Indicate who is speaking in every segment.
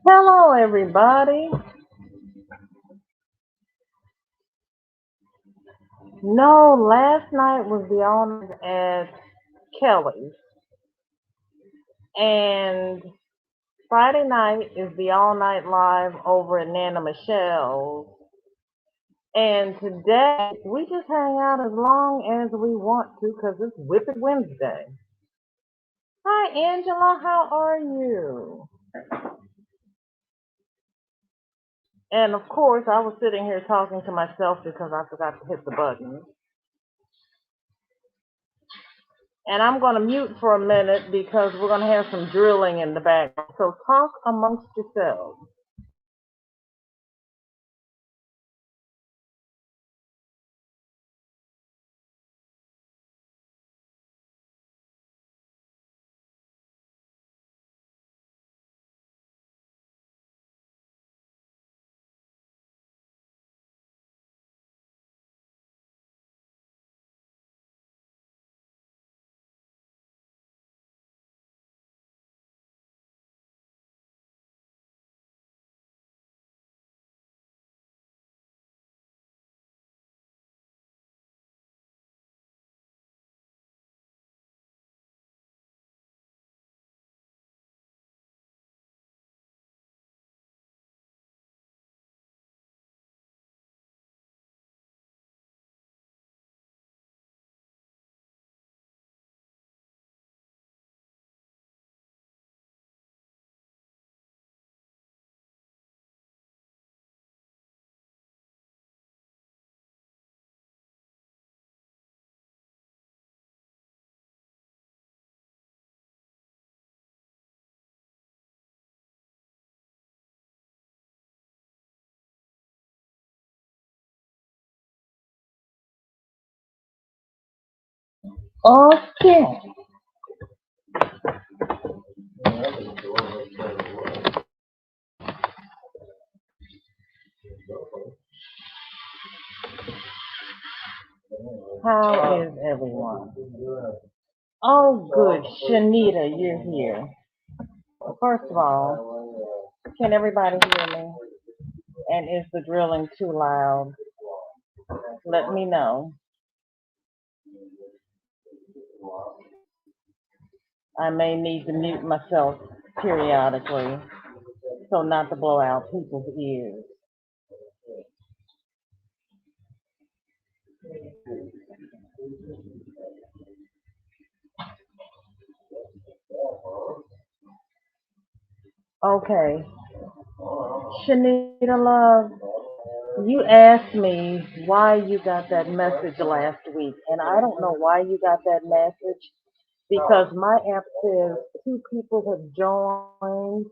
Speaker 1: Hello, everybody. No, last night was the honors at Kelly's, and Friday night is the all night live over at Nana Michelle's. And today we just hang out as long as we want to because it's WIP It Wednesday. Hi, Angela. How are you? And of course, I was sitting here talking to myself because I forgot to hit the button. And I'm going to mute for a minute because we're going to have some drilling in the background. So talk amongst yourselves. Okay. How is everyone? Oh, good. Shanita, you're here. First of all, can everybody hear me? And is the drilling too loud? Let me know. I may need to mute myself periodically so not to blow out people's ears. Okay. Shanita Love, you asked me why you got that message last week, and I don't know why you got that message because my app says two people have joined,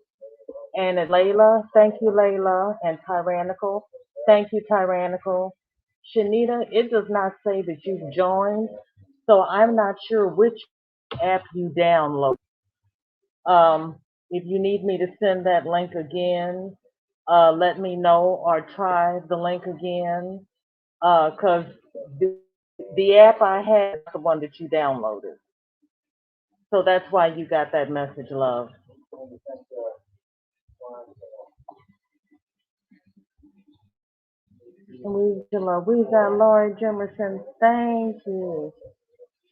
Speaker 1: and it's Layla, thank you, Layla, and Tyrannical, thank you, Tyrannical. Shanita, it does not say that you've joined, so I'm not sure which app you download. If you need me to send that link again, let me know or try the link again. Cause the, the app I had is the one that you downloaded. So that's why you got that message, love. We got Lori Jimerson. Thank you.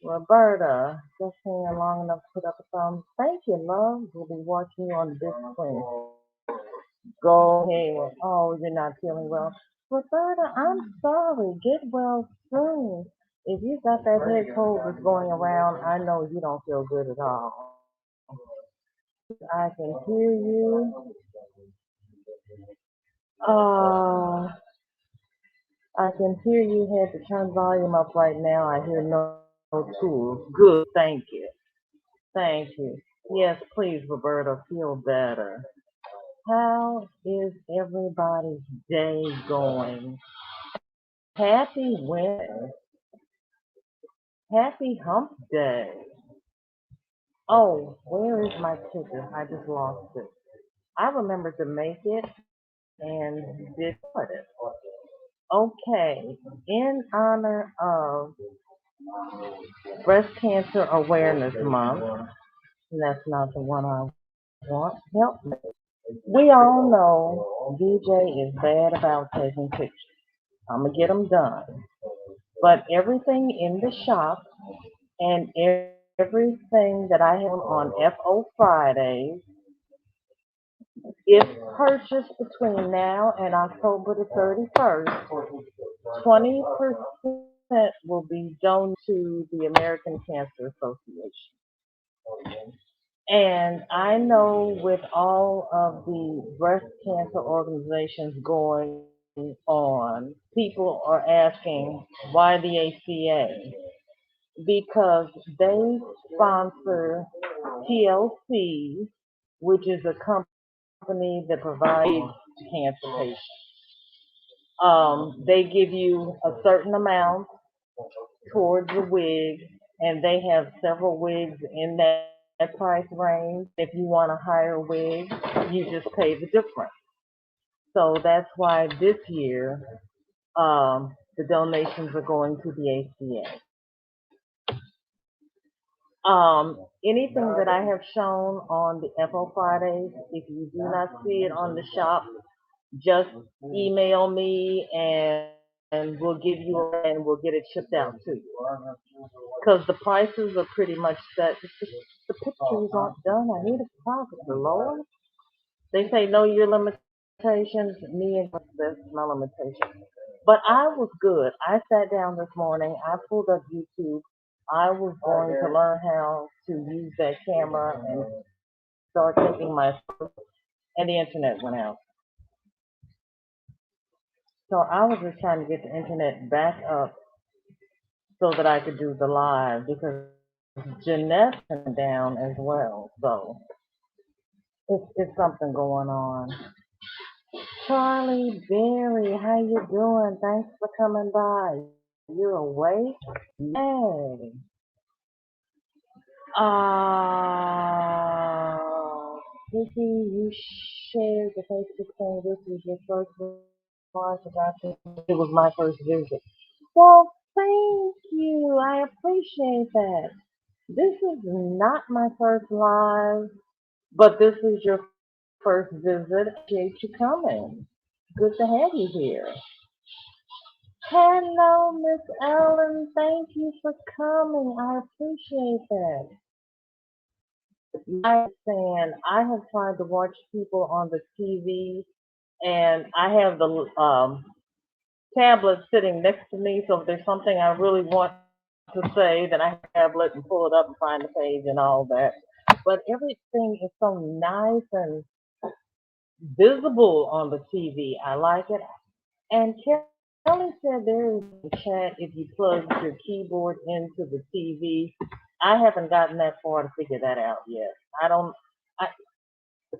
Speaker 1: Roberta, just hanging long enough to put up a thumb. Thank you, love. We'll be watching you on the big screen. Go ahead. Oh, you're not feeling well. Roberta, I'm sorry. Get well soon. If you got that head cold that's going around, I know you don't feel good at all. I can hear you. Uh, I can hear you had to turn volume up right now. I hear no tools. Good. Thank you. Thank you. Yes, please, Roberta, feel better. How is everybody's day going? Happy Wednesday. Happy Hump Day. Oh, where is my ticket? I just lost it. I remember to make it and did put it. Okay, in honor of Breast Cancer Awareness Month, and that's not the one I want. Help me. We all know DJ is bad about taking pictures. I'm gonna get them done. But everything in the shop and everything that I have on FO Fridays, if purchased between now and October the 31st, 20% will be donated to the American Cancer Association. And I know with all of the breast cancer organizations going on, people are asking why the ACA? Because they sponsor TLC, which is a company that provides to cancer patients. They give you a certain amount towards the wig, and they have several wigs in that price range. If you want a higher wig, you just pay the difference. So that's why this year the donations are going to the ACA. Anything that I have shown on the FO Fridays, if you do not see it on the shop, just email me and we'll give you and we'll get it shipped out to you. Because the prices are pretty much set. It's just, the pictures aren't done. I need a photographer, Lord. They say know your limitations. Me and that's my limitation. But I was good. I sat down this morning. I pulled up YouTube. I was going to learn how to use that camera and start taking my photos, and the internet went out. So I was just trying to get the internet back up so that I could do the live because Jeanette's been down as well. So it's something going on. Charlie Berry, how you doing? Thanks for coming by. You're awake? Yay. Uh, Vicky, you shared the Facebook saying this was your first launch about this. It was my first visit. Well, thank you. I appreciate that. This is not my first live, but this is your first visit. I appreciate you coming. Good to have you here. Hello, Miss Ellen. Thank you for coming. I appreciate that. I understand. I have tried to watch people on the TV, and I have the tablet sitting next to me. So if there's something I really want to say, then I have a tablet and pull it up and find the page and all that. But everything is so nice and visible on the TV. I like it. And Kelly said there is a chat if you plug your keyboard into the TV. I haven't gotten that far to figure that out yet. I don't. I,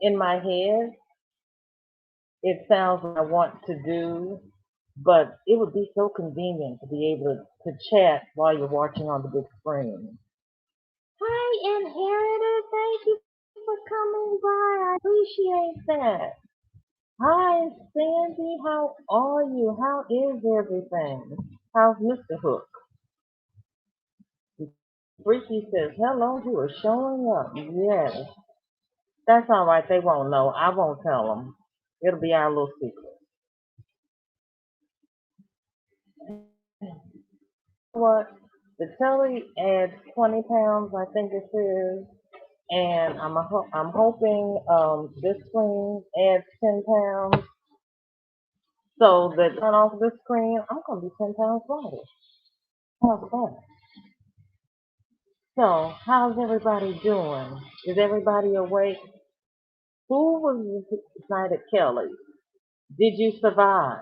Speaker 1: in my head, it sounds like I want to do, but it would be so convenient to be able to chat while you're watching on the big screen. Hi, Inheritor. Thank you for coming by. I appreciate that. Hi, Sandy. How are you? How is everything? How's Mr. Hook? Freaky says, hello, you are showing up. Yes. That's all right. They won't know. I won't tell them. It'll be our little secret. What? The telly adds 20 pounds, I think it is. And I'm hoping this screen adds 10 pounds. So that turn off this screen, I'm going to be 10 pounds lighter. How's that? So, how's everybody doing? Is everybody awake? Who was this night at Kelly? Did you survive?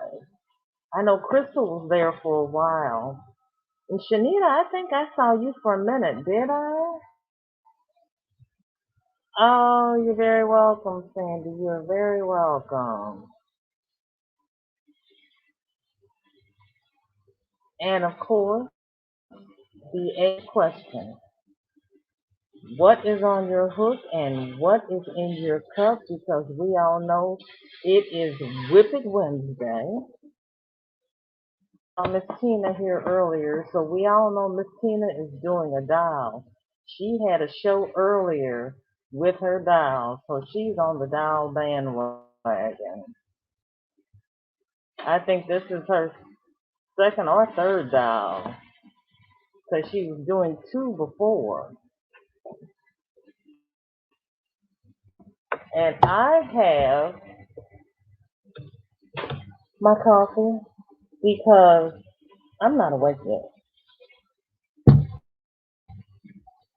Speaker 1: I know Crystal was there for a while. And Shanita, I think I saw you for a minute, did I? Oh, you're very welcome, Sandy. You're very welcome. And of course, the A question. What is on your hook and what is in your cup? Because we all know it is WIP It Wednesday. Miss Tina here earlier, so we all know Miss Tina is doing a dial. She had a show earlier with her dial. So she's on the dial bandwagon. I think this is her second or third dial because she was doing two before. And I have my coffee because I'm not awake yet. I'm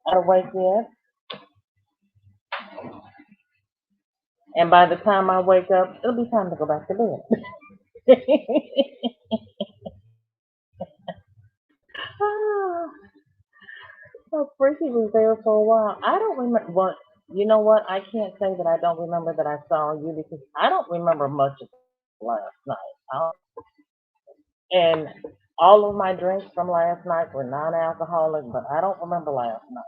Speaker 1: not awake yet. And by the time I wake up, it'll be time to go back to bed. So Freaky was there for a while. I don't remember. Well, you know what? I can't say that I don't remember that I saw you because I don't remember much of last night. And all of my drinks from last night were non-alcoholic, but I don't remember last night.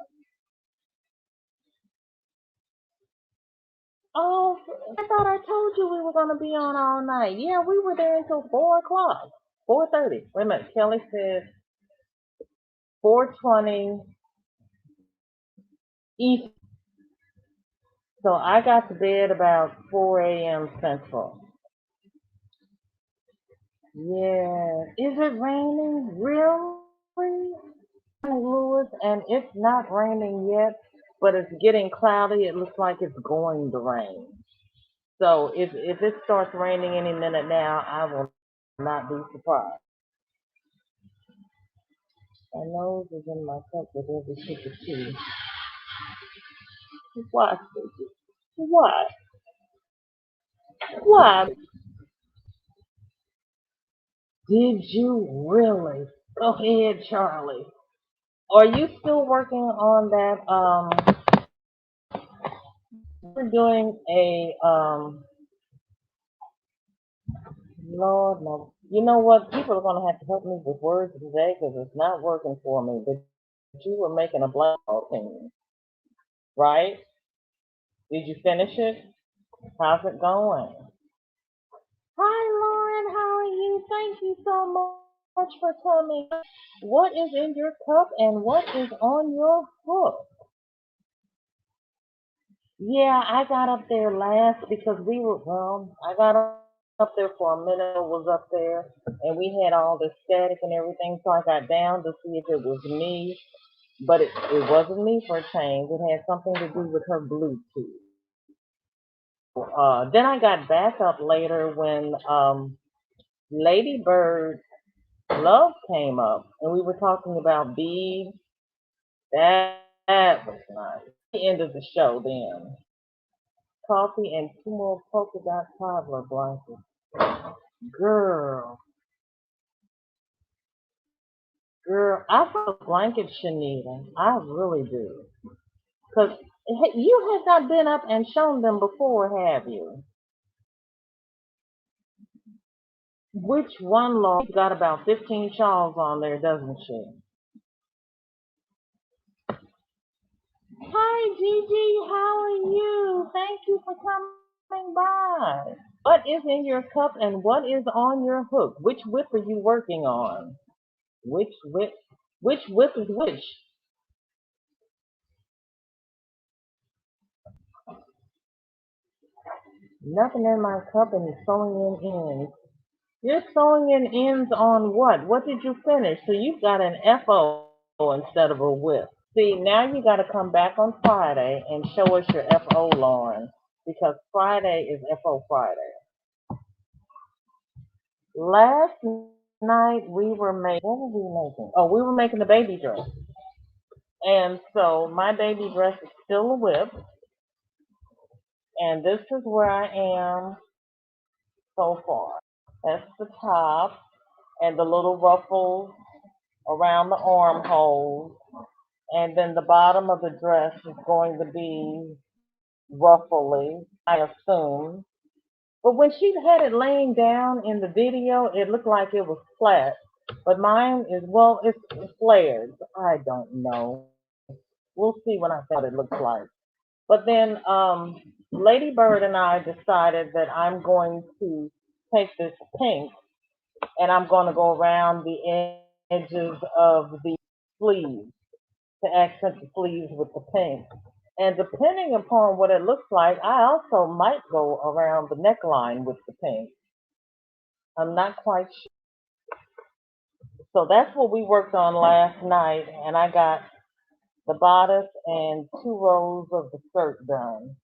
Speaker 1: Oh, I thought I told you we were going to be on all night. Yeah, we were there until 4 o'clock, 4:30. Wait a minute. Kelly said 4:20 East. So I got to bed about 4 a.m. Central. Yeah. Is it raining? Really? Lewis, and it's not raining yet, but it's getting cloudy. It looks like it's going to rain. So if it starts raining any minute now, I will not be surprised. My nose is in my cup with every sip of tea. Why? Why? Why? Did you really? Go ahead, Charlie. Are you still working on that? We're doing a Lord, no. You know what? People are going to have to help me with words today because it's not working for me. But you were making a black opinion, right? Did you finish it? How's it going? Hi, Lauren. How are you? Thank you so much for coming. What is in your cup and what is on your hook? Yeah, I got up there last because I got up there for a minute, was up there, and we had all the static and everything, so I got down to see if it was me, but it wasn't me for a change. It had something to do with her Bluetooth. Then I got back up later when Lady Bird Love came up, and we were talking about beads. That was nice. The end of the show then. Coffee and two more polka dot toddler blankets. Girl, girl, I feel blanket Shanita. I really do. Because you have not been up and shown them before, have you? Which one, Laura? She's got about 15 shawls on there, doesn't she? Hi, Gigi. How are you? Thank you for coming by. What is in your cup and what is on your hook? Which whip are you working on? Which whip? Which whip is which? Nothing in my cup and it's sewing in ends. You're sewing in ends on what? What did you finish? So you've got an FO instead of a whip. See, now you got to come back on Friday and show us your FO, Lauren, because Friday is FO Friday. Last night we were making, what were we making? Oh, we were making the baby dress. And so my baby dress is still a whip. And this is where I am so far. That's the top and the little ruffles around the armholes. And then the bottom of the dress is going to be ruffly, I assume. But when she had it laying down in the video, it looked like it was flat. But mine is, well, it's flared. I don't know. We'll see when I see what it looks like. But then Lady Bird and I decided that I'm going to take this pink and I'm going to go around the edges of the sleeves to accent the sleeves with the pink. And depending upon what it looks like, I also might go around the neckline with the pink. I'm not quite sure. So that's what we worked on last night, and I got the bodice and 2 rows of the skirt done.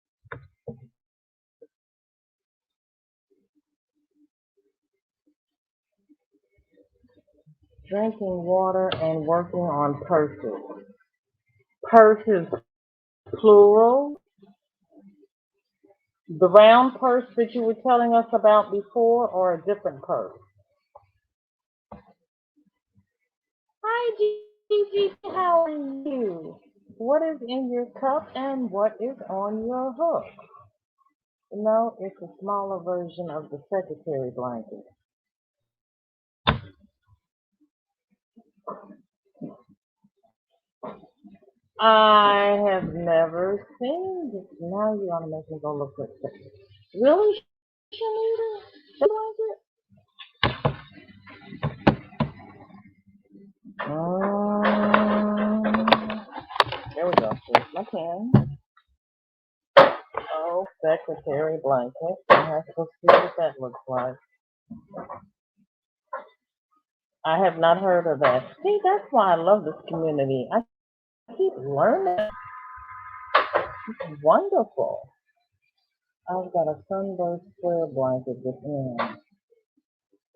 Speaker 1: Drinking water and working on purses. Purses, plural. The round purse that you were telling us about before, or a different purse? Hi, Gigi. How are you? What is in your cup and what is on your hook? No, it's a smaller version of the secretary blanket. I have never seen this. Now you want to make me go look at it. Really, Shanita? The blanket? There we go. Here's my pen. Oh, secretary blanket. I have to see what that looks like. I have not heard of that. See, that's why I love this community. I keep learning. It's wonderful. I've got a sunburst square blanket within.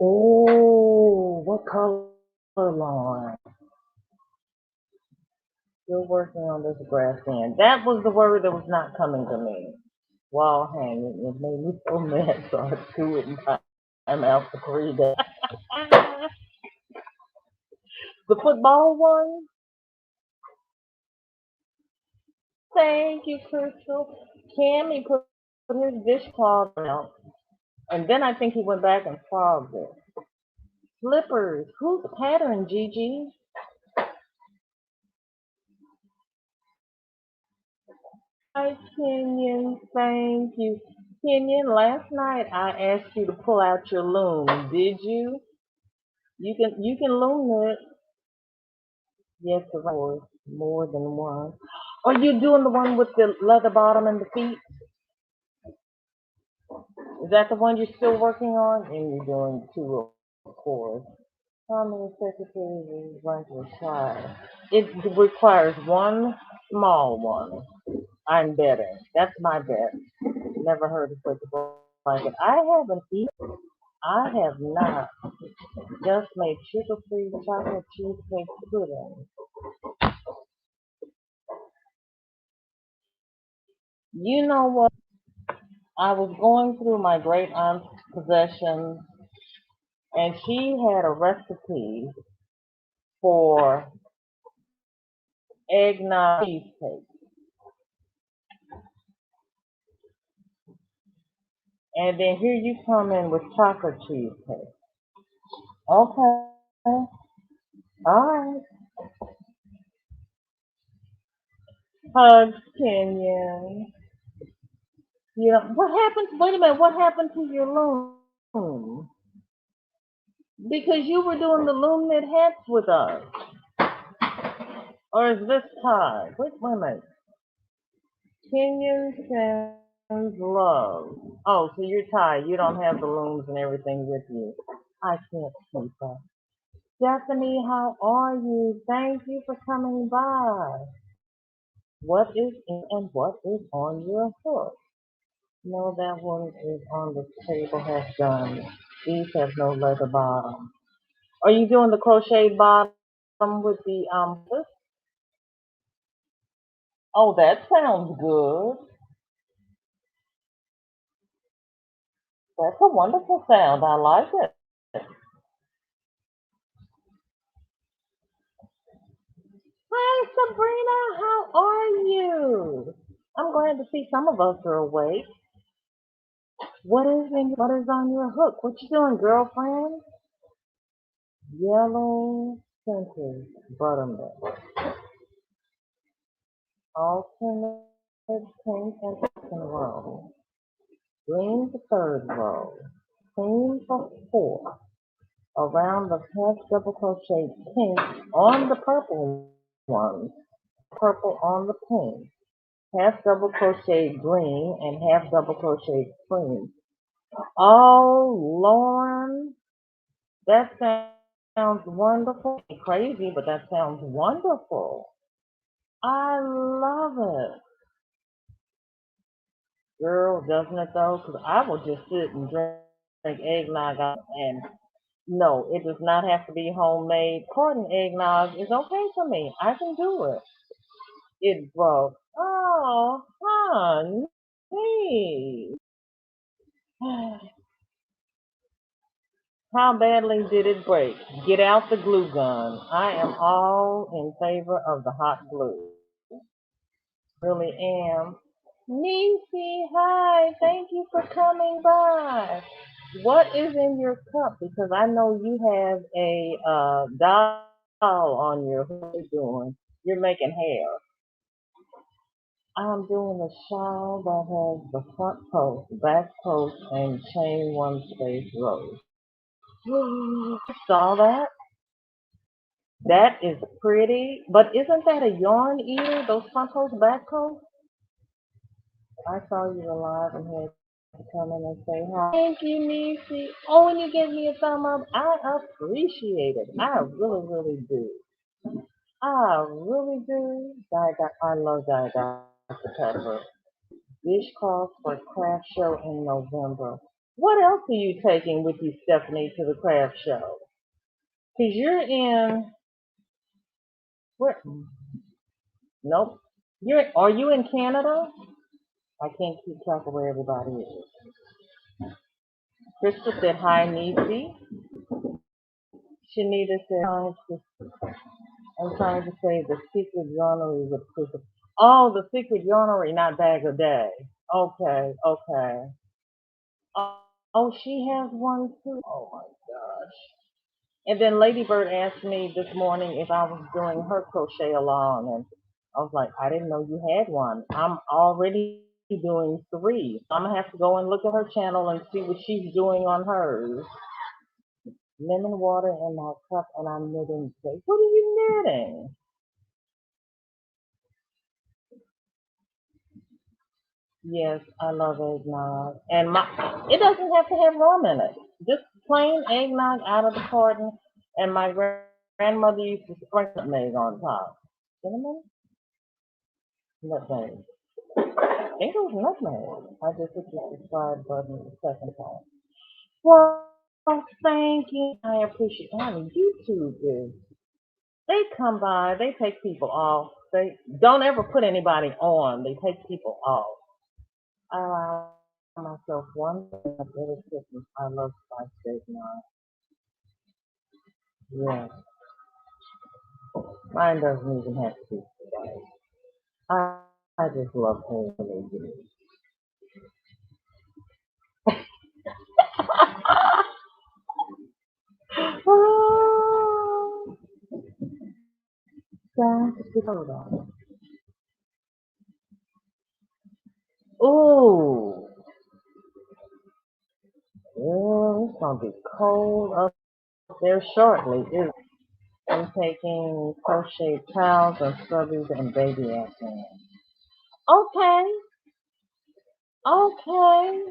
Speaker 1: Oh, what color line? Still working on this grass end. That was the word that was not coming to me. Wall hanging. It made me so mad, so I threw it and I'm out for 3 days. The football one? Thank you, Crystal. Cammy put his dishcloth out, and then I think he went back and fogged it. Slippers. Whose pattern, Gigi? Hi, Kenyon. Thank you. Kenyon, last night I asked you to pull out your loom. Did you? You can loom it. Yes, of course. More than one. Are you doing the one with the leather bottom and the feet? Is that the one you're still working on? And you're doing two, of course. How many secretaries is going to require? It requires one small one. I'm betting. That's my bet. Never heard of such a blanket. I haven't eaten. I have not. Just made sugar-free chocolate cheesecake pudding. You know what? I was going through my great aunt's possessions, and she had a recipe for eggnog cheesecake. And then here you come in with chocolate cheesecake. Okay. All right. Hugs, Kenyon. You know, what happened? Wait a minute. What happened to your loom? Because you were doing the loom knit hats with us. Or is this Ty? Wait a minute. Kenyon sends love. Oh, so you're Ty. You don't have the looms and everything with you. I can't keep up. Stephanie, how are you? Thank you for coming by. What is in and what is on your hook? No, that one is on the table has done. These have no leather bottom. Are you doing the crochet bottom with the this? Oh, that sounds good. That's a wonderful sound. I like it. Hi, Sabrina. How are you? I'm glad to see some of us are awake. What is on your hook? What you doing, girlfriend? Yellow scented buttermilk. Alternate pink and second row. Green the third row. Cream for fourth. Around the half double crochet pink on the purple ones. Purple on the pink. half double crochet green and half double crochet cream. Oh, Lauren, that sounds wonderful. Crazy, but that sounds wonderful. I love it. Girl, doesn't it though? Because I will just sit and drink eggnog and no, it does not have to be homemade. Carton eggnog is okay for me. I can do it. It broke. Oh, honey. How badly did it break? Get out the glue gun. I am all in favor of the hot glue. Really am. Niecy, hi. Thank you for coming by. What is in your cup? Because I know you have a doll on your. What are you doing? You're making hair. I'm doing a shawl that has the front post, back post, and chain one space rose. Saw that? That is pretty. But isn't that a yarn eater? Those front post, back post? I saw you alive and had to come in and say hi. Thank you, Niecy. Oh, and you gave me a thumb up. I appreciate it. I really, really do. I really do. I love Dr. Pepper. Dishcloth for craft show in November. What else are you taking with you, Stephanie, to the craft show? Cause you're in where? Nope. Are you in Canada? I can't keep track of where everybody is. Crystal said hi, Niecy. Shanita said hi. I'm trying to say the secret yarnery with Crystal. Oh, the secret yarnery, not bag a day. Okay, okay. Oh, she has one too. Oh my gosh. And then Ladybird asked me this morning if I was doing her crochet along, and I was like, I didn't know you had one. I'm already doing three. I'm gonna have to go and look at her channel and see what she's doing on hers. Lemon water in my cup, and I'm knitting today. What are you knitting? Yes, I love eggnog, and it doesn't have to have rum in it. Just plain eggnog out of the carton, and my grandmother used to sprinkle nutmeg on top. Cinnamon? Nutmeg. I think it was nutmeg. I just hit the subscribe button the second time. Well, thank you. I appreciate it. I mean, YouTube is, they come by, they take people off. They don't ever put anybody on. They take people off. I allow myself one thing of little Christmas. I love spice cake now. Yes. Mine doesn't even have to be spice. I just love her when they do it. Oh, that's the photo. Ooh. Oh, it's gonna be cold up there shortly. I'm taking crochet towels and scrubbies and baby accents. Okay, okay.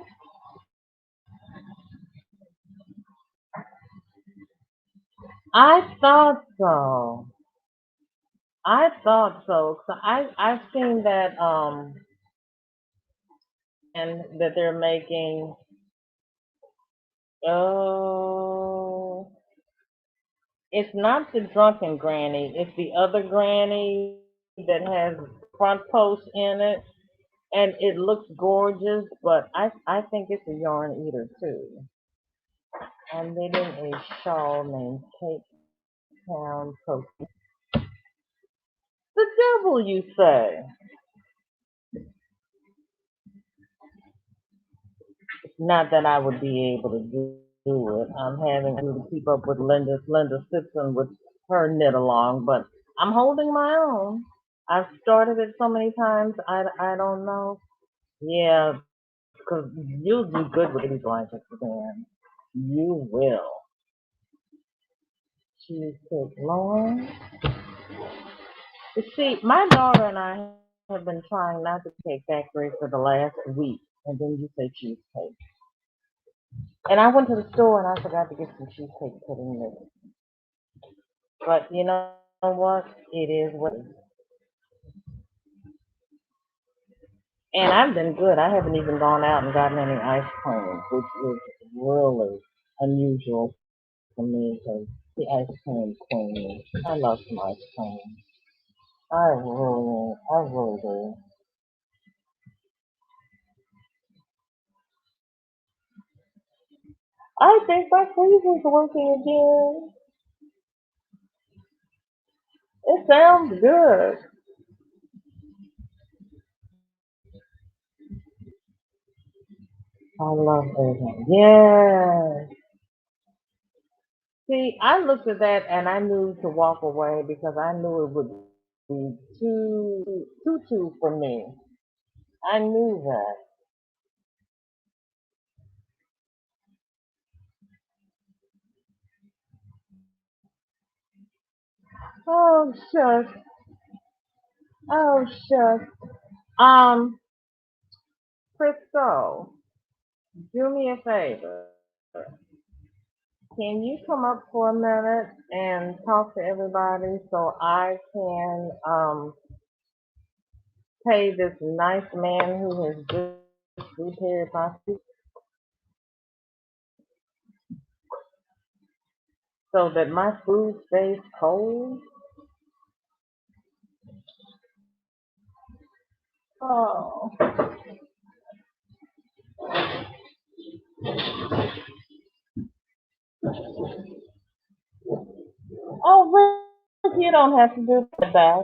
Speaker 1: I thought so. I thought so. So I've seen that and that they're making oh it's not the drunken granny, it's the other granny that has front post in it and it looks gorgeous, but I think it's a yarn eater too. I'm knitting a shawl named Cape Town Coast. The devil, you say? Not that I would be able to do it. I'm having to keep up with Linda. Linda Simpson with her knit along, but I'm holding my own. I've started it so many times. I don't know. Yeah, because you'll do good with these blankets, then. You will. Cheesecake Lauren. You see, my daughter and I have been trying not to take Factory for the last week, and then you say cheesecake. And I went to the store and I forgot to get some cheesecake pudding mix. But you know what? It is what it is. And I've been good. I haven't even gone out and gotten any ice cream, which is really unusual for me because the ice cream queen. I love some ice cream. I really do. I think my freezer's working again. It sounds good. I love that. Yeah. See, I looked at that and I knew to walk away because I knew it would be too for me. I knew that. Oh shucks. Oh shucks. Um, Crystal, do me a favor. Can you come up for a minute and talk to everybody so I can pay this nice man who has just repaired my food so that my food stays cold? Oh. Oh, Rick, you don't have to do that.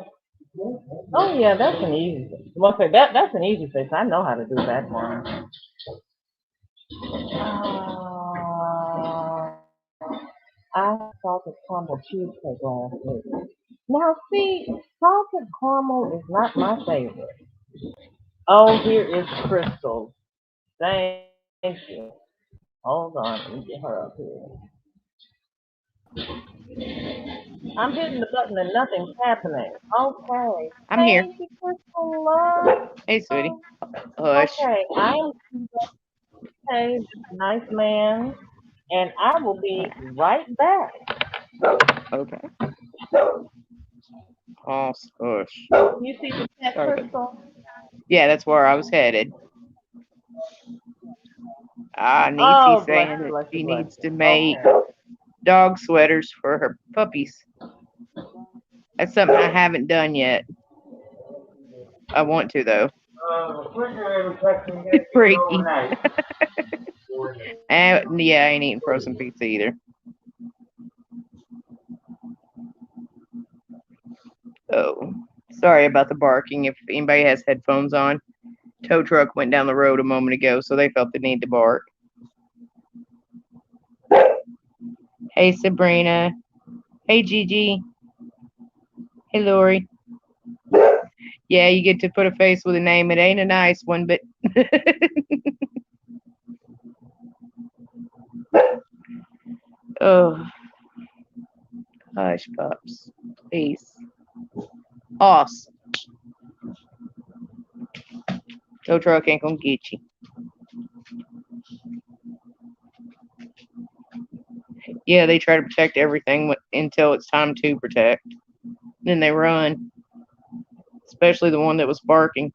Speaker 1: Oh yeah, that's an easy fix. Well, okay, that's an easy fix. I know how to do that one. I salted caramel cheesecake last week. Now see, salted caramel is not my favorite. Oh, here is Crystal. Thank you. Hold on, let me get her up here. I'm hitting the button and nothing's happening. Okay.
Speaker 2: I'm here.
Speaker 1: Thank you, Crystal Love.
Speaker 2: Hey, sweetie. Hush.
Speaker 1: Okay, I am okay, this nice man, and I will be right back.
Speaker 2: Okay. Oh, hush.
Speaker 1: You see the chat,
Speaker 2: Sorry, but
Speaker 1: Crystal?
Speaker 2: yeah, that's where I was headed. Niecy's
Speaker 1: Oh, bless
Speaker 2: saying
Speaker 1: you,
Speaker 2: that
Speaker 1: bless you,
Speaker 2: she
Speaker 1: bless
Speaker 2: needs
Speaker 1: you.
Speaker 2: to make
Speaker 1: Okay.
Speaker 2: dog sweaters for her puppies. That's something I haven't done yet. I want to though. Freaky. And yeah, I ain't eating frozen pizza either. Oh, sorry about the barking. If anybody has headphones on, tow truck went down the road a moment ago, so they felt the need to bark. Hey, Sabrina. Hey, Gigi. Hey, Lori. Yeah, you get to put a face with a name. It ain't a nice one, but oh, hush, pups, please. Hoss, tow truck ain't gonna get you. Yeah, they try to protect everything until it's time to protect. Then they run, especially the one that was barking.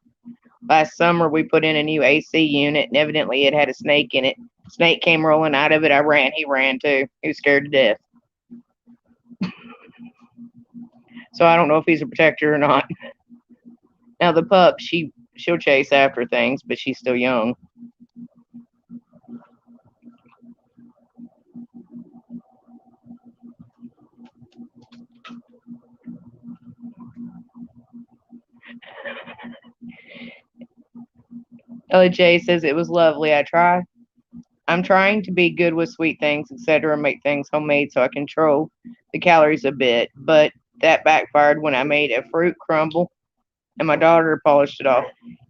Speaker 2: Last summer, we put in a new AC unit, and evidently it had a snake in it. Snake came rolling out of it. I ran. He ran too. He was scared to death. So I don't know if he's a protector or not. Now the pup, she'll chase after things, but she's still young. LJ says it was lovely. I'm trying to be good with sweet things, etc., and make things homemade so I control the calories a bit. But that backfired when I made a fruit crumble and my daughter polished it off.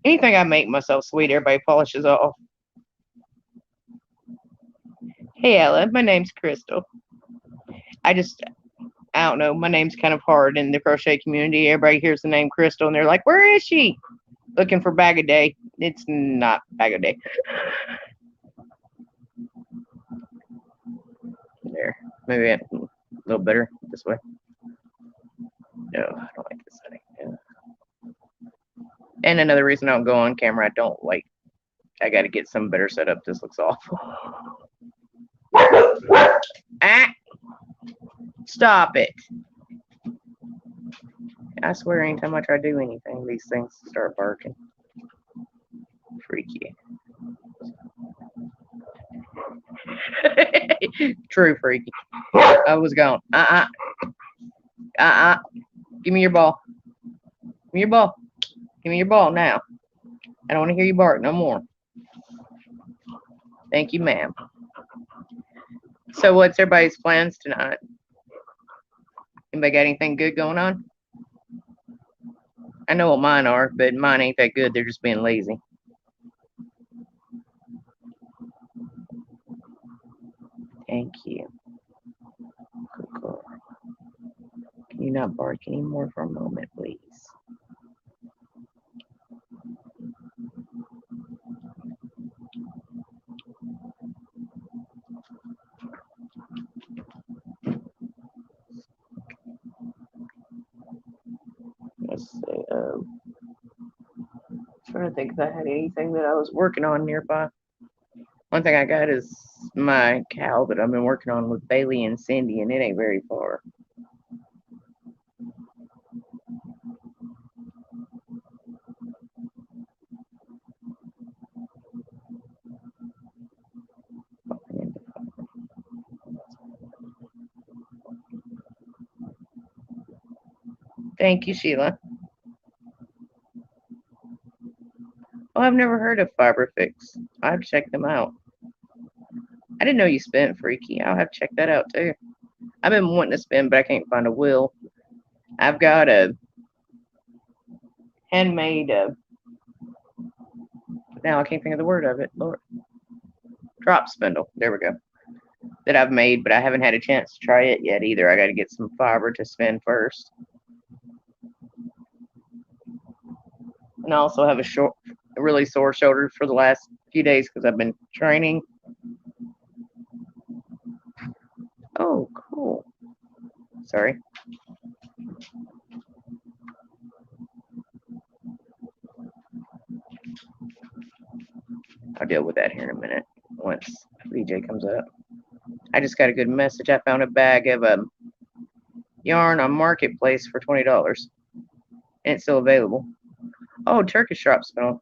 Speaker 2: Anything I make myself sweet, everybody polishes off. Hey, Ella, my name's Crystal. I just, I don't know, my name's kind of hard in the crochet community. Everybody hears the name Crystal and they're like, where is she? looking for bag a day. It's not bag a day. There. Maybe a little better this way. No, I don't like this setting. Yeah. And another reason I don't go on camera, I got to get some better setup. This looks awful. Ah! Stop it. I swear anytime I try to do anything, these things start barking. Freaky. True freaky. I was gone. Give me your ball. Give me your ball. Give me your ball now. I don't want to hear you bark no more. Thank you, ma'am. So what's everybody's plans tonight? Anybody got anything good going on? I know what mine are, but mine ain't that good. They're just being lazy. Thank you. Good girl. Can you not bark anymore for a moment, please? Let's see. Trying to think if I had anything that I was working on nearby. One thing I got is my cowl that I've been working on with Bailey and Cindy, and it ain't very far. Thank you, Sheila. Oh, I've never heard of Fiber Fix. I'll have to check them out. I didn't know you spent Freaky. I'll have to check that out too. I've been wanting to spin, but I can't find a wheel. I've got a handmade, now I can't think of the word of it. Lord. Drop spindle. There we go. That I've made, but I haven't had a chance to try it yet either. I got to get some fiber to spin first. And I also have a really sore shoulder for the last few days because I've been training. Oh, cool. Sorry. I'll deal with that here in a minute once VJ comes up. I just got a good message. I found a bag of yarn on Marketplace for $20. And it's still available. Oh, Turkish drop spindle.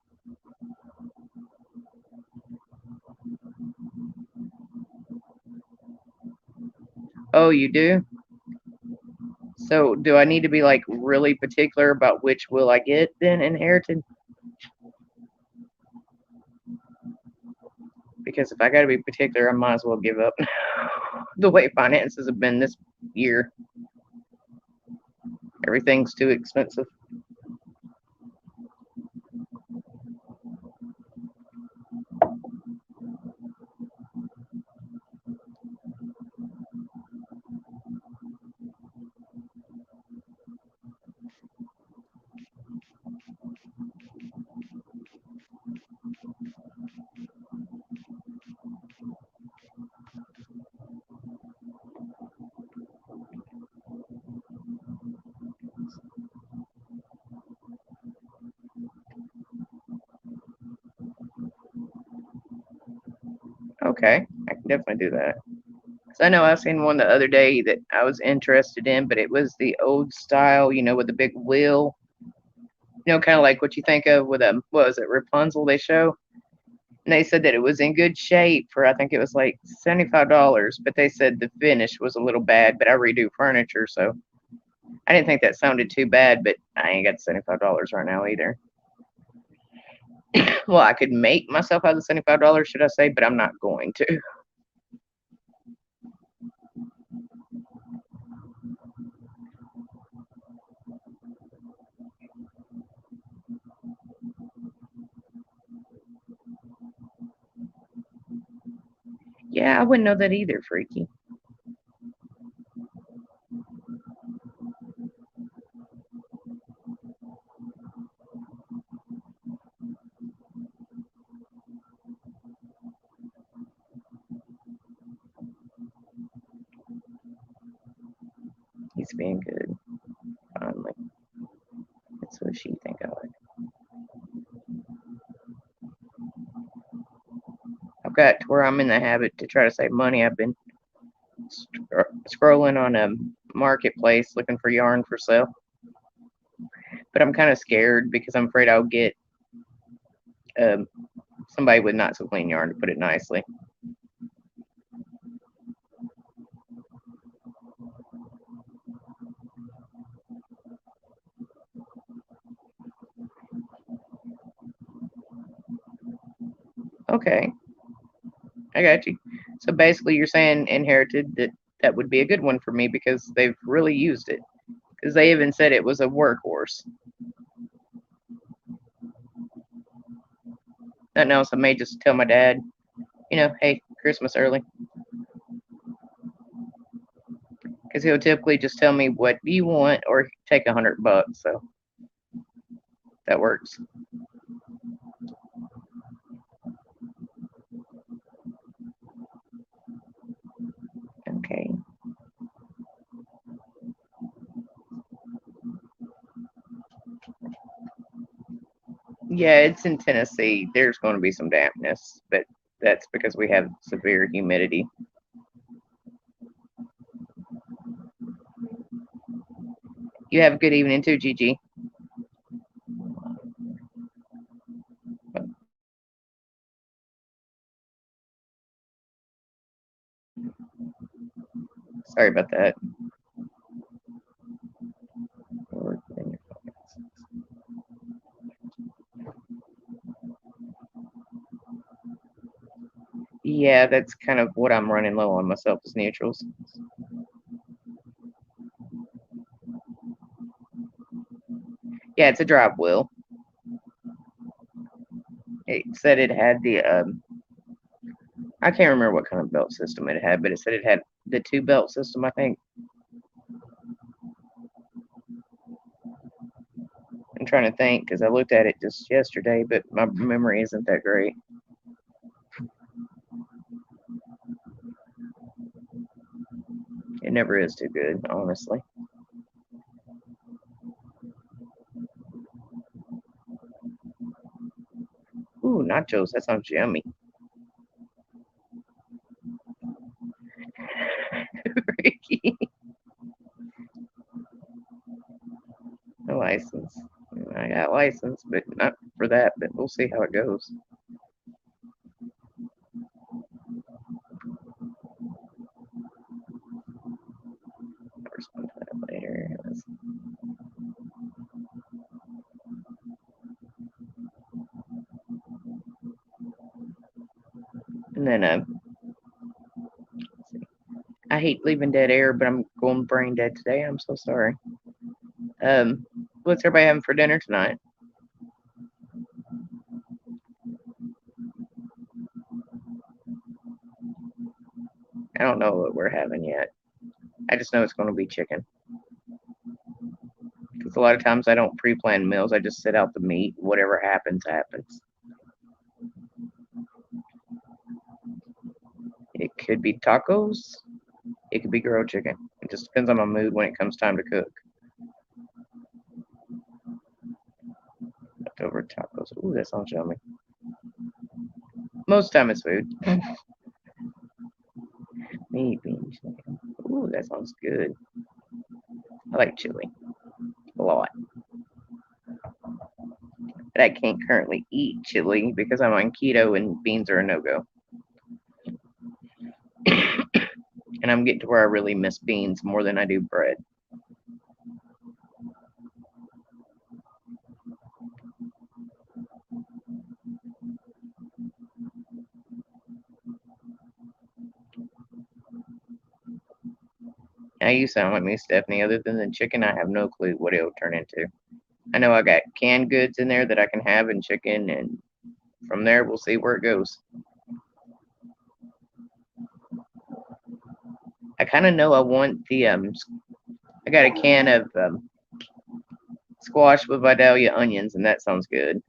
Speaker 2: Oh, you do? So do I need to be like really particular about which will I get then inherited? Because if I got to be particular, I might as well give up. The way finances have been this year, everything's too expensive. Okay, I can definitely do that. So I know I seen one the other day that I was interested in, but it was the old style, with the big wheel. Kind of like what you think of with what was it, Rapunzel they show? And they said that it was in good shape for, I think it was like $75, but they said the finish was a little bad, but I redo furniture, so I didn't think that sounded too bad, but I ain't got $75 right now either. Well, I could make myself out of the $75, should I say, but I'm not going to. Yeah, I wouldn't know that either, Freaky. He's being good. Finally. That's what she think I like. I've got to where I'm in the habit to try to save money. I've been scrolling on a marketplace looking for yarn for sale. But I'm kind of scared because I'm afraid I'll get somebody with not so clean yarn, to put it nicely. Okay, I got you. So basically, you're saying inherited that would be a good one for me because they've really used it. Because they even said it was a workhorse. Nothing else, I may just tell my dad, hey, Christmas early. Because he'll typically just tell me what you want or take $100. So that works. Okay. Yeah, it's in Tennessee. There's going to be some dampness, but that's because we have severe humidity. You have a good evening too, Gigi. Sorry about that. Yeah, that's kind of what I'm running low on myself is neutrals. Yeah, it's a drop wheel. It said it had the I can't remember what kind of belt system it had, but it said it had the 2-belt system, I think. I'm trying to think because I looked at it just yesterday, but my memory isn't that great. It never is too good, honestly. Ooh, nachos. That sounds yummy. Ricky. No license. I got license, but not for that, but we'll see how it goes. I'll respond to that later. And then I hate leaving dead air, but I'm going brain dead today. I'm so sorry. What's everybody having for dinner tonight? I don't know what we're having yet. I just know it's going to be chicken. Because a lot of times I don't pre-plan meals. I just set out the meat. Whatever happens, happens. It could be tacos. It could be grilled chicken. It just depends on my mood when it comes time to cook. Leftover tacos. Ooh, that sounds yummy. Most of the time it's food. Meat, beans, chicken. Ooh, that sounds good. I like chili a lot. But I can't currently eat chili because I'm on keto and beans are a no-go. And I'm getting to where I really miss beans more than I do bread. Now you sound like me, Stephanie. Other than the chicken, I have no clue what it'll turn into. I know I got canned goods in there that I can have in chicken, and from there we'll see where it goes. I kind of know I want the I got a can of squash with Vidalia onions, and that sounds good.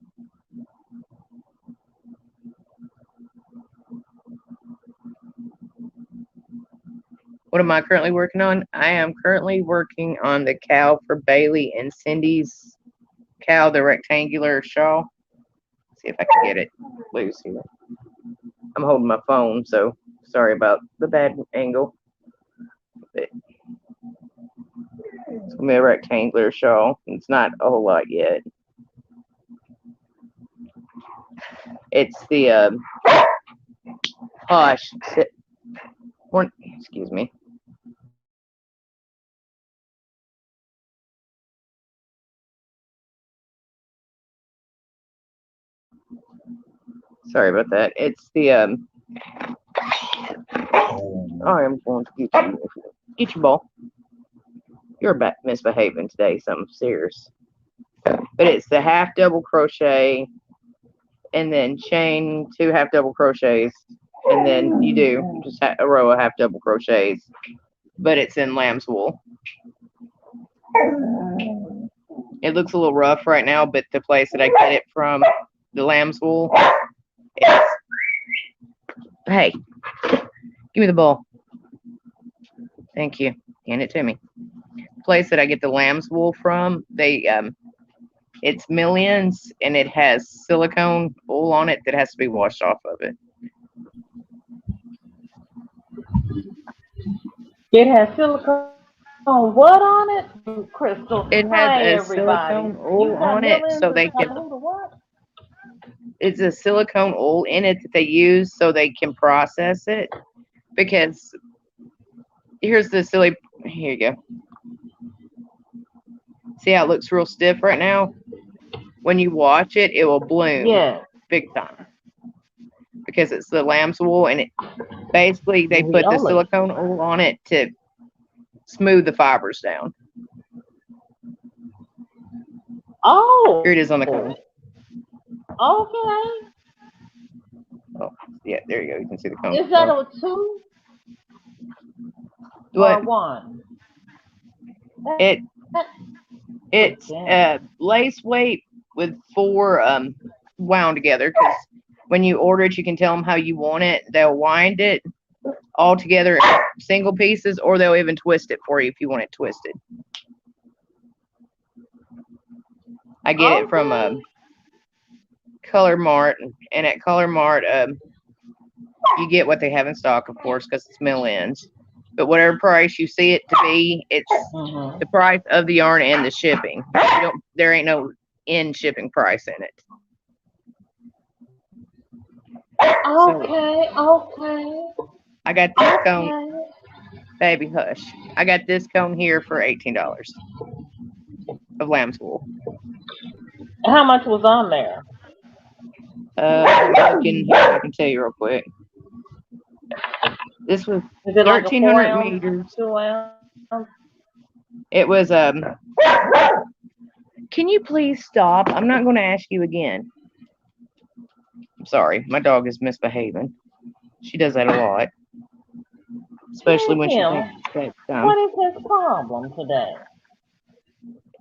Speaker 2: What am I currently working on? I am currently working on the cowl for Bailey and Cindy's cowl, the rectangular shawl. See if I can get it loose here. I'm holding my phone, so sorry about the bad angle. But it's gonna be a rectangular shawl. It's not a whole lot yet. It's the hush. Excuse me. Sorry about that. It's the I am going to get your ball. You're misbehaving today, something serious. But it's the half double crochet, and then chain 2 half double crochets, and then you do just a row of half double crochets. But it's in lamb's wool. It looks a little rough right now, but the place that I get it from, the lamb's wool, hey, give me the ball. Thank you. Hand it to me. The place that I get the lamb's wool from, it's millions, and it has silicone wool on it that has to be washed off of it.
Speaker 1: It has silicone what on it, Crystal?
Speaker 2: It has
Speaker 1: Hi,
Speaker 2: a
Speaker 1: everybody.
Speaker 2: silicone wool on it, so they can. It's a silicone wool in it that they use so they can process it. Because here's the silly. Here you go. See how it looks real stiff right now? When you watch it, it will bloom big time. Because it's the lamb's wool, and it basically they put the silicone wool on it to smooth the fibers down.
Speaker 1: Oh.
Speaker 2: Here it is on the cover.
Speaker 1: Okay.
Speaker 2: Oh, yeah, there you go. You can see the cone.
Speaker 1: Is that a 2?
Speaker 2: What?
Speaker 1: Or 1?
Speaker 2: It's lace weight with 4 wound together, because when you order it, you can tell them how you want it. They'll wind it all together in single pieces, or they'll even twist it for you if you want it twisted. I get it from Color Mart, and at Color Mart, you get what they have in stock, of course, because it's mill ends. But whatever price you see it to be, it's the price of the yarn and the shipping. There ain't no in shipping price in it.
Speaker 1: Okay, okay.
Speaker 2: I got this cone, baby hush. I got this cone here for $18 of lamb's wool.
Speaker 1: How much was on there?
Speaker 2: I can tell you real quick. This was 1,300 meters. It was Can you please stop? I'm not going to ask you again. I'm sorry, my dog is misbehaving. She does that a lot, especially when she thinks time.
Speaker 1: What is his problem today?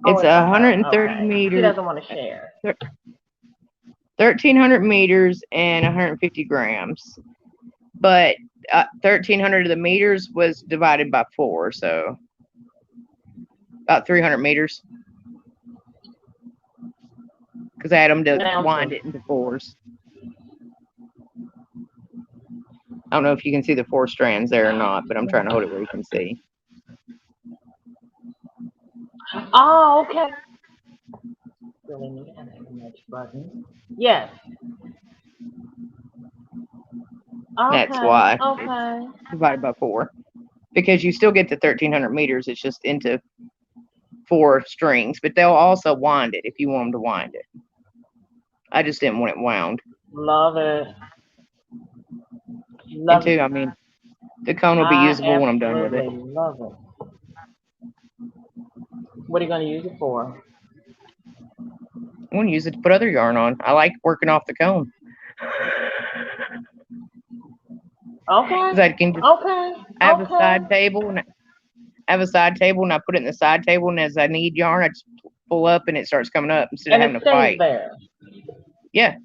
Speaker 2: It's 130 meters.
Speaker 1: He doesn't want to share.
Speaker 2: 1,300 meters and 150 grams. But 1,300 of the meters was divided by 4, so about 300 meters. Because I had them to wind it into 4s. I don't know if you can see the 4 strands there or not, but I'm trying to hold it where you can see.
Speaker 1: Oh, okay. Yes.
Speaker 2: That's why. Okay. Divided by 4. Because you still get the 1,300 meters. It's just into 4 strings. But they'll also wind it if you want them to wind it. I just didn't want it wound.
Speaker 1: Love it.
Speaker 2: And too, I mean, the cone will be usable when I'm done with it.
Speaker 1: Love it. What are you going to use it for?
Speaker 2: I'm going to use it to put other yarn on. I like working off the cone.
Speaker 1: Okay.
Speaker 2: I can just have a side table, and I have a side table, and I put it in the side table, and as I need yarn, I just pull up, and it starts coming up instead of having to fight.
Speaker 1: There.
Speaker 2: Yeah.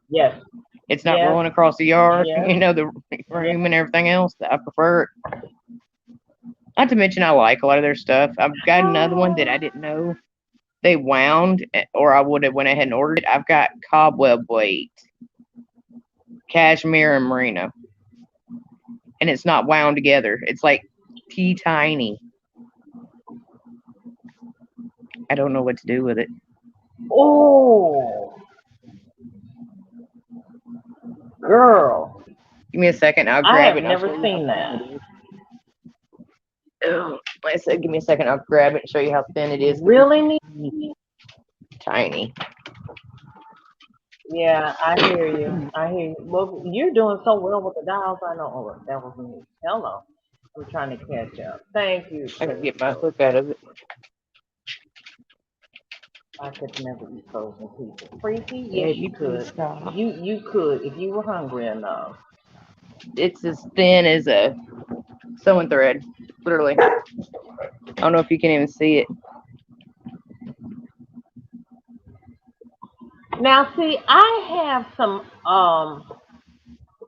Speaker 1: Yes.
Speaker 2: It's not rolling across the yard, you know, the room and everything else. I prefer it. Not to mention, I like a lot of their stuff. I've got another one that I didn't know they wound, or I would have went ahead and ordered it. I've got cobweb weight, cashmere and merino, and it's not wound together. It's like tea tiny. I don't know what to do with it.
Speaker 1: Oh, girl,
Speaker 2: Give me a second. I'll
Speaker 1: I
Speaker 2: grab
Speaker 1: have
Speaker 2: it and I'll
Speaker 1: never
Speaker 2: show you how
Speaker 1: seen
Speaker 2: thin
Speaker 1: that.
Speaker 2: it is. Oh, like I said, give me a second. I'll grab it and show you how thin it is.
Speaker 1: Really
Speaker 2: It's tiny.
Speaker 1: Yeah, I hear you. I hear you. Well, you're doing so well with the dials. I know. Oh, that was me. Hello. I'm trying to catch up. Thank you,
Speaker 2: I can get my
Speaker 1: Crystal.
Speaker 2: hook out of it.
Speaker 1: I could never eat frozen pizza. Freaky? Yes,
Speaker 2: Baby,
Speaker 1: you
Speaker 2: please
Speaker 1: could.
Speaker 2: stop.
Speaker 1: You could if you were hungry enough.
Speaker 2: It's as thin as a sewing thread, literally. I don't know if you can even see it.
Speaker 1: Now, see, I have some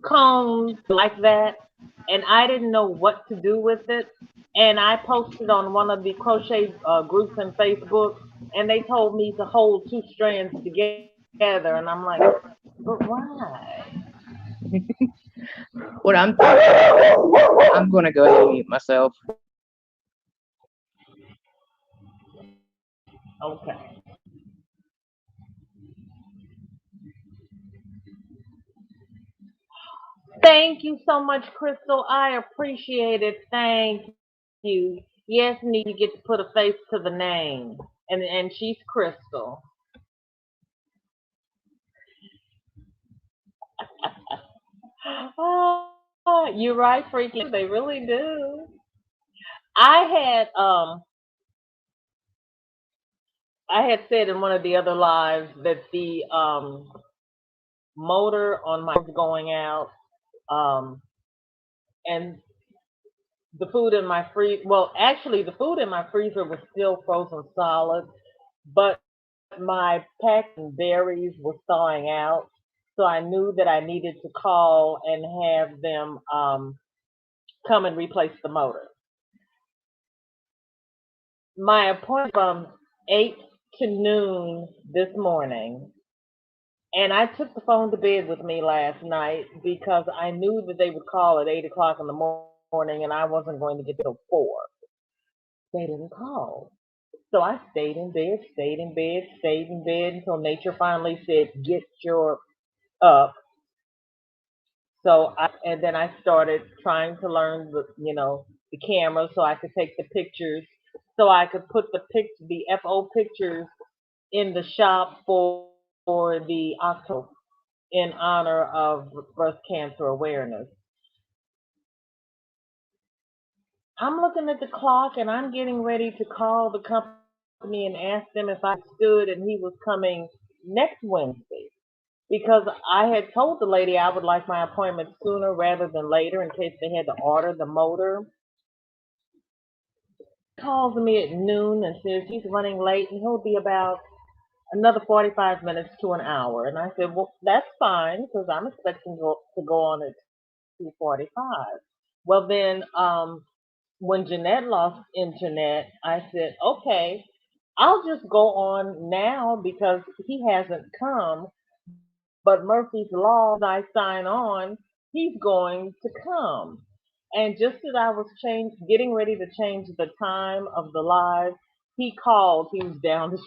Speaker 1: cones like that, and I didn't know what to do with it. And I posted on one of the crochet groups in Facebook, and they told me to hold two strands together, and I'm like, but why?
Speaker 2: What I'm gonna go ahead and mute myself.
Speaker 1: Okay. Thank you so much, Crystal. I appreciate it. Thank you. Yes, need you get to put a face to the name, and she's Crystal. Oh, you're right, Freaky. They really do. I had I had said in one of the other lives that the motor on my is going out, um, and the food in my well, actually the food in my freezer was still frozen solid, but my packed berries were thawing out, so I knew that I needed to call and have them come and replace the motor. My appointment from 8 to noon this morning, and I took the phone to bed with me last night because I knew that they would call at 8 o'clock in the morning, and I wasn't going to get till 4. They didn't call. So I stayed in bed, stayed in bed, stayed in bed until nature finally said, "Get your up." And then I started trying to learn the camera so I could take the pictures, so I could put the FO pictures in the shop for the October in honor of breast cancer awareness. I'm looking at the clock and I'm getting ready to call the company and ask them if I stood and he was coming next Wednesday, because I had told the lady I would like my appointment sooner rather than later in case they had to order the motor. He calls me at noon and says he's running late and he'll be about another 45 minutes to an hour. And I said, well, that's fine because I'm expecting to go on at 2:45. Well, then when Jeanette lost internet, I said, okay, I'll just go on now because he hasn't come. But Murphy's Law, as I sign on, he's going to come. And just as I was getting ready to change the time of the live, he called. He was down the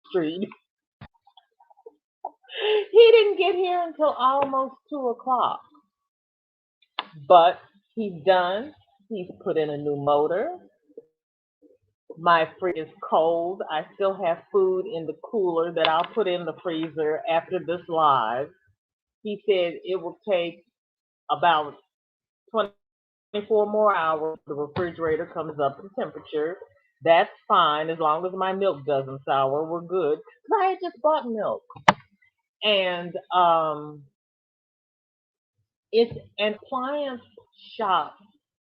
Speaker 1: street. He didn't get here until almost 2 o'clock. But he's done. He's put in a new motor. My fridge is cold. I still have food in the cooler that I'll put in the freezer after this live. He said it will take about 24 more hours. The refrigerator comes up in temperature. That's fine as long as my milk doesn't sour. We're good. 'Cause I had just bought milk, and it's an appliance shop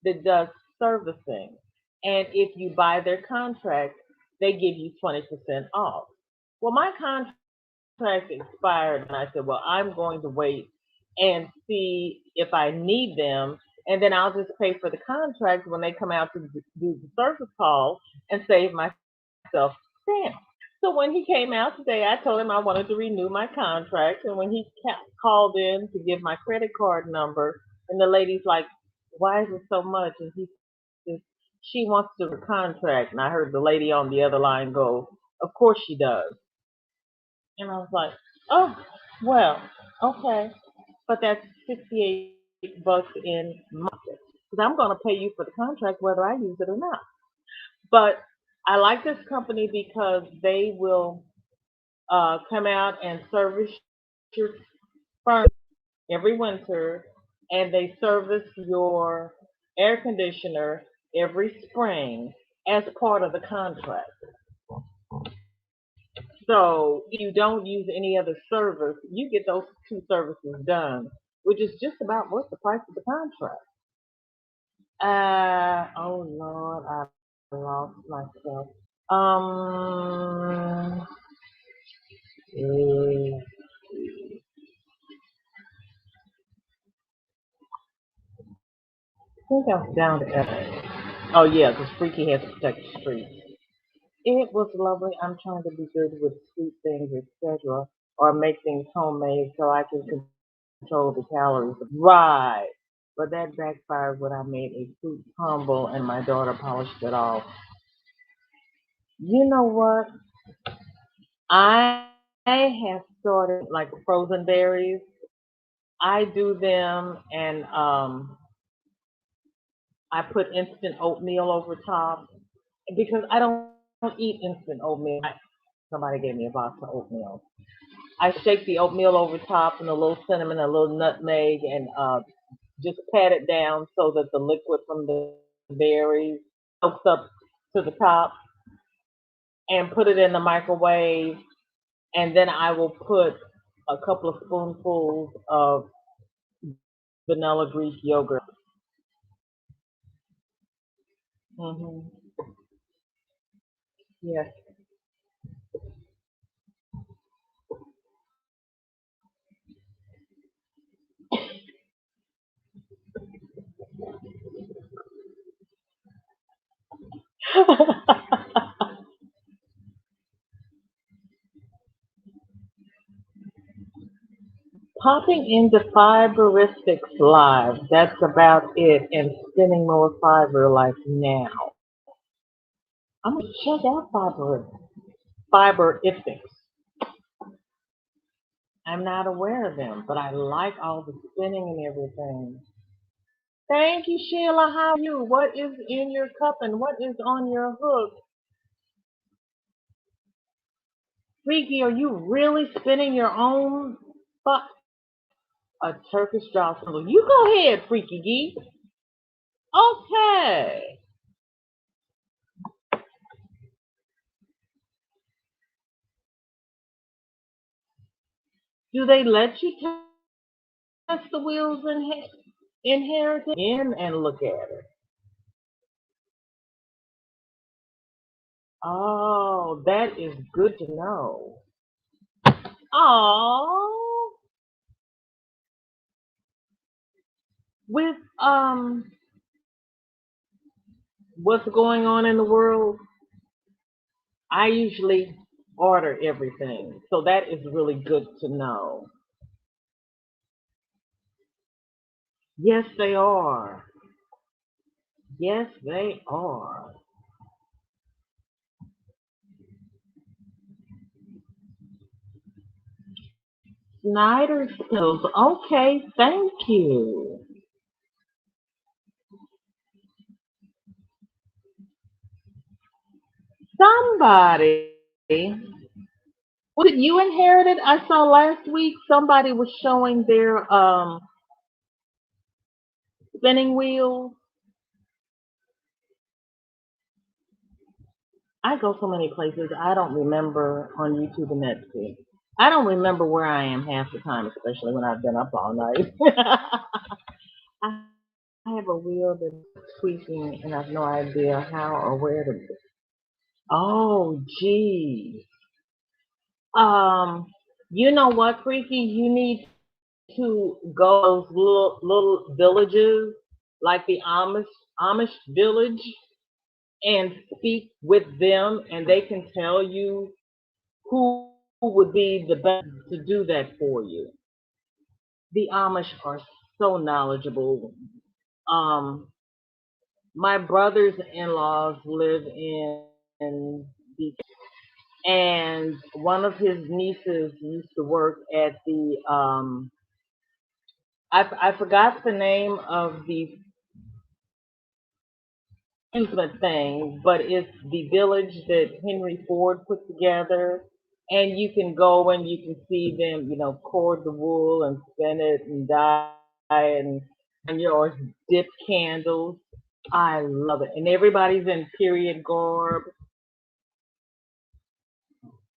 Speaker 1: that does servicing. And if you buy their contract, they give you 20% off. Well, my contract expired, and I said, well, I'm going to wait and see if I need them and then I'll just pay for the contract when they come out to do the service call and save myself stamp. So when he came out today, I told him I wanted to renew my contract, and when he called in to give my credit card number, and the lady's like, "Why is it so much?" And he says, "She wants to renew her contract." And I heard the lady on the other line go, "Of course she does." And I was like, "Oh, well, okay, but that's 68 bucks in months because I'm going to pay you for the contract whether I use it or not." But I like this company because they will come out and service your furnace every winter, and they service your air conditioner every spring as part of the contract. So if you don't use any other service, you get those two services done, which is just about what's the price of the contract. Oh Lord, I lost myself. Um, eh, I think I was down to F. Oh yeah, because Freaky has to protect the streets. It was lovely. I'm trying to be good with sweet things, etc., or make things homemade so I can control the calories. Right. But that backfired when I made a fruit crumble and my daughter polished it off. You know what? I have started like frozen berries. I do them and I put instant oatmeal over top because I don't eat instant oatmeal. Somebody gave me a box of oatmeal. I shake the oatmeal over top and a little cinnamon, a little nutmeg, and just pat it down so that the liquid from the berries soaks up to the top, and put it in the microwave. And then I will put a couple of spoonfuls of vanilla Greek yogurt. Hmm. Yes. Popping into Fiberistics Live. That's about it. And spinning more fiber like now. I'm gonna check out Fiberistics. I'm not aware of them, but I like all the spinning and everything. Thank you, Sheila. How are you? What is in your cup and what is on your hook? Freaky, are you really spinning your own a Turkish draw symbol? You go ahead, Freaky Geek. Okay. Do they let you test the wheels inheritance? In and look at it. Oh, that is good to know. Oh, with what's going on in the world, I usually order everything. So that is really good to know. Yes, they are. Yes, they are. Snyder skills. Okay, thank you. Somebody, was it you inherited? I saw last week somebody was showing their spinning wheels. I go so many places I don't remember on YouTube and Netflix. I don't remember where I am half the time, especially when I've been up all night. I have a wheel that's tweaking and I have no idea how or where to. Oh, gee. Um, you know what, Freaky? You need to go to those little villages like the Amish village, and speak with them, and they can tell you who would be the best to do that for you. The Amish are so knowledgeable. Um, my brothers-in-laws live in and one of his nieces used to work at the I forgot the name of the intimate thing, but it's the village that Henry Ford put together. And you can go and you can see them, cord the wool and spin it and dye and yours dip candles. I love it. And everybody's in period garb.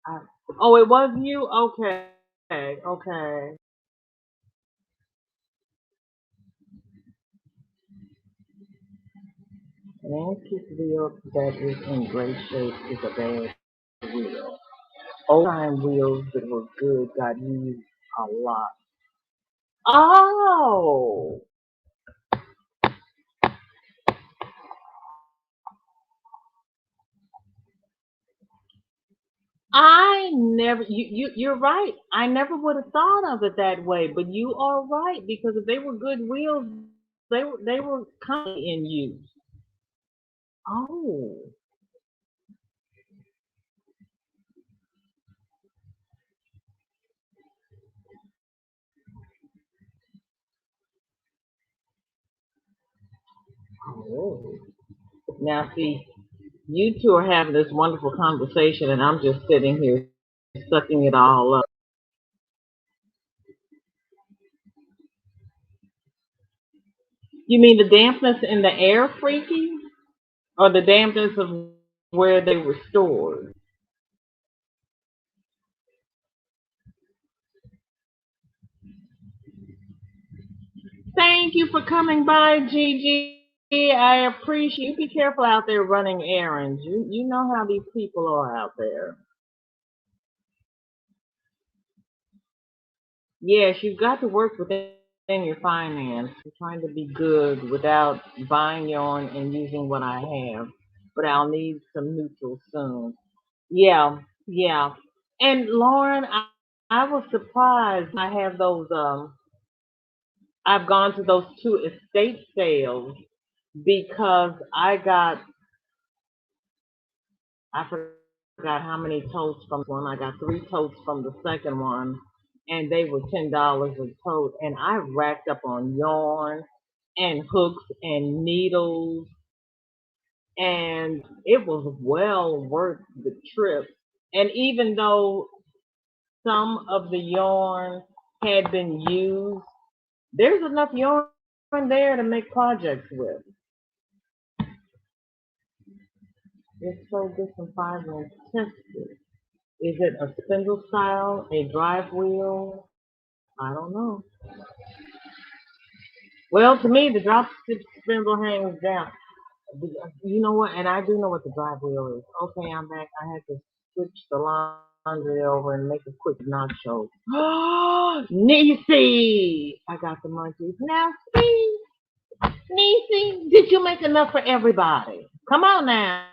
Speaker 1: I, oh, it was you? Okay, okay. An antique wheel that is in great shape is a bad wheel. Old time wheels that were good got used a lot. Oh, I never. You're right. I never would have thought of it that way. But you are right because if they were good wheels, they were constantly in use. Oh, oh. Now see, you two are having this wonderful conversation, and I'm just sitting here sucking it all up. You mean the dampness in the air, freaky, or the dampness of where they were stored? Thank you for coming by, Gigi. I appreciate you. Be careful out there running errands. You know how these people are out there. Yes, you've got to work within your finance. I'm trying to be good without buying yarn and using what I have. But I'll need some neutral soon. Yeah, yeah. And Lauren, I was surprised. I have those I've gone to those two estate sales because I forgot how many totes from one. I got three totes from the second one, and they were $10 a tote. And I racked up on yarn and hooks and needles, and it was well worth the trip. And even though some of the yarn had been used, there's enough yarn there to make projects with. It's so different fiber and texture. Is it a spindle style, a drive wheel? I don't know. Well, to me, the drop spindle hangs down. You know what? And I do know what the drive wheel is. Okay, I'm back. I had to switch the laundry over and make a quick nacho. Niecy! I got the munchies. Now, see, Niecy, did you make enough for everybody? Come on now.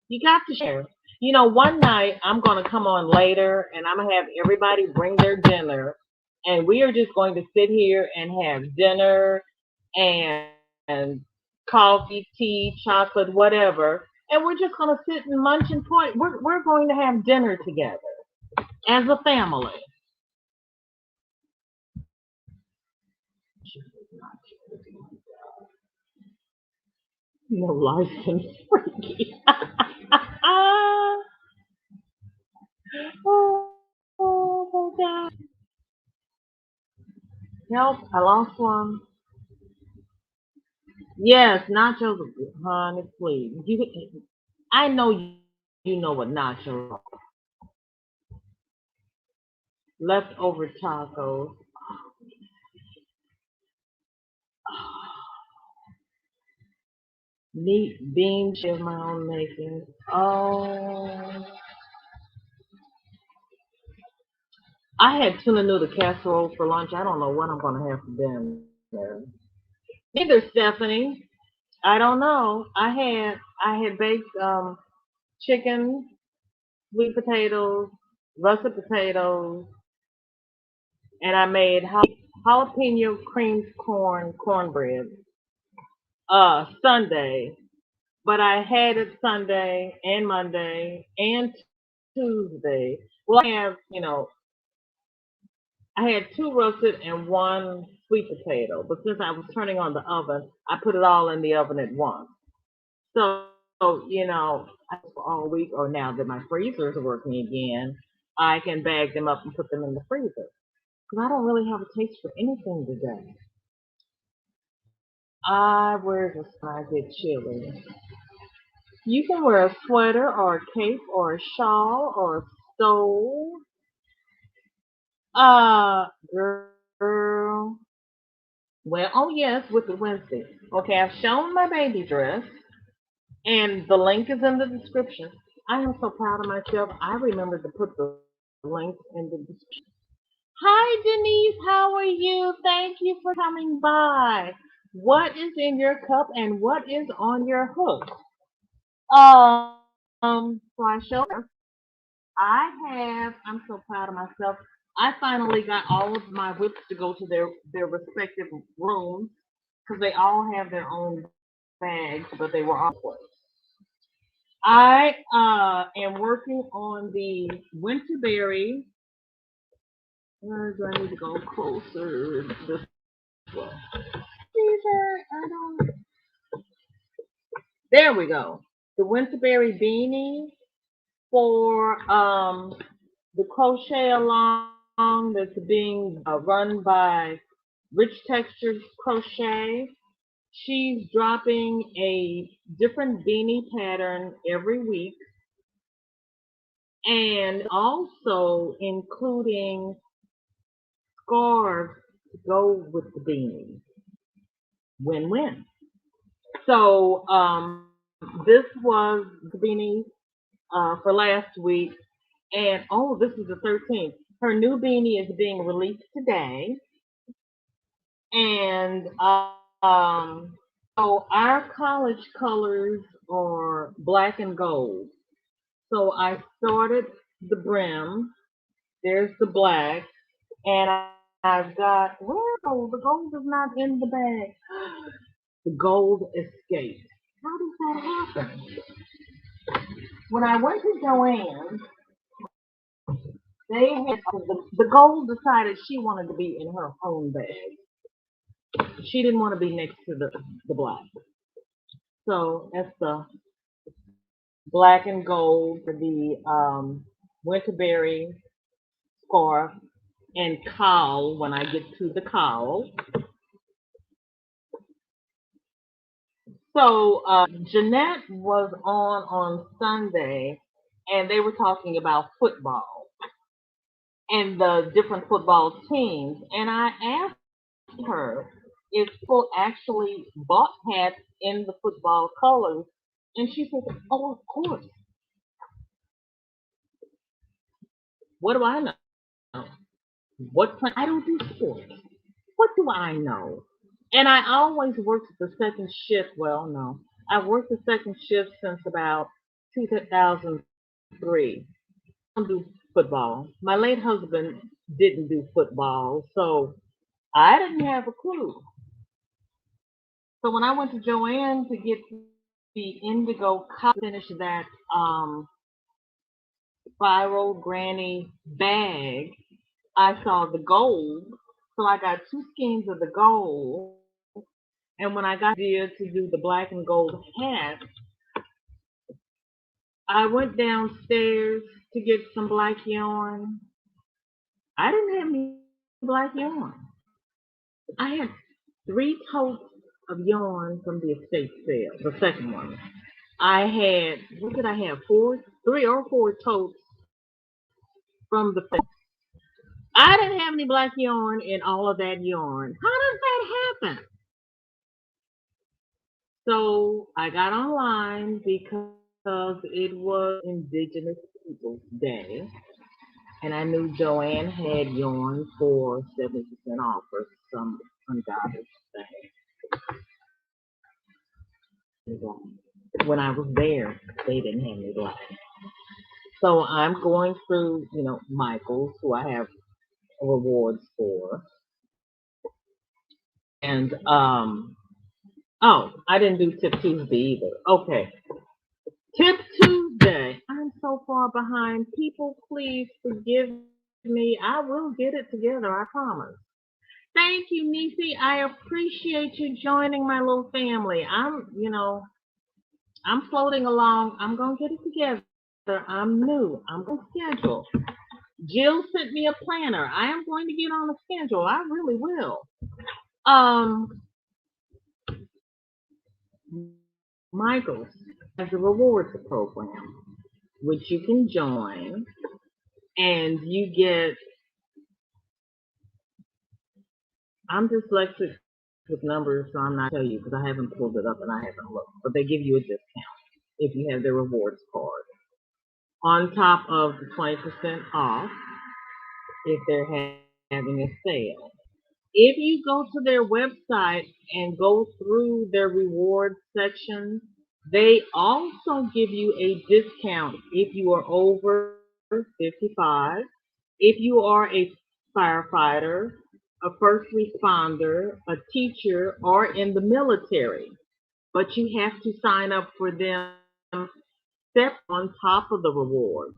Speaker 1: You got to share. One night I'm going to come on later and I'm going to have everybody bring their dinner and we are just going to sit here and have dinner and coffee, tea, chocolate, whatever. And we're just going to sit and munch and point. We're going to have dinner together as a family. No license, freaky. Oh my God. Help, I lost one. Yes, nachos, honey, please. I know you know what nachos are. Leftover tacos. Meat, beans of my own making. Oh, I had tuna noodle casserole for lunch. I don't know what I'm going to have for dinner. Neither, Stephanie. I don't know. I had baked chicken, sweet potatoes, russet potatoes, and I made jalapeno cream cornbread Sunday. But I had it Sunday and Monday and Tuesday. Well, I had two roasted and one sweet potato. But since I was turning on the oven, I put it all in the oven at once. So, for all week, or now that my freezers are working again, I can bag them up and put them in the freezer. Because I don't really have a taste for anything today. I wear this when I get chilly. You can wear a sweater or a cape or a shawl or a stole. Girl. Well, oh yes, with the Wednesday. Okay, I've shown my baby dress, and the link is in the description. I am so proud of myself. I remembered to put the link in the description. Hi, Denise. How are you? Thank you for coming by. What is in your cup and what is on your hook? So I showed her. I'm so proud of myself. I finally got all of my whips to go to their respective rooms because they all have their own bags, but they were all closed. I am working on the Winterberry. Where do I need to go closer? This way. Caesar, I don't. There we go. The Winterberry beanie for the crochet along that's being run by Rich Textures Crochet. She's dropping a different beanie pattern every week and also including scarves to go with the beanie. Win win. So this was the beanie for last week. And oh, this is the 13th. Her new beanie is being released today. And so our college colors are black and gold. So I started the brim. There's the black. And I've got, where gold? The gold is not in the bag. The gold escaped. How does that happen? When I went to Joanne, they had the gold decided she wanted to be in her own bag. She didn't want to be next to the black. So that's the black and gold for the Winterberry scarf and cowl when I get to the cowl. So Jeanette was on Sunday, and they were talking about football and the different football teams. And I asked her if people actually bought hats in the football colors, and she said, "Oh, of course. What do I know? I don't do sports. What do I know?" And I always worked the second shift. Well, no, I've worked the second shift since about 2003. I don't do football. My late husband didn't do football, so I didn't have a clue. So when I went to Joanne to get the indigo finish that spiral granny bag, I saw the gold. So I got two skeins of the gold. And when I got there to do the black and gold hat, I went downstairs to get some black yarn. I didn't have any black yarn. I had three totes of yarn from the estate sale, the second one. I had, what did I have? Three or four totes from the first. I didn't have any black yarn in all of that yarn. How does that happen? So I got online because it was Indigenous Peoples Day, and I knew Joanne had yarn for 70% off or some ungodly thing. black. When I was there, they didn't have me black. So I'm going through, Michael's, who I have rewards for. And oh, I didn't do Tip Tuesday either. Okay. Tip Tuesday. I'm so far behind. People, please forgive me. I will get it together, I promise. Thank you, Nisi. I appreciate you joining my little family. I'm floating along. I'm gonna get it together. I'm new. I'm gonna schedule. Jill sent me a planner. I am going to get on a schedule. I really will. Um, Michael's has a rewards program, which you can join, and you get. I'm dyslexic with numbers, so I'm not tell you because I haven't pulled it up and I haven't looked. But they give you a discount if you have the rewards card on top of the 20% off if they're having a sale. If you go to their website and go through their rewards section, they also give you a discount if you are over 55, if you are a firefighter, a first responder, a teacher, or in the military. But you have to sign up for them step on top of the reward.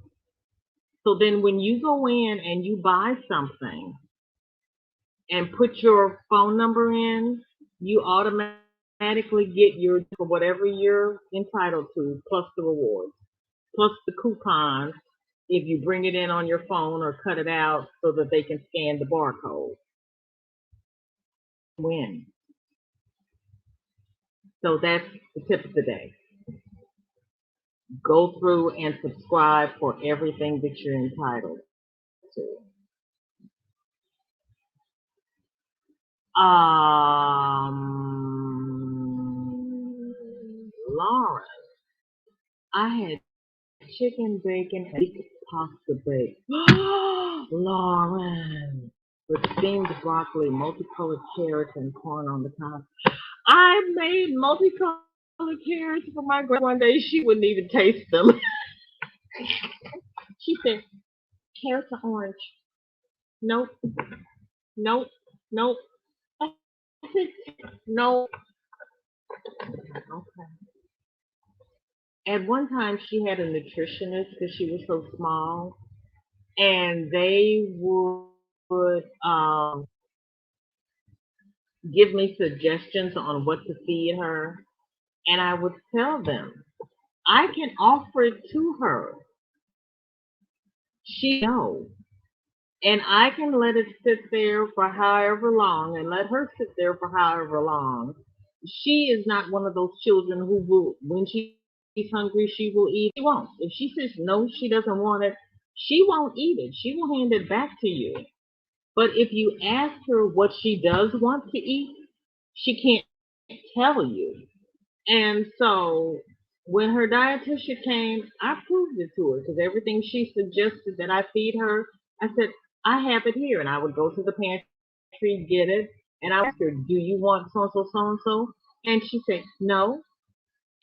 Speaker 1: So then when you go in and you buy something and put your phone number in, you automatically get your for whatever you're entitled to, plus the rewards, plus the coupons if you bring it in on your phone or cut it out so that they can scan the barcode. Win. So that's the tip of the day. Go through and subscribe for everything that you're entitled to. Lauren, I had chicken bacon and pasta bake. Lauren, with steamed broccoli, multicolored carrots, and corn on the top. I made multicolored carrots for my grandma one day. She wouldn't even taste them. She said, carrots are orange. Nope, nope, nope. I said, no. Okay. At one time, she had a nutritionist because she was so small, and they would give me suggestions on what to feed her, and I would tell them, I can offer it to her. She knows. And I can let it sit there for however long and let her sit there for however long. She is not one of those children who will, when she's hungry, she will eat. She won't. If she says no, she doesn't want it, she won't eat it. She will hand it back to you. But if you ask her what she does want to eat, she can't tell you. And so when her dietitian came, I proved it to her because everything she suggested that I feed her, I said, I have it here. And I would go to the pantry, get it, and I asked her, do you want so and so, so and so? And she said, no.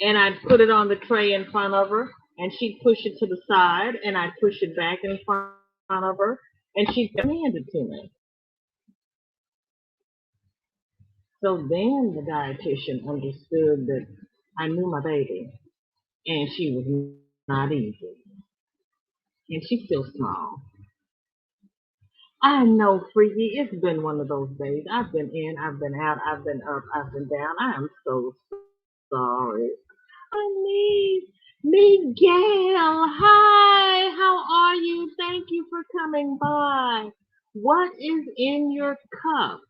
Speaker 1: And I'd put it on the tray in front of her, and she'd push it to the side, and I'd push it back in front of her, and she'd hand it to me. So then the dietitian understood that I knew my baby, and she was not easy. And she's still small. I know, Freaky. It's been one of those days. I've been in, I've been out, I've been up, I've been down. I am so sorry. Honey, Miguel, hi. How are you? Thank you for coming by. What is in your cup?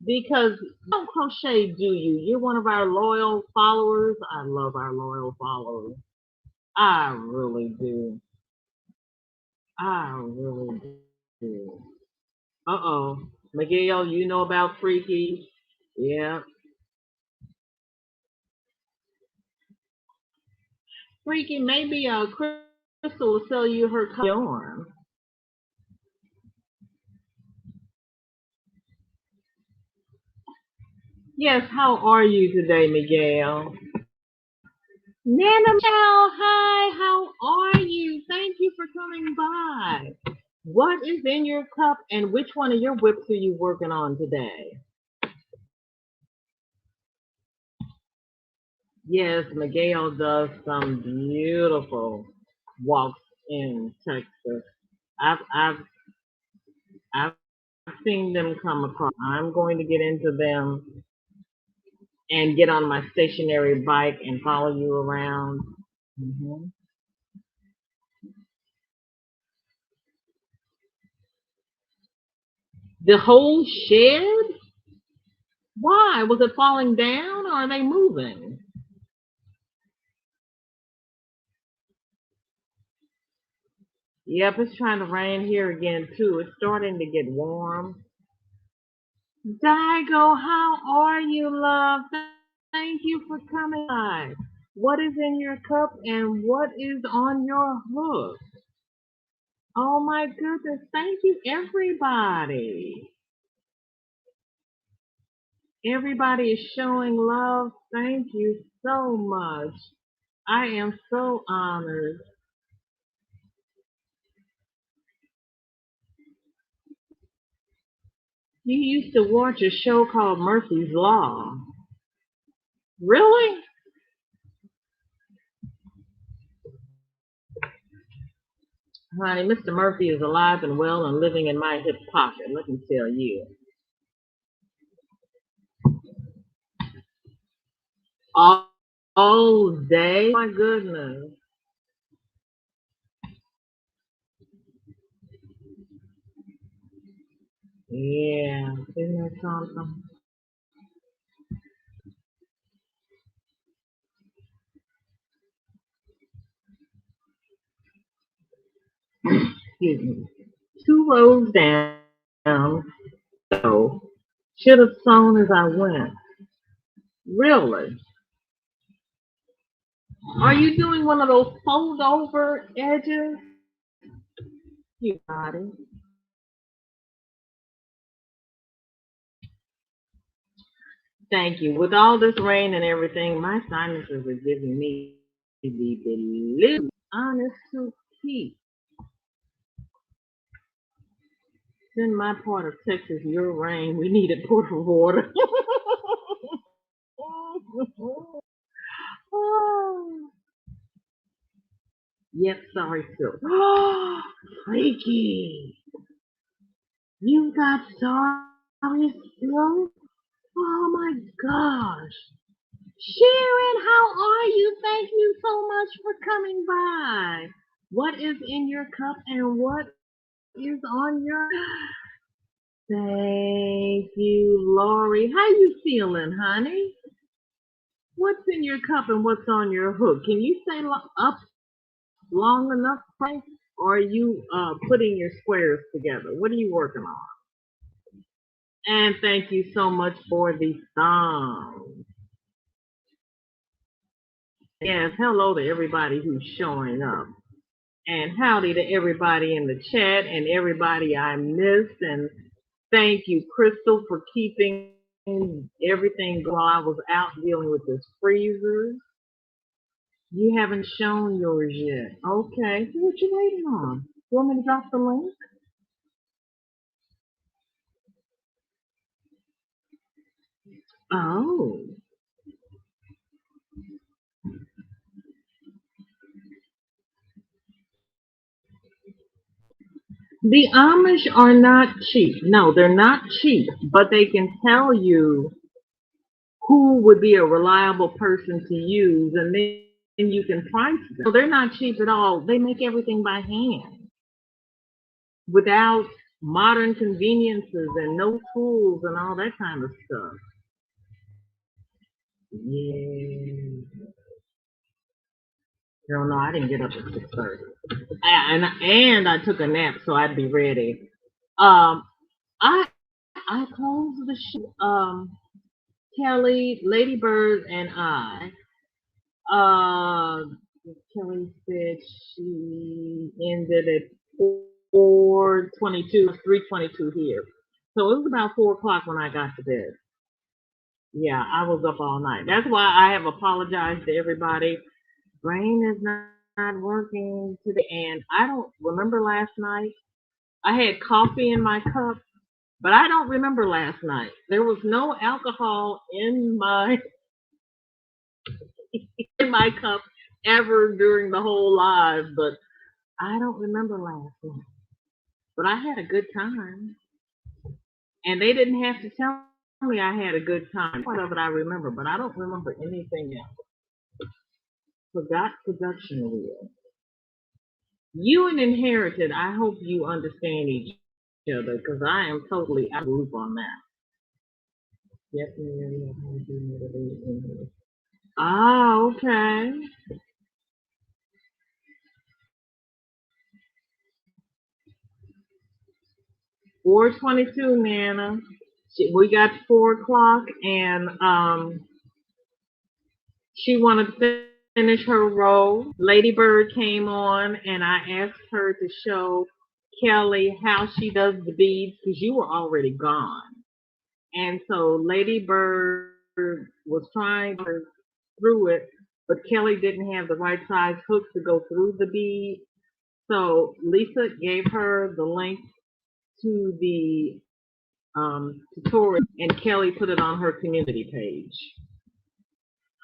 Speaker 1: Because you don't crochet, do you? You're one of our loyal followers. I love our loyal followers. I really do. I really do. Uh-oh. Miguel, you know about Freaky? Yeah. Freaky, maybe Crystal will sell you her yarn. Yes, how are you today, Miguel?
Speaker 3: Nana Michelle, hi, how are you? Thank you for coming by. What is in your cup and which one of your whips are you working on today? Yes, Miguel does some beautiful walks in Texas. I've I've I've seen them come across. I'm going to get into them and get on my stationary bike and follow you around. hmm The whole shed? Why? Was it falling down or are they moving? Yep, it's trying to rain here again too. It's starting to get warm. Daigo, how are you, love? Thank you for coming by. What is in your cup and what is on your hook? Oh my goodness, thank you everybody. Everybody is showing love. Thank you so much. I am so honored. You used to watch a show called Murphy's Law. Really? Honey, Mr. Murphy is alive and well and living in my hip pocket, let me tell you. All, all day? My goodness. Yeah, isn't that something? Excuse me. 2 rows down, so should have sewn as I went. Really? Are you doing one of those fold over edges? You got it. Thank you. With all this rain and everything, my sinuses are giving me the blues. Honest to Pete. It's in my part of Texas, your rain. We needed portable water. Oh. Yep, sorry, Phil. Freaky. You got sorry, Phil? Oh my gosh. Sharon, how are you? Thank you so much for coming by. What is in your cup and what is on your... Thank you, Lori. How you feeling, honey? What's in your cup and what's on your hook? Can you stay up long enough, Frank? Or are you putting your squares together? What are you working on? And thank you so much for the song. Yes, hello to everybody who's showing up. And howdy to everybody in the chat and everybody I missed. And thank you, Crystal, for keeping everything while I was out dealing with this freezer. You haven't shown yours yet. Okay, so what you waiting on? You want me to drop the link? Oh. The Amish are not cheap. No, they're not cheap, but they can tell you who would be a reliable person to use, and then you can price them. So they're not cheap at all. They make everything by hand without modern conveniences and no tools and all that kind of stuff. Yeah. Girl, no, I didn't get up at 6:30. And I took a nap so I'd be ready. Um, I I closed the show. Kelly, Lady Bird, and I. Uh, Kelly said she ended at 4:22, 3:22 here. So it was about 4 o'clock when I got to bed. Yeah, I was up all night. That's why I have apologized to everybody brain is not working today. And I don't remember last night. I had coffee in my cup, but I don't remember last night. There was no alcohol in my in my cup ever during the whole live, but I don't remember last night. But I had a good time. And they didn't have to tell me I had a good time. Part of it I remember, but I don't remember anything else. Forgot production wheel. You and Inherited, I hope you understand each other because I am totally out of loop on that. Yes, ah, okay. 4:22, Nana. We got 4 o'clock, and she wanted to finish her role. Lady Bird came on, and I asked her to show Kelly how she does the beads because you were already gone. And so Lady Bird was trying to through it, but Kelly didn't have the right size hook to go through the bead. So Lisa gave her the link to the tutorial, and Kelly put it on her community page.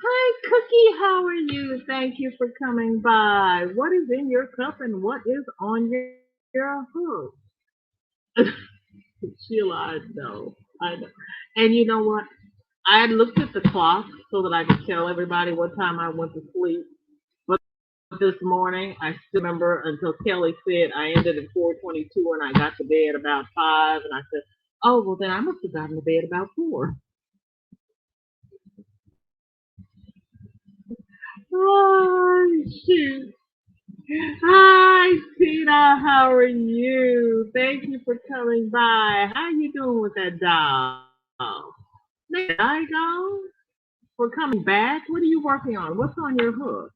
Speaker 3: Hi, Cookie. How are you? Thank you for coming by. What is in your cup and what is on your hook? Sheila, I know. I know. And you know what? I looked at the clock so that I could tell everybody what time I went to sleep. But this morning, I still remember until Kelly said I ended at 4:22 and I got to bed about 5. And I said, oh, well, then I must have gotten to bed about 4. Oh, shoot. Hi, Tina. How are you? Thank you for coming by. How you doing with that doll? There I go. For coming back. What are you working on? What's on your hook?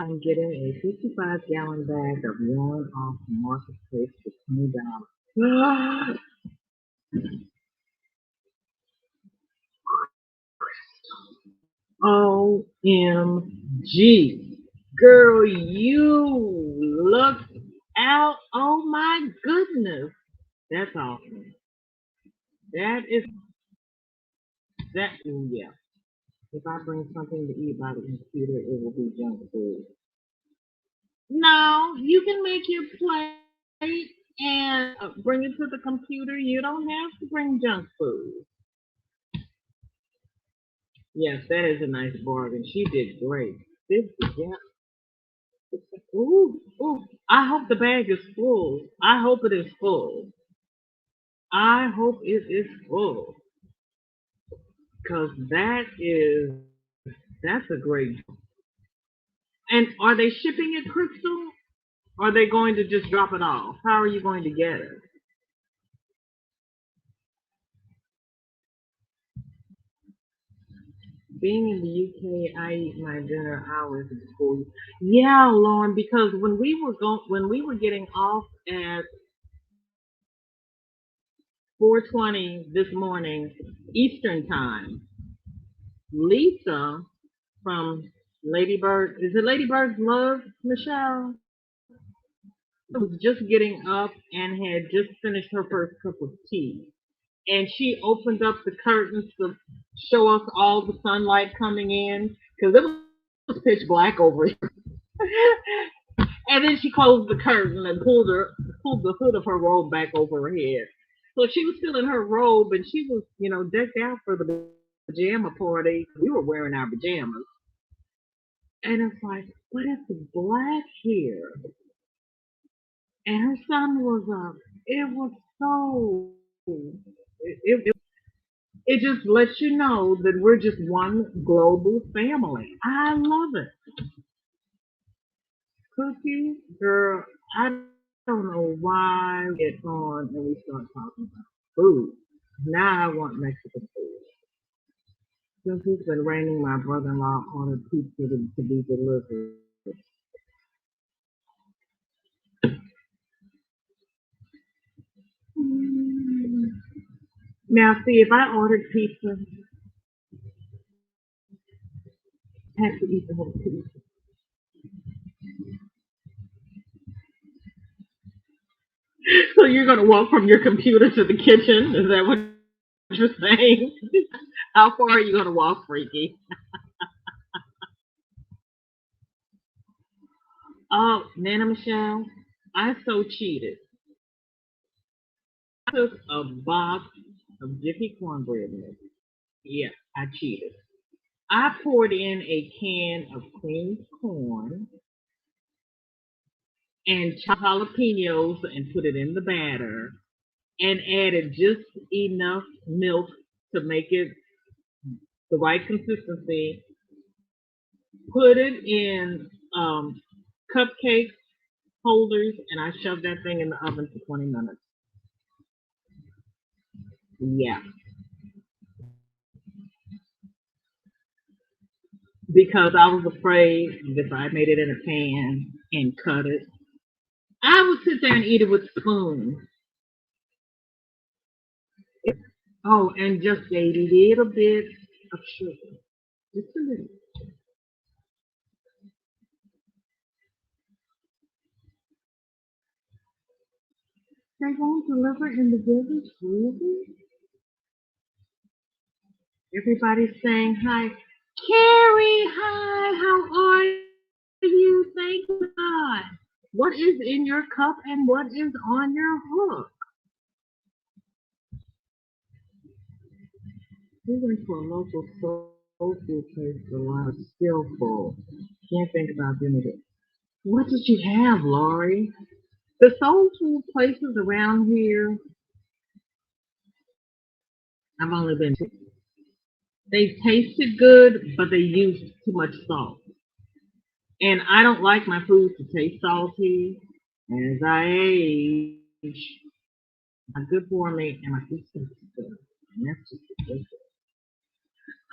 Speaker 3: I'm getting a 55-gallon bag of yarn off Marketplace for $20. OMG. Girl, you look out. Oh my goodness. That's awesome. That is that yeah. If I bring something to eat by the computer, it will be junk food. No, you can make your plate and bring it to the computer. You don't have to bring junk food. Yes, that is a nice bargain. She did great. This, yeah. Ooh, ooh. I hope the bag is full. I hope it is full. I hope it is full. Because that's a great. And are they shipping it, Crystal? Or are they going to just drop it off? How are you going to get it? Being in the UK, I eat my dinner hours before. Yeah, Lauren, because when we were getting off at 4:20 this morning Eastern time, Lisa from Lady Bird, is it Lady Bird's Love, Michelle? Was just getting up and had just finished her first cup of tea. And she opened up the curtains to show us all the sunlight coming in because it was pitch black over here. And then she closed the curtain and pulled the hood of her robe back over her head. So she was still in her robe and she was, decked out for the pajama party. We were wearing our pajamas. And it's like, but it's black here. And her son was up. It was so it just lets you know that we're just one global family. I love it. Cookie, girl, I don't know why we get on and we start talking about food. Now I want Mexican food. Since it's been raining, my brother-in-law ordered pizza to be delivered. Now, see, if I ordered pizza, I have to eat the whole pizza. So you're gonna walk from your computer to the kitchen? Is that what you're saying? How far are you gonna walk, Freaky? Oh, Nana Michelle, I so cheated. I took a box of Jiffy cornbread mix. Yeah, I cheated. I poured in a can of creamed corn and chopped jalapenos and put it in the batter and added just enough milk to make it the right consistency. Put it in cupcake holders and I shoved that thing in the oven for 20 minutes. Yeah, because I was afraid if I made it in a pan and cut it, I would sit there and eat it with spoons. Oh, and just a little bit of sugar. Just a little. They won't deliver in the village, really? Everybody's saying hi. Carrie, hi, how are you? Thank God. What is in your cup and what is on your hook? We went to a local soul food place for a while, still full. Can't think about doing it. What did you have, Laurie? The soul food places around here, I've only been to. They tasted good, but they used too much salt. And I don't like my food to taste salty. As I age, not good for me, and my food tastes good. And that's just ridiculous.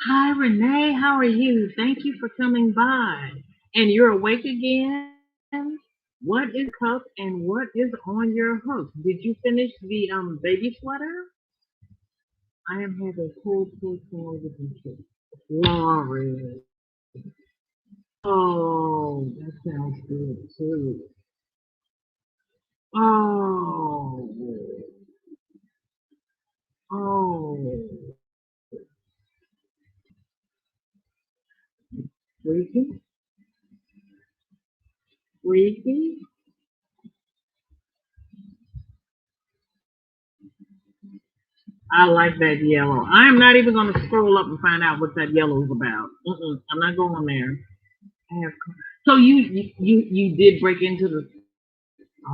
Speaker 3: Hi, Renee. How are you? Thank you for coming by. And you're awake again? What is cup and what is on your hook? Did you finish the baby sweater? I am having cold pork with you. Laurie. Oh, that sounds good too. Oh, oh, freaky, freaky. I like that yellow. I am not even going to scroll up and find out what that yellow is about. I'm not going there. I have, so you did break into the.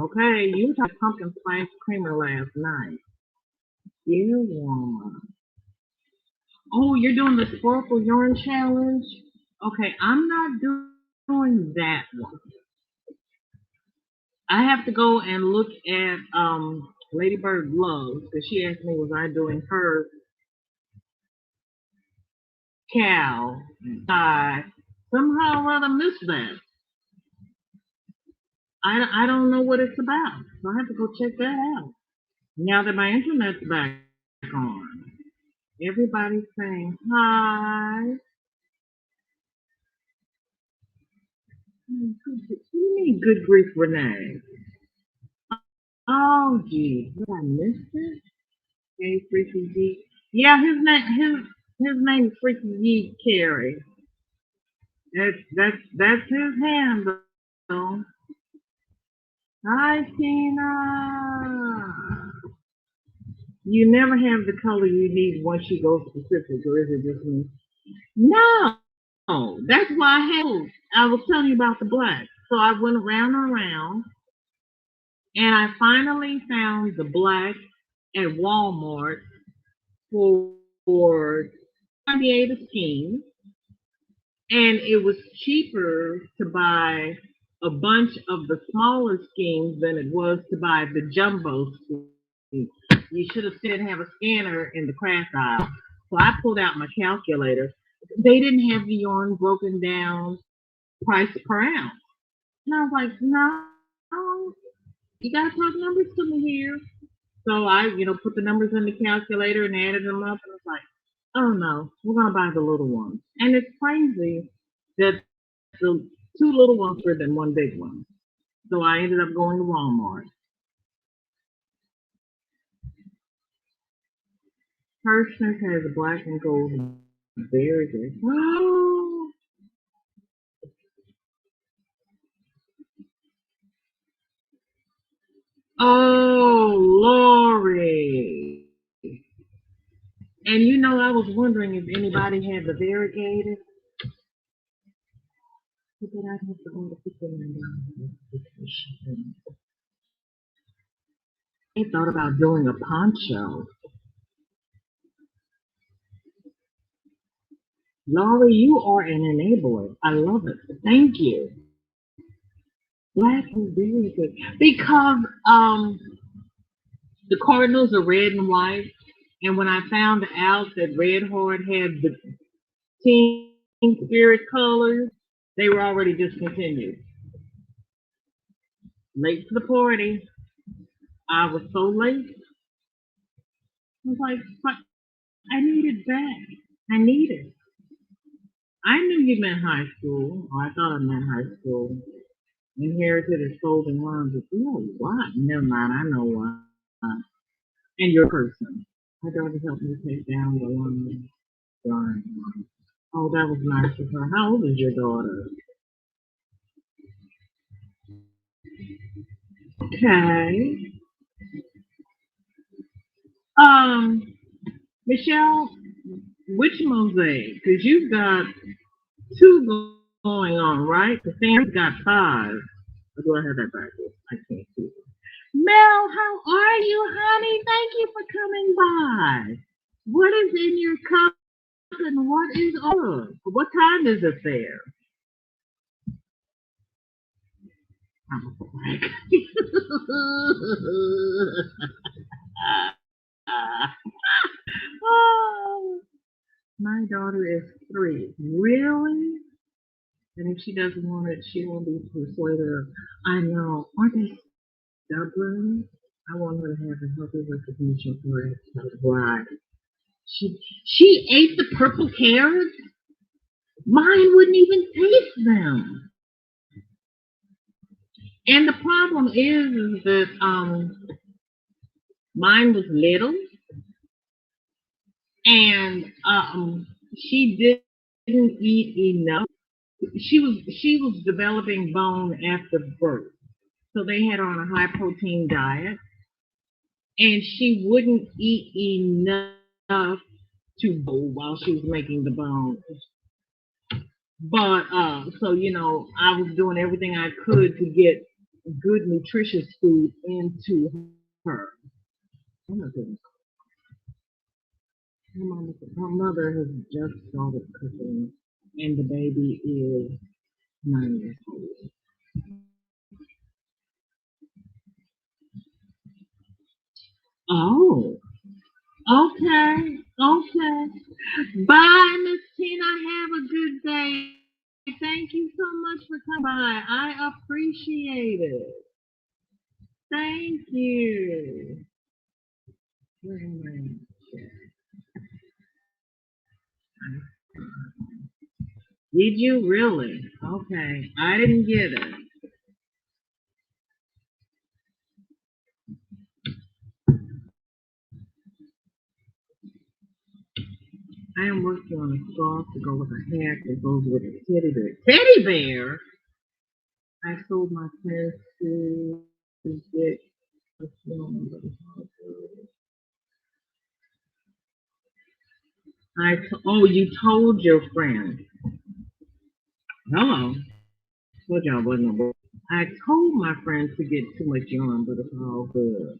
Speaker 3: Okay, you had pumpkin spice creamer last night. Dear one. Oh, you're doing the Sparkle Yarn Challenge? Okay, I'm not doing that one. I have to go and look at Ladybird Loves because she asked me was I doing her cow. I somehow or other missed that. I don't know what it's about, so I have to go check that out. Now that my internet's back on, everybody's saying hi. What do you mean, good grief, Renee? Oh, gee, did I miss it? Hey, Freaky G. Yeah, his name is Freaky G. Carey. That's his handle. Hi, Tina. You never have the color you need once you go specific, or is it just me? No, that's why I was telling you about the black. So I went around and around, and I finally found the black at Walmart for 28 a skein, and it was cheaper to buy a bunch of the smaller skeins than it was to buy the jumbo skeins. You should have said have a scanner in the craft aisle. So I pulled out my calculator. They didn't have the yarn broken down price per ounce. And I was like, no, you gotta talk numbers to me here. So I, put the numbers in the calculator and added them up, and it's like, oh no, we're gonna buy the little ones. And it's crazy that the two little ones were than one big one. So I ended up going to Walmart. Hirschman's has a black and gold very good. Oh, oh, Lori. And I was wondering if anybody had the variegated. But I'd have to order $59. I thought about doing a poncho. Laurie, you are an enabler. I love it. Thank you. Black is very good. Because the Cardinals are red and white. And when I found out that Red Heart had the team spirit colors, they were already discontinued. Late to the party. I was so late. I was like, but I need it back. I need it. I knew you meant high school, or I thought I meant high school. Inherited as folding laundry. Oh, what? Never mind, I know why. And your person. My daughter helped me take down the laundry. Darn. Oh, that was nice of her. How old is your daughter? Okay. Um, Michelle, which mosaic? Because you've got two going on, right? The Sam's got five. Or do I have that backwards? I can't see it. Mel, how are you, honey? Thank you for coming by. What is in your cup and what is on? What time is it there? I'm a black. Oh, my daughter is 3. Really? And if she doesn't want it, she won't be persuaded. I know. Aren't they stubborn? I want her to have a healthy recognition for it. Right. She ate the purple carrots. Mine wouldn't even taste them. And the problem is that mine was little, and she didn't eat enough. She was developing bone after birth, so they had her on a high protein diet, and she wouldn't eat enough to go while she was making the bone. But so I was doing everything I could to get good nutritious food into her. Oh my goodness. Her mother has just started cooking, and the baby is 9 years old. Oh, okay, okay. Bye, Miss Tina. Have a good day. Thank you so much for coming by. I appreciate it. Thank you. Where am I? Did you really? Okay, I didn't get it. I am working on a scarf to go with a hat that goes with a teddy bear. Teddy bear? I sold my pants to get a film. Oh, you told your friend. Hello. Told y'all wasn't a I told my friend to get too much yarn, but it's all good.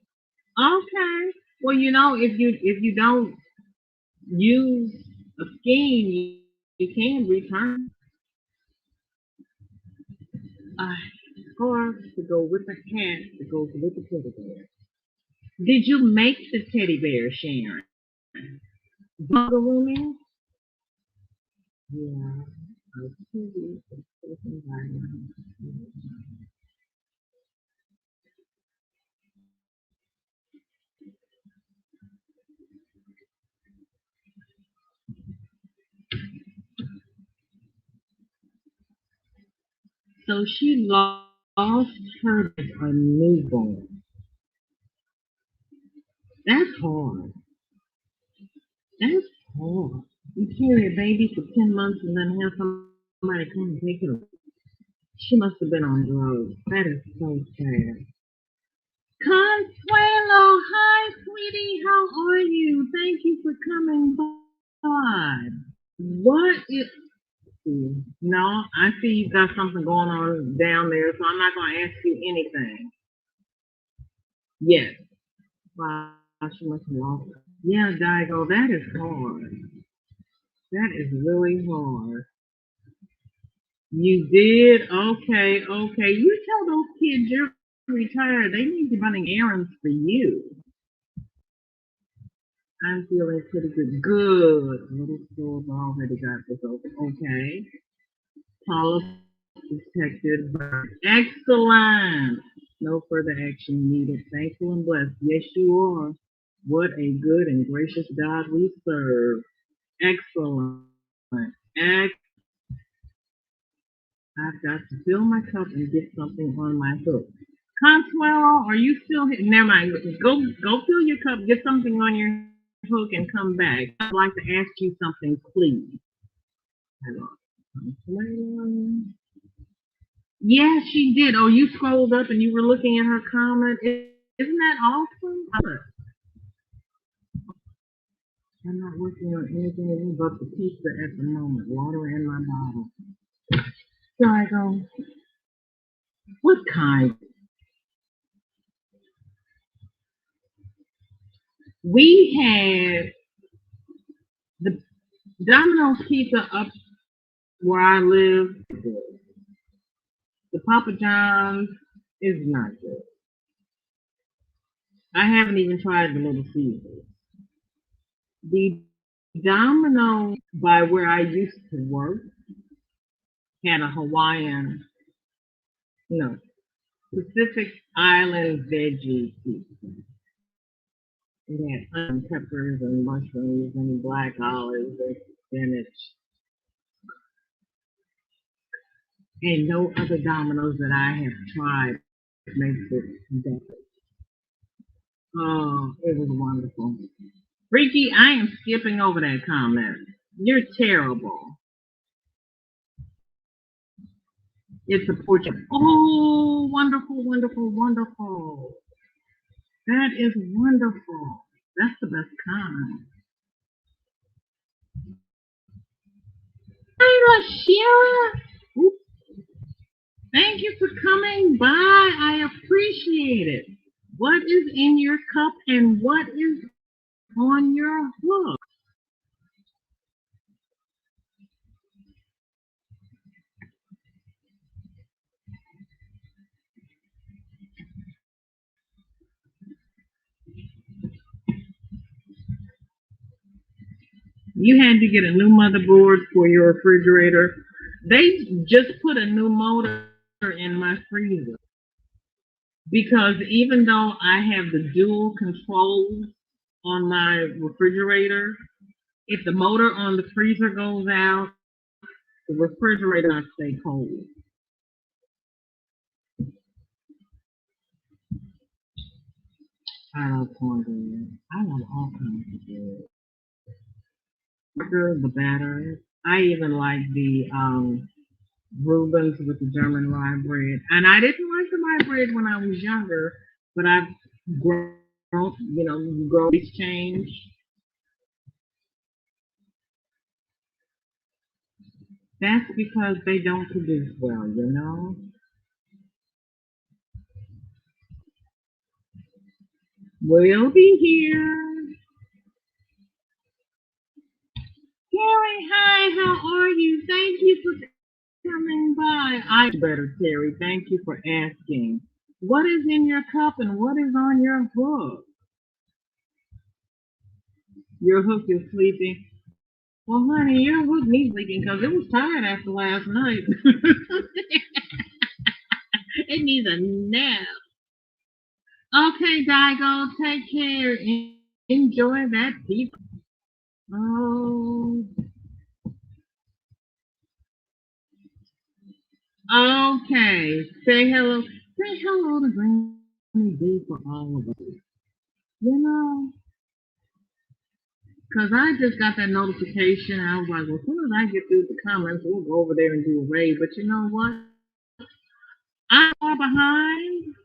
Speaker 3: Okay. Well, if you don't use a skein, you can return a scarf to go with a hat that goes with the teddy bear. Did you make the teddy bear, Sharon? Buggeroomy? Yeah. So she lost her as a newborn. That's hard. That's hard. You carry a baby for 10 months and then have somebody come and take it away. She must have been on drugs. That is so sad. Consuelo, hi, sweetie. How are you? Thank you for coming by. What is... No, I see you got something going on down there, so I'm not going to ask you anything. Yes. Wow, she must have lost it. Yeah, Diego, that is hard. That is really hard. You did? Okay, okay. You tell those kids you're retired. They need to be running errands for you. I'm feeling pretty good. Good. Little school's already got this open. Okay. Paula protected. Excellent. No further action needed. Thankful and blessed. Yes, you are. What a good and gracious God we serve. Excellent. Excellent. I've got to fill my cup and get something on my hook. Consuelo, are you still here? Never mind. Go fill your cup, get something on your hook, and come back. I'd like to ask you something, please. Hello. Consuelo. Yeah, she did. Oh, you scrolled up and you were looking at her comment. Isn't that awesome? I'm not working on anything but the pizza at the moment. Water in my bottle. So I go, what kind? We had the Domino's pizza up where I live. The Papa John's is not good. I haven't even tried the Little Caesars. The Domino's by where I used to work had a Hawaiian, Pacific Island veggie pizza. It had onion peppers and mushrooms and black olives and spinach. And no other Domino's that I have tried makes it better. Oh, it was wonderful. Freaky, I am skipping over that comment. You're terrible. It's a portrait. Oh, wonderful, wonderful, wonderful. That is wonderful. That's the best kind. Hi, LaShira. Thank you for coming by. I appreciate it. What is in your cup and what is on your hook? You had to get a new motherboard for your refrigerator. They just put a new motor in my freezer. Because even though I have the dual controls on my refrigerator, if the motor on the freezer goes out, the refrigerator not stay cold. I love cornbread. I love all kinds of bread. The batter. I even like the Reubens with the German rye bread. And I didn't like the rye bread when I was younger, but I've grown, you grow, these change. That's because they don't produce well, We'll be here. Terry, hi, how are you? Thank you for coming by. I'm better, Terry. Thank you for asking. What is in your cup and what is on your hook? Your hook is sleeping. Well, honey, your hook needs sleeping because it was tired after last night. It needs a nap. Okay, Daigo, take care. Enjoy that pizza. Oh. Okay. Say hello. Say hello to Granny B for all of us. You know, because I just got that notification. I was like, well, as soon as I get through the comments, we'll go over there and do a raid. But you know what? I'm far behind.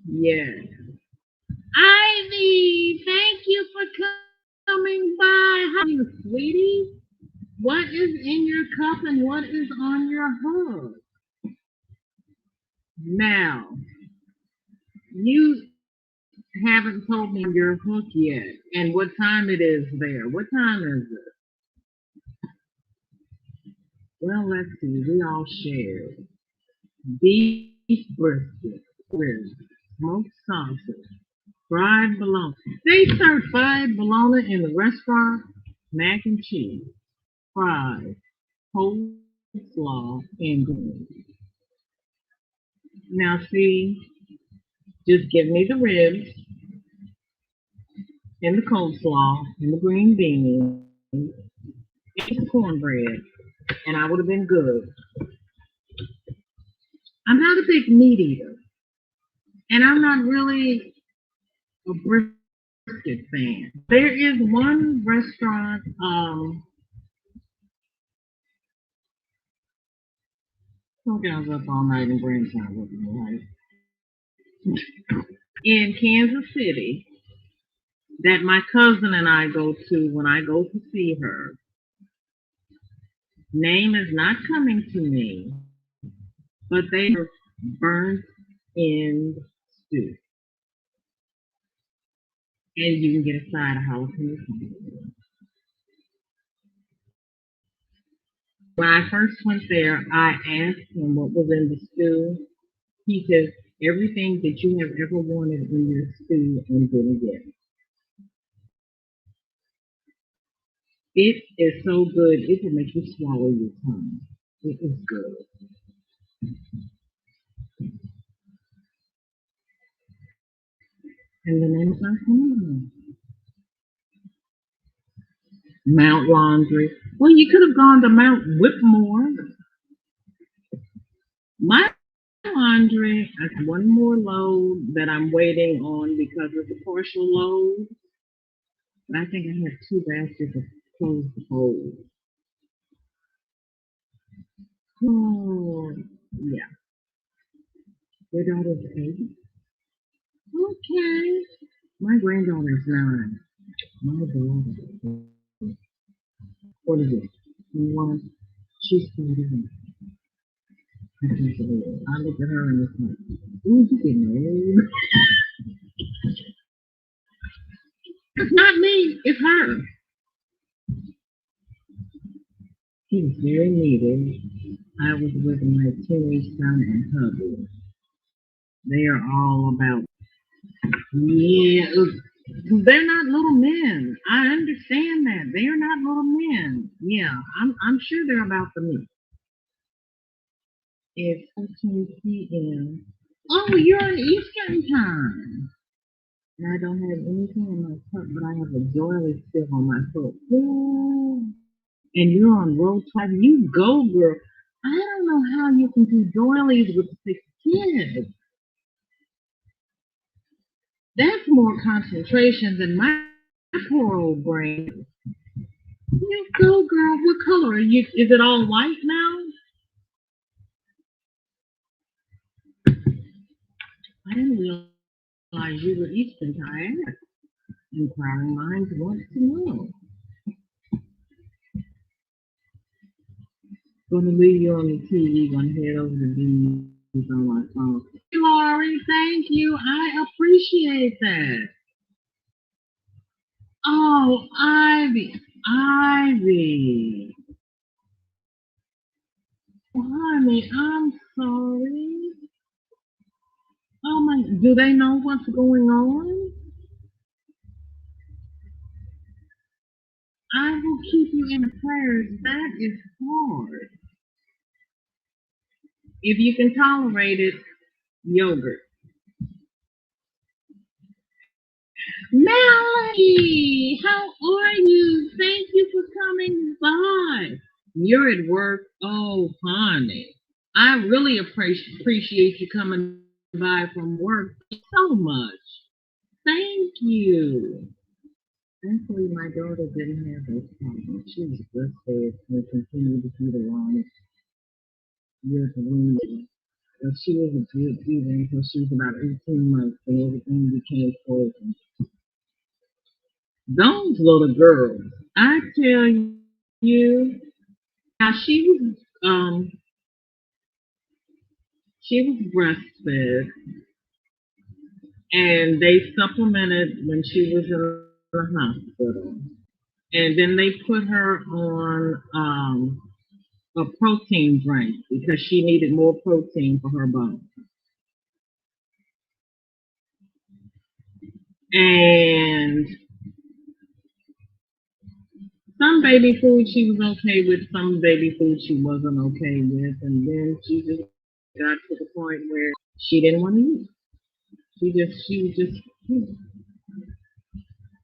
Speaker 3: Yeah. Ivy, thank you for coming by. How are you, sweetie? What is in your cup and what is on your hook? Now, you haven't told me your hook yet and what time it is there. What time is it? Well, let's see. We all share beef brisket, ribs, smoked sausage, fried bologna. They serve fried bologna in the restaurant, mac and cheese, fries, coleslaw, and greens. Now, see, just give me the ribs and the coleslaw and the green beans and the cornbread, and I would have been good. I'm not a big meat eater, and I'm not really a brisket fan. There is one restaurant, okay, I was up all night and brain's not working right, in Kansas City that my cousin and I go to when I go to see her. Name is not coming to me, but they are burnt in stew. And you can get a side of jalapeno. When I first went there, I asked him what was in the stew. He says, everything that you have ever wanted in your stew and didn't get. It is so good, it will make you swallow your tongue. It is good. And the name is not coming. Mount Laundry. Well, you could have gone to Mount Whitmore. My laundry, I have one more load that I'm waiting on because it's a partial load. But I think I have two baskets of clothes to fold. Oh, yeah. Your daughter's 8? Okay. My granddaughter's 9. My daughter. What is it? 1. She's 31. I can't believe it. I look at her and it's like, ooh, you getting old. It's not me, it's her. She was very needed. I was with my teenage son and hubby. They are all about, yeah, they're not little men. I understand that. They are not little men. Yeah, I'm sure they're about the meat. It's 14 p.m. Oh, you're on Eastern time. And I don't have anything in my cup, but I have a doily still on my foot. Ooh. And you're on road 12. You go, girl. I don't know how you can do doilies with 6 kids. That's more concentration than my poor old brain. You go, girl. What color are you? Is it all white now? I didn't realize you were Eastern time. Inquiring minds want to know. Gonna leave you on the TV. Gonna head over to these on my phone. Hey, Laurie, thank you. I appreciate that. Oh, Ivy, Ivy. Honey, I'm sorry. Oh my, do they know what's going on? I will keep you in prayers. That is hard. If you can tolerate it, yogurt. Melanie, how are you? Thank you for coming by. You're at work. Oh, honey. I really appreciate you coming by from work so much. Thank you. Thankfully, my daughter didn't have those problems. She was breastfed and continued to feed along with the women. But she was a good feeder until she was about 18 months and everything became poison. Those little girls, I tell you, now she was breastfed and they supplemented when she was in the hospital. And then they put her on a protein drink because she needed more protein for her bones. And some baby food she was okay with, some baby food she wasn't okay with, and then she just got to the point where she didn't want to eat. She was just,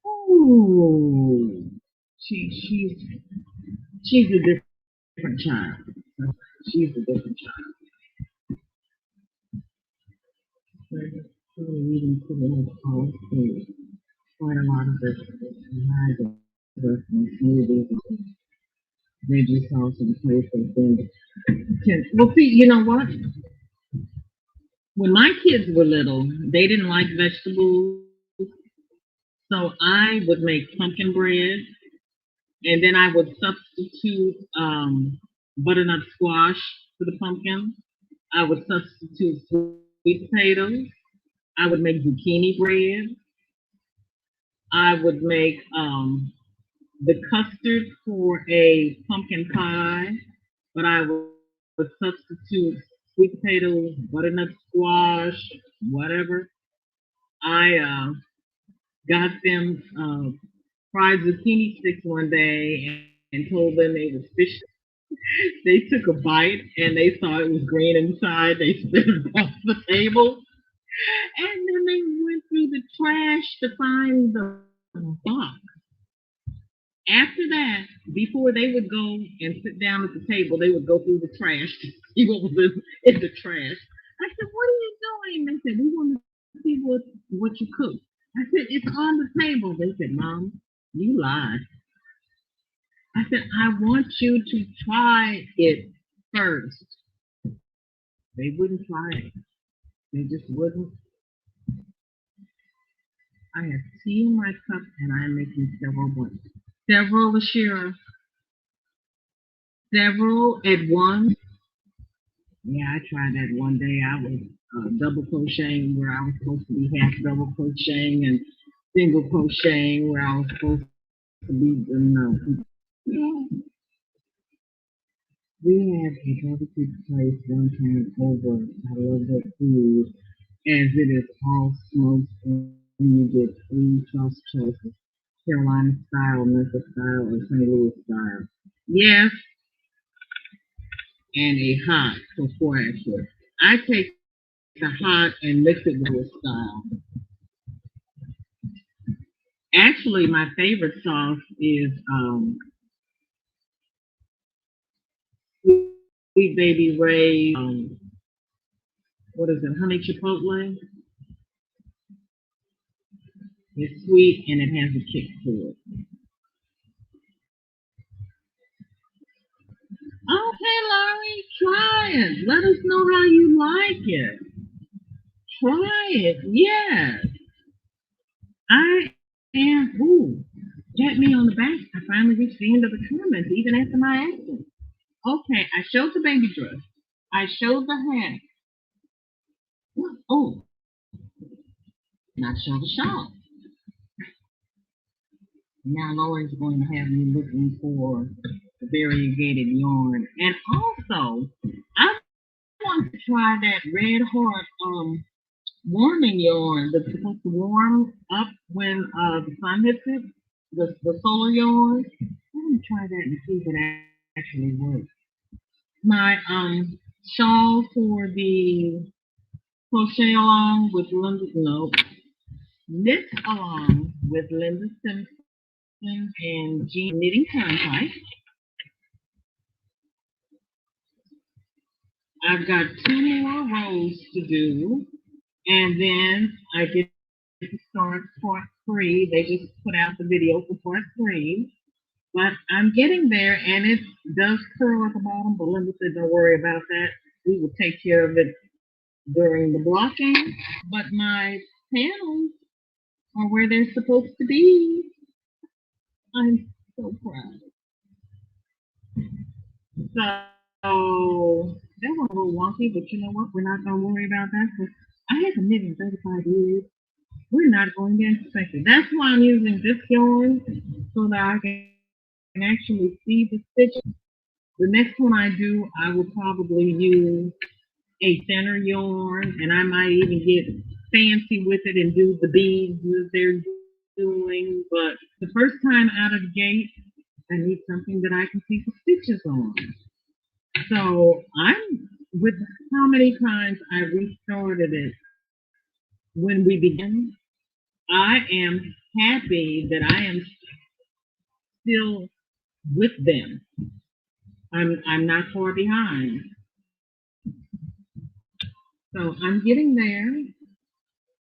Speaker 3: ooh, she's a different child. She's a different child. So we eating pretty much all food, quite a lot of vegetables, and high vegetables, smoothies, veggie sauce, and places. Well, see, you know what? When my kids were little, they didn't like vegetables, so I would make pumpkin bread, and then I would substitute butternut squash for the pumpkin. I would substitute sweet potatoes. I would make zucchini bread. I would make the custard for a pumpkin pie, but I would substitute sweet potatoes, butternut squash, whatever. I got them fried zucchini sticks one day and told them they was fish. They took a bite and they saw it was green inside. They spit it off the table. And then they went through the trash to find the box. After that, before they would go and sit down at the table, they would go through the trash to see what was in the trash. I said, "What are you doing?" They said, "We want to see what you cooked." I said, "It's on the table." They said, "Mom, you lied." I said, "I want you to try it first." They wouldn't try it. They just wouldn't. I have tea in my cup and I'm making several ones. Several, Ashira. Several at once. Yeah, I tried that one day. I was double crocheting where I was supposed to be half double crocheting and single crocheting where I was supposed to be, no. We had a barbecue place one time over. I love that food as it is all smoked and you get three choices. Carolina style, Memphis style, or St. Louis style. Yes, and a hot for 4 extra. I take the hot and mix it with a style. Actually, my favorite sauce is Sweet Baby Ray's, what is it, honey chipotle? It's sweet and it has a kick to it. Okay, Laurie, try it. Let us know how you like it. Try it, yes. I am, ooh, pat me on the back. I finally reached the end of the comments, even after my accent. Okay, I showed the baby dress. I showed the hat. Oh, and I showed the shawl. Now Laura's going to have me looking for the variegated yarn. And also, I want to try that red heart warming yarn that's supposed to warm up when the sun hits it. The solar yarn. I'm going to try that and see if it actually works. My shawl for the crochet along with Linda. No, knit along with Linda Simpson and Jean Knitting Turnpike. I've got 2 more rows to do, and then I get to start part 3. They just put out the video for part 3, but I'm getting there, and it does curl at the bottom, but Linda said don't worry about that. We will take care of it during the blocking, but my panels are where they're supposed to be. I'm so proud. So that was a little wonky, but you know what? We're not going to worry about that because I haven't knit in 35 years. We're not going to inspect it. That's why I'm using this yarn so that I can actually see the stitches. The next one I do, I will probably use a thinner yarn, and I might even get fancy with it and do the beads that they're doing. But the first time out of the gate, I need something that I can see the stitches on. So I'm with how many times I restarted it when we began. I am happy that I am still with them. I'm not far behind. So I'm getting there.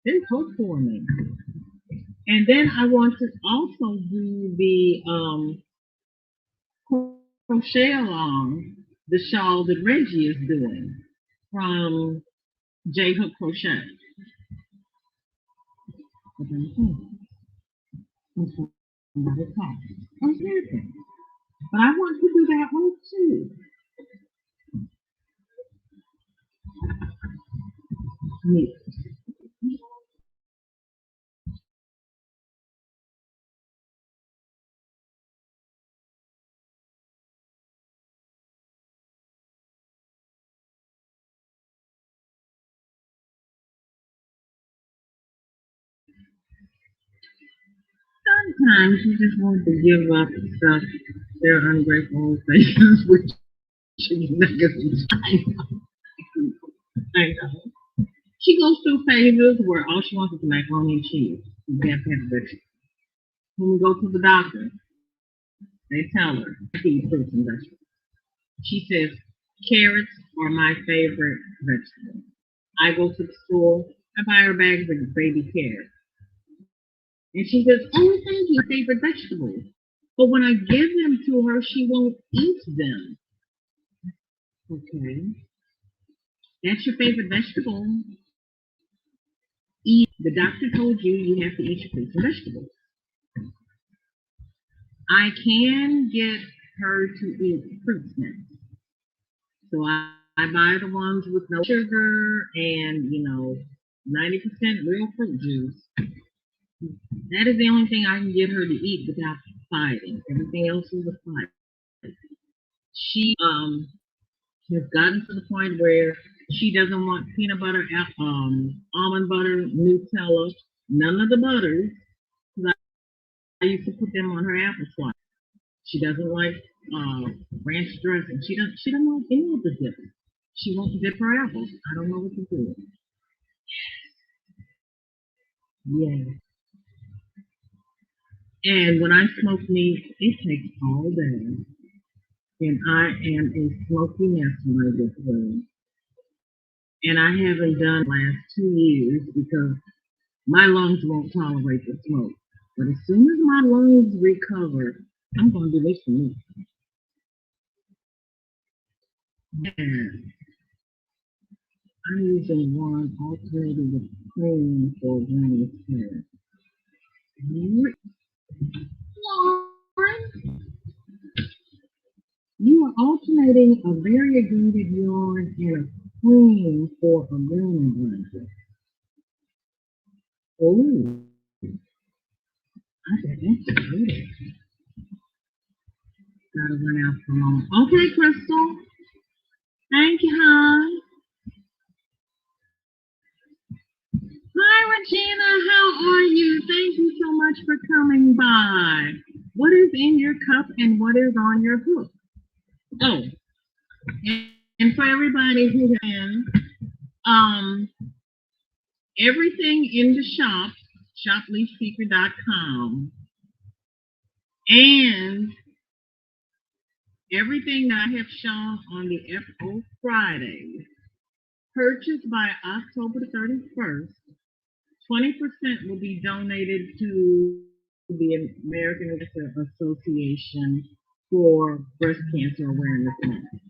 Speaker 3: There's hope for me. And then I want to also do the crochet along the shawl that Reggie is doing from J Hook Crochet. But I want to do that one too. Neat. Sometimes you just want to give up stuff. They're ungrateful things, which you I know. She goes through phases where all she wants is macaroni and cheese. You have to have vegetables. When we go to the doctor, they tell her to eat fruits and vegetables. She says carrots are my favorite vegetable. I go to the store, I buy her bags of baby carrots. And she says, oh, thank you, favorite vegetable. But when I give them to her, she won't eat them. Okay. That's your favorite vegetable. Eat. The doctor told you you have to eat your fruits and vegetables. I can get her to eat fruit snacks. So I buy the ones with no sugar and, 90% real fruit juice. That is the only thing I can get her to eat without fighting. Everything else is a fight. She has gotten to the point where she doesn't want peanut butter, almond butter, Nutella, none of the butters. I used to put them on her apple slice. She doesn't like ranch dressing. She doesn't like any of the dip. She won't dip her apples. I don't know what to do. Yeah. And when I smoke meat, it takes all day. And I am a smoky mess when I get through. And I haven't done the last 2 years because my lungs won't tolerate the smoke. But as soon as my lungs recover, I'm going to do this for me. Yeah. I'm using one alternating with cream for granny's hair. Lauren, you are alternating a variegated yarn and a cream for a granny blanket. Oh, I said that's good. Gotta run out for a moment. Okay, Crystal. Thank you, hon. Hi, Regina. How are you? Thank you so much for coming by. What is in your cup and what is on your hook? Oh, and for everybody who can, everything in the shop shopleafspeaker.com. And everything that I have shown on the FO Fridays, purchased by October 31st, 20% will be donated to the American Cancer Association for Breast Cancer Awareness Month.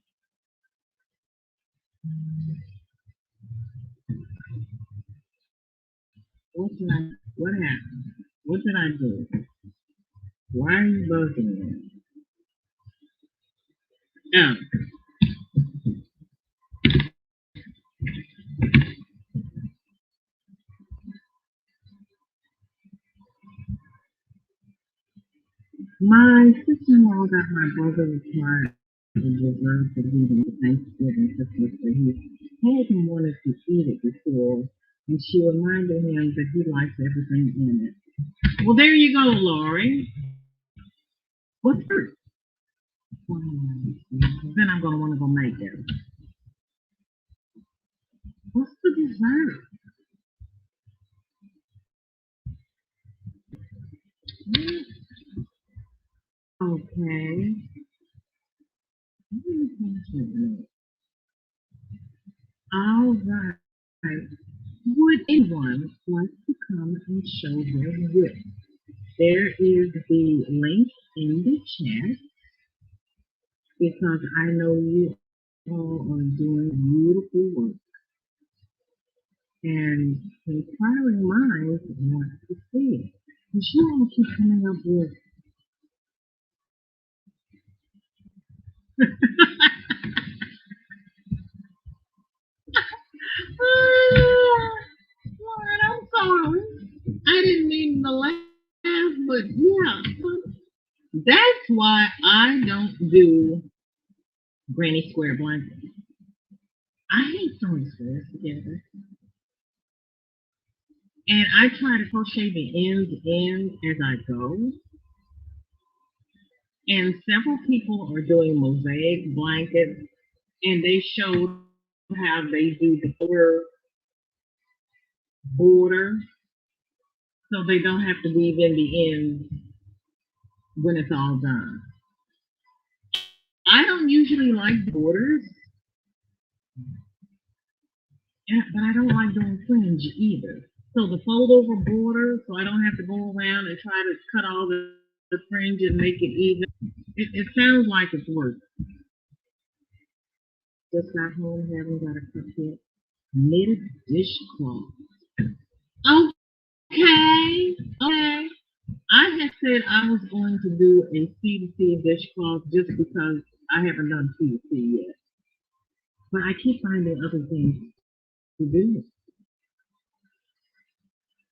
Speaker 3: What happened? What did I do? Why are you bugging me? Oh, my sister-in-law got my brother required and reserved for eating Thanksgiving Christmas, but he hadn't wanted to eat it before, and she reminded him that he likes everything in it. Well, there you go, Lori. What's first? Then I'm gonna want to go make it. What's the dessert? Okay. All right. Would anyone like to come and show their WIP? There is the link in the chat because I know you all are doing beautiful work. And inquiring minds want to see it. And she all keep coming up with Lord, I'm sorry. I didn't mean to laugh, but yeah. That's why I don't do granny square blankets. I hate sewing squares together. And I try to crochet the ends in as I go. And several people are doing mosaic blankets, and they showed how they do the border so they don't have to weave in the ends when it's all done. I don't usually like borders, but I don't like doing fringe either. So the fold over border, so I don't have to go around and try to cut all the fringe and make it even. It sounds like it's work. Just got home, haven't got a cup yet. Knitted dishcloth. Okay. I had said I was going to do a C2C dishcloth just because I haven't done C2C yet. But I keep finding other things to do.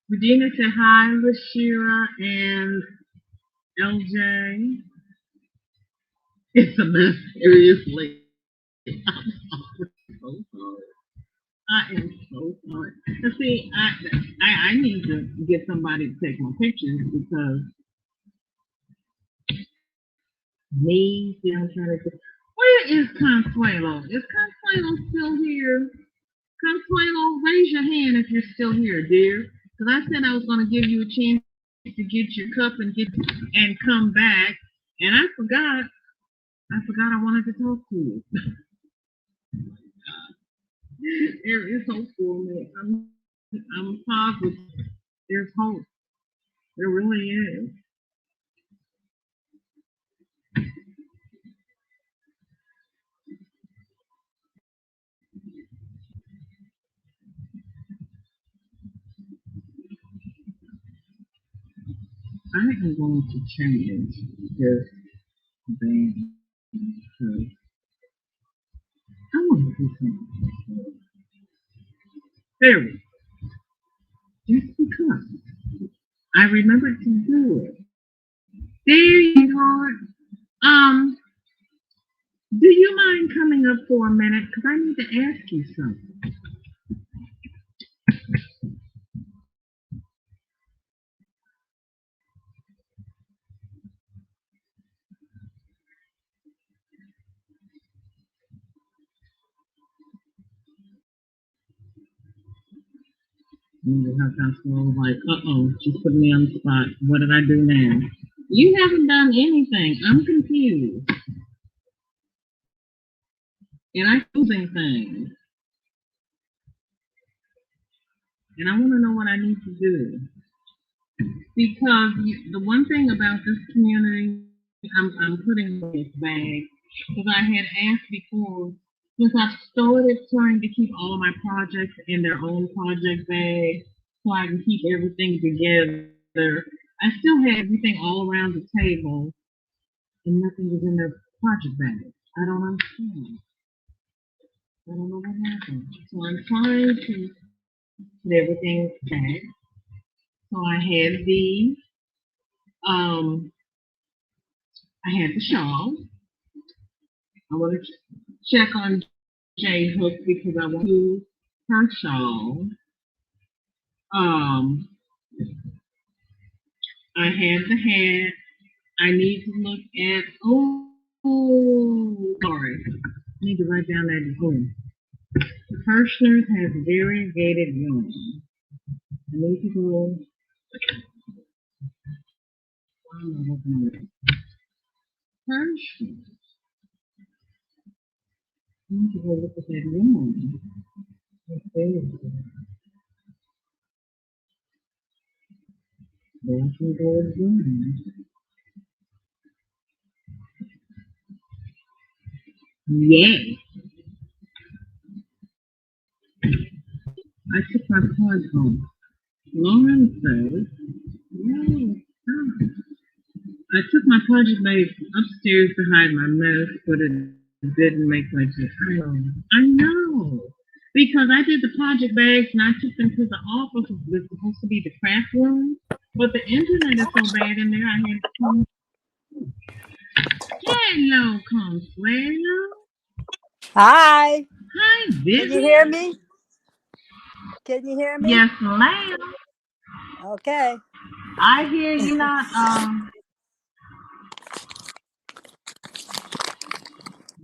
Speaker 3: Regina said hi, Lashira and LJ. It's a mess, seriously. I'm so sorry. I am so sorry. And see, I need to get somebody to take my pictures because me, see, I'm trying to. Where is Consuelo? Is Consuelo still here? Consuelo, raise your hand if you're still here, dear. Because I said I was going to give you a chance to get your cup and come back, and I forgot. I wanted to talk to you. There is hope for me. I'm positive. There's hope. There really is. I am going to change this band because I want to do something. There we go. Just because I remembered to do it. There you are. Do you mind coming up for a minute? Because I need to ask you something. And the hospital was like, she's putting me on the spot. What did I do now? You haven't done anything. I'm confused. And I'm losing things. And I want to know what I need to do. Because the one thing about this community, I'm putting in this bag, because I had asked before, since I've started trying to keep all of my projects in their own project bag, so I can keep everything together. I still had everything all around the table, and nothing was in their project bag. I don't understand. I don't know what happened. So I'm trying to put everything back. So um, I had the shawl. I want to check on J Hook because I want to her shawl. Um, I had the hat. I need to look at. Oh, sorry. I need to write down that room. Hirschner's has variegated room. I need to go. Why am I looking at it? Hirschner. I need to go look at that room. Bathroom door room. Yay! I took my cards home. Lauren says, yay! I took my project bag upstairs to hide my mess, but it didn't make much sense. I know. Because I did the project bags and I took them to the office. It was supposed to be the craft room, but the internet is so bad in there. I had to come. Hello, Consuelo.
Speaker 4: Hi.
Speaker 3: Hi,
Speaker 4: Can you
Speaker 3: Vivian.
Speaker 4: hear me? Can you hear me?
Speaker 3: Yes, ma'am.
Speaker 4: Okay.
Speaker 3: I hear you not.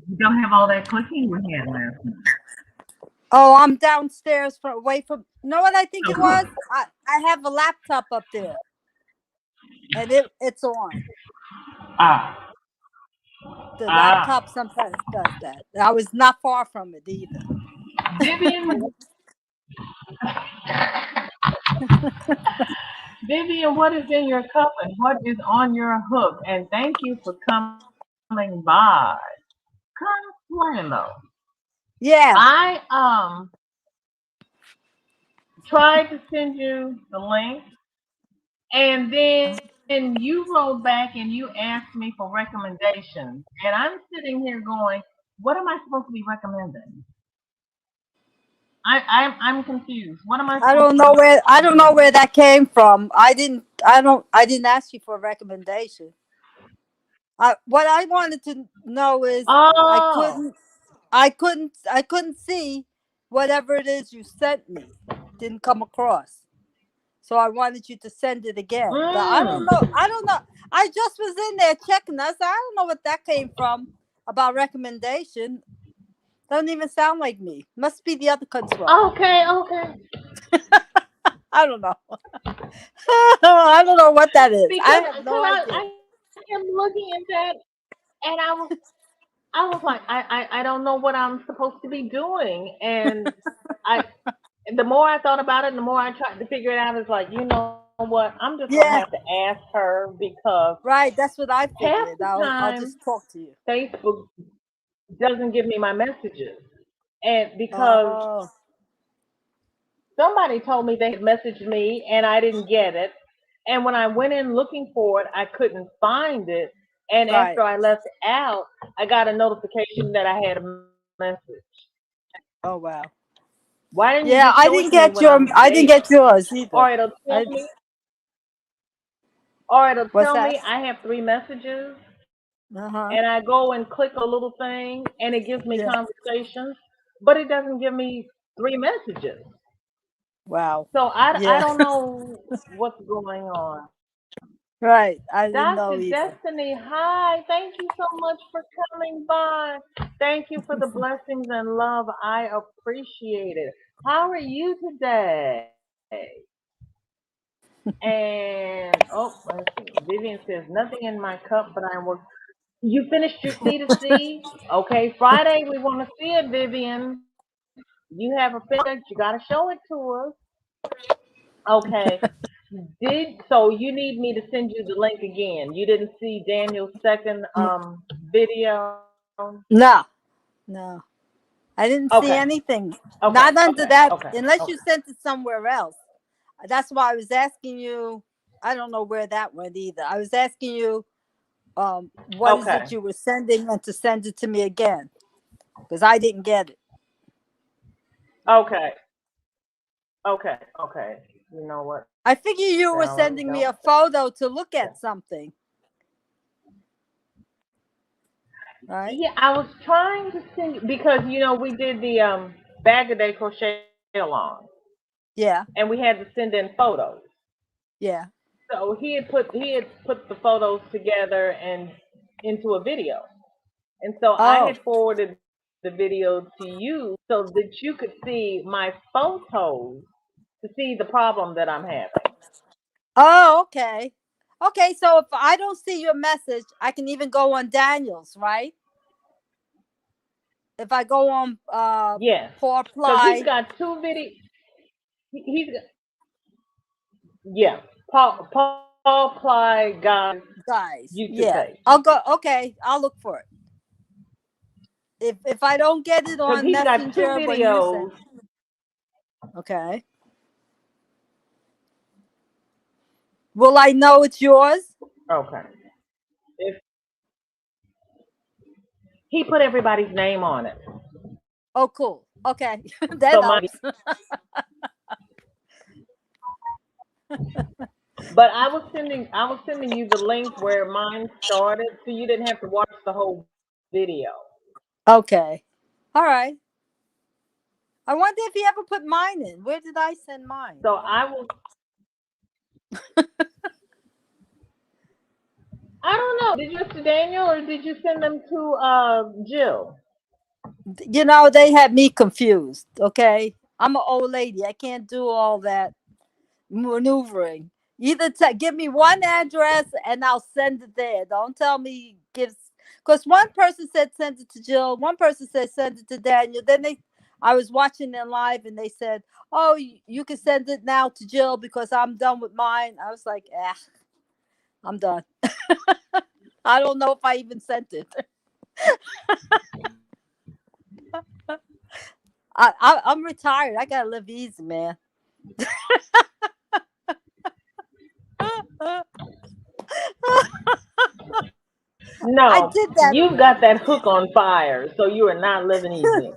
Speaker 3: You don't have all that clicking we had last night.
Speaker 4: Oh, I'm downstairs away from. You know what I think
Speaker 3: Oh,
Speaker 4: it was?
Speaker 3: good.
Speaker 4: I have a laptop up there, and it's on.
Speaker 3: Ah,
Speaker 4: The
Speaker 3: ah.
Speaker 4: laptop sometimes does that. I was not far from it either.
Speaker 3: Vivian, Vivian, what is in your cup and what is on your hook? And thank you for coming by. Consuelo.
Speaker 4: Yeah.
Speaker 3: I tried to send you the link, and then you wrote back and you asked me for recommendations. And I'm sitting here going, what am I supposed to be recommending? I'm confused. What am I
Speaker 4: I
Speaker 3: supposed
Speaker 4: don't
Speaker 3: to
Speaker 4: know
Speaker 3: be
Speaker 4: where
Speaker 3: recommending?
Speaker 4: that came from. I didn't ask you for a recommendation. What I wanted to know is I
Speaker 3: Oh,
Speaker 4: couldn't I couldn't see whatever it is you sent me. Didn't come across. So I wanted you to send it again. But I don't
Speaker 3: mm.
Speaker 4: know. I don't know. I just was in there checking. I don't know what that came from about recommendation. Doesn't even sound like me. Must be the other Consuelo.
Speaker 3: Okay, okay.
Speaker 4: I don't know. I don't know what that is. I
Speaker 3: Because
Speaker 4: have no idea.
Speaker 3: I am looking at that and I was like, I don't know what I'm supposed to be doing. And I the more I thought about it, the more I tried to figure it out. It's like, you know what? I'm just gonna have to
Speaker 4: Yeah,
Speaker 3: ask her because
Speaker 4: right. That's what I
Speaker 3: half
Speaker 4: figured.
Speaker 3: the
Speaker 4: I'll
Speaker 3: time
Speaker 4: just talk to you.
Speaker 3: Facebook doesn't give me my messages. And because
Speaker 4: Oh,
Speaker 3: somebody told me they had messaged me and I didn't get it. And when I went in looking for it, I couldn't find it. And
Speaker 4: right.
Speaker 3: after I left out, I got a notification that I had a message.
Speaker 4: Oh wow.
Speaker 3: Why didn't you
Speaker 4: Yeah,
Speaker 3: just show it to me when I'm
Speaker 4: I didn't
Speaker 3: there?
Speaker 4: get yours either.
Speaker 3: Or it'll tell
Speaker 4: I
Speaker 3: me, or it'll
Speaker 4: what's
Speaker 3: tell
Speaker 4: that?
Speaker 3: me I have three messages,
Speaker 4: Uh-huh.
Speaker 3: and I go and click a little thing, and it gives me
Speaker 4: Yeah.
Speaker 3: conversations, but it doesn't give me three messages.
Speaker 4: Wow.
Speaker 3: So I
Speaker 4: Yeah.
Speaker 3: don't know what's going on.
Speaker 4: Right. I didn't
Speaker 3: Dr.
Speaker 4: know either.
Speaker 3: Destiny, hi. Thank you so much for coming by. Thank you for the blessings and love. I appreciate it. How are you today? And let's see. Vivian says nothing in my cup, but I'm working. You finished your C to C? Okay, Friday we want to see it, Vivian. You have a picture. You got to show it to us. Okay. So you need me to send you the link again? You didn't see Daniel's second video?
Speaker 4: No, no. I didn't see
Speaker 3: Okay.
Speaker 4: anything.
Speaker 3: Okay.
Speaker 4: Not under
Speaker 3: Okay.
Speaker 4: that,
Speaker 3: Okay.
Speaker 4: unless
Speaker 3: Okay.
Speaker 4: you sent it somewhere else. That's why I was asking you. I don't know where that went either. I was asking you, what is
Speaker 3: Okay.
Speaker 4: it you were sending, and to send it to me again, because I didn't get it.
Speaker 3: Okay. Okay. Okay. You know what?
Speaker 4: I figure you were
Speaker 3: Valerie,
Speaker 4: sending me
Speaker 3: don't.
Speaker 4: a photo to look at something, right?
Speaker 3: Yeah, I was trying to send you because we did the bag a day crochet along,
Speaker 4: Yeah,
Speaker 3: and we had to send in photos.
Speaker 4: yeah.
Speaker 3: So he had put the photos together and into a video. And so I
Speaker 4: Oh,
Speaker 3: had forwarded the video to you so that you could see my photos to see the problem that I'm having.
Speaker 4: oh, okay. Okay, so if I don't see your message, I can even go on Daniel's, right? If I go on
Speaker 3: Yes,
Speaker 4: Poor
Speaker 3: because he's
Speaker 4: Apply,
Speaker 3: got two videos. He's got, yeah, Paul Ply guys
Speaker 4: guys,
Speaker 3: YouTube
Speaker 4: yeah.
Speaker 3: page
Speaker 4: I'll go. Okay, I'll look for it. If I don't get it
Speaker 3: because
Speaker 4: on
Speaker 3: he's got two
Speaker 4: Messenger when you
Speaker 3: videos.
Speaker 4: send, okay. Will I know it's yours?
Speaker 3: Okay, if he put everybody's name on it,
Speaker 4: Oh, cool. Okay, that
Speaker 3: so my
Speaker 4: helps.
Speaker 3: but I was sending you the link where mine started, so you didn't have to watch the whole video.
Speaker 4: Okay, all right. I wonder if he ever put mine in. Where did I send mine?
Speaker 3: So I will. I don't know. Did you send to Daniel or did you send them to Jill?
Speaker 4: You know, they had me confused. Okay, I'm an old lady. I can't do all that maneuvering. Either give me one address and I'll send it there. Don't tell me gives, because one person said send it to Jill, one person said send it to Daniel. Then I was watching them live and they said, "Oh, you can send it now to Jill because I'm done with mine." I was like, I'm done. I don't know if I even sent it. I'm retired. I gotta live easy, man. I
Speaker 3: No,
Speaker 4: did that
Speaker 3: you've got
Speaker 4: already.
Speaker 3: that hook on fire, so you are not living easy.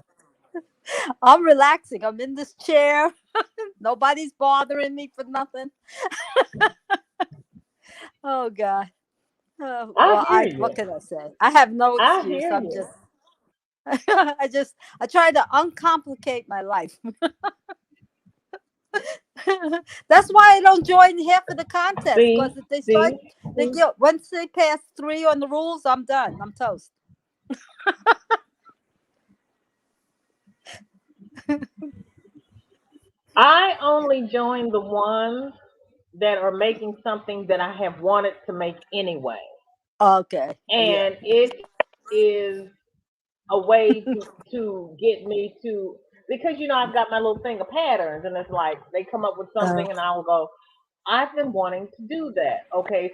Speaker 4: I'm relaxing. I'm in this chair. Nobody's bothering me for nothing. Oh God.
Speaker 3: I
Speaker 4: Well,
Speaker 3: hear
Speaker 4: what
Speaker 3: you.
Speaker 4: can I say? I have no
Speaker 3: I
Speaker 4: excuse.
Speaker 3: hear
Speaker 4: I'm
Speaker 3: you.
Speaker 4: just I try to uncomplicate my life. That's why I don't join half of the contests, because
Speaker 3: See,
Speaker 4: if they start,
Speaker 3: see,
Speaker 4: they
Speaker 3: see.
Speaker 4: get, once they pass 3 on the rules, I'm done. I'm toast.
Speaker 3: I only join the ones that are making something that I have wanted to make anyway,
Speaker 4: Okay. Yeah.
Speaker 3: and it is a way to get me to because I've got my little thing of patterns, and it's like they come up with
Speaker 4: Uh
Speaker 3: something, and I will go, I've been wanting to do that. Okay,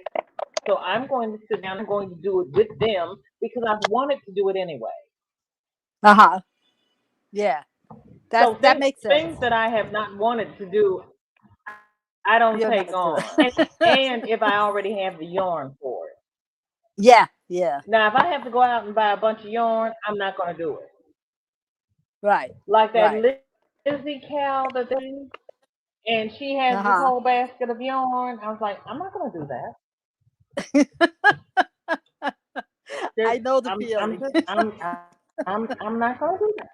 Speaker 3: so I'm going to sit down. I'm going to do it with them because I've wanted to do it anyway.
Speaker 4: huh. Yeah.
Speaker 3: So
Speaker 4: That makes sense.
Speaker 3: things that I have not wanted to do, I don't
Speaker 4: You're
Speaker 3: take
Speaker 4: not doing.
Speaker 3: on. And if I already have the yarn for it.
Speaker 4: Yeah. Yeah.
Speaker 3: Now, if I have to go out and buy a bunch of yarn, I'm not going to do it.
Speaker 4: Right.
Speaker 3: Like that
Speaker 4: Right.
Speaker 3: Lizzie Cal that they, and she has
Speaker 4: Uh
Speaker 3: this
Speaker 4: huh.
Speaker 3: whole basket of yarn. I was like, I'm not going to do that. There's,
Speaker 4: I know the
Speaker 3: I'm
Speaker 4: feeling.
Speaker 3: just, I'm not going to do that.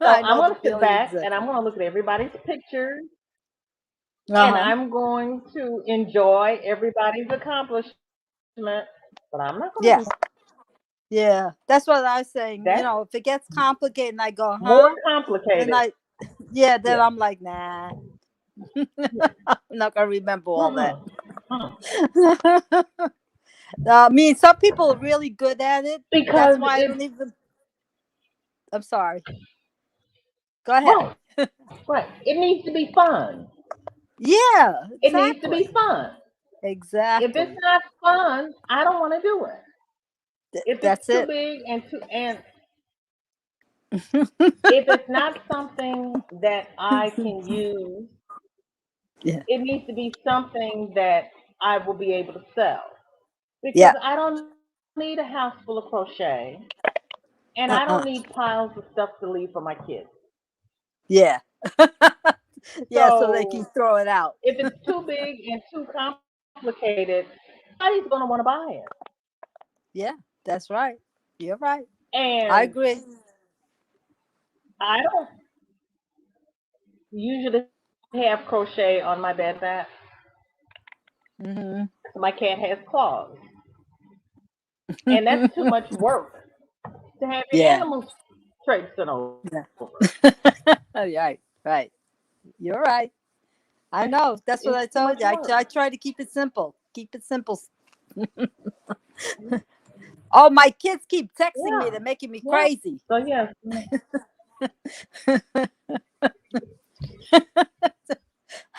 Speaker 3: So
Speaker 4: I
Speaker 3: I'm
Speaker 4: know
Speaker 3: going
Speaker 4: the
Speaker 3: to sit
Speaker 4: feeling
Speaker 3: back and I'm
Speaker 4: exactly.
Speaker 3: going to look at everybody's pictures
Speaker 4: Uh
Speaker 3: and
Speaker 4: huh.
Speaker 3: I'm going to enjoy everybody's accomplishment, but I'm not going to
Speaker 4: Yes.
Speaker 3: do
Speaker 4: Yeah. That's what I was saying.
Speaker 3: that.
Speaker 4: If it gets complicated and I go,
Speaker 3: More
Speaker 4: huh? And
Speaker 3: complicated.
Speaker 4: Yeah, then
Speaker 3: Yeah.
Speaker 4: I'm like, nah. I'm not gonna remember all that. I mean, some people are really good at it. That's
Speaker 3: Because
Speaker 4: why I
Speaker 3: it's
Speaker 4: don't even. I'm sorry. Go ahead.
Speaker 3: right, right. It needs to be fun.
Speaker 4: Yeah,
Speaker 3: It needs to be
Speaker 4: exactly.
Speaker 3: fun. If it's
Speaker 4: Exactly.
Speaker 3: not fun, I don't want to do it. If it's
Speaker 4: That's
Speaker 3: too
Speaker 4: it.
Speaker 3: big and if it's not something that I can use,
Speaker 4: Yeah.
Speaker 3: it needs to be something that I will be able to sell. Because
Speaker 4: Yeah.
Speaker 3: I don't need a house full of crochet and I don't need
Speaker 4: Uh-uh.
Speaker 3: piles of stuff to leave for my kids.
Speaker 4: Yeah. Yeah, so they can
Speaker 3: So
Speaker 4: throw it out.
Speaker 3: if it's too big and too complicated, nobody's gonna want to buy it.
Speaker 4: Yeah, that's right. You're right. I
Speaker 3: And
Speaker 4: agree.
Speaker 3: I don't usually have crochet on my bed mat.
Speaker 4: Hmm.
Speaker 3: My cat has claws. And that's too much work to have your
Speaker 4: Yeah.
Speaker 3: animals traipsing over.
Speaker 4: Yeah. Right. Right. You're right. I know.
Speaker 3: It's
Speaker 4: That's
Speaker 3: too
Speaker 4: what
Speaker 3: much
Speaker 4: I told you.
Speaker 3: work.
Speaker 4: I try to keep it simple. Keep it simple. Oh, my kids keep texting
Speaker 3: Yeah,
Speaker 4: me. They're making me
Speaker 3: yeah.
Speaker 4: crazy.
Speaker 3: So yes,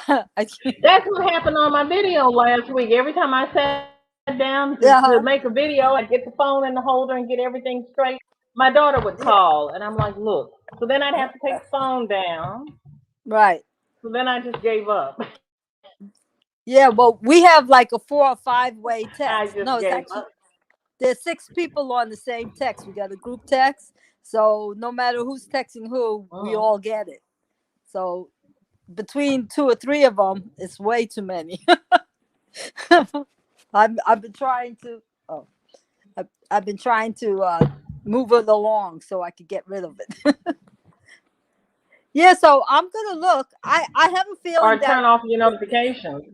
Speaker 4: I,
Speaker 3: that's what happened on my video last week. Every time I sat down to make a
Speaker 4: yeah.
Speaker 3: video, I'd get the phone in the holder and get everything straight. My daughter would
Speaker 4: Yeah.
Speaker 3: call, and I'm like, look. So then I'd have to take the phone down.
Speaker 4: Right.
Speaker 3: So then I just gave up.
Speaker 4: Yeah. Well, we have like a 4 or 5 way
Speaker 3: I
Speaker 4: text.
Speaker 3: just
Speaker 4: No, it's
Speaker 3: gave
Speaker 4: actually
Speaker 3: up.
Speaker 4: there's 6 people on the same text. We got a group text. So no matter who's texting who, we
Speaker 3: Mm.
Speaker 4: all get it. So between 2 or 3 of them, it's way too many. I've been trying to. Oh, I've been trying to move it along so I could get rid of it. Yeah, so I'm gonna look. I have a feeling
Speaker 3: Or
Speaker 4: that
Speaker 3: turn off your notifications.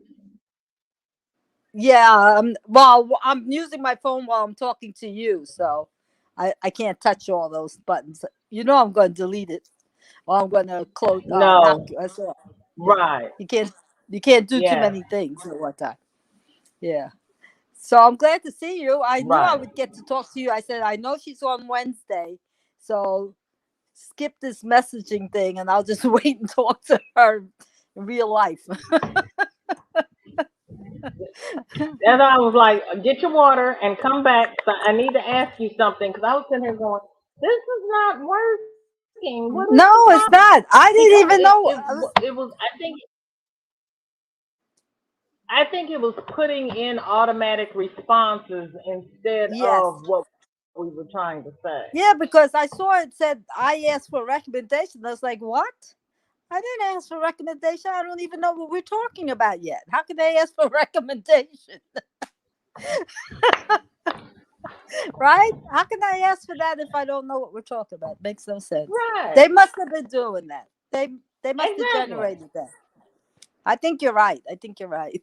Speaker 4: yeah. Well, I'm using my phone while I'm talking to you, so I can't touch all those buttons. You know I'm going to delete it, or I'm going to close knock
Speaker 3: No.
Speaker 4: us off. Yeah,
Speaker 3: Right.
Speaker 4: you can't do too
Speaker 3: Yes.
Speaker 4: many things at one time. Yeah. So I'm glad to see you. I knew I
Speaker 3: Right.
Speaker 4: would get to talk to you. I said I know she's on Wednesday, so skip this messaging thing, and I'll just wait and talk to her in real life.
Speaker 3: And I was like, get your water and come back. So I need to ask you something because I was sitting here going, this is not working. What is the
Speaker 4: No,
Speaker 3: problem?
Speaker 4: it's not. I
Speaker 3: Because
Speaker 4: didn't even know.
Speaker 3: it was I think it was putting in automatic responses instead
Speaker 4: Yes.
Speaker 3: of what we were trying to say.
Speaker 4: Yeah, because I saw it said I asked for a recommendation. I was like, what? I didn't ask for a recommendation. I don't even know what we're talking about yet. How can they ask for a recommendation? Right? How can I ask for that if I don't know what we're talking about? Makes no sense. They
Speaker 3: Right.
Speaker 4: must have been doing that. They must have
Speaker 3: Exactly.
Speaker 4: generated that. I think you're right. I think you're right.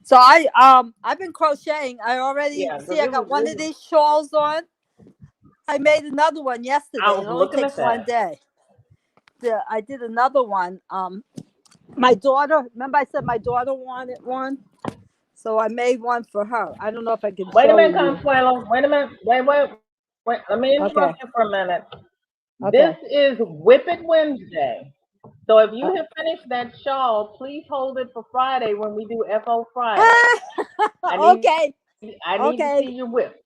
Speaker 4: So I've been crocheting. I already
Speaker 3: Yeah, because
Speaker 4: see I got one of these shawls on. I made another one
Speaker 3: I
Speaker 4: yesterday.
Speaker 3: was
Speaker 4: It only
Speaker 3: looking
Speaker 4: takes
Speaker 3: at
Speaker 4: one
Speaker 3: that.
Speaker 4: day. I did another one. My daughter, remember I said my daughter wanted one? So I made one for her. I don't know if I can
Speaker 3: Wait a
Speaker 4: show
Speaker 3: minute,
Speaker 4: you.
Speaker 3: Consuelo. Wait a minute. Wait. Let me
Speaker 4: Okay.
Speaker 3: interrupt you for a minute. This
Speaker 4: Okay.
Speaker 3: is WIP It Wednesday. So if
Speaker 4: Uh,
Speaker 3: you have finished that shawl, please hold it for Friday when we do FO Friday.
Speaker 4: okay.
Speaker 3: I need to see your
Speaker 4: Okay.
Speaker 3: WIP.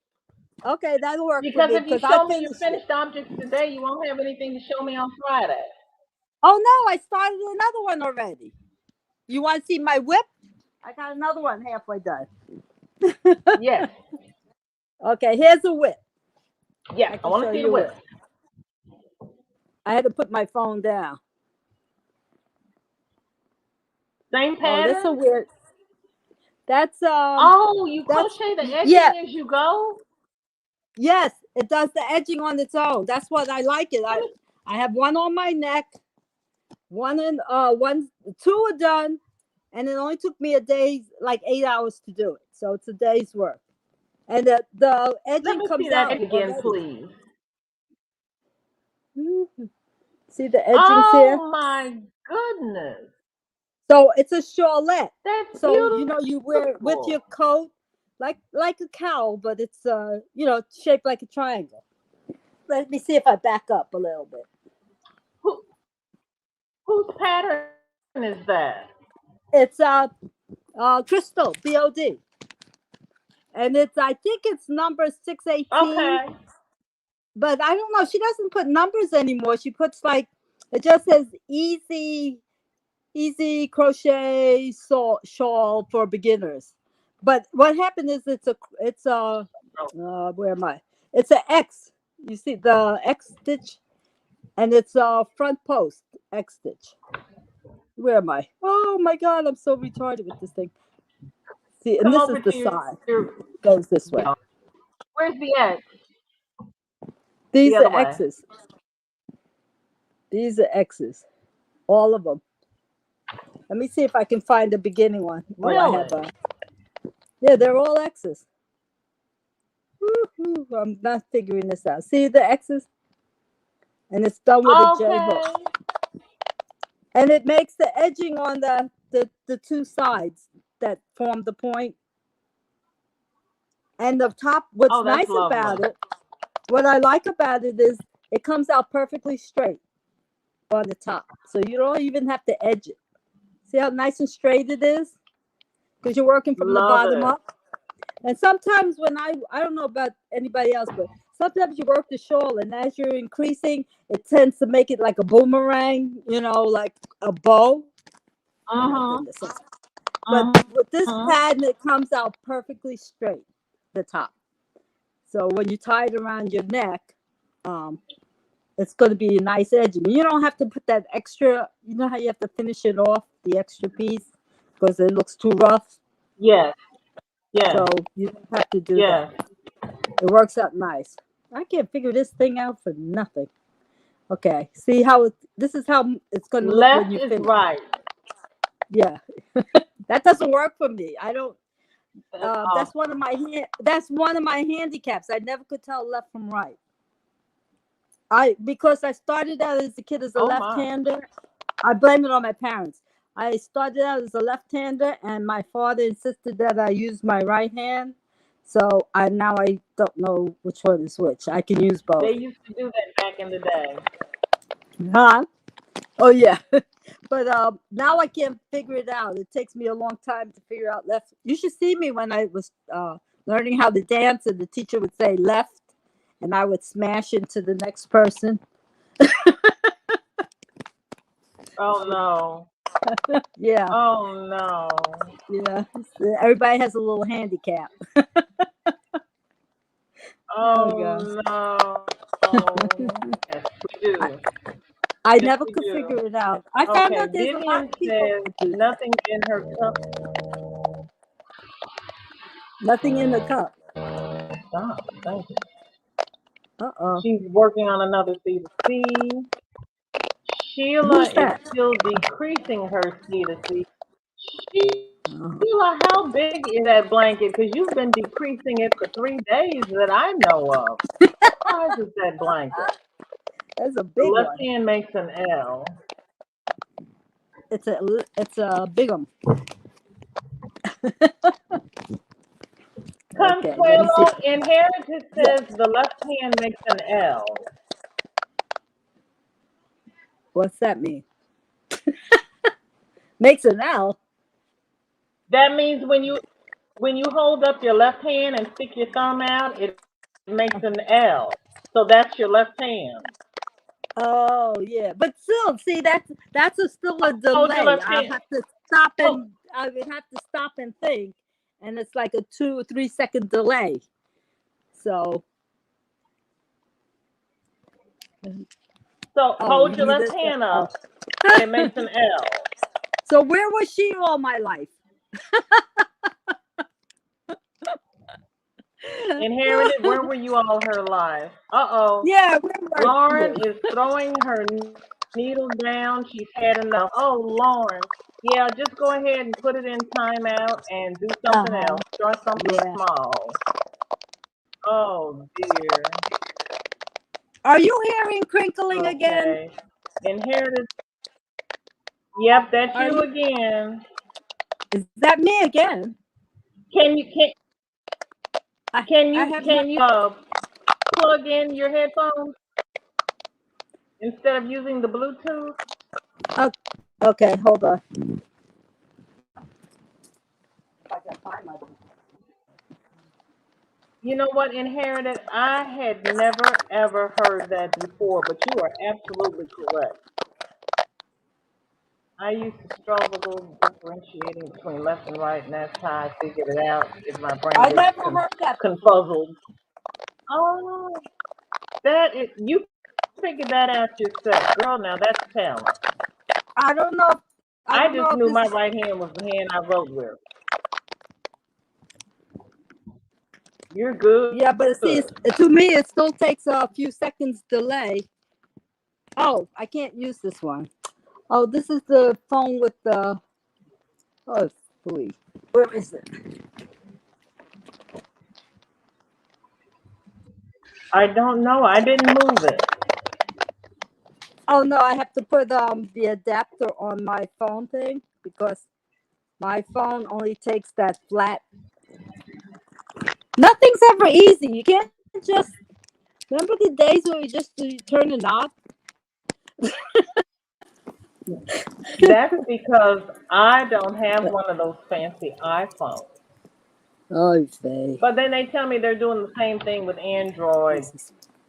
Speaker 4: Okay. That'll work for
Speaker 3: Because
Speaker 4: me
Speaker 3: if you
Speaker 4: because
Speaker 3: show
Speaker 4: I
Speaker 3: me your
Speaker 4: finished it.
Speaker 3: finished objects today, you won't have anything to show me on Friday.
Speaker 4: Oh, no. I started another one already. You want to see my whip? I got another one halfway done.
Speaker 3: Yes.
Speaker 4: Okay. Here's a whip.
Speaker 3: Yeah,
Speaker 4: I
Speaker 3: I
Speaker 4: can
Speaker 3: want
Speaker 4: show
Speaker 3: to see the
Speaker 4: you
Speaker 3: WIP.
Speaker 4: it. I had to put my phone down.
Speaker 3: Same
Speaker 4: Oh, this is a
Speaker 3: pattern?
Speaker 4: weird. That's
Speaker 3: Oh, you
Speaker 4: that's
Speaker 3: crochet the
Speaker 4: yeah.
Speaker 3: edging as you go?
Speaker 4: Yes, it does the edging on its own. That's what I like it. I have one on my neck, two are done, and it only took me a day, like 8 hours to do it. So it's a day's work, and the
Speaker 3: Let
Speaker 4: edging
Speaker 3: me see
Speaker 4: comes
Speaker 3: that
Speaker 4: out
Speaker 3: again,
Speaker 4: already.
Speaker 3: please.
Speaker 4: Mhm. See the edgings here?
Speaker 3: Oh my goodness.
Speaker 4: So it's a Shawlette.
Speaker 3: That's
Speaker 4: So
Speaker 3: beautiful.
Speaker 4: you know, you wear it with your coat, like a cowl, but it's you know, shaped like a triangle. Let me see if I back up a little bit.
Speaker 3: Who, whose pattern is that?
Speaker 4: It's Crystal BOD, and it's, I think it's number 618.
Speaker 3: Okay.
Speaker 4: But I don't know. She doesn't put numbers anymore. She puts like, it just says easy crochet shawl for beginners. But what happened is it's a where am I? It's an X. You see the X stitch, and it's a front post X stitch. Where am I? Oh my God, I'm so retarded with this thing. See, and
Speaker 3: Come
Speaker 4: this
Speaker 3: over
Speaker 4: is the
Speaker 3: to
Speaker 4: side.
Speaker 3: your,
Speaker 4: Goes this way.
Speaker 3: where's the X?
Speaker 4: These
Speaker 3: The other
Speaker 4: are
Speaker 3: way.
Speaker 4: X's. These are X's. All of them. Let me see if I can find the beginning one.
Speaker 3: Really?
Speaker 4: Oh, I have yeah, they're all X's. Woo-hoo, I'm not figuring this out. See the X's? And it's done with a J hook. And it makes the edging on the two sides that form the point. And the top, what's nice about it, what I like about it is it comes out perfectly straight on the top. So you don't even have to edge it. See how nice and straight it is? Because you're working from the bottom up. And sometimes when I don't know about anybody else, but sometimes you work the shawl, and as you're increasing, it tends to make it like a boomerang, you know, like a bow. But with this pattern, it comes out perfectly straight, the top. So when you tie it around your neck, it's going to be a nice edge. You don't have to put that extra, you know how you have to finish it off, the extra piece, because it looks too rough?
Speaker 3: Yes. Yeah.
Speaker 4: So you don't have to do that. It works out nice. I can't figure this thing out for nothing. Okay, see how this is how it's going to look when you finish.
Speaker 3: Right.
Speaker 4: Yeah, that doesn't work for me. I don't. That's one of my handicaps. I never could tell left from right. Because I started out as a kid as a left-hander. I blame it on my parents. I started out as a left-hander, and my father insisted that I use my right hand. So now I don't know which one is which. I can use both.
Speaker 3: They used to do that back in the day.
Speaker 4: Huh? Oh yeah. But now I can't figure it out. It takes me a long time to figure out left. You should see me when I was learning how to dance, and the teacher would say left, and I would smash into the next person.
Speaker 3: Oh no.
Speaker 4: Yeah.
Speaker 3: Oh no.
Speaker 4: Yeah. Everybody has a little handicap.
Speaker 3: Oh no. Yes, we do.
Speaker 4: I never could figure it out. I found out there's a lot of people
Speaker 3: says nothing in her cup.
Speaker 4: Nothing in the cup.
Speaker 3: Stop. Thank you.
Speaker 4: Uh-oh.
Speaker 3: She's working on another C to C. Sheila is still decreasing her C to C. Sheila, how big is that blanket? Because you've been decreasing it for 3 days that I know of. How size is that blanket?
Speaker 4: That's a big
Speaker 3: The left
Speaker 4: one.
Speaker 3: hand makes an L.
Speaker 4: It's a big one.
Speaker 3: Consuelo, Inheritance says the left hand makes an L.
Speaker 4: What's that mean? Makes an L?
Speaker 3: That means when you hold up your left hand and stick your thumb out, it makes an L. So that's your left hand.
Speaker 4: Oh yeah, but still, see that's still a delay. I have to stop and I would have to stop and think, and it's like a 2 or 3 second delay. So
Speaker 3: hold your left hand up, and it makes an L.
Speaker 4: So where was she all my life?
Speaker 3: Inherited, where were you all her life? Uh-oh.
Speaker 4: Yeah,
Speaker 3: Lauren is throwing her needle down. She's had enough. Oh, Lauren. Yeah, just go ahead and put it in timeout and do something else. Start something small. Oh, dear.
Speaker 4: Are you hearing crinkling again?
Speaker 3: Inherited. Yep, that's
Speaker 4: Are
Speaker 3: you
Speaker 4: you?
Speaker 3: again.
Speaker 4: Is that me again?
Speaker 3: Can you can
Speaker 4: I
Speaker 3: can
Speaker 4: I
Speaker 3: you
Speaker 4: have not.
Speaker 3: can you plug in your headphones instead of using the Bluetooth?
Speaker 4: Oh, okay, hold on.
Speaker 3: You know what, Inherited? I had never ever heard that before, but you are absolutely correct. I used to struggle differentiating between left and right, and that's how I figured it out. If my brain
Speaker 4: I
Speaker 3: gets
Speaker 4: never heard that before.
Speaker 3: confuzzled. Oh, that is you figured that out yourself, girl. Now that's talent.
Speaker 4: I don't know. I
Speaker 3: I
Speaker 4: don't
Speaker 3: just
Speaker 4: know if
Speaker 3: knew
Speaker 4: this
Speaker 3: my
Speaker 4: is.
Speaker 3: right hand was the hand I wrote with. You're good.
Speaker 4: Yeah, but see, to me, it still takes a few seconds delay. Oh, I can't use this one. Oh, this is the phone with the. Oh, sweet. Where is it?
Speaker 3: I don't know. I didn't move it.
Speaker 4: Oh no, I have to put the adapter on my phone thing because my phone only takes that flat. Nothing's ever easy. You can't just remember the days where you turn a knob.
Speaker 3: That's because I don't have one of those fancy iPhones.
Speaker 4: Oh, Faye.
Speaker 3: But then they tell me they're doing the same thing with Android,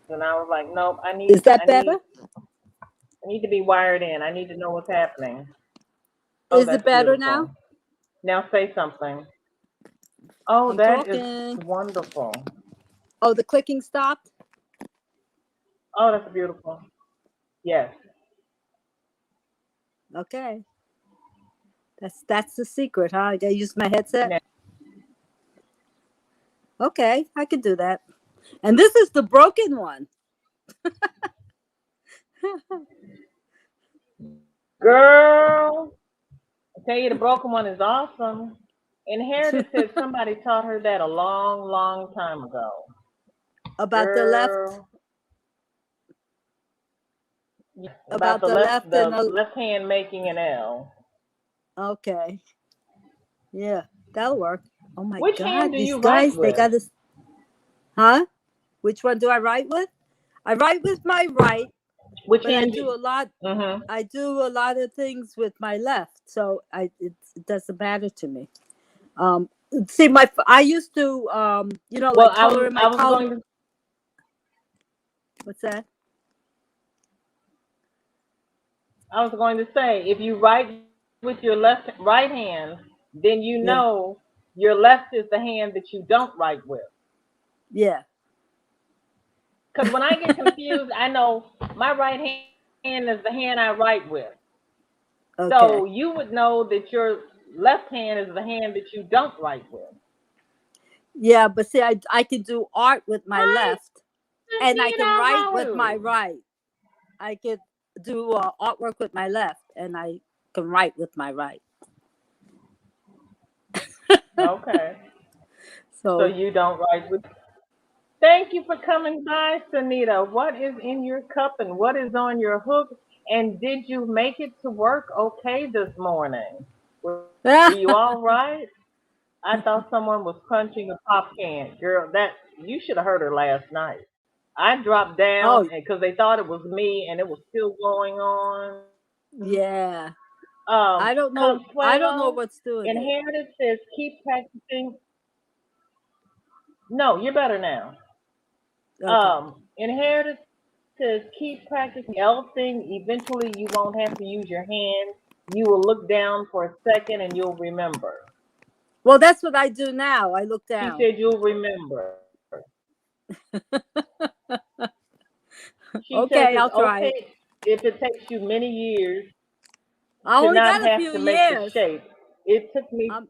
Speaker 3: and I was like, nope.
Speaker 4: Is that better?
Speaker 3: I need to be wired in. I need to know what's happening. Oh,
Speaker 4: Is it
Speaker 3: that's
Speaker 4: better now?
Speaker 3: beautiful. Now say something. Oh,
Speaker 4: I'm
Speaker 3: that is
Speaker 4: talking.
Speaker 3: wonderful.
Speaker 4: Oh, the clicking stopped.
Speaker 3: Oh, that's beautiful. Yes.
Speaker 4: Okay, that's the secret, huh? I gotta use my headset.
Speaker 3: Now,
Speaker 4: Okay, I can do that. And this is the broken one.
Speaker 3: girl, I tell you, the broken one is awesome. Inherited said somebody taught her that a long, long time ago.
Speaker 4: About the left,
Speaker 3: Girl, yes, about
Speaker 4: about the left
Speaker 3: the
Speaker 4: and the.
Speaker 3: left hand making an L.
Speaker 4: Okay, yeah, that'll work. Oh my
Speaker 3: Which hand
Speaker 4: God,
Speaker 3: do
Speaker 4: these
Speaker 3: you write
Speaker 4: guys, they
Speaker 3: with?
Speaker 4: got this. Huh? Which one do I write with? I write with my right,
Speaker 3: Which
Speaker 4: but I
Speaker 3: hand?
Speaker 4: do a lot.
Speaker 3: Mm-hmm.
Speaker 4: I do a lot of things with my left, so it doesn't matter to me. Um, see, I used to
Speaker 3: Well,
Speaker 4: like color in my
Speaker 3: I was
Speaker 4: color.
Speaker 3: going to
Speaker 4: What's that?
Speaker 3: say, if you write with your right hand, then you
Speaker 4: Yeah,
Speaker 3: know your left is the hand that you don't write with.
Speaker 4: yeah.
Speaker 3: Because when I get confused, I know my right hand is the hand I write with. So
Speaker 4: Okay.
Speaker 3: you would know that your left hand is the hand that you don't write with.
Speaker 4: Yeah, but see, I can do art with my
Speaker 3: Hi,
Speaker 4: left, and I can
Speaker 3: Tina.
Speaker 4: write
Speaker 3: How are
Speaker 4: with my
Speaker 3: you?
Speaker 4: right. I could do artwork with my left, and I can write with my right.
Speaker 3: Okay. So
Speaker 4: So,
Speaker 3: you don't write with. Thank you for coming by, Sunita. What is in your cup and what is on your hook? And did you make it to work okay this morning? Were you all right? I thought someone was crunching a pop can. Girl, that you should have heard her last night. I dropped down
Speaker 4: oh
Speaker 3: because they thought it was me and it was still going on.
Speaker 4: yeah, I don't know. I don't know
Speaker 3: Consuelo,
Speaker 4: what's doing it.
Speaker 3: Inherited says keep practicing. No, you're better now.
Speaker 4: Okay.
Speaker 3: Inherited says keep practicing thing. Eventually, you won't have to use your hand. You will look down for a second and you'll remember.
Speaker 4: Well, that's what I do now. I look
Speaker 3: She
Speaker 4: down.
Speaker 3: said you'll remember. She says
Speaker 4: Okay,
Speaker 3: it's
Speaker 4: I'll try
Speaker 3: okay
Speaker 4: it.
Speaker 3: if it takes you many years
Speaker 4: I
Speaker 3: to
Speaker 4: only
Speaker 3: not
Speaker 4: got a
Speaker 3: have
Speaker 4: few
Speaker 3: to make the
Speaker 4: years.
Speaker 3: shape. It took me,
Speaker 4: Um,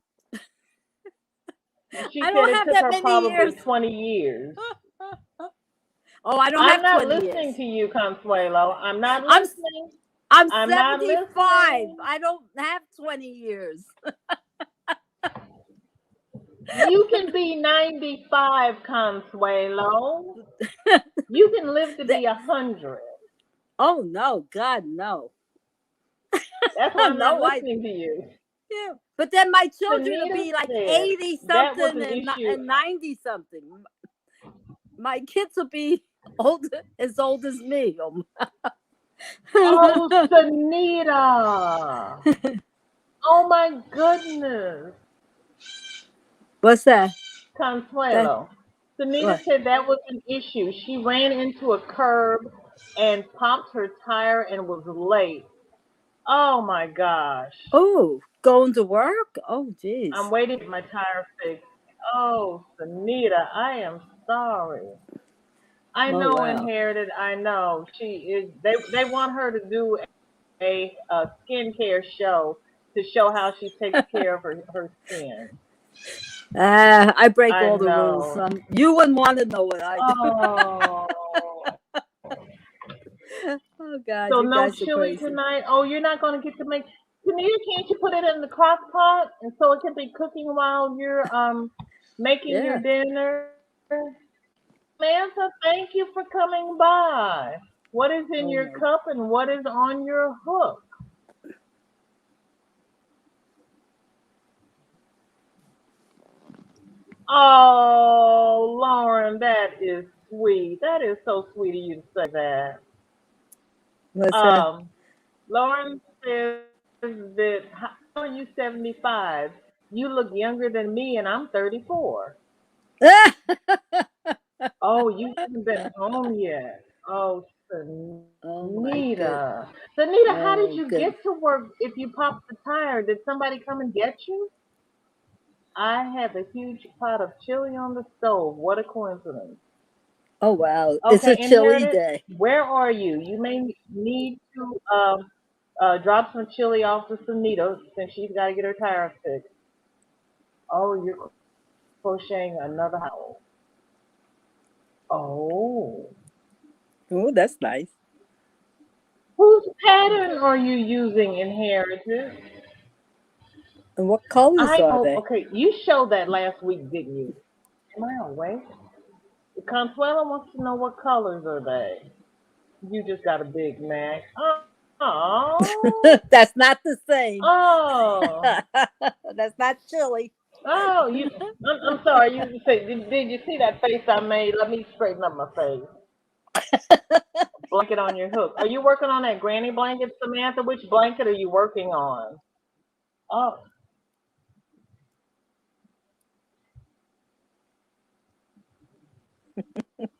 Speaker 3: she
Speaker 4: I
Speaker 3: said
Speaker 4: don't
Speaker 3: it
Speaker 4: have
Speaker 3: took
Speaker 4: that
Speaker 3: her
Speaker 4: many
Speaker 3: probably
Speaker 4: years.
Speaker 3: 20 years.
Speaker 4: Oh, I don't
Speaker 3: I'm
Speaker 4: have
Speaker 3: not
Speaker 4: 20 years.
Speaker 3: listening to you, Consuelo. I'm not
Speaker 4: I'm
Speaker 3: listening.
Speaker 4: I'm
Speaker 3: I'm not
Speaker 4: 75.
Speaker 3: listening.
Speaker 4: I don't have 20 years.
Speaker 3: You can be 95, Consuelo. You can live to
Speaker 4: That-
Speaker 3: be 100.
Speaker 4: Oh no, God, no.
Speaker 3: That's why I'm not
Speaker 4: No,
Speaker 3: listening to you.
Speaker 4: yeah. But then my children will
Speaker 3: Sunita
Speaker 4: be like
Speaker 3: said
Speaker 4: 80
Speaker 3: that was
Speaker 4: something
Speaker 3: an issue.
Speaker 4: and 90 something. My kids will be as old as me.
Speaker 3: Oh, Sunita. Oh my goodness.
Speaker 4: What's that? That
Speaker 3: Consuelo. Sunita
Speaker 4: what?
Speaker 3: said that was an issue. She ran into a curb and popped her tire and was late. Oh my gosh.
Speaker 4: Oh, going to work? Oh,
Speaker 3: I'm
Speaker 4: geez.
Speaker 3: waiting for my tire fixed. Oh, Sunita, I am sorry. I
Speaker 4: Oh,
Speaker 3: know
Speaker 4: wow.
Speaker 3: inherited. I know she is. They want her to do a skincare show to show how she takes care of her skin.
Speaker 4: I break
Speaker 3: I
Speaker 4: all the rules.
Speaker 3: know.
Speaker 4: You wouldn't want to know what I do.
Speaker 3: Oh.
Speaker 4: Oh, God,
Speaker 3: So
Speaker 4: you
Speaker 3: no
Speaker 4: guys are
Speaker 3: chili
Speaker 4: crazy.
Speaker 3: tonight. Oh, you're not gonna get to make. Tanita, can't you put it in the crock pot and so it can be cooking while you're making your
Speaker 4: Yeah.
Speaker 3: dinner? Samantha, thank you for coming by. What is in
Speaker 4: Oh,
Speaker 3: your
Speaker 4: my.
Speaker 3: cup and what is on your hook? Oh, Lauren, that is sweet. That is so sweet of you to say that.
Speaker 4: What's that?
Speaker 3: Um, Lauren says that how are you 75? You look younger than me and I'm 34. Oh, you haven't been home yet. Oh,
Speaker 4: Oh, my good.
Speaker 3: Sunita. Sunita, how did
Speaker 4: Oh,
Speaker 3: you
Speaker 4: good.
Speaker 3: get to work if you popped the tire? Did somebody come and get you? I have a huge pot of chili on the stove. What a coincidence.
Speaker 4: Oh, wow. It's
Speaker 3: Okay,
Speaker 4: a chilly
Speaker 3: inherited.
Speaker 4: day.
Speaker 3: Where are you? You may need to drop some chili off to Sunita since she's got to get her tire fixed. Oh, you're crocheting another howl. Oh.
Speaker 4: Oh, that's nice.
Speaker 3: Whose pattern are you using, inherited?
Speaker 4: And what colors
Speaker 3: I
Speaker 4: are
Speaker 3: know.
Speaker 4: they?
Speaker 3: Okay, you showed that last week, didn't you? Am I awake? Consuelo wants to know what colors are they. You just got a Big Mac. Oh.
Speaker 4: That's not the same.
Speaker 3: Oh.
Speaker 4: That's not chili.
Speaker 3: Oh, I'm sorry. You say, did you see that face I made? Let me straighten up my face. Blanket on your hook. Are you working on that granny blanket, Samantha? Which blanket are you working on? Oh,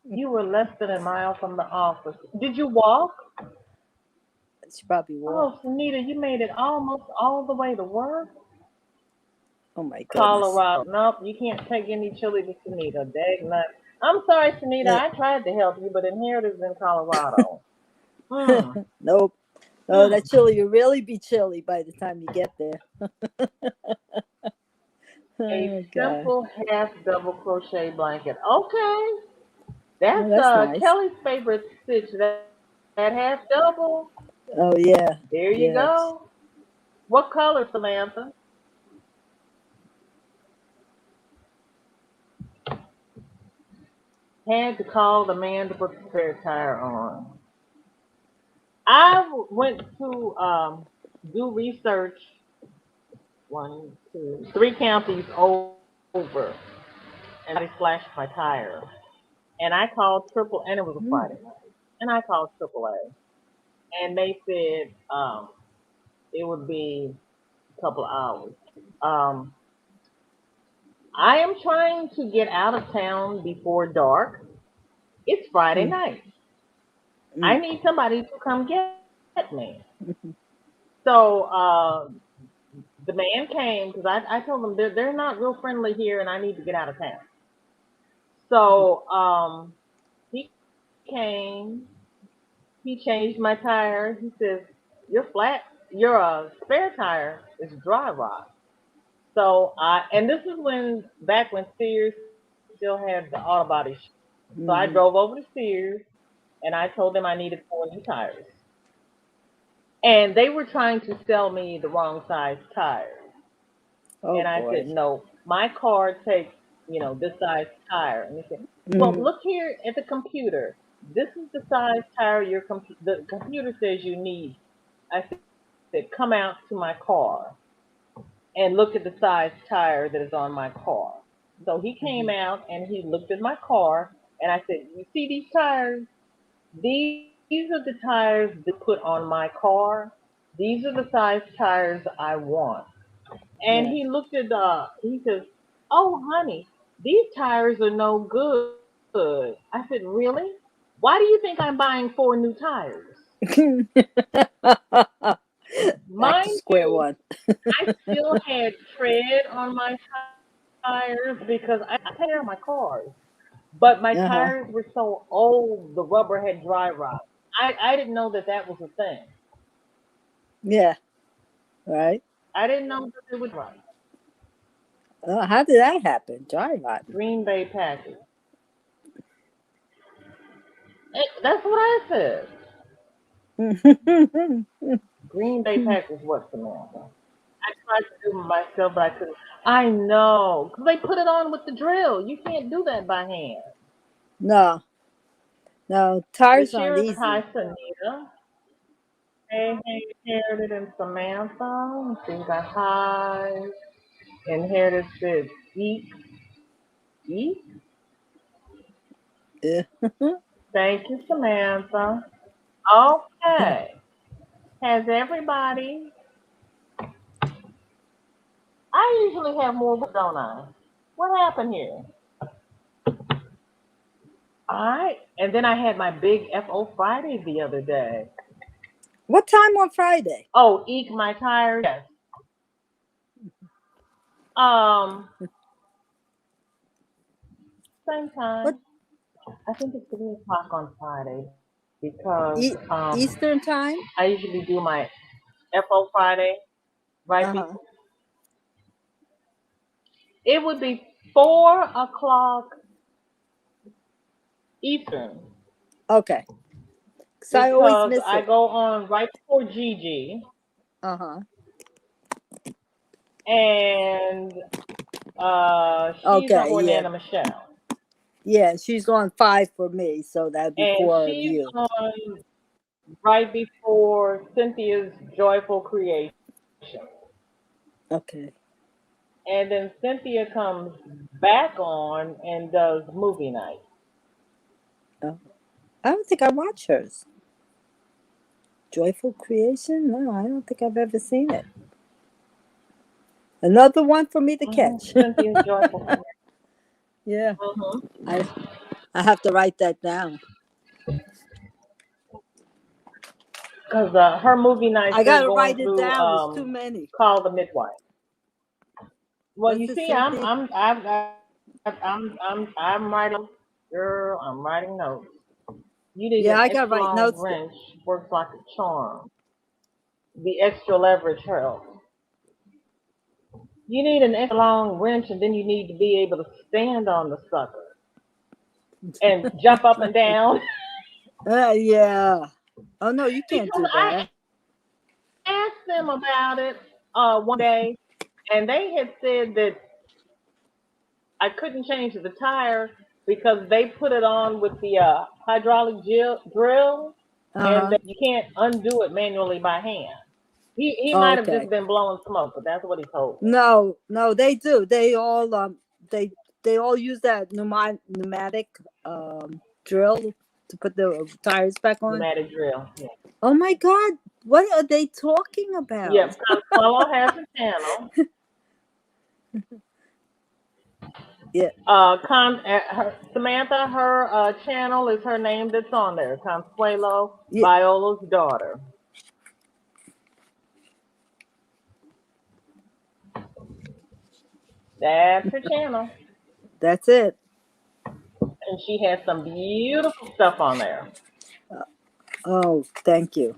Speaker 3: you were less than a mile from the office. Did you walk?
Speaker 4: She probably walked.
Speaker 3: Oh, Sunita, you made it almost all the way to work.
Speaker 4: Oh my goodness.
Speaker 3: Colorado. Nope, you can't take any chili to Sunita. Dag nut. I'm sorry, Sunita.
Speaker 4: Uh,
Speaker 3: I tried to help you, but inheritance in Colorado. Hmm.
Speaker 4: nope. Oh,
Speaker 3: Hmm.
Speaker 4: that chili will really be chilly by the time you get there.
Speaker 3: A
Speaker 4: Oh God.
Speaker 3: simple half double crochet blanket. Okay.
Speaker 4: Oh,
Speaker 3: That's
Speaker 4: that's nice.
Speaker 3: Kelly's favorite stitch. That half double.
Speaker 4: Oh yeah.
Speaker 3: There you
Speaker 4: Yeah.
Speaker 3: go. What color, Samantha? Had to call the man to put the spare tire on. Went to do research 3 counties over, and somebody slashed my tire. And I called and it was a
Speaker 4: Hmm.
Speaker 3: Friday night. And I called AAA, and they said it would be a couple of hours. Um, I am trying to get out of town before dark. It's Friday
Speaker 4: Hmm.
Speaker 3: night. I
Speaker 4: Hmm.
Speaker 3: need somebody to come get me. So the man came because I told them they're not real friendly here, and I need to get out of town. So he came. He changed my tire. He says your spare tire is dry rot. So and this is back when Sears still had the auto body shop. So I
Speaker 4: Hmm.
Speaker 3: drove over to Sears and I told them I needed 4 new tires. And they were trying to sell me the wrong size tires.
Speaker 4: Oh
Speaker 3: And I
Speaker 4: boy.
Speaker 3: said, no, my car takes, this size tire. And they said, well,
Speaker 4: Hmm.
Speaker 3: look here at the computer. this is the size tire the computer says you need. I said, come out to my car and look at the size tire that is on my car. So he came out and he looked at my car, and I said, you see these tires? These are the tires that put on my car. These are the size tires I want. And
Speaker 4: Yeah.
Speaker 3: he looked at he says, oh honey, these tires are no good. I said, really? Why do you think I'm buying 4 new tires?
Speaker 4: Back to
Speaker 3: Mind
Speaker 4: square
Speaker 3: you,
Speaker 4: one.
Speaker 3: I still had tread on my tires because I take care of my cars. But my tires
Speaker 4: Uh-huh.
Speaker 3: were so old, the rubber had dry rot. I didn't know that that was a thing.
Speaker 4: Yeah. Right.
Speaker 3: I didn't know that it would dry rot.
Speaker 4: How did that happen? Dry rotten.
Speaker 3: Green Bay Packers. That's what I said. Green Bay Packers, what, Samantha? I tried to do it myself, but I couldn't. I know, 'cause they put it on with the drill. You can't do that by hand.
Speaker 4: No, no,
Speaker 3: This
Speaker 4: tires aren't
Speaker 3: here is hi,
Speaker 4: easy.
Speaker 3: Sunita. Hey, Inherited and Samantha. So you got hi. Inherited said eat, eat.
Speaker 4: Yeah.
Speaker 3: Thank you, Samantha. Okay. Has everybody? I usually have more, don't I? What happened here? All right. And then I had my big FO Friday the other day.
Speaker 4: What time on Friday?
Speaker 3: Oh, eek my tires. Yes. Um, same
Speaker 4: What
Speaker 3: time. I think it's 3 o'clock on Friday because
Speaker 4: Eastern time?
Speaker 3: I usually do my FO Friday right
Speaker 4: Uh-huh.
Speaker 3: before. It would be 4 o'clock Eastern
Speaker 4: Okay. So I always
Speaker 3: because
Speaker 4: miss
Speaker 3: I
Speaker 4: it.
Speaker 3: go on right before Gigi
Speaker 4: Uh-huh.
Speaker 3: and she's
Speaker 4: Okay,
Speaker 3: before
Speaker 4: yeah.
Speaker 3: Nana Michelle.
Speaker 4: Yeah, she's on 5 for me, so that'd be
Speaker 3: And
Speaker 4: 4 of
Speaker 3: she's
Speaker 4: you.
Speaker 3: on right before Cynthia's Joyful Creation.
Speaker 4: Okay.
Speaker 3: And then Cynthia comes back on and does movie night.
Speaker 4: Oh, I don't think I watch hers. Joyful Creation? No, I don't think I've ever seen it. Another one for me to catch.
Speaker 3: Cynthia's Joyful Creation.
Speaker 4: Yeah,
Speaker 3: Mm-hmm.
Speaker 4: I I have to write that down.
Speaker 3: Because her movie nights,
Speaker 4: I
Speaker 3: they're
Speaker 4: gotta
Speaker 3: going
Speaker 4: write it
Speaker 3: through
Speaker 4: down. It's too many.
Speaker 3: Call the Midwife. Well,
Speaker 4: What's
Speaker 3: you
Speaker 4: it,
Speaker 3: see,
Speaker 4: Cynthia?
Speaker 3: I'm writing, girl. I'm writing notes. You need
Speaker 4: Yeah,
Speaker 3: an
Speaker 4: I gotta
Speaker 3: extra
Speaker 4: write
Speaker 3: long
Speaker 4: notes.
Speaker 3: wrench. Works like a charm. The extra leverage helps. You need an extra long wrench, and then you need to be able to stand on the sucker and jump up and down.
Speaker 4: Yeah. Oh no, you can't
Speaker 3: Because
Speaker 4: do
Speaker 3: I
Speaker 4: that.
Speaker 3: asked them about it one day, and they had said that I couldn't change the tire because they put it on with the hydraulic drill, and
Speaker 4: Uh-huh.
Speaker 3: that you can't undo it manually by hand. He
Speaker 4: Oh,
Speaker 3: might have just
Speaker 4: okay.
Speaker 3: been blowing smoke, but that's what he told me.
Speaker 4: No, no, they do. They they all use that pneumatic drill to put the tires back on.
Speaker 3: Pneumatic drill. Yeah.
Speaker 4: Oh my God, what are they talking about?
Speaker 3: Yep. Consuelo has a channel.
Speaker 4: Yeah,
Speaker 3: Samantha, her channel is her name that's on there. Consuelo,
Speaker 4: yeah,
Speaker 3: Viola's daughter. That's her channel,
Speaker 4: that's it.
Speaker 3: and she has some beautiful stuff on there.
Speaker 4: Oh, thank you.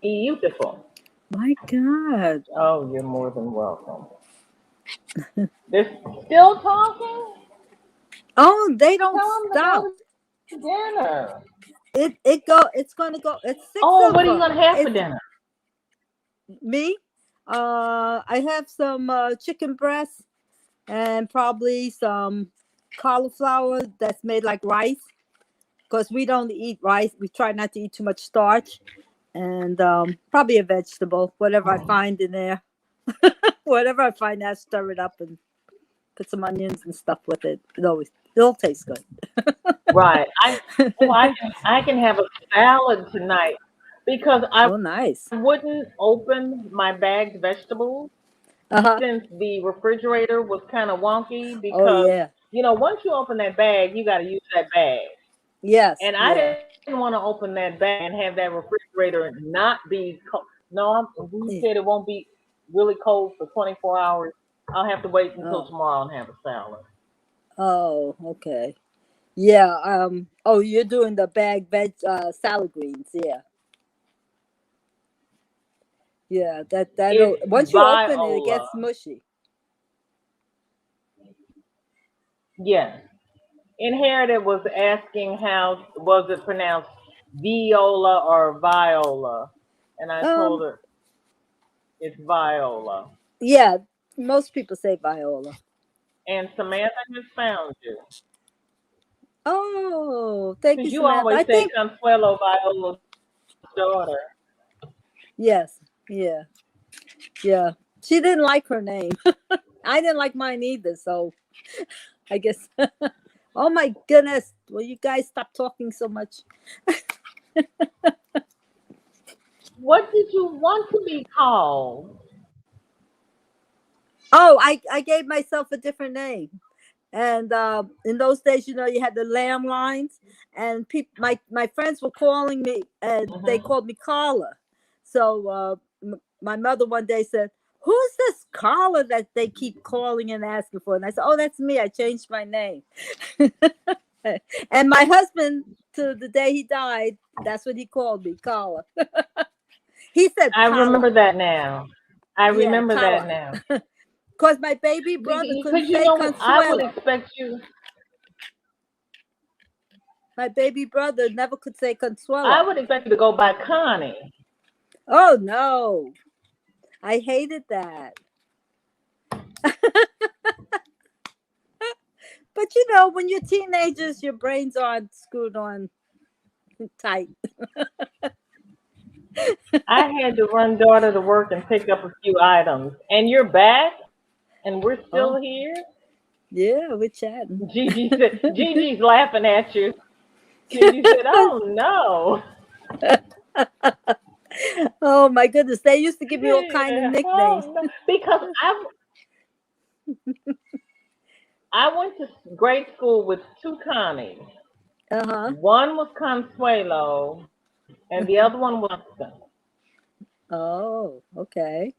Speaker 3: Beautiful.
Speaker 4: My God.
Speaker 3: Oh, you're more than welcome. They're still talking?
Speaker 4: Oh, they don't
Speaker 3: Tell them to go
Speaker 4: stop.
Speaker 3: to dinner.
Speaker 4: It's gonna go. It's six
Speaker 3: Oh,
Speaker 4: of
Speaker 3: what are you
Speaker 4: them.
Speaker 3: going to have for
Speaker 4: It's
Speaker 3: dinner?
Speaker 4: me. I have some chicken breast and probably some cauliflower that's made like rice, because we don't eat rice. We try not to eat too much starch, and probably a vegetable, whatever I find in there. Whatever I find, I stir it up and put some onions and stuff with it. It'll taste good.
Speaker 3: Right. I can have a salad tonight because I
Speaker 4: Oh, nice.
Speaker 3: wouldn't open my bagged vegetables
Speaker 4: Uh-huh.
Speaker 3: since the refrigerator was kind of wonky
Speaker 4: Oh,
Speaker 3: because
Speaker 4: yeah.
Speaker 3: once you open that bag, you got to use that bag.
Speaker 4: Yes.
Speaker 3: And I
Speaker 4: Yeah.
Speaker 3: didn't want to open that bag and have that refrigerator not be cold. No, we
Speaker 4: Yeah.
Speaker 3: said it won't be really cold for 24 hours. I'll have to wait until
Speaker 4: Oh.
Speaker 3: tomorrow and have a salad.
Speaker 4: Oh, okay. Yeah. Oh, you're doing the bag veg salad greens. Yeah. Yeah. That'll
Speaker 3: It's
Speaker 4: once you open it, it
Speaker 3: viola.
Speaker 4: gets mushy.
Speaker 3: Yes. Inherited was asking how was it pronounced viola or viola, and I told
Speaker 4: Um.
Speaker 3: her it's viola.
Speaker 4: Yeah. Most people say viola.
Speaker 3: And Samantha has found you
Speaker 4: Oh, thank you,
Speaker 3: because you
Speaker 4: Samantha.
Speaker 3: always
Speaker 4: I
Speaker 3: say
Speaker 4: think
Speaker 3: Consuelo Viola's daughter.
Speaker 4: yes. Yeah. Yeah. She didn't like her name. I didn't like mine either. So I guess. Oh my goodness. Will you guys stop talking so much?
Speaker 3: What did you want to be called?
Speaker 4: Oh, I gave myself a different name. And in those days, you had the landlines, and my friends were calling me, and they
Speaker 3: Hmm.
Speaker 4: called me Carla. So my mother one day said, "Who's this Carla that they keep calling and asking for?" And I said, "Oh, that's me. I changed my name." And my husband, to the day he died, that's what he called me, Carla. He said
Speaker 3: I
Speaker 4: Carla.
Speaker 3: remember that now. I
Speaker 4: Yeah,
Speaker 3: remember that
Speaker 4: Carla.
Speaker 3: now.
Speaker 4: Because my baby brother couldn't
Speaker 3: Because
Speaker 4: say
Speaker 3: I would
Speaker 4: Consuelo.
Speaker 3: expect you.
Speaker 4: My baby brother never could say
Speaker 3: I
Speaker 4: Consuelo.
Speaker 3: would expect you to go by Connie.
Speaker 4: Oh no, I hated that. But when you're teenagers, your brains aren't screwed on tight.
Speaker 3: I had to run daughter to work and pick up a few items. And you're back, and we're still
Speaker 4: Oh
Speaker 3: here.
Speaker 4: yeah, we're chatting.
Speaker 3: Gigi's laughing at you. Gigi said, "Oh no."
Speaker 4: Oh my goodness, they used to give me all kind of
Speaker 3: Yeah,
Speaker 4: nicknames.
Speaker 3: oh no. Because I went to grade school with two Connies.
Speaker 4: Uh huh.
Speaker 3: One was Consuelo, and the other one was Winston.
Speaker 4: Oh, okay.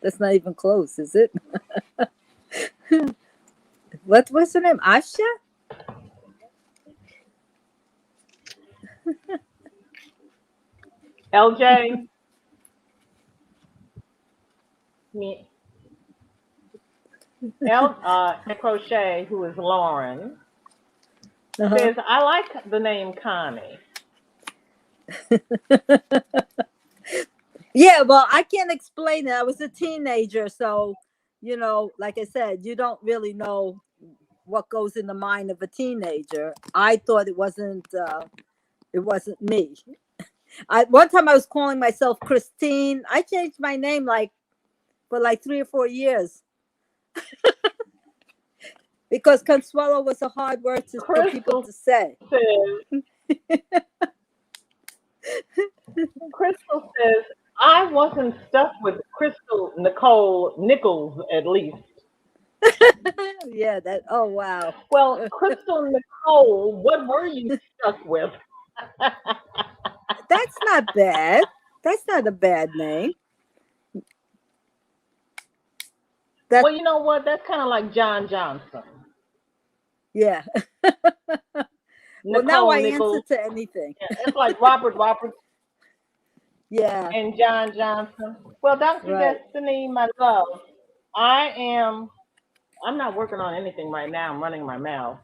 Speaker 4: That's not even close, is it? What's her name? Asha?
Speaker 3: LJ, me, Crochet, who is Lauren,
Speaker 4: Uh huh.
Speaker 3: says, "I like the name Connie."
Speaker 4: Yeah, well, I can't explain it. I was a teenager, so like I said, you don't really know what goes in the mind of a teenager. I thought it wasn't me. I One time I was calling myself Christine. I changed my name for 3 or 4 years because Consuelo was a hard word for people
Speaker 3: Crystal
Speaker 4: to say.
Speaker 3: says, Crystal says, "I wasn't stuck with Crystal Nicole Nichols at least."
Speaker 4: Yeah, that. Oh wow,
Speaker 3: Well, Crystal Nicole, what were you stuck with?
Speaker 4: that's not bad. That's not a bad name. That
Speaker 3: Well, you know what? That's kind of like John Johnson,
Speaker 4: Yeah. Well, now
Speaker 3: Nicole
Speaker 4: I answer
Speaker 3: Nichols.
Speaker 4: to anything.
Speaker 3: Yeah, it's like Robert Roberts
Speaker 4: Yeah.
Speaker 3: and John Johnson. Well, Dr.
Speaker 4: Right.
Speaker 3: Destiny, my love, I am. I'm not working on anything right now. I'm running my mouth.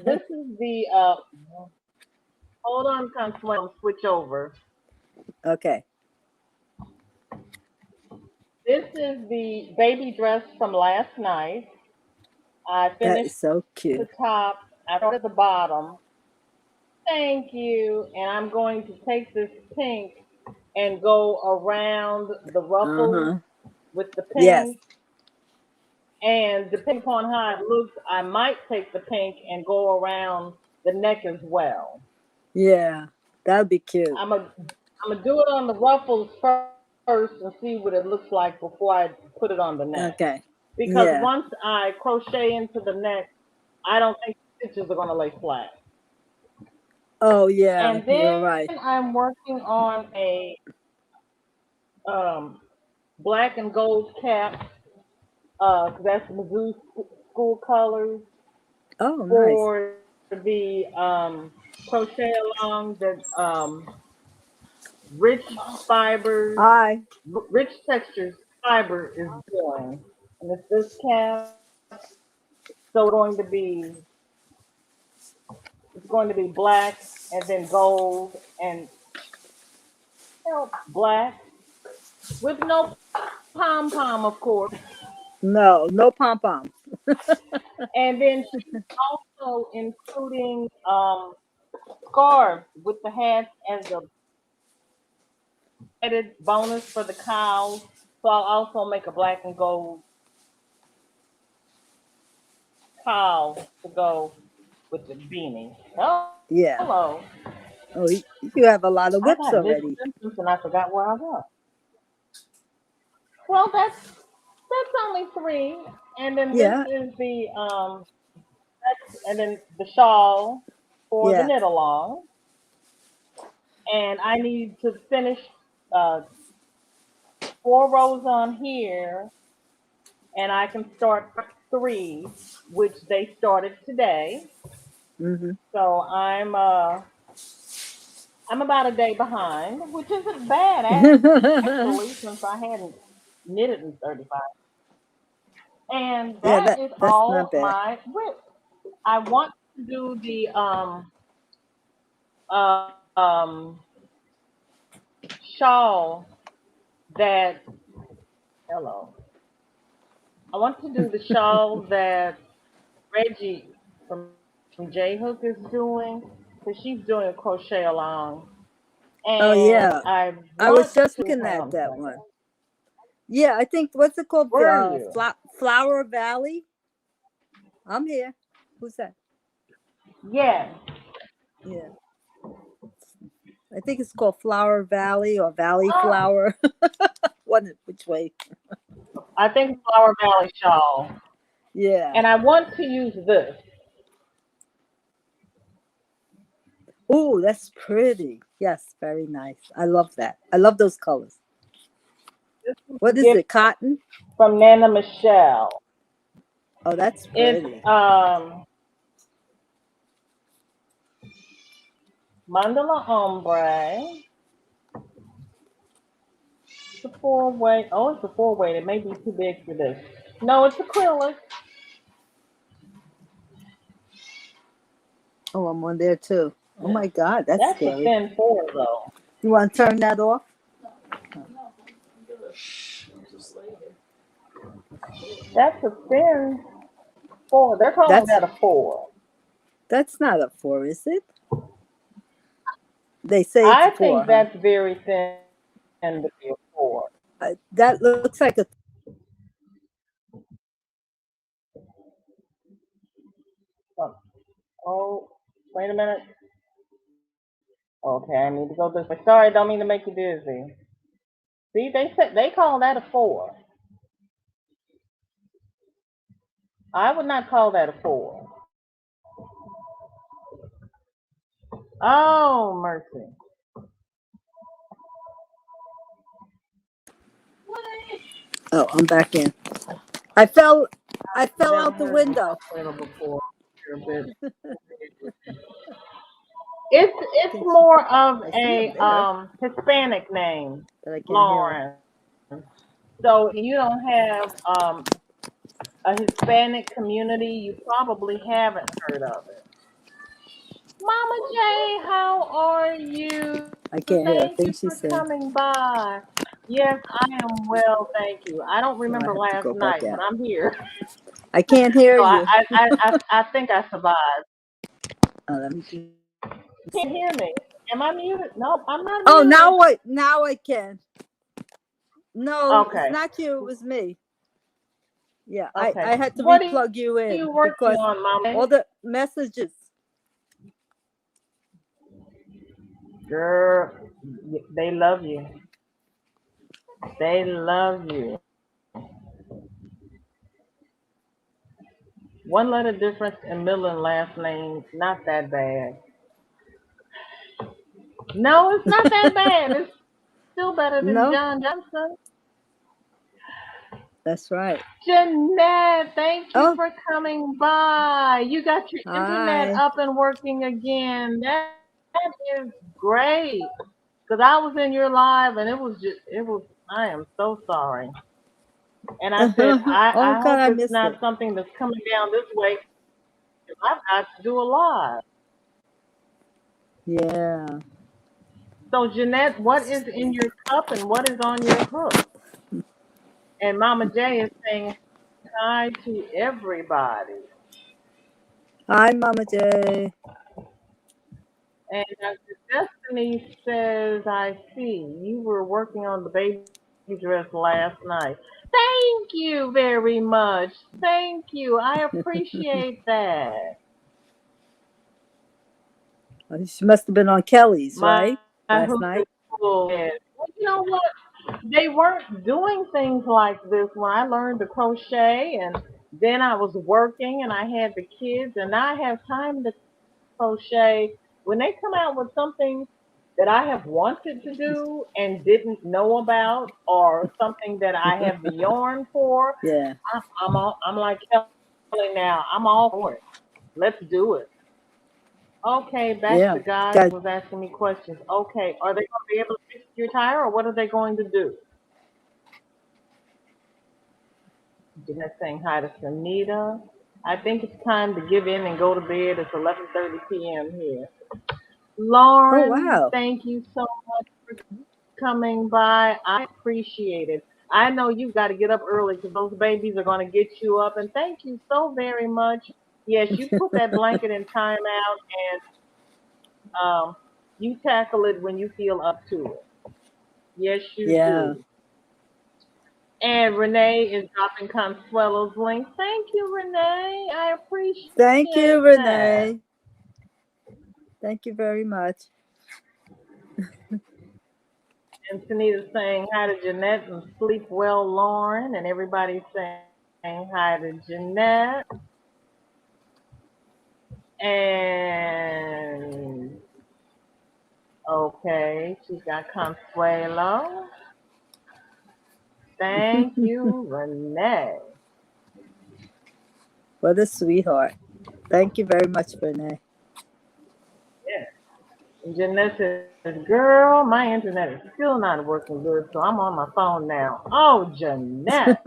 Speaker 3: This is the. Hold on, Consuelo. Switch over.
Speaker 4: Okay.
Speaker 3: This is the baby dress from last night. I
Speaker 4: That is
Speaker 3: finished
Speaker 4: so
Speaker 3: the
Speaker 4: cute.
Speaker 3: top I start at the bottom. Thank you. And I'm going to take this pink and go around the ruffles
Speaker 4: Uh-huh.
Speaker 3: with the
Speaker 4: Yes.
Speaker 3: pink. And depending upon how it looks, I might take the pink and go around the neck as well.
Speaker 4: Yeah. That'd be cute.
Speaker 3: I'm gonna do it on the ruffles first and see what it looks like before I put it on the neck.
Speaker 4: Okay.
Speaker 3: Because
Speaker 4: Yeah.
Speaker 3: once I crochet into the neck, I don't think the stitches are gonna lay flat.
Speaker 4: Oh yeah,
Speaker 3: And
Speaker 4: you're
Speaker 3: then
Speaker 4: right.
Speaker 3: I'm working on a um, black and gold cap. 'Cause that's Mizzou school colors
Speaker 4: Oh, nice.
Speaker 3: for the crochet along the rich fibers,
Speaker 4: Hi.
Speaker 3: rich textures fiber is doing. And it's this cap. So it's going to be black and then gold and black with no pom pom, of course.
Speaker 4: No, no pom pom.
Speaker 3: And then she's also including scarves with the hats as a added bonus for the cows. So I'll also make a black and gold cow to go with the beanie. Hello.
Speaker 4: Yeah. Oh, you have a
Speaker 3: I
Speaker 4: lot of
Speaker 3: got
Speaker 4: whips
Speaker 3: visual
Speaker 4: already.
Speaker 3: symptoms and I forgot where I was. Well, that's only three, and then this
Speaker 4: Yeah.
Speaker 3: is the and then the shawl for the
Speaker 4: Yeah.
Speaker 3: knit along, and I need to finish uh, 4 rows on here, and I can start three, which they started today.
Speaker 4: Mhm.
Speaker 3: So I'm about a day behind, which isn't bad actually, since I hadn't knitted in 35. And
Speaker 4: Yeah,
Speaker 3: that is
Speaker 4: that's not
Speaker 3: all
Speaker 4: bad.
Speaker 3: my whip. I want to do the um shawl that hello. I want to do the shawl that Reggie from J Hook is doing, because she's doing a crochet along.
Speaker 4: Oh
Speaker 3: And
Speaker 4: yeah.
Speaker 3: I want
Speaker 4: I was just
Speaker 3: to
Speaker 4: looking
Speaker 3: hang on
Speaker 4: at
Speaker 3: a
Speaker 4: that
Speaker 3: second.
Speaker 4: one. Yeah, I think what's it called?
Speaker 3: Where are you?
Speaker 4: Flower Valley. I'm here. Who's that?
Speaker 3: Yes.
Speaker 4: Yeah. I think it's called Flower Valley or Valley
Speaker 3: Oh,
Speaker 4: Flower. Which way?
Speaker 3: I think Flower Valley shawl.
Speaker 4: Yeah.
Speaker 3: And I want to use this.
Speaker 4: Oh, that's pretty. Yes, very nice. I love that. I love those colors.
Speaker 3: This is a
Speaker 4: What is
Speaker 3: gift
Speaker 4: it? Cotton?
Speaker 3: from Nana Michelle.
Speaker 4: Oh, that's
Speaker 3: It's
Speaker 4: pretty.
Speaker 3: mandala ombre. It's a 4-way. Oh, it's a 4-way. It may be too big for this. No, it's acrylic.
Speaker 4: Oh, I'm on there too. Oh my God, that's
Speaker 3: That's a
Speaker 4: scary.
Speaker 3: thin 4 though.
Speaker 4: You want to turn that off?
Speaker 3: That's a thin 4. They're calling
Speaker 4: That's
Speaker 3: that a 4.
Speaker 4: that's not a four, is it? They say it's a
Speaker 3: I
Speaker 4: four,
Speaker 3: think
Speaker 4: huh?
Speaker 3: that's very thin to be a 4.
Speaker 4: That looks like a.
Speaker 3: Oh, oh, wait a minute. Okay, I need to go this way. Sorry, don't mean to make you dizzy. See, they call that a 4. I would not call that a 4. Oh, mercy.
Speaker 4: Oh, I'm back in. I fell. I fell
Speaker 3: Never
Speaker 4: out the
Speaker 3: heard the
Speaker 4: window.
Speaker 3: hospital before. You're a bit. It's
Speaker 4: Can she?
Speaker 3: more of
Speaker 4: I see him
Speaker 3: a
Speaker 4: there,
Speaker 3: Hispanic name,
Speaker 4: but I can't hear him.
Speaker 3: Lauren. So if you don't have a Hispanic community, you probably haven't heard of it. Mama J, how are you?
Speaker 4: I can't
Speaker 3: Thank
Speaker 4: hear a
Speaker 3: you
Speaker 4: thing
Speaker 3: for
Speaker 4: she said,
Speaker 3: coming by. Yes, I am well, thank you. I don't
Speaker 4: so I
Speaker 3: remember
Speaker 4: have to
Speaker 3: last
Speaker 4: go back
Speaker 3: night, but
Speaker 4: out.
Speaker 3: I'm here.
Speaker 4: I can't hear
Speaker 3: So
Speaker 4: you.
Speaker 3: I think I survived.
Speaker 4: let me do.
Speaker 3: Can't hear me. Am I muted? No, I'm not
Speaker 4: Oh,
Speaker 3: muted.
Speaker 4: now I can. No, it's
Speaker 3: Okay.
Speaker 4: not you. It was me. Yeah,
Speaker 3: Okay.
Speaker 4: I had to
Speaker 3: What are
Speaker 4: replug you
Speaker 3: you
Speaker 4: in
Speaker 3: working
Speaker 4: because
Speaker 3: on,
Speaker 4: all
Speaker 3: Mama?
Speaker 4: the messages.
Speaker 3: Girl, they love you. They love you. One letter difference in middle and last name, not that bad. No, it's not that bad. It's still better than
Speaker 4: No,
Speaker 3: John Johnson.
Speaker 4: that's right.
Speaker 3: Jeanette, thank you
Speaker 4: Oh,
Speaker 3: for coming by. You got your internet
Speaker 4: hi.
Speaker 3: up and working again. That is great. Because I was in your live and I am so sorry. And I said,
Speaker 4: Oh
Speaker 3: I
Speaker 4: God,
Speaker 3: hope
Speaker 4: I
Speaker 3: it's
Speaker 4: missed
Speaker 3: not
Speaker 4: it.
Speaker 3: something that's coming down this way. 'Cause I've got to do a live.
Speaker 4: Yeah.
Speaker 3: So, Jeanette, what is in your cup and what is on your hook? And Mama J is saying hi to everybody.
Speaker 4: Hi, Mama J.
Speaker 3: And Dr. Destiny says, I see you were working on the baby dress last night. Thank you very much. Thank you. I appreciate that.
Speaker 4: She must have been on Kelly's,
Speaker 3: My
Speaker 4: right? Last
Speaker 3: hook is
Speaker 4: night.
Speaker 3: full. Well, you know what? They weren't doing things like this when I learned to crochet, and then I was working and I had the kids, and now I have time to crochet. When they come out with something that I have wanted to do and didn't know about, or something that I have the yarn for,
Speaker 4: Yeah.
Speaker 3: I'm like Kelly now. I'm all for it. Let's do it. Okay, back
Speaker 4: Yeah.
Speaker 3: to guys
Speaker 4: Got
Speaker 3: was asking me questions. Okay, are they going to be able to fix your tire, or what are they going to do? Jeanette saying hi to Sunita. I think it's time to give in and go to bed. It's 11:30 p.m. here.
Speaker 4: Oh
Speaker 3: Lauren,
Speaker 4: wow.
Speaker 3: thank you so much for coming by. I appreciate it. I know you've got to get up early because those babies are going to get you up. And thank you so very much. Yes, you put that blanket in timeout and you tackle it when you feel up to it. Yes, you
Speaker 4: Yeah.
Speaker 3: do. And Renee is dropping Consuelo's link. Thank you, Renee. I
Speaker 4: Thank you,
Speaker 3: appreciate that.
Speaker 4: Renee. Thank you very much.
Speaker 3: And Sunita's saying hi to Jeanette and sleep well, Lauren. And everybody's saying hi to Jeanette. And okay, she's got Consuelo. Thank you, Renee.
Speaker 4: What a sweetheart. Thank you very much, Renee.
Speaker 3: Yeah. And Jeanette says, girl, my internet is still not working good, so I'm on my phone now. Oh, Jeanette.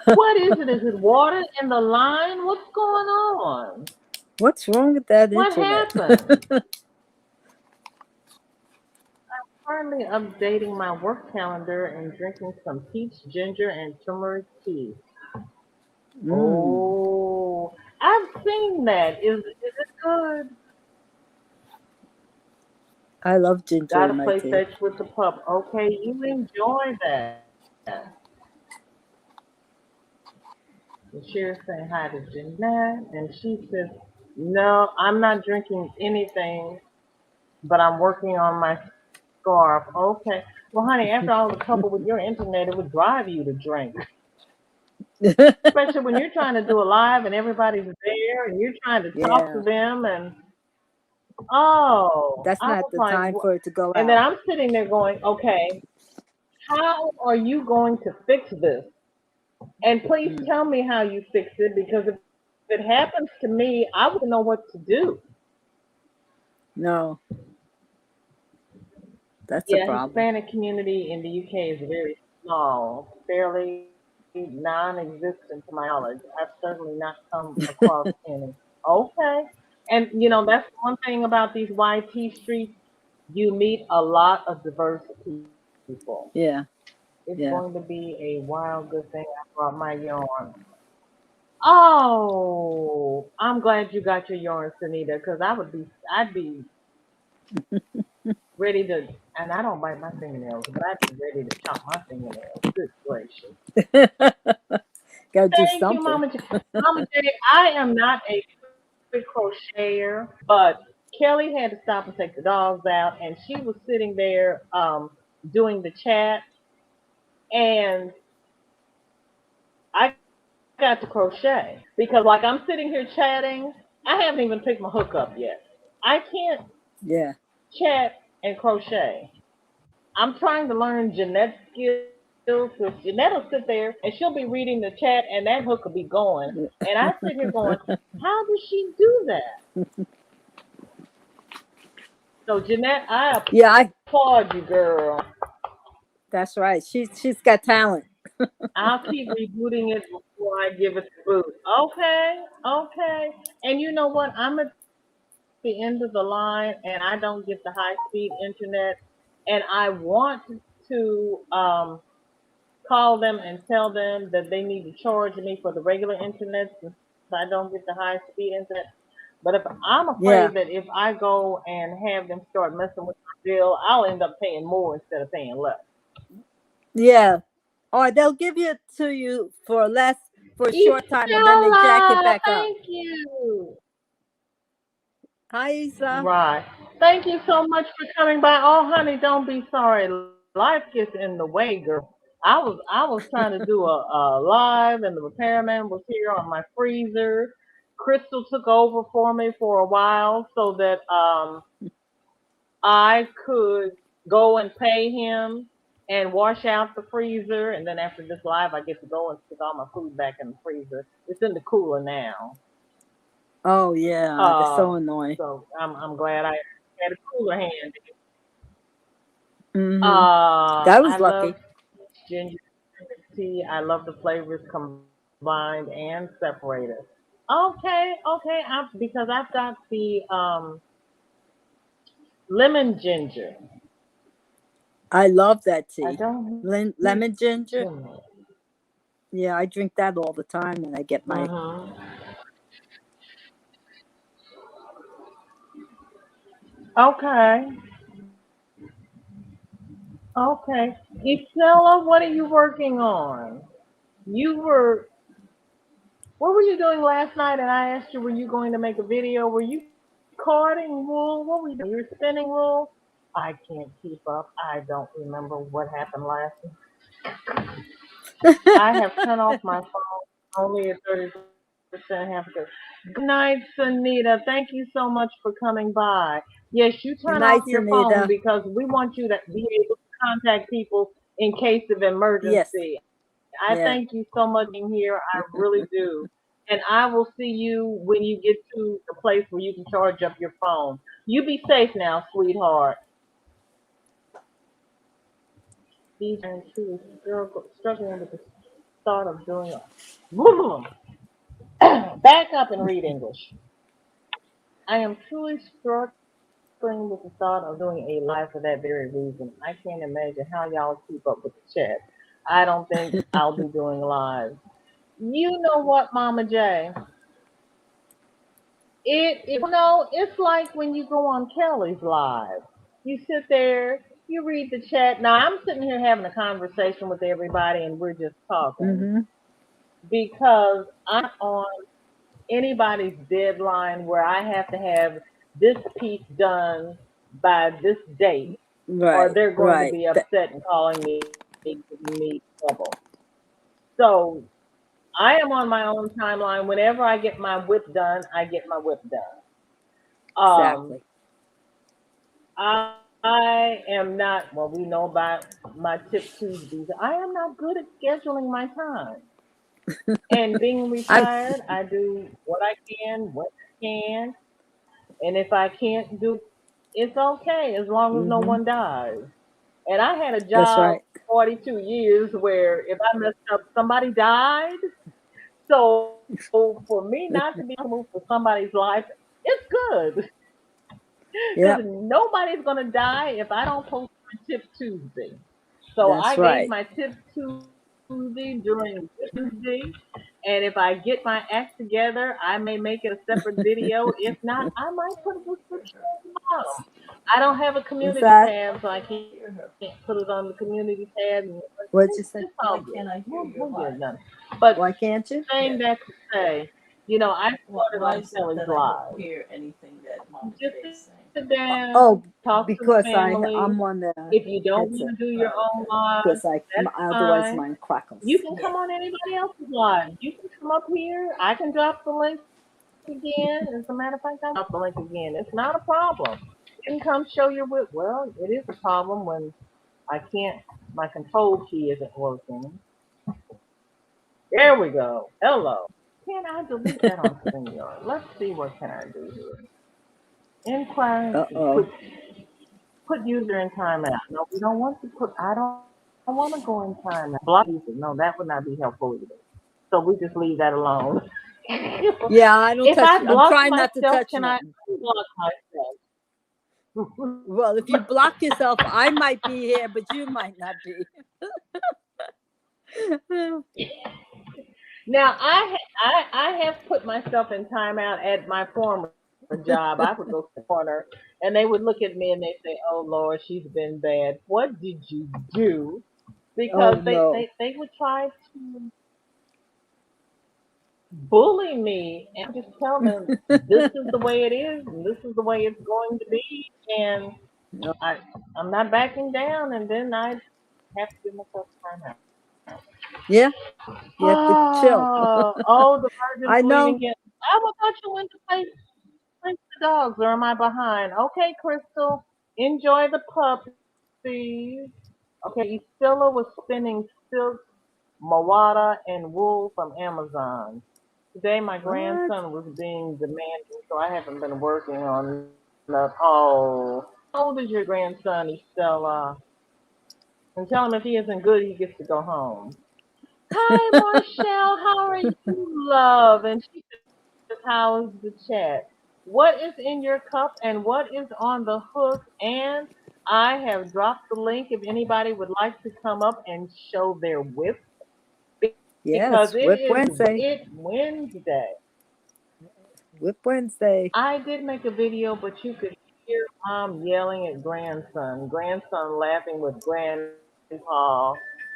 Speaker 3: What is it? Is it water in the line? What's going on?
Speaker 4: What's wrong with that
Speaker 3: What
Speaker 4: internet?
Speaker 3: happened? Currently updating my work calendar and drinking some peach ginger and turmeric tea.
Speaker 4: Mm,
Speaker 3: Oh, I've seen that. Is it good?
Speaker 4: I love ginger
Speaker 3: Gotta
Speaker 4: in my
Speaker 3: play
Speaker 4: tea.
Speaker 3: fetch with the pup. Okay, you enjoy that. And Cher's saying hi to Jeanette, and she says, no, I'm not drinking anything, but I'm working on my scarf. Okay. Well, honey, after all the trouble with your internet, it would drive you to drink. Especially when you're trying to do a live and everybody's there and you're trying to talk to
Speaker 4: Yeah.
Speaker 3: them and oh,
Speaker 4: That's
Speaker 3: I
Speaker 4: not
Speaker 3: was
Speaker 4: the
Speaker 3: like,
Speaker 4: time for it to go
Speaker 3: and then
Speaker 4: out.
Speaker 3: I'm sitting there going, okay, how are you going to fix this? And please
Speaker 4: Mm,
Speaker 3: tell me how you fix it because if it happens to me, I wouldn't know what to do.
Speaker 4: no, that's a
Speaker 3: Yeah,
Speaker 4: problem.
Speaker 3: Hispanic community in the UK is very small, fairly non-existent to my knowledge. I've certainly not come across any. Okay. And that's one thing about these YT streets. You meet a lot of diverse people.
Speaker 4: Yeah.
Speaker 3: It's going
Speaker 4: Yeah.
Speaker 3: to be a wild good thing. I brought my yarn. Oh, I'm glad you got your yarn, Sunita, because I'd be ready to, and I don't bite my fingernails, but I'd be ready to chop my fingernails. Good gracious.
Speaker 4: Gotta do
Speaker 3: Thank you,
Speaker 4: something.
Speaker 3: Mama J. Mama J, I am not a quick crocheter, but Kelly had to stop and take the dogs out, and she was sitting there doing the chat, and I got to crochet because, like, I'm sitting here chatting. I haven't even picked my hook up yet. I can't
Speaker 4: Yeah.
Speaker 3: chat and crochet. I'm trying to learn Jeanette's skills because Jeanette will sit there and she'll be reading the chat and that hook will be going. And I sit here going, how does she do that? So, Jeanette, I
Speaker 4: Yeah,
Speaker 3: applaud you, girl.
Speaker 4: that's right. She's got talent.
Speaker 3: I'll keep rebooting it before I give it the boot. Okay, okay. And you know what? I'm at the end of the line and I don't get the high speed internet. And I want to call them and tell them that they need to charge me for the regular internet since I don't get the high speed internet. But if I'm afraid
Speaker 4: Yeah.
Speaker 3: that if I go and have them start messing with my bill, I'll end up paying more instead of paying less.
Speaker 4: Yeah. Or they'll give it to you for less for a short time and then they jack it
Speaker 3: Isabella,
Speaker 4: back up.
Speaker 3: thank you.
Speaker 4: Hi, Isa.
Speaker 3: Right. Thank you so much for coming by. Oh, honey, don't be sorry. Life gets in the way, girl. I was trying to do a live, and the repairman was here on my freezer. Crystal took over for me for a while so that I could go and pay him and wash out the freezer. And then after this live, I get to go and stick all my food back in the freezer. It's in the cooler now.
Speaker 4: Oh yeah, that's
Speaker 3: Uh,
Speaker 4: so annoying.
Speaker 3: so I'm glad I had a cooler hand.
Speaker 4: Mhm. I was
Speaker 3: I love
Speaker 4: lucky.
Speaker 3: ginger tea. I love the flavors combined and separated. Okay. Because I've got the lemon ginger.
Speaker 4: I love that
Speaker 3: I
Speaker 4: tea.
Speaker 3: don't have
Speaker 4: Lemon ginger.
Speaker 3: turmeric.
Speaker 4: Yeah, I drink that all the time when I get my.
Speaker 3: Mm-hmm. Okay. Okay. Isela, what are you working on? You were What were you doing last night? And I asked you, were you going to make a video? Were you carding wool? What were you doing? You were spinning wool? I can't keep up. I don't remember what happened last night. I have turned off my phone only at 30% half good. Good night, Sunita. Thank you so much for coming by. Yes, you turn
Speaker 4: Good
Speaker 3: off your
Speaker 4: night,
Speaker 3: phone
Speaker 4: Anita.
Speaker 3: because we want you to be able to contact people in case of
Speaker 4: Yes.
Speaker 3: emergency. I thank you so
Speaker 4: Yeah.
Speaker 3: much for being here. I really do. And I will see you when you get to the place where you can charge up your phone. You be safe now, sweetheart. These are truly struggling with the thought of doing a back up and read English. I am truly struggling with the thought of doing a live for that very reason. I can't imagine how y'all keep up with the chat. I don't think I'll be doing live. You know what, Mama J? It's like when you go on Kelly's live. You sit there, you read the chat. Now I'm sitting here having a conversation with everybody and we're just talking
Speaker 4: Mhm.
Speaker 3: because I'm on anybody's deadline where I have to have this piece done by this date or
Speaker 4: Right.
Speaker 3: they're going to
Speaker 4: Right.
Speaker 3: be upset and calling me giving me trouble. So I am on my own timeline. Whenever I get my whip done, I get my whip done.
Speaker 4: Exactly.
Speaker 3: I am not, well, we know about my tip Tuesdays. I am not good at scheduling my time. And being
Speaker 4: I.
Speaker 3: retired, I do what I can, when I can. And if I can't do it, it's okay as long as no
Speaker 4: Mhm.
Speaker 3: one dies. And I had a
Speaker 4: That's
Speaker 3: job
Speaker 4: right.
Speaker 3: 42 years where if I messed up, somebody died. So for me not to be responsible for somebody's life, it's good. Because
Speaker 4: Yep.
Speaker 3: nobody's going to die if I don't post my tip Tuesday. So
Speaker 4: That's
Speaker 3: I gave
Speaker 4: right.
Speaker 3: my tip Tuesday Tuesday during Wednesday. And if I get my act together, I may make it a separate video. If not, I might put a description at the bottom. I don't have a
Speaker 4: Is
Speaker 3: community
Speaker 4: that
Speaker 3: tab, so I can't put it on the community tab. And
Speaker 4: what you say?
Speaker 3: it's all good. We'll get it done. But
Speaker 4: Why can't you?
Speaker 3: saying that to say, I started on Kelly's Live. Just sit down,
Speaker 4: Oh,
Speaker 3: talk to the
Speaker 4: because
Speaker 3: family.
Speaker 4: I'm on the
Speaker 3: If you don't want
Speaker 4: headset.
Speaker 3: to do your own live,
Speaker 4: Because
Speaker 3: that's
Speaker 4: otherwise
Speaker 3: fine.
Speaker 4: mine crackles.
Speaker 3: You can come on anybody else's live. You can come up here. I can drop the link again. As a matter of fact, I'll drop the link again. It's not a problem. You can come show your whip. Well, it is a problem when I can't, my control key isn't working. There we go. Hello. Can I delete that on StreamYard? Let's see what can I do here. Inquiry,
Speaker 4: Uh-oh.
Speaker 3: put user in timeout. No, we don't want to put, I don't want to go in timeout. Block user. No, that would not be helpful either. So we just leave that alone.
Speaker 4: Yeah, I don't
Speaker 3: If
Speaker 4: touch
Speaker 3: I
Speaker 4: it. I'm
Speaker 3: block
Speaker 4: trying not to
Speaker 3: myself,
Speaker 4: touch
Speaker 3: can I
Speaker 4: nothing.
Speaker 3: unblock myself?
Speaker 4: Well, if you block yourself, I might be here, but you might not be.
Speaker 3: Now I have put myself in timeout at my former job. I would go to the corner and they would look at me and they say, "Oh Lord, she's been bad. What did you do?" Because
Speaker 4: Oh no.
Speaker 3: they would try to bully me and just tell them this is the way it is and this is the way it's going to be, and
Speaker 4: No.
Speaker 3: I'm not backing down, and then I have to give myself time out.
Speaker 4: Yeah, you have to chill.
Speaker 3: Oh, the virgin's
Speaker 4: I
Speaker 3: leaving
Speaker 4: know.
Speaker 3: again. I thought you went to place the dogs, or am I behind? Okay, Crystal, enjoy the puppies. Okay, Estilla was spinning silk, mawada, and wool from Amazon. Today, my
Speaker 4: What?
Speaker 3: grandson was being demanding, so I haven't been working on the. Oh, how old is your grandson, Estella? And tell him if he isn't good, he gets to go home. Hi, Marshall. How are you, love? And she says, how is the chat? What is in your cup and what is on the hook? And I have dropped the link if anybody would like to come up and show their whip, because
Speaker 4: Yes,
Speaker 3: it
Speaker 4: WIP
Speaker 3: is
Speaker 4: Wednesday.
Speaker 3: it Wednesday.
Speaker 4: WIP Wednesday.
Speaker 3: I did make a video, but you could hear mom yelling at grandson, grandson laughing with grandpa,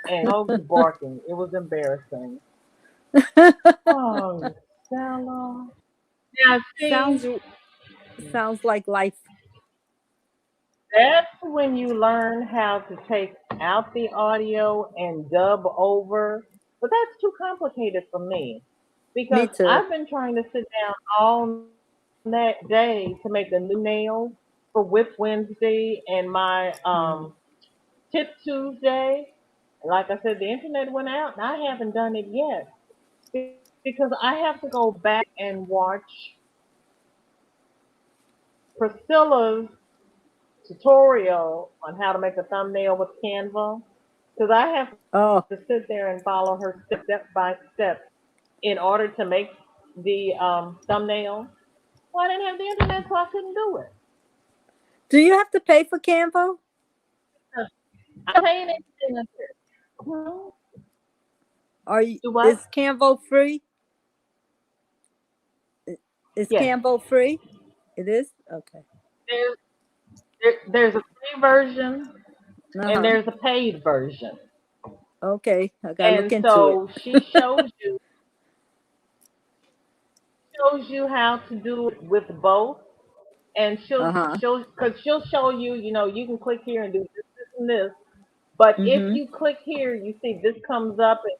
Speaker 3: and dogs barking. It was embarrassing. Oh, Stella. Now, see,
Speaker 4: sounds sounds like life.
Speaker 3: that's when you learn how to take out the audio and dub over. But that's too complicated for me
Speaker 4: Me
Speaker 3: because
Speaker 4: too.
Speaker 3: I've been trying to sit down all that day to make a new nail for WIP Wednesday and my
Speaker 4: Mm.
Speaker 3: Tip Tuesday. Like I said, the internet went out and I haven't done it yet because I have to go back and watch Priscilla's tutorial on how to make a thumbnail with Canva, because I have
Speaker 4: Oh,
Speaker 3: to sit there and follow her step by step in order to make the thumbnail. Well, I didn't have the internet, so I couldn't do it.
Speaker 4: do you have to pay for Canva?
Speaker 3: I'm paying anything up here. Hmm?
Speaker 4: Are you?
Speaker 3: Do what?
Speaker 4: Is Canva free? Is
Speaker 3: Yes.
Speaker 4: Canva free? It is. Okay.
Speaker 3: There's there's a free version and
Speaker 4: Uh-huh.
Speaker 3: there's a paid version.
Speaker 4: Okay. I gotta look
Speaker 3: And
Speaker 4: into it.
Speaker 3: so she shows you how to do it with both, and
Speaker 4: Uh-huh.
Speaker 3: she'll show you, you can click here and do this and this. But if
Speaker 4: Mm-hmm.
Speaker 3: you click here, you see this comes up and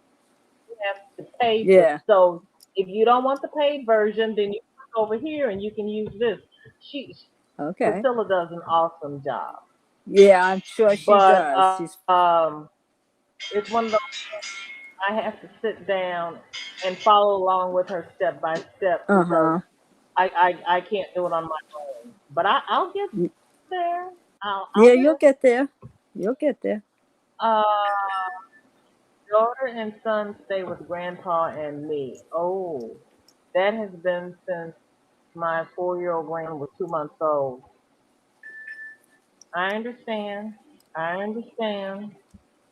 Speaker 3: you have to pay for.
Speaker 4: Yeah.
Speaker 3: So if you don't want the paid version, then you click over here and you can use this. She
Speaker 4: Okay.
Speaker 3: Priscilla does an awesome job,
Speaker 4: Yeah, I'm sure she
Speaker 3: but
Speaker 4: does. She's
Speaker 3: it's one of those I have to sit down and follow along with her step by step because
Speaker 4: uh-huh.
Speaker 3: I can't do it on my own. But I'll get there.
Speaker 4: Yeah,
Speaker 3: I'll get
Speaker 4: you'll
Speaker 3: it.
Speaker 4: get there. You'll get there.
Speaker 3: Uh, daughter and son stay with grandpa and me. Oh, that has been since my 4-year-old grand was 2 months old. I understand. I understand.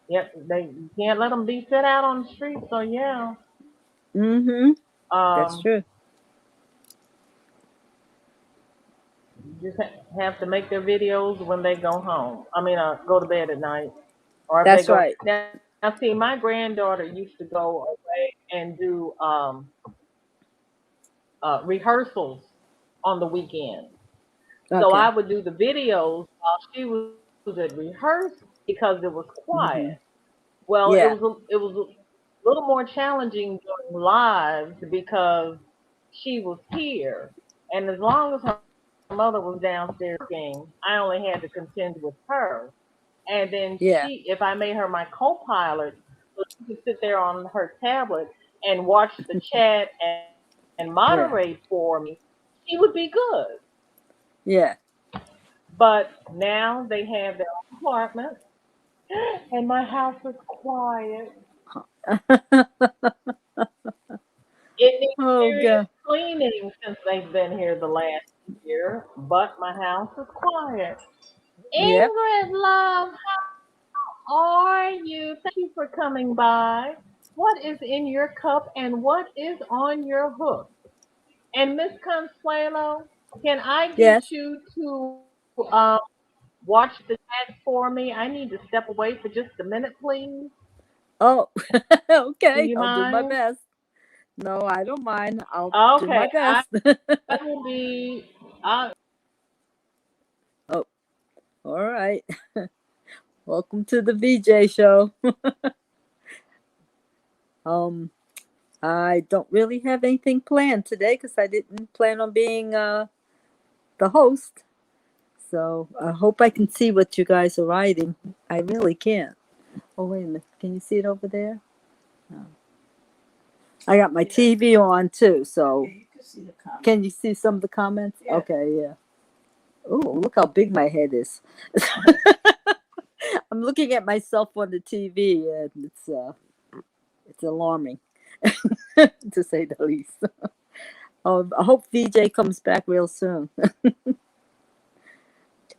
Speaker 3: Yep, you can't let them be set out on the street. So yeah,
Speaker 4: Mm-hmm. That's
Speaker 3: um,
Speaker 4: true.
Speaker 3: you just have to make their videos when they go home. I mean, go to bed at night, or if they
Speaker 4: That's
Speaker 3: go.
Speaker 4: right.
Speaker 3: Now, see, my granddaughter used to go away and do rehearsals on the weekend. So I
Speaker 4: Okay.
Speaker 3: would do the videos while she was at rehearsal because it was quiet.
Speaker 4: Mm-hmm.
Speaker 3: Well,
Speaker 4: Yeah.
Speaker 3: it was a little more challenging doing lives because she was here, and as long as her mother was downstairs working, I only had to contend with her. And then
Speaker 4: Yeah.
Speaker 3: if I made her my co-pilot, so she could sit there on her tablet and watch the chat and moderate
Speaker 4: Yeah.
Speaker 3: for me, she would be good.
Speaker 4: Yeah.
Speaker 3: But now they have their own apartment, and my house is quiet. It needs
Speaker 4: Oh
Speaker 3: serious
Speaker 4: God.
Speaker 3: cleaning since they've been here the last year, but my house is quiet.
Speaker 4: Yep.
Speaker 3: Ingrid, love, how are you? Thank you for coming by. What is in your cup and what is on your hook? And Miss Consuelo, can I get
Speaker 4: Yes.
Speaker 3: you to watch the chat for me? I need to step away for just a minute, please.
Speaker 4: Oh.
Speaker 3: Do
Speaker 4: Okay.
Speaker 3: you
Speaker 4: I'll do my
Speaker 3: mind?
Speaker 4: best. No, I don't mind. I'll do my
Speaker 3: Okay,
Speaker 4: best.
Speaker 3: I will be.
Speaker 4: Oh, all right. Welcome to the VJ show. Um, I don't really have anything planned today because I didn't plan on being the host. So I hope I can see what you guys are writing. I really can't. Oh, wait a minute. Can you see it over there? No. I got my TV on too, so can you see some of the comments? Okay, yeah. Oh, look how big my head is. I'm looking at myself on the TV, and it's alarming, to say the least. I hope VJ comes back real soon.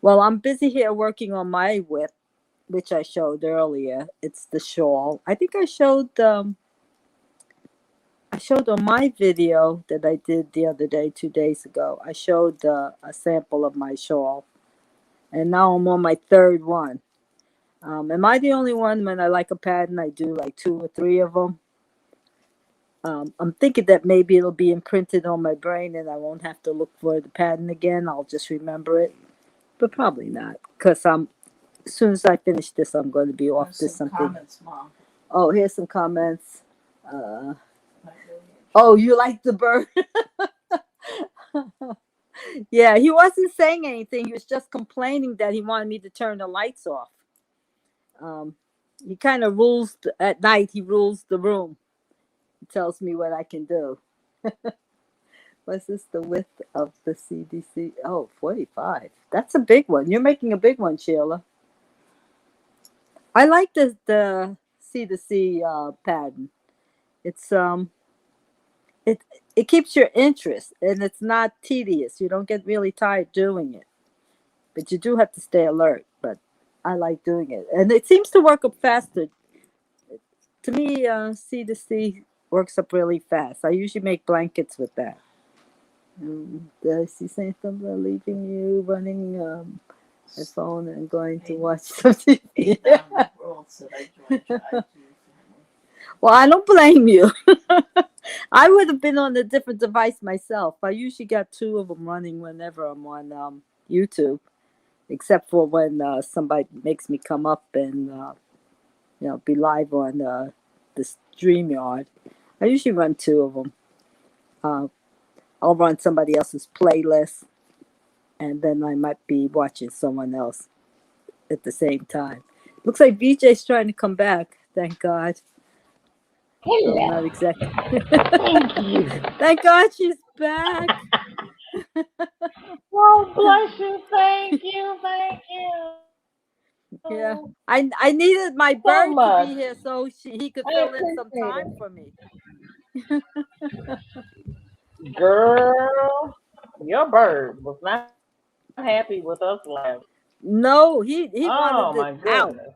Speaker 4: Well, I'm busy here working on my whip, which I showed earlier. It's the shawl. I think I showed on my video that I did the other day, 2 days ago. I showed a sample of my shawl, and now I'm on my third one. Am I the only one when I like a pattern? I do like 2 or 3 of them. I'm thinking that maybe it'll be imprinted on my brain and I won't have to look for the pattern again. I'll just remember it, but probably not, because as soon as I finish this, I'm going to be off to something. Comments, Mom. Oh, here's some comments. Uh, oh, you like the bird? Yeah, he wasn't saying anything. He was just complaining that he wanted me to turn the lights off. Um, he kind of rules at night. He rules the room. He tells me what I can do. Was this the width of the CDC? Oh, 45. That's a big one. You're making a big one, Sheila. I like the C2C pattern. It's it it keeps your interest and it's not tedious. You don't get really tired doing it, but you do have to stay alert. But I like doing it, and it seems to work up faster. To me, C2C works up really fast. I usually make blankets with that. Did I see saying something? Leaving you, running a phone, and going to watch some TV. Well, I don't blame you. I would have been on a different device myself. I usually got 2 of them running whenever I'm on YouTube, except for when somebody makes me come up and be live on the StreamYard. I usually run 2 of them. I'll run somebody else's playlist, and then I might be watching someone else at the same time. Looks like VJ's trying to come back. Thank God. I'm not
Speaker 3: Hello.
Speaker 4: exactly.
Speaker 3: Thank you.
Speaker 4: Thank God she's back.
Speaker 3: Oh, bless you. Thank you. Thank you.
Speaker 4: Yeah, I needed my
Speaker 3: So
Speaker 4: bird to
Speaker 3: much.
Speaker 4: be here so he could
Speaker 3: I
Speaker 4: fill in some
Speaker 3: appreciate
Speaker 4: time
Speaker 3: it.
Speaker 4: for me.
Speaker 3: Girl, your bird was not happy with us last.
Speaker 4: No, he
Speaker 3: Oh
Speaker 4: wanted
Speaker 3: my
Speaker 4: it out.
Speaker 3: goodness.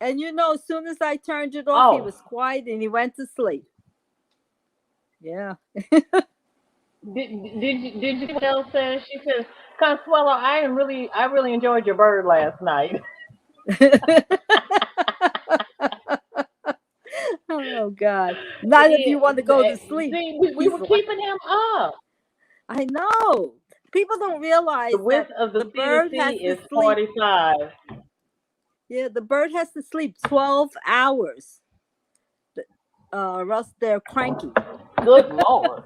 Speaker 4: And as soon as I turned it off, he
Speaker 3: Oh,
Speaker 4: was quiet and he went to sleep. Yeah.
Speaker 3: did you see what Elle said? She says, Consuelo, I really enjoyed your bird last night.
Speaker 4: Oh God. Not if you want to go to sleep.
Speaker 3: See, we
Speaker 4: He's
Speaker 3: were
Speaker 4: like,
Speaker 3: keeping him up.
Speaker 4: I know. People don't
Speaker 3: The
Speaker 4: realize that
Speaker 3: width of the
Speaker 4: the
Speaker 3: sea to
Speaker 4: bird has
Speaker 3: sea
Speaker 4: to
Speaker 3: is
Speaker 4: sleep.
Speaker 3: 45.
Speaker 4: Yeah, the bird has to sleep 12 hours. Or else they're cranky.
Speaker 3: Good Lord.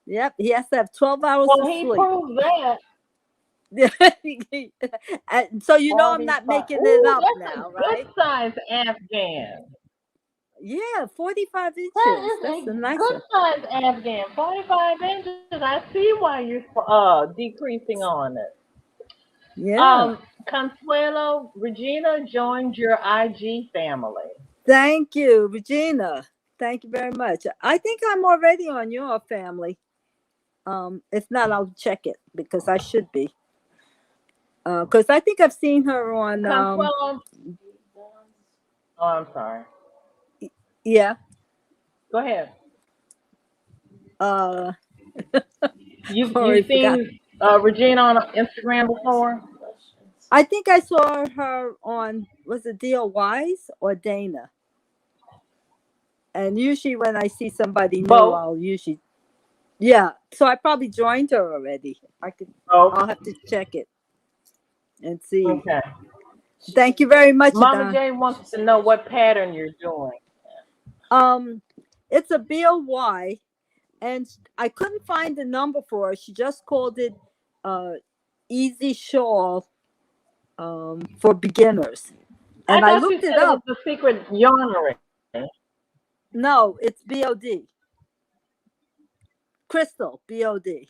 Speaker 4: Yep, he has to have 12 hours
Speaker 3: Well,
Speaker 4: of
Speaker 3: he
Speaker 4: sleep.
Speaker 3: proved that.
Speaker 4: And so I'm not
Speaker 3: 45.
Speaker 4: making it
Speaker 3: Ooh,
Speaker 4: up
Speaker 3: that's a
Speaker 4: now,
Speaker 3: good
Speaker 4: right?
Speaker 3: size Afghan.
Speaker 4: Yeah, 45
Speaker 3: That
Speaker 4: inches.
Speaker 3: is
Speaker 4: That's a
Speaker 3: a
Speaker 4: nice
Speaker 3: good
Speaker 4: one.
Speaker 3: size Afghan. 45 inches. I see why you're decreasing on it.
Speaker 4: Yeah.
Speaker 3: Consuelo, Regina joined your IG family.
Speaker 4: Thank you, Regina. Thank you very much. I think I'm already on your family. If not, I'll check it because I should be. Because I think I've seen her on
Speaker 3: Consuelo, oh, I'm sorry.
Speaker 4: yeah.
Speaker 3: Go ahead.
Speaker 4: Uh
Speaker 3: You've
Speaker 4: already forgot.
Speaker 3: seen Regina on Instagram before?
Speaker 4: I think I saw her on, was it DOYs or Dana? And usually when I see somebody new,
Speaker 3: Both.
Speaker 4: I'll usually, yeah. So I probably joined her already.
Speaker 3: Both.
Speaker 4: I'll have to check it and see.
Speaker 3: Okay.
Speaker 4: Thank you very much,
Speaker 3: Mama
Speaker 4: Adon.
Speaker 3: J wants to know what pattern you're doing.
Speaker 4: Um, it's a BOY, and I couldn't find the number for her. She just called it uh Easy Shawl for beginners.
Speaker 3: I
Speaker 4: And I
Speaker 3: thought you
Speaker 4: looked it
Speaker 3: said it was
Speaker 4: up.
Speaker 3: the secret yarnery.
Speaker 4: No, it's BOD. Crystal, BOD.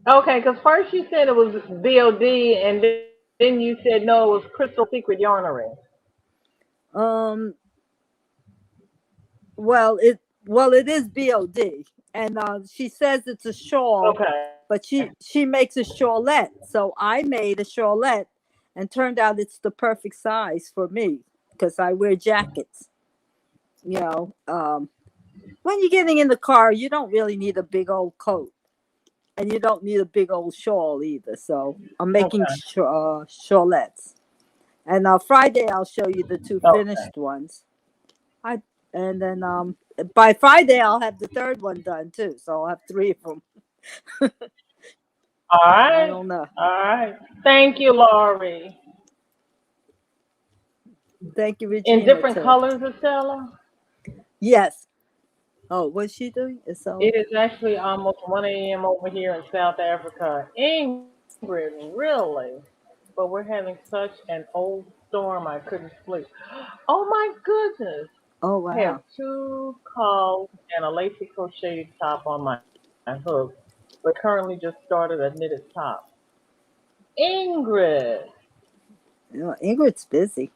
Speaker 3: Okay, because first you said it was BOD, and then you said no, it was Crystal Secret Yarnery.
Speaker 4: Um, well, it is BOD, and she says it's a shawl,
Speaker 3: Okay.
Speaker 4: but she makes a shawlette. So I made a shawlette, and turned out it's the perfect size for me because I wear jackets. You know, when you're getting in the car, you don't really need a big old coat, and you don't need a big old shawl either. So I'm making
Speaker 3: Okay.
Speaker 4: shawlettes, and Friday I'll show you the two
Speaker 3: Okay.
Speaker 4: finished ones. I and then by Friday I'll have the third one done too. So I'll have three of them.
Speaker 3: All
Speaker 4: I
Speaker 3: right.
Speaker 4: don't know.
Speaker 3: All right. Thank you, Laurie.
Speaker 4: Thank you,
Speaker 3: In
Speaker 4: Regina,
Speaker 3: different
Speaker 4: too.
Speaker 3: colors, Estella?
Speaker 4: Yes. Oh, what's she doing? So
Speaker 3: It is actually almost 1 a.m. over here in South Africa. Ingrid, really? But we're having such an old storm, I couldn't sleep. Oh my goodness.
Speaker 4: oh
Speaker 3: I have
Speaker 4: wow.
Speaker 3: two calls and a lacy crocheted top on my hook, but currently just started a knitted top. Ingrid,
Speaker 4: Ingrid's busy.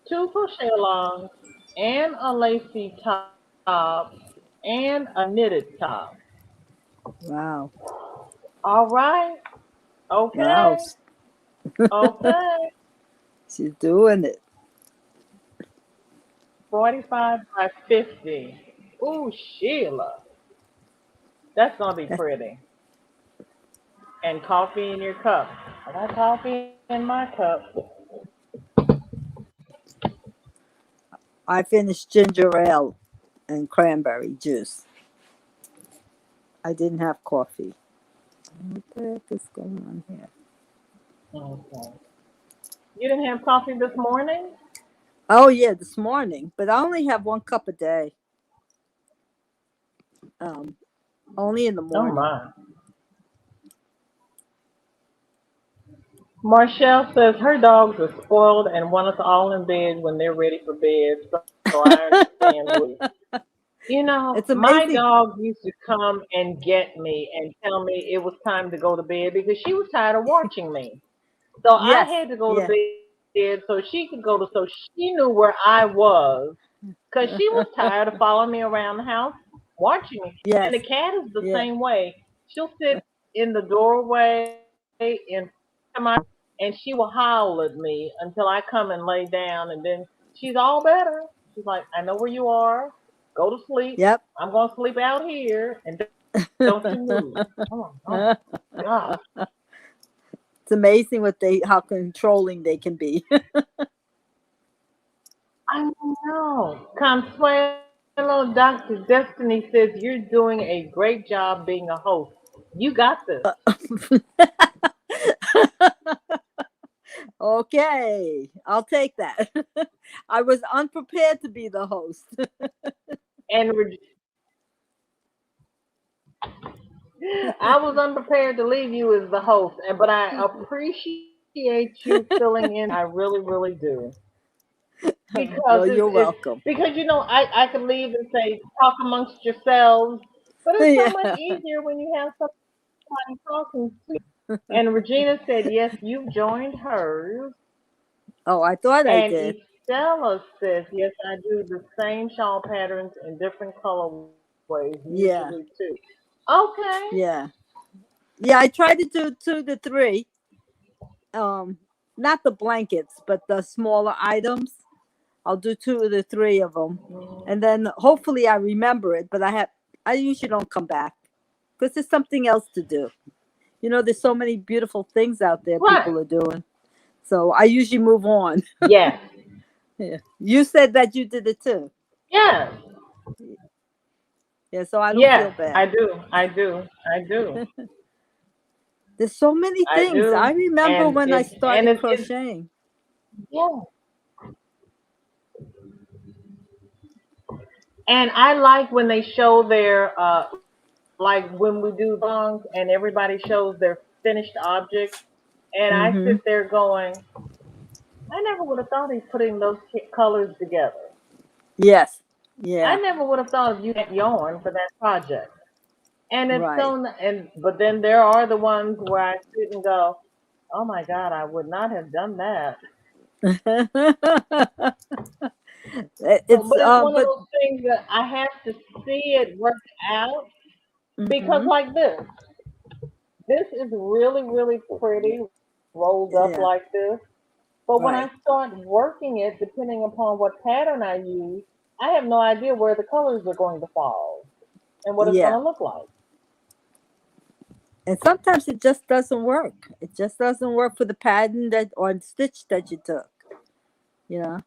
Speaker 3: two crochet alongs and a lacy top and a knitted top.
Speaker 4: Wow.
Speaker 3: All right.
Speaker 4: Wow.
Speaker 3: Okay. Okay.
Speaker 4: She's doing it.
Speaker 3: 45 by 50. Ooh, Sheila. That's going to be
Speaker 4: That's,
Speaker 3: pretty. And coffee in your cup. I got coffee in my cup.
Speaker 4: I finished ginger ale and cranberry juice. I didn't have coffee. What the heck is going on here?
Speaker 3: Okay. You didn't have coffee this morning?
Speaker 4: Oh yeah, this morning, but I only have 1 cup a day. Um, only in the
Speaker 3: Oh
Speaker 4: morning.
Speaker 3: my. Marshall says her dogs are spoiled and want us all in bed when they're ready for bed. So I understand what. You know,
Speaker 4: It's
Speaker 3: my
Speaker 4: amazing.
Speaker 3: dog used to come and get me and tell me it was time to go to bed because she was tired of watching me. So I
Speaker 4: Yes.
Speaker 3: had to go to
Speaker 4: Yeah.
Speaker 3: bed so she could go to, so she knew where I was because she was tired of following me around the house watching me. And
Speaker 4: Yes.
Speaker 3: the cat is the
Speaker 4: Yeah.
Speaker 3: same way. She'll sit in the doorway in my and she will howl at me until I come and lay down, and then she's all better. She's like, I know where you are. Go to sleep.
Speaker 4: Yep.
Speaker 3: I'm gonna sleep out here, and don't you move. Oh God.
Speaker 4: It's amazing how controlling they can be.
Speaker 3: I know. Consuelo, Dr. Destiny says you're doing a great job being a host. You got this.
Speaker 4: Okay, I'll take that. I was unprepared to be the host.
Speaker 3: And I was unprepared to leave you as the host, but I appreciate you filling in. I really, really do. Because
Speaker 4: Well, you're welcome.
Speaker 3: because I could leave and say talk amongst yourselves, but it's so much
Speaker 4: Yeah.
Speaker 3: easier when you have somebody talking to you. And Regina said, yes, you've joined hers.
Speaker 4: Oh, I thought I
Speaker 3: And
Speaker 4: did.
Speaker 3: Estella says, yes, I do the same shawl patterns in different colorways,
Speaker 4: Yeah.
Speaker 3: usually too. Okay.
Speaker 4: Yeah. Yeah, I try to do 2 to 3. Not the blankets, but the smaller items. I'll do 2 to 3 of them, and then hopefully I remember it. But I usually don't come back because there's something else to do. There's so many beautiful things out there
Speaker 3: Right.
Speaker 4: people are doing. So I usually move on.
Speaker 3: Yes.
Speaker 4: Yeah. You said that you did it too.
Speaker 3: Yes.
Speaker 4: Yeah, so I don't
Speaker 3: Yes,
Speaker 4: feel bad.
Speaker 3: I do. I do. I do.
Speaker 4: There's so many
Speaker 3: I
Speaker 4: things.
Speaker 3: do.
Speaker 4: I remember
Speaker 3: And
Speaker 4: when I started
Speaker 3: it's
Speaker 4: crocheting.
Speaker 3: yeah. And I like when they show their like when we do songs and everybody shows their finished object, and I
Speaker 4: Mm-hmm.
Speaker 3: sit there going, I never would have thought he's putting those colors together.
Speaker 4: Yes.
Speaker 3: I
Speaker 4: Yeah.
Speaker 3: never would have thought of you that yarn for that project. And it's
Speaker 4: Right.
Speaker 3: so and but then there are the ones where I sit and go, oh my God, I would not have done that.
Speaker 4: It's
Speaker 3: But it's one of
Speaker 4: but
Speaker 3: those things that I have to see it work out because
Speaker 4: mm-hmm.
Speaker 3: like this is really, really pretty rolled up
Speaker 4: Yeah.
Speaker 3: like this. But when I
Speaker 4: Right.
Speaker 3: start working it, depending upon what pattern I use, I have no idea where the colors are going to fall and what it's going
Speaker 4: Yeah.
Speaker 3: to look like.
Speaker 4: And sometimes it just doesn't work. It just doesn't work for the pattern that or stitch that you took. You know.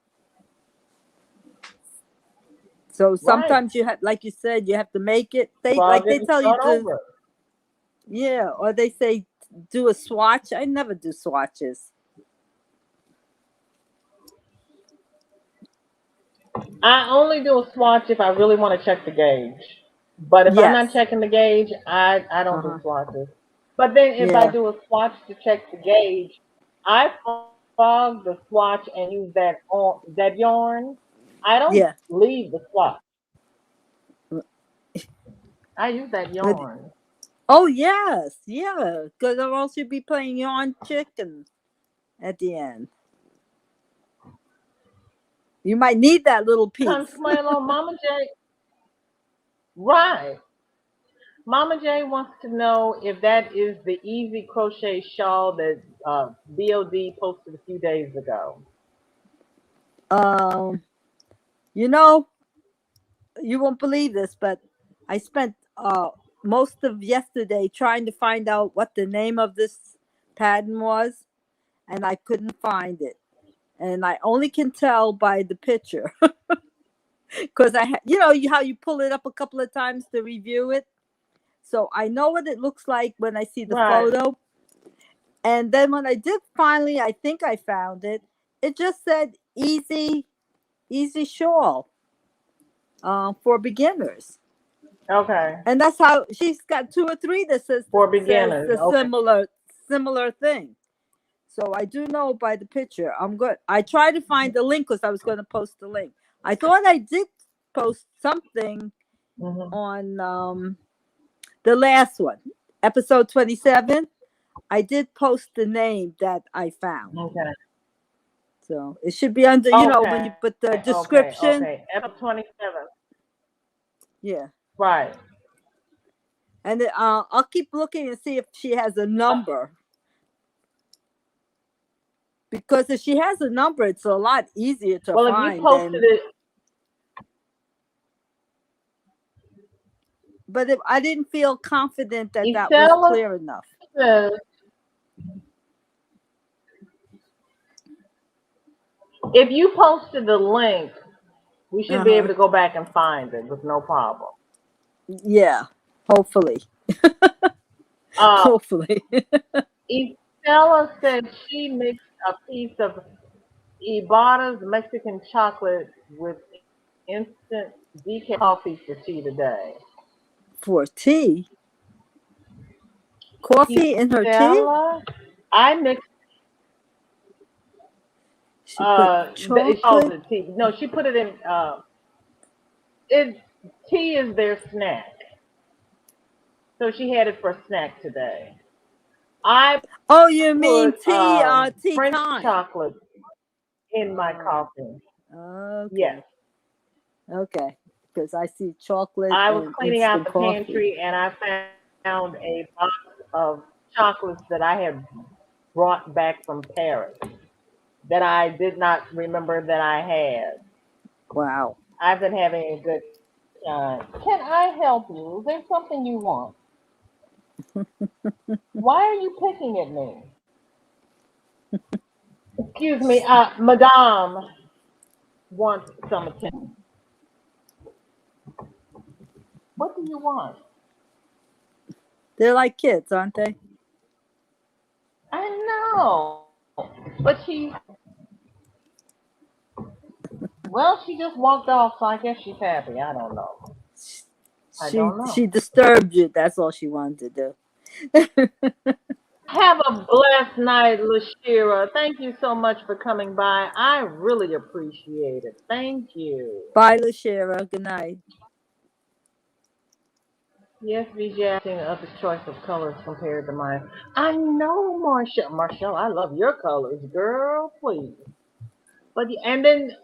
Speaker 4: So
Speaker 3: Right.
Speaker 4: sometimes you have, like you said, you have to make it.
Speaker 3: Plug
Speaker 4: They
Speaker 3: it and
Speaker 4: tell you
Speaker 3: start
Speaker 4: to,
Speaker 3: over.
Speaker 4: yeah, or they say do a swatch. I never do swatches.
Speaker 3: I only do a swatch if I really want to check the gauge. But if I'm not
Speaker 4: Yes.
Speaker 3: checking the gauge, I don't do
Speaker 4: Uh-huh.
Speaker 3: swatches. But then if I
Speaker 4: Yeah.
Speaker 3: do a swatch to check the gauge, I fog the swatch and use that yarn. I don't
Speaker 4: Yeah.
Speaker 3: leave the swatch. I use that
Speaker 4: But,
Speaker 3: yarn.
Speaker 4: oh yes, yeah. Because or else you'd be playing yarn chicken at the end. You might need that little piece.
Speaker 3: Consuelo, Mama J, right. Mama J wants to know if that is the easy crochet shawl that BOD posted a few days ago.
Speaker 4: Um, you know, you won't believe this, but I spent most of yesterday trying to find out what the name of this pattern was, and I couldn't find it. And I only can tell by the picture because how you pull it up a couple of times to review it. So I know what it looks like when I see the
Speaker 3: Right.
Speaker 4: photo. And then when I did finally, I think I found it. It just said easy shawl for beginners.
Speaker 3: Okay.
Speaker 4: And that's how she's got 2 or 3 that
Speaker 3: For
Speaker 4: says
Speaker 3: beginners.
Speaker 4: the
Speaker 3: Okay.
Speaker 4: similar thing. So I do know by the picture. I tried to find the link because I was going to post the link. I thought I did post something
Speaker 3: Hmm.
Speaker 4: on the last one, episode 27. I did post the name that I found.
Speaker 3: Okay.
Speaker 4: So it should be under, when you
Speaker 3: Okay.
Speaker 4: put the
Speaker 3: Okay.
Speaker 4: description.
Speaker 3: Okay. Episode 27.
Speaker 4: Yeah.
Speaker 3: Right.
Speaker 4: And I'll keep looking and see if she has a number. Because if she has a number, it's a lot easier to
Speaker 3: Well, if
Speaker 4: find
Speaker 3: you posted
Speaker 4: than.
Speaker 3: it,
Speaker 4: But if I didn't feel confident that that was
Speaker 3: Estella
Speaker 4: clear enough.
Speaker 3: says, if you posted the link, we should be able to go back and find it with no problem.
Speaker 4: Yeah, hopefully. Hopefully.
Speaker 3: Estella said she mixed a piece of Ibarra's Mexican chocolate with instant decaf coffee for tea today.
Speaker 4: For tea? Coffee in her tea?
Speaker 3: Estella, I mixed.
Speaker 4: She put
Speaker 3: It calls
Speaker 4: chocolate.
Speaker 3: it tea. No, she put it in. It tea is their snack, so she had it for a snack today. I
Speaker 4: Oh, you mean
Speaker 3: put
Speaker 4: tea? Tea
Speaker 3: French
Speaker 4: time.
Speaker 3: chocolate in my coffee.
Speaker 4: Okay.
Speaker 3: Yes.
Speaker 4: Okay. Because I see chocolate
Speaker 3: I was
Speaker 4: and
Speaker 3: cleaning out
Speaker 4: instant
Speaker 3: the
Speaker 4: coffee.
Speaker 3: pantry and I found a box of chocolates that I had brought back from Paris that I did not remember that I had.
Speaker 4: Wow.
Speaker 3: I've been having a good time. Can I help you? Is there something you want? Why are you picking at me? Excuse me, Madame wants some attention. What do you want?
Speaker 4: They're like kids, aren't they?
Speaker 3: I know, but well, she just walked off, so I guess she's happy. I don't know. I don't know.
Speaker 4: She disturbed you. That's all she wanted to do.
Speaker 3: Have a blessed night, Lashira. Thank you so much for coming by. I really appreciate it. Thank you.
Speaker 4: Bye, Lashira. Good night.
Speaker 3: Yes, VJ, asking of the choice of colors compared to mine. I know, Marshall. Marshall, I love your colors, girl. Please. But and then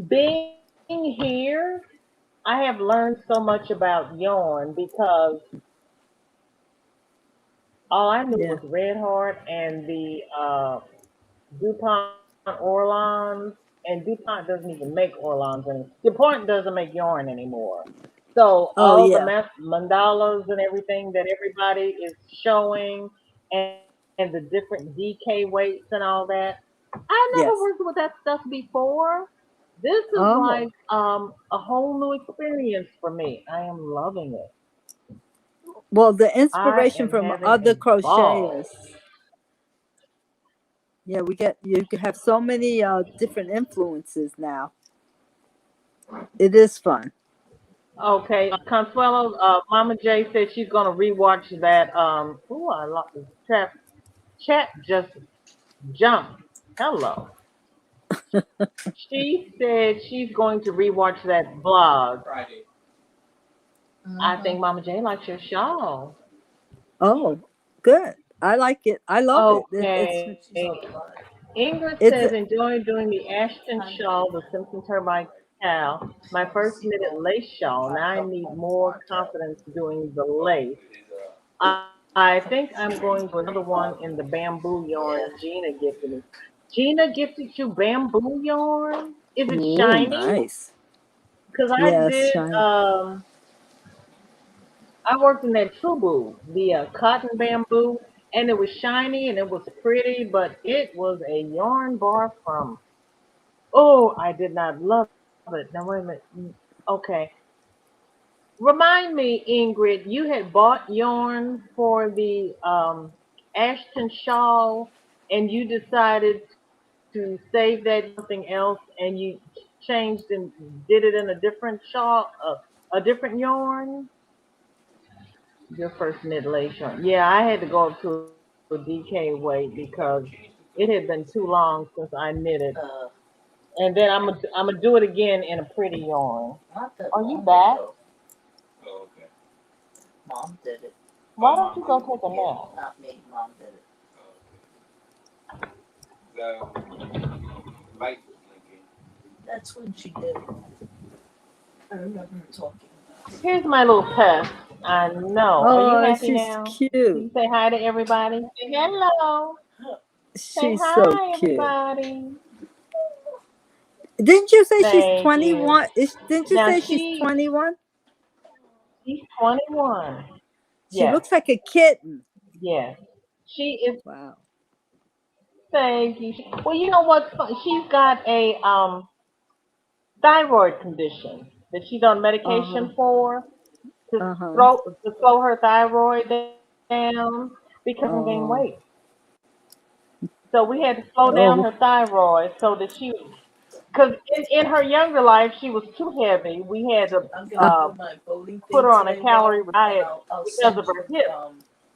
Speaker 3: being here, I have learned so much about yarn because all I knew was Red Heart and the DuPont Orlons, and DuPont doesn't even make Orlons anymore. DuPont doesn't make yarn anymore. So all the mandalas and everything that everybody is showing, and the different DK weights and all that, I never worked with that stuff before. This is like a whole new experience for me. I am loving it.
Speaker 4: Well, the inspiration from other crocheters. Yeah, you have so many different influences now. It is fun.
Speaker 3: Okay, Consuelo, Mama J said she's gonna rewatch that. I love this chat just jumped. Hello. She said she's going to rewatch that blog. Friday. I think Mama J likes your show.
Speaker 4: Oh, good. I like it. I love it.
Speaker 3: Okay. Ingrid says, enjoy doing the Ashton shawl, the Simpson Turbine Cowl. My first knitted lace shawl. Now I need more confidence doing the lace. I think I'm going to another one in the bamboo yarn Gina gifted me. Gina gifted you bamboo yarn? Is it shiny?
Speaker 4: Nice.
Speaker 3: Because I did, I worked in that Trubu, the cotton bamboo, and it was shiny and it was pretty, but it was a yarn bar from, I did not love it. Now, wait a minute. Okay. Remind me, Ingrid, you had bought yarn for the Ashton shawl and you decided to save that something else and you changed and did it in a different shawl, a different yarn? Your first knit lace yarn. Yeah, I had to go up to a DK weight because it had been too long since I knitted. And then I'm gonna do it again in a pretty yarn. Are you back?
Speaker 5: Oh, okay. Mom did it.
Speaker 3: Why don't you go take a nap?
Speaker 5: Not me. Mom did it. Oh, okay. The light was blinking. That's when she did it. I remember her talking about it.
Speaker 3: Here's my little pest. I know. Are you happy
Speaker 4: she's
Speaker 3: now?
Speaker 4: cute.
Speaker 3: Can you say hi to everybody? Say hello. Say
Speaker 4: She's so
Speaker 3: hi,
Speaker 4: cute.
Speaker 3: everybody.
Speaker 4: Didn't you say she's
Speaker 3: Thank you.
Speaker 4: 21? Didn't you
Speaker 3: Now
Speaker 4: say she's 21?
Speaker 3: she's 21.
Speaker 4: She
Speaker 3: Yes,
Speaker 4: looks like a kitten.
Speaker 3: yes. She is.
Speaker 4: Wow.
Speaker 3: Thank you. Well, you know what's fun? She's got a thyroid condition that she's on
Speaker 4: Uh huh.
Speaker 3: medication for to
Speaker 4: Uh huh.
Speaker 3: throw to slow her thyroid down because she doesn't gain
Speaker 4: Oh.
Speaker 3: weight. So we had to slow down
Speaker 4: Oh.
Speaker 3: her thyroid so that she, because in her younger life she was too heavy. We had to
Speaker 5: I'm gonna
Speaker 4: Uh,
Speaker 3: uh,
Speaker 5: do my voting
Speaker 3: put
Speaker 5: thing
Speaker 3: her on a
Speaker 5: today, Rob,
Speaker 3: calorie
Speaker 5: and
Speaker 3: diet
Speaker 5: I'll
Speaker 3: because
Speaker 5: send
Speaker 3: of her
Speaker 5: you
Speaker 3: hips.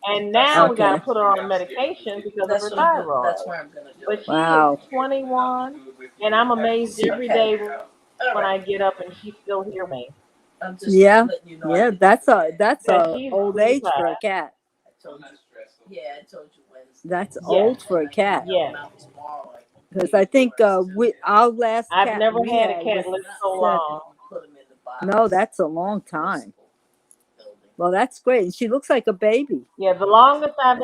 Speaker 3: And
Speaker 5: that's
Speaker 3: now
Speaker 5: what
Speaker 3: we got to
Speaker 4: okay.
Speaker 3: put her on medication because of
Speaker 5: that's
Speaker 3: her
Speaker 5: what I'm gonna that's
Speaker 3: thyroid.
Speaker 5: where I'm gonna do
Speaker 3: But
Speaker 5: it.
Speaker 3: she is
Speaker 4: Wow.
Speaker 3: 21, and I'm amazed
Speaker 4: She,
Speaker 3: every
Speaker 5: Okay.
Speaker 3: day
Speaker 5: All
Speaker 3: when
Speaker 5: right.
Speaker 3: I get up and she still hear me.
Speaker 5: I'm just
Speaker 4: yeah.
Speaker 5: letting you know I
Speaker 4: Yeah.
Speaker 5: didn't forget.
Speaker 4: That's
Speaker 3: Yeah,
Speaker 4: a
Speaker 3: she's a
Speaker 4: old age for a
Speaker 3: sweetheart.
Speaker 4: cat.
Speaker 5: I told you. Yeah, I told you Wednesday.
Speaker 4: That's
Speaker 3: Yes,
Speaker 4: old for a
Speaker 5: And I can
Speaker 4: cat.
Speaker 5: mail them
Speaker 3: yes.
Speaker 5: out tomorrow. I can
Speaker 4: Because
Speaker 5: give
Speaker 4: I
Speaker 5: you the
Speaker 4: think
Speaker 5: rest
Speaker 4: we
Speaker 5: today.
Speaker 4: our last
Speaker 3: I've
Speaker 4: cat
Speaker 3: never
Speaker 4: we
Speaker 3: had a
Speaker 4: had
Speaker 3: cat
Speaker 4: was
Speaker 3: live
Speaker 5: Not
Speaker 3: so
Speaker 5: fold
Speaker 4: 7.
Speaker 5: them
Speaker 3: long.
Speaker 5: and put them in the
Speaker 4: No,
Speaker 5: box.
Speaker 4: that's a long time.
Speaker 5: Municipal building.
Speaker 4: Well, that's great. And she looks like a baby.
Speaker 3: Yeah, the longest I've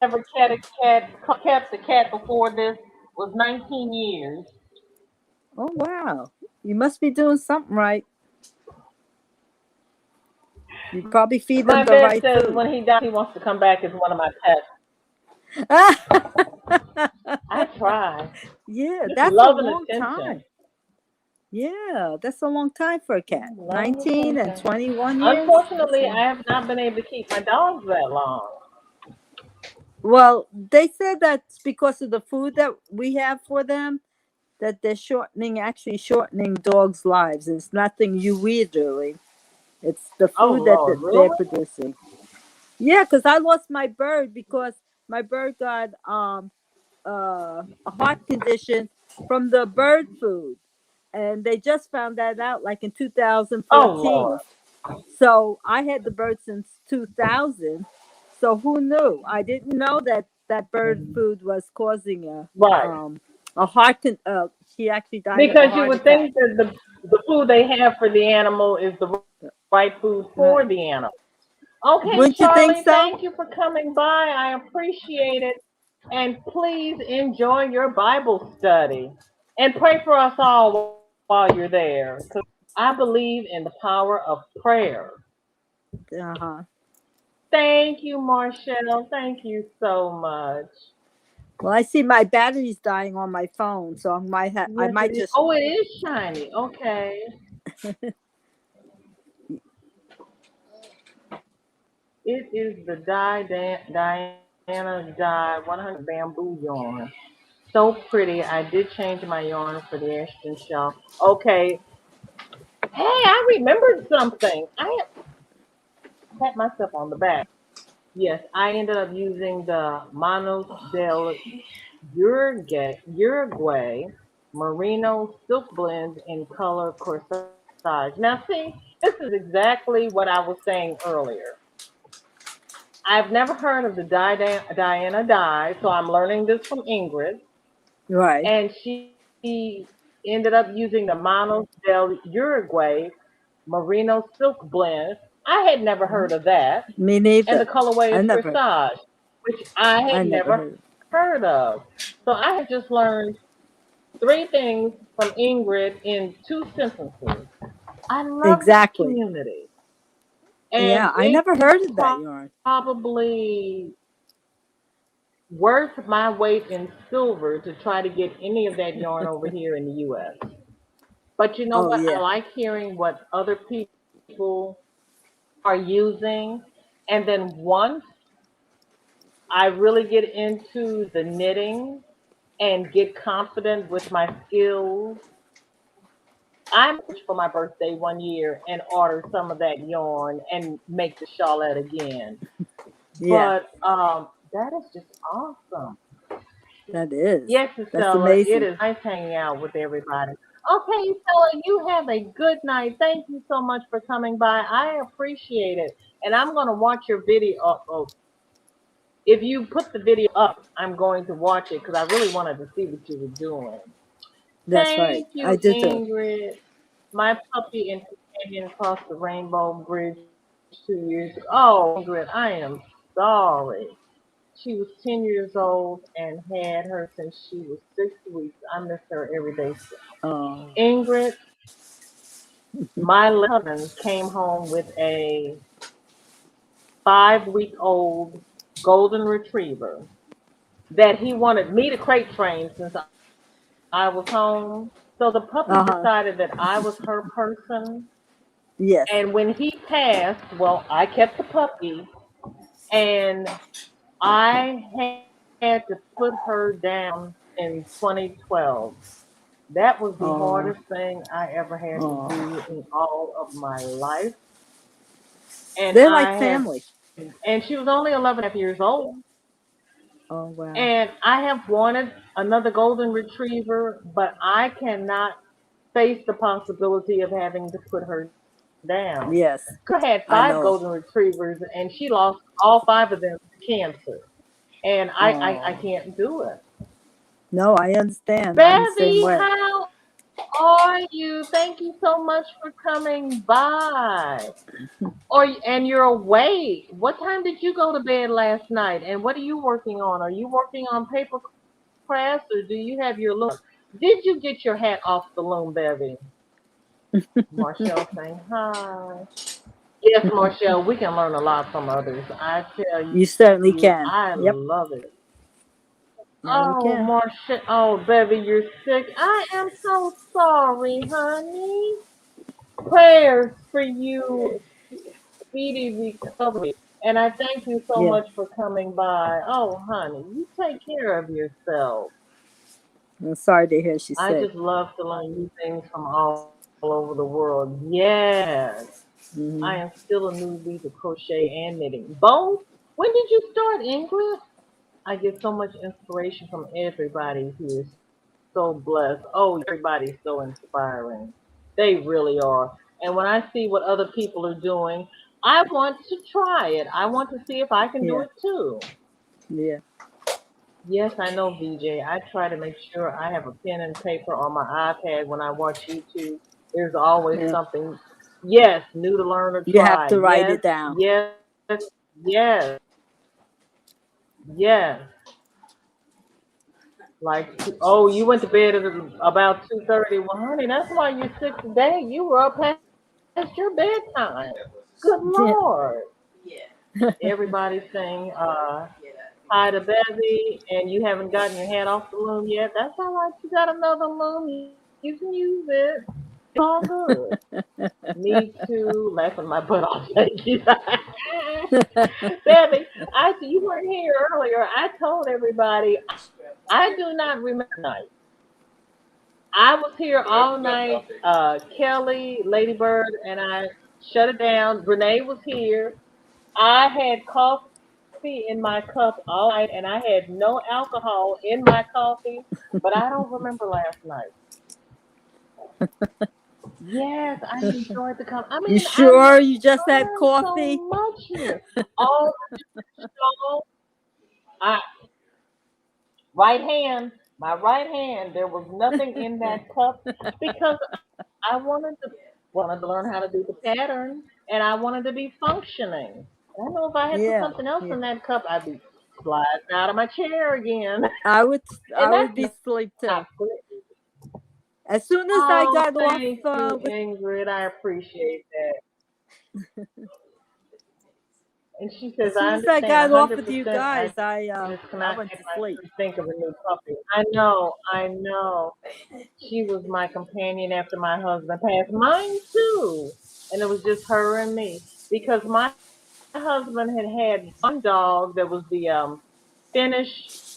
Speaker 3: ever kept a cat before this was 19 years.
Speaker 4: Oh, wow. You must be doing something right. You probably feed them
Speaker 3: My
Speaker 4: the
Speaker 3: vet
Speaker 4: right
Speaker 3: says
Speaker 4: food.
Speaker 3: when he dies, he wants to come back as one of my pets. I try.
Speaker 4: Yeah,
Speaker 3: Just
Speaker 4: that's a
Speaker 3: love and
Speaker 4: long
Speaker 3: attention.
Speaker 4: time. Yeah, that's a long time for a cat.
Speaker 3: Love and
Speaker 4: 19 and
Speaker 3: attention.
Speaker 4: 21 years. That's a
Speaker 3: Unfortunately,
Speaker 4: long.
Speaker 3: I have not been able to keep my dogs that long.
Speaker 4: Well, they said that's because of the food that we have for them, that they're actually shortening dogs' lives. It's nothing we're doing. It's the
Speaker 3: Oh
Speaker 4: food that
Speaker 3: Lord,
Speaker 4: they're
Speaker 3: really?
Speaker 4: producing. Yeah, because I lost my bird because my bird got a heart condition from the bird food, and they just found that out like in
Speaker 3: Oh
Speaker 4: 2014.
Speaker 3: Lord.
Speaker 4: So I had the bird since 2000. So who knew? I didn't know that that bird
Speaker 3: Mhm.
Speaker 4: food was causing
Speaker 3: Right.
Speaker 4: a heart she actually died of a
Speaker 3: Because you
Speaker 4: heart
Speaker 3: would
Speaker 4: attack.
Speaker 3: think that the food they have for the animal is the right food for
Speaker 4: Right.
Speaker 3: the animal. Okay,
Speaker 4: Wouldn't you think
Speaker 3: Charlie,
Speaker 4: so?
Speaker 3: thank you for coming by. I appreciate it. And please enjoy your Bible study. And pray for us all while you're there. Because I believe in the power of prayer.
Speaker 4: Uh-huh.
Speaker 3: Thank you, Marshall. Thank you so much.
Speaker 4: Well, I see my battery's dying on my phone, so I
Speaker 3: Yes, it
Speaker 4: might
Speaker 3: is.
Speaker 4: just
Speaker 3: Oh, it is shiny. Okay. It is the Diana Dye 100 bamboo yarn. So pretty. I did change my yarn for the Ashton Shaw. Okay. Hey, I remembered something. I pat myself on the back. Yes, I ended up using the Manos del Uruguay Merino Silk Blends in color corsage. Now, see, this is exactly what I was saying earlier. I've never heard of the Diana dye, so I'm learning this from Ingrid.
Speaker 4: right.
Speaker 3: And she ended up using the Manos del Uruguay Merino Silk Blend. I had never heard of that.
Speaker 4: Me
Speaker 3: And the
Speaker 4: neither.
Speaker 3: colorway
Speaker 4: I
Speaker 3: is
Speaker 4: never
Speaker 3: corsage, which I had
Speaker 4: I never
Speaker 3: never
Speaker 4: heard.
Speaker 3: heard of. So I have just learned three things from Ingrid in two sentences. I love this
Speaker 4: Exactly.
Speaker 3: community, and
Speaker 4: Yeah, I
Speaker 3: it
Speaker 4: never
Speaker 3: is
Speaker 4: heard of that yarn.
Speaker 3: probably worth my weight in silver to try to get any of that yarn over here in the U.S. But you know
Speaker 4: Oh
Speaker 3: what? I
Speaker 4: yeah.
Speaker 3: like hearing what other people are using, and then once I really get into the knitting and get confident with my skills, I might for my birthday one year and order some of that yarn and make the Shawlette again.
Speaker 4: Yeah,
Speaker 3: But that is just awesome.
Speaker 4: that is.
Speaker 3: Yes,
Speaker 4: That's
Speaker 3: Estella, it
Speaker 4: amazing.
Speaker 3: is nice hanging out with everybody. Okay, Estella, you have a good night. Thank you so much for coming by. I appreciate it. And I'm going to watch your video. If you put the video up, I'm going to watch it because I really wanted to see what you were doing.
Speaker 4: That's right.
Speaker 3: Thank
Speaker 4: I
Speaker 3: you,
Speaker 4: did too.
Speaker 3: Ingrid. My puppy and companion across the Rainbow Bridge 2 years ago. Oh, Ingrid, I am sorry. She was 10 years old and had her since she was 6 weeks. I miss her every day.
Speaker 4: Oh.
Speaker 3: Ingrid, my husband came home with a 5-week-old golden retriever that he wanted me to crate train since I was home. So the puppy
Speaker 4: Uh-huh.
Speaker 3: decided that I was her person.
Speaker 4: Yes.
Speaker 3: And when he passed, well, I kept the puppy and I had to put her down in 2012. That was the
Speaker 4: Oh.
Speaker 3: hardest thing I ever had to
Speaker 4: Oh.
Speaker 3: do in all of my life. And
Speaker 4: They're
Speaker 3: I
Speaker 4: like
Speaker 3: have,
Speaker 4: family.
Speaker 3: and she was only 11 and a half years old.
Speaker 4: Oh wow.
Speaker 3: And I have wanted another golden retriever, but I cannot face the possibility of having to put her down.
Speaker 4: Yes.
Speaker 3: I had
Speaker 4: I
Speaker 3: five
Speaker 4: know.
Speaker 3: golden retrievers, and she lost all five of them to cancer. And I
Speaker 4: Oh.
Speaker 3: can't do it.
Speaker 4: No, I understand. I'm the same
Speaker 3: Bevy,
Speaker 4: way.
Speaker 3: how are you? Thank you so much for coming by. And you're awake. What time did you go to bed last night? And what are you working on? Are you working on paper crafts or do you have your loom? Did you get your hat off the loom, Bevy? Marshall saying hi. Yes, Marshall, we can learn a lot from others. I tell
Speaker 4: You certainly
Speaker 3: you,
Speaker 4: can.
Speaker 3: I
Speaker 4: Yep.
Speaker 3: love it.
Speaker 4: Yeah, you
Speaker 3: Oh,
Speaker 4: can.
Speaker 3: Marshall, oh, Bevy, you're sick. I am so sorry, honey. Prayers for you, speedy recovery. And I thank you so
Speaker 4: Yeah.
Speaker 3: much for coming by. Oh, honey, you take care of yourself.
Speaker 4: I'm sorry to hear she's
Speaker 3: I
Speaker 4: sick.
Speaker 3: just love to learn new things from all over the world. Yes, I
Speaker 4: Hmm.
Speaker 3: am still a newbie to crochet and knitting. Both? When did you start, Ingrid? I get so much inspiration from everybody here. So blessed. Oh, everybody's so inspiring. They really are. And when I see what other people are doing, I want to try it. I want to see if I can do
Speaker 4: Yeah.
Speaker 3: it too.
Speaker 4: Yeah.
Speaker 3: Yes, I know, VJ. I try to make sure I have a pen and paper on my iPad when I watch YouTube. There's always
Speaker 4: Yeah.
Speaker 3: something, yes, new to learn or
Speaker 4: You have
Speaker 3: try.
Speaker 4: to write
Speaker 3: Yes,
Speaker 4: it down.
Speaker 3: yes, yes, yes. Like, oh, you went to bed at about 2:30. Well, honey, that's why you're sick today. You were up past your bedtime. Good
Speaker 4: Yeah.
Speaker 3: Lord.
Speaker 5: Yeah.
Speaker 3: Everybody's saying hi to Bevy, and you haven't gotten your hat off the loom yet. That's all right. You got another loom. You can use it. It's all good. Me too. Laughing my butt off. Thank you. Bevy, you weren't here earlier. I told everybody I do not remember night. I was here all night. Kelly, Ladybird, and I shut it down. Renee was here. I had coffee in my cup all night, and I had no alcohol in my coffee, but I don't remember last night. Yes, I enjoyed the cup. I
Speaker 4: You
Speaker 3: mean, I
Speaker 4: sure you just had
Speaker 3: learned
Speaker 4: coffee?
Speaker 3: so much here. All the shows, I right hand, my right hand, there was nothing in that cup because I wanted to learn how to do the pattern, and I wanted to be functioning. I know if I had put
Speaker 4: Yeah.
Speaker 3: something else
Speaker 4: Yeah.
Speaker 3: in that cup, I'd be sliding out of my chair again.
Speaker 4: I would
Speaker 3: And
Speaker 4: I would
Speaker 3: that's
Speaker 4: be asleep
Speaker 3: not
Speaker 4: too.
Speaker 3: good.
Speaker 4: As soon as I
Speaker 3: Oh,
Speaker 4: got off
Speaker 3: thank you,
Speaker 4: with
Speaker 3: Ingrid. I appreciate that. And she says,
Speaker 4: as soon
Speaker 3: I
Speaker 4: as I
Speaker 3: understand
Speaker 4: got off with you
Speaker 3: 100%.
Speaker 4: guys,
Speaker 3: I just
Speaker 4: I
Speaker 3: cannot
Speaker 4: went
Speaker 3: get
Speaker 4: to sleep.
Speaker 3: myself to think of a new puppy. I know, I know. She was my companion after my husband passed. Mine too. And it was just her and me. Because my husband had one dog that was the Finnish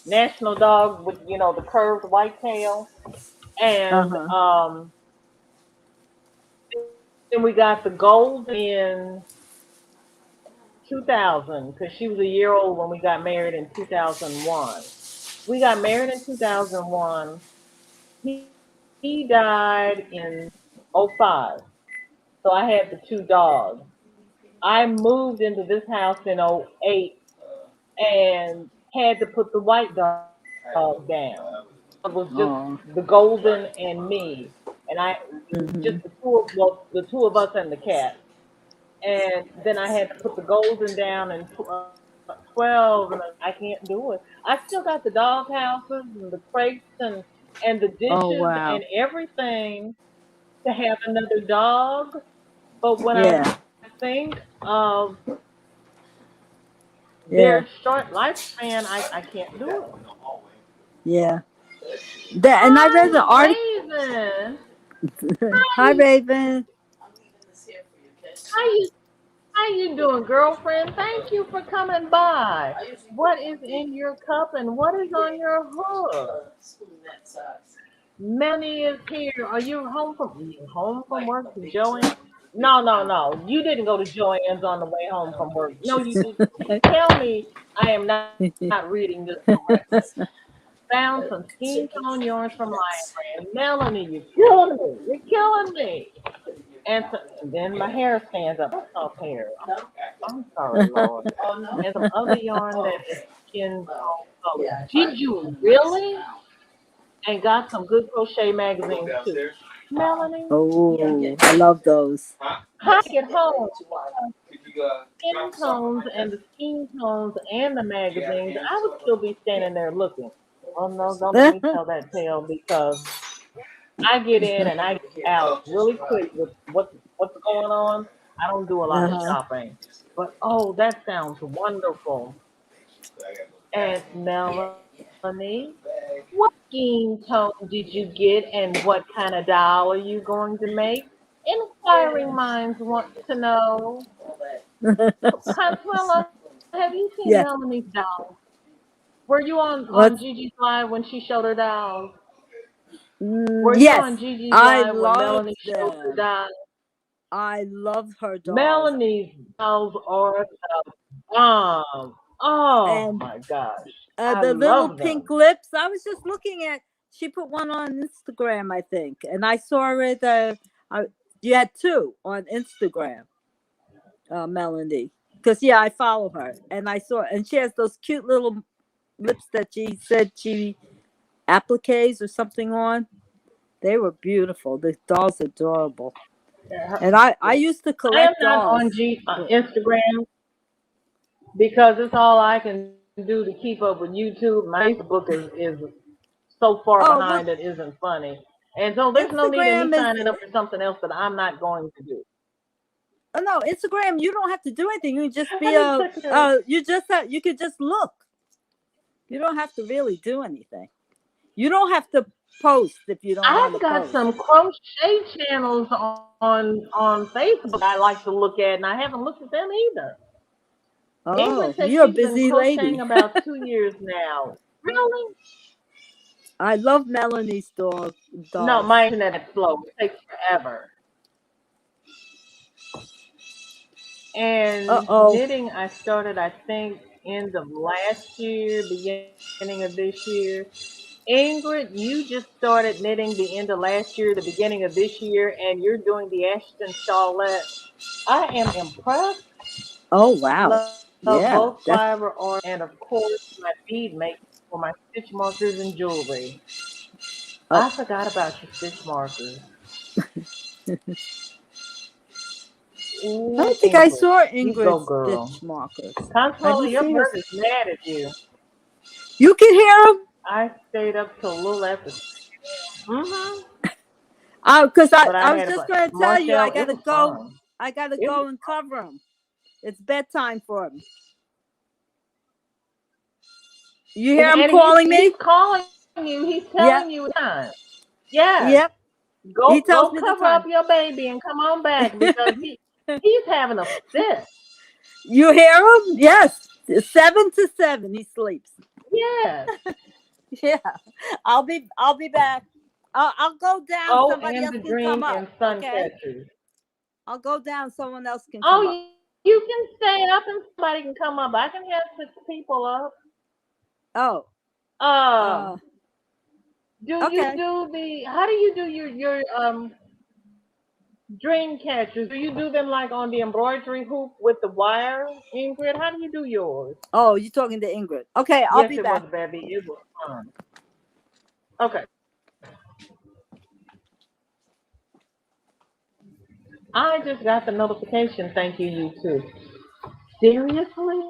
Speaker 3: national dog with, the curved white tail. And
Speaker 4: Uh-huh.
Speaker 3: then we got the golden in 2000 because she was a year old when we got married in 2001. We got married in 2001. He died in '05. So I had the two dogs. I moved into this house in '08 and had to put the white dog down. It was just
Speaker 4: Oh.
Speaker 3: the golden and me. And it was
Speaker 4: Hmm.
Speaker 3: just the two of us and the cat. And then I had to put the golden down in 12, and I can't do it. I still got the dog houses and the crates and the
Speaker 4: Oh
Speaker 3: dishes and
Speaker 4: wow.
Speaker 3: everything to have another dog. But when I
Speaker 4: Yeah.
Speaker 3: think of
Speaker 4: Yeah.
Speaker 3: their short lifespan, I can't do it.
Speaker 4: Yeah. That, and I read the
Speaker 3: Hi,
Speaker 4: article.
Speaker 3: Raven.
Speaker 4: Hi,
Speaker 3: Hi,
Speaker 4: Raven.
Speaker 5: I'm leaving this here for you, kids.
Speaker 3: how you how you doing, girlfriend? Thank you for coming by.
Speaker 5: I usually put
Speaker 3: What is
Speaker 5: one thing
Speaker 3: in your cup and what is on your hood?
Speaker 5: spoon that size.
Speaker 3: Melanie is here. Are you home from
Speaker 5: Like
Speaker 3: work
Speaker 5: a
Speaker 3: to
Speaker 5: big
Speaker 3: Joanne? No, no, no. You didn't go to Joanne's on the way home from work.
Speaker 5: big
Speaker 3: No, you
Speaker 5: cheese.
Speaker 3: did. Tell me I am not reading this correctly. Found some skin
Speaker 5: Chicken
Speaker 3: tone yarns from
Speaker 5: nuggets.
Speaker 3: Lion Brand. Melanie, you're killing me. You're killing me.
Speaker 5: Put it in your
Speaker 3: And,
Speaker 5: car.
Speaker 3: so, and then my hair stands up. That's off hair.
Speaker 5: No?
Speaker 3: I'm sorry, Lord.
Speaker 5: Oh, no?
Speaker 3: And some other yarn
Speaker 5: Oh,
Speaker 3: that is
Speaker 5: okay.
Speaker 3: skin
Speaker 5: Well,
Speaker 3: tone
Speaker 5: okay.
Speaker 3: colors.
Speaker 5: Yeah, I
Speaker 3: Did
Speaker 5: tried to put
Speaker 3: you
Speaker 5: a nice
Speaker 3: really?
Speaker 5: amount.
Speaker 3: And got some good crochet magazines too. Melanie,
Speaker 5: Yeah, I'm
Speaker 4: Oh,
Speaker 5: getting
Speaker 4: I
Speaker 5: ready.
Speaker 4: love those.
Speaker 3: how
Speaker 5: Yes,
Speaker 3: to
Speaker 5: I'm
Speaker 3: get
Speaker 5: getting ready
Speaker 3: home?
Speaker 5: to
Speaker 3: Skin tones and the skin tones and the magazines, I would still be standing there looking. Oh no, don't let me tell that tale because I get in and I get out really quick with what's going on. I don't do a lot of
Speaker 4: Uh-huh.
Speaker 3: shopping. But oh, that sounds wonderful. And Melanie, what skin tone did you get and what kind of doll are you going to make? Inquiring minds want to know.
Speaker 5: all that.
Speaker 3: Consuela, have you seen
Speaker 4: Yeah.
Speaker 3: Melanie's doll? Were you on
Speaker 4: What?
Speaker 3: Gigi's live when she showed her dolls? Were you
Speaker 4: Yes.
Speaker 3: on Gigi's
Speaker 4: I
Speaker 3: live when
Speaker 4: love
Speaker 3: Melanie showed her
Speaker 4: them.
Speaker 3: dolls?
Speaker 4: I love her dolls.
Speaker 3: Melanie's dolls are the bomb. Oh
Speaker 4: And
Speaker 3: my gosh. I
Speaker 4: the little
Speaker 3: love
Speaker 4: pink
Speaker 3: them.
Speaker 4: lips. I was just looking at. She put one on Instagram, I think, and I saw it. You had two on Instagram, Melanie. Because yeah, I follow her, and I saw, and she has those cute little lips that she said she appliques or something on. They were beautiful. The dolls adorable. And I used to
Speaker 3: I am
Speaker 4: collect
Speaker 3: not
Speaker 4: dolls.
Speaker 3: on Instagram because it's all I can do to keep up with YouTube. My Facebook is so far
Speaker 4: Oh well,
Speaker 3: behind it isn't funny. And so there's no need in me
Speaker 4: Instagram is.
Speaker 3: signing up for something else that I'm not going to do.
Speaker 4: Oh no, Instagram. You don't have to do anything. You just be
Speaker 3: Let me put your
Speaker 4: You just have. You could just look. You don't have to really do anything. You don't have to post if you don't want to
Speaker 3: I've got
Speaker 4: post.
Speaker 3: some crochet channels on Facebook I like to look at, and I haven't looked at them either. Ingrid
Speaker 4: Oh,
Speaker 3: says
Speaker 4: you're a
Speaker 3: she's been
Speaker 4: busy
Speaker 3: crocheting
Speaker 4: lady.
Speaker 3: about 2 years now. Really?
Speaker 4: I love Melanie's
Speaker 3: No,
Speaker 4: dolls.
Speaker 3: my internet is slow. It takes forever.
Speaker 4: Uh
Speaker 3: And
Speaker 4: oh.
Speaker 3: knitting, I started, I think, end of last year, beginning of this year. Ingrid, you just started knitting the end of last year, the beginning of this year, and you're doing the Ashton Shawlette. I am impressed.
Speaker 4: Oh wow.
Speaker 3: Love both
Speaker 4: Yeah.
Speaker 3: fiber art and, of course, my bead making for my stitch markers and jewelry.
Speaker 4: Oh,
Speaker 3: I forgot about your stitch markers.
Speaker 4: I
Speaker 3: Ooh,
Speaker 4: think I
Speaker 3: Ingrid,
Speaker 4: saw
Speaker 3: you go,
Speaker 4: Ingrid's
Speaker 3: girl.
Speaker 4: stitch markers. I
Speaker 3: Consuelo,
Speaker 4: didn't
Speaker 3: your
Speaker 4: see her.
Speaker 3: bird is mad at you.
Speaker 4: You can hear them.
Speaker 3: I stayed up till a little after. Mm-hmm.
Speaker 4: Because
Speaker 3: But I
Speaker 4: I was
Speaker 3: had a
Speaker 4: just
Speaker 3: fun.
Speaker 4: going to tell you,
Speaker 3: Marshall, it was fun.
Speaker 4: I got to
Speaker 3: It was.
Speaker 4: go and cover them. It's bedtime for them. You hear him
Speaker 3: And
Speaker 4: calling
Speaker 3: he's
Speaker 4: me?
Speaker 3: calling you. He's telling you
Speaker 4: Yep.
Speaker 3: it's time. Yes.
Speaker 4: Yep. He
Speaker 3: Go
Speaker 4: tells me the
Speaker 3: cover up
Speaker 4: time.
Speaker 3: your baby and come on back because he's having a fit.
Speaker 4: You hear him? Yes. 7 to 7 he sleeps.
Speaker 3: Yes.
Speaker 4: Yeah. I'll be back. I'll go down.
Speaker 3: Oh,
Speaker 4: Somebody
Speaker 3: and
Speaker 4: else
Speaker 3: the
Speaker 4: can come
Speaker 3: dream
Speaker 4: up.
Speaker 3: and sun
Speaker 4: Okay.
Speaker 3: catchers.
Speaker 4: I'll go down. Someone else can come up.
Speaker 3: Oh, you can stay up and somebody can come up. I can have 6 people up.
Speaker 4: Oh.
Speaker 3: Um,
Speaker 4: Uh.
Speaker 3: do you
Speaker 4: Okay.
Speaker 3: do the? How do you do your dream catchers? Do you do them like on the embroidery hoop with the wire, Ingrid? How do you do yours?
Speaker 4: Oh, you're talking to Ingrid. Okay. I'll
Speaker 3: Yes,
Speaker 4: be
Speaker 3: it was,
Speaker 4: back.
Speaker 3: baby. It was fun. Okay. I just got the notification. Thank you, YouTube. Seriously?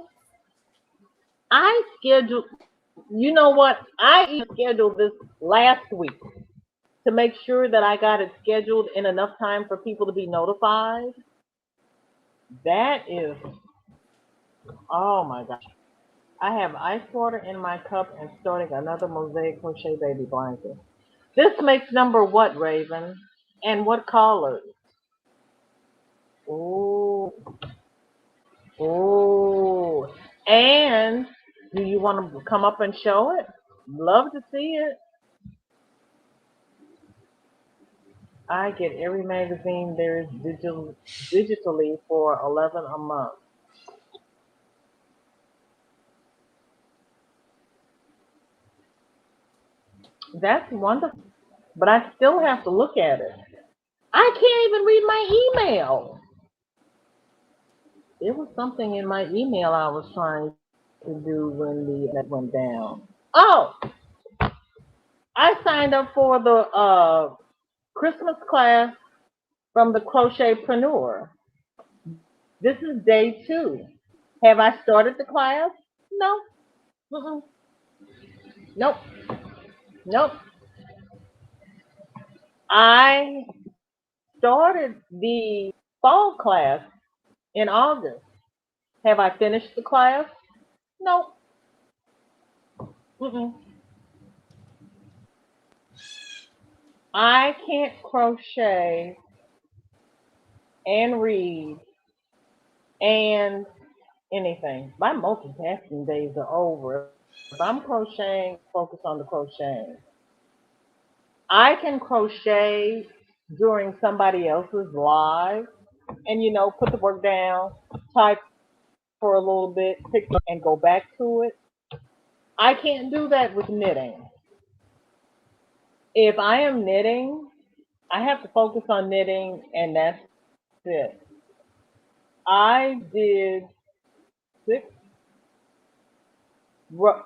Speaker 3: I scheduled, you know what? I even scheduled this last week to make sure that I got it scheduled in enough time for people to be notified. That is, oh my gosh. I have ice water in my cup and starting another mosaic crochet baby blanket. This makes number what, Raven? And what colors? Oh, oh. And do you want to come up and show it? Love to see it. I get every magazine there's digitally for 11 a month. That's wonderful. But I still have to look at it. I can't even read my email. There was something in my email I was trying to do when the that went down. Oh, I signed up for the Christmas class from the Crochetpreneur. This is day 2. Have I started the class? No. Mm-mm. Nope. Nope. I started the fall class in August. Have I finished the class? Nope. Mm-mm. I can't crochet and read and anything. My multitasking days are over. If I'm crocheting, focus on the crocheting. I can crochet during somebody else's live and put the work down, type for a little bit, pick up and go back to it. I can't do that with knitting. If I am knitting, I have to focus on knitting and that's it. I did six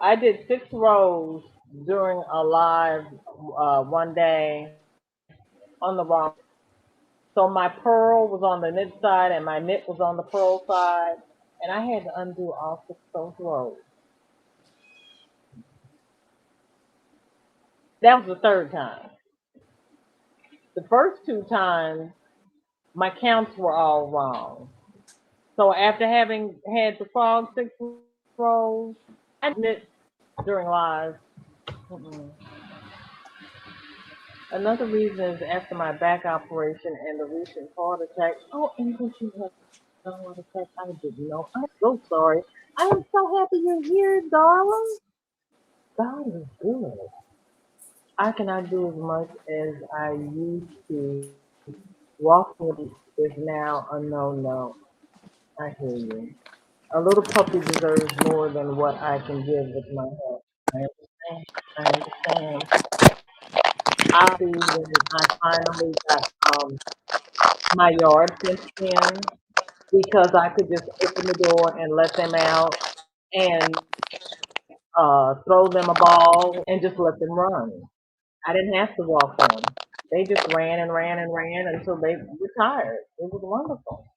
Speaker 3: I did 6 rows during a live one day on the wrong. So my purl was on the knit side and my knit was on the purl side, and I had to undo all 6 of those rows. That was the third time. The first 2 times, my counts were all wrong. So after having had the frog 6 rows, I knit during live. Mm-mm. Another reason is after my back operation and the recent heart attack. Oh, and when you had a heart attack, I didn't know. I'm so sorry. I am so happy you're here, darling. God is good. I cannot do as much as I used to. Walking is now a no-no. I hear you. A little puppy deserves more than what I can give with my health. I understand. I understand. I'll see when I finally got my yard fenced in because I could just open the door and let them out and throw them a ball and just let them run. I didn't have to walk them. They just ran and ran and ran until they retired. It was wonderful.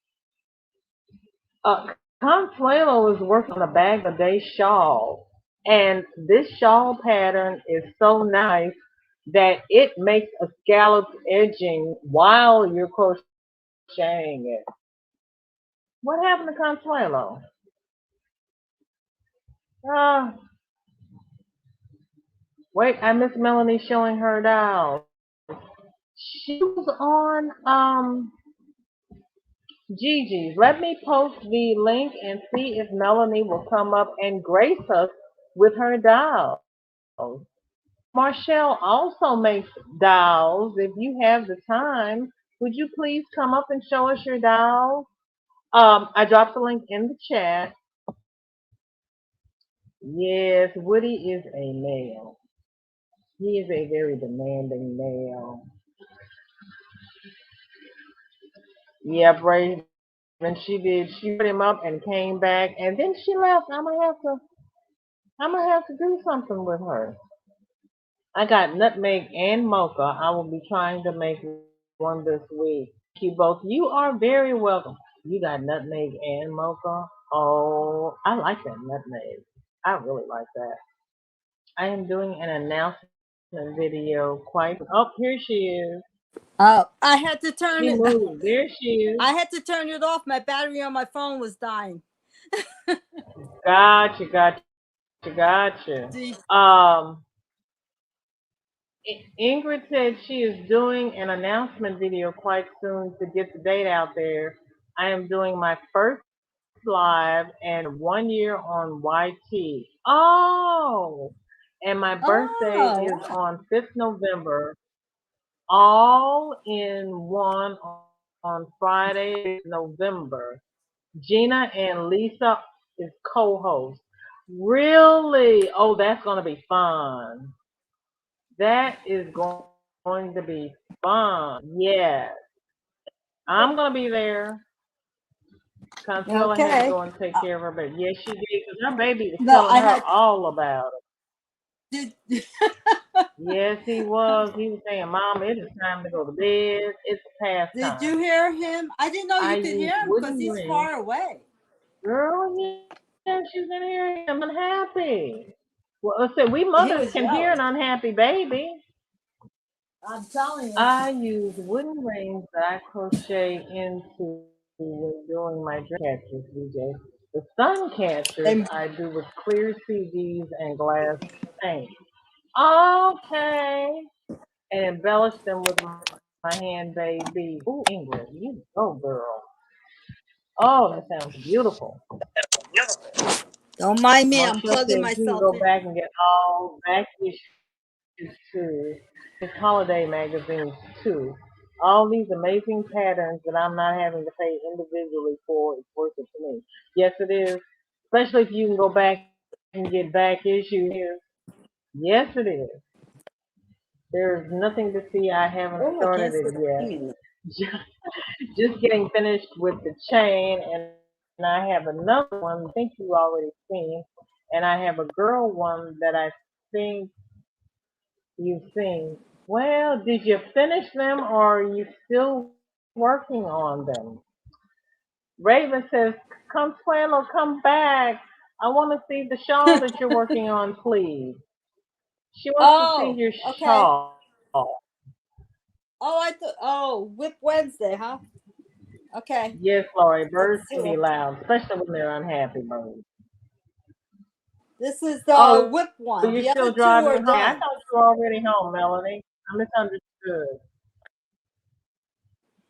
Speaker 3: Consuelo is working on a bag a day shawl, and this shawl pattern is so nice that it makes a scalloped edging while you're crocheting it. What happened to Consuelo? Uh, wait, I miss Melanie showing her dolls. She was on Gigi's. Let me post the link and see if Melanie will come up and grace us with her dolls. Marshall also makes dolls. If you have the time, would you please come up and show us your dolls? I dropped the link in the chat. Yes, Woody is a male. He is a very demanding male. Yep, Raven. She did. She put him up and came back, and then she left. I'm gonna have to do something with her. I got nutmeg and mocha. I will be trying to make one this week. Thank you both. You are very welcome. You got nutmeg and mocha. Oh, I like that nutmeg. I really like that. I am doing an announcement video quite. Oh, here she is.
Speaker 4: I had to turn
Speaker 3: She
Speaker 4: it.
Speaker 3: moved. There she is.
Speaker 4: I had to turn it off. My battery on my phone was dying.
Speaker 3: Gotcha, gotcha, gotcha.
Speaker 4: See,
Speaker 3: Um, Ingrid said she is doing an announcement video quite soon to get the date out there. I am doing my first live and 1 year on YT. Oh, and my birthday
Speaker 4: oh,
Speaker 3: is
Speaker 4: wow.
Speaker 3: on 5th November, all in one on Friday, November. Gina and Lisa is co-host. Really? Oh, that's going to be fun. That is going to be fun. Yes. I'm going to be there. Consuela had to
Speaker 4: Okay.
Speaker 3: go and take care of her baby. Yes, she did, because her baby was
Speaker 4: No,
Speaker 3: telling
Speaker 4: I
Speaker 3: her
Speaker 4: had.
Speaker 3: all about
Speaker 4: Did,
Speaker 3: it. Yes, he was. He was saying, Mom, it is time to go to bed. It's past
Speaker 4: did
Speaker 3: time.
Speaker 4: you hear him? I didn't know
Speaker 3: I
Speaker 4: you could
Speaker 3: use
Speaker 4: hear him because
Speaker 3: wooden
Speaker 4: he's
Speaker 3: rings.
Speaker 4: far away.
Speaker 3: Girl, yeah, she's in here. I'm unhappy. Well, I said, we
Speaker 4: He
Speaker 3: mothers
Speaker 4: was
Speaker 3: can hear
Speaker 4: yelling.
Speaker 3: an unhappy baby.
Speaker 4: I'm telling you.
Speaker 3: I use wooden rings that I crochet into when doing my dream catchers, DJ. The sun catchers
Speaker 4: They,
Speaker 3: I do with clear CDs and glass paint. Okay. And embellish them with my hand baby. Ooh, Ingrid, you go, girl. Oh, that sounds beautiful.
Speaker 4: don't mind me. I'm
Speaker 3: Marshall
Speaker 4: plugging
Speaker 3: says you can
Speaker 4: myself
Speaker 3: go
Speaker 4: in.
Speaker 3: back and get all back issues too. His holiday magazines too. All these amazing patterns that I'm not having to pay individually for is worth it to me. Yes, it is. Especially if you can go back and get back issues. Yes, it is. There's nothing to see. I haven't
Speaker 4: Oh, I
Speaker 3: started
Speaker 4: can't see
Speaker 3: it
Speaker 4: the
Speaker 3: yet.
Speaker 4: thing in
Speaker 3: Just getting finished with the chain, and I have another one I think you already seen, and I have a girl one that I think you've seen. Well, did you finish them, or are you still working on them? Raven says, Consuelo, come back. I want to see the shawl that you're working on, please. She wants to see
Speaker 4: Oh,
Speaker 3: your
Speaker 4: okay.
Speaker 3: shawl.
Speaker 4: Oh, I thought. Oh, WIP Wednesday, huh? Okay.
Speaker 3: Yes, Lori,
Speaker 4: Let's
Speaker 3: birds can
Speaker 4: see.
Speaker 3: be loud, especially when they're unhappy birds.
Speaker 4: This is the
Speaker 3: Oh,
Speaker 4: WIP one.
Speaker 3: you're
Speaker 4: The
Speaker 3: still
Speaker 4: other two are
Speaker 3: driving home? I
Speaker 4: done.
Speaker 3: thought you were already home, Melanie. I misunderstood.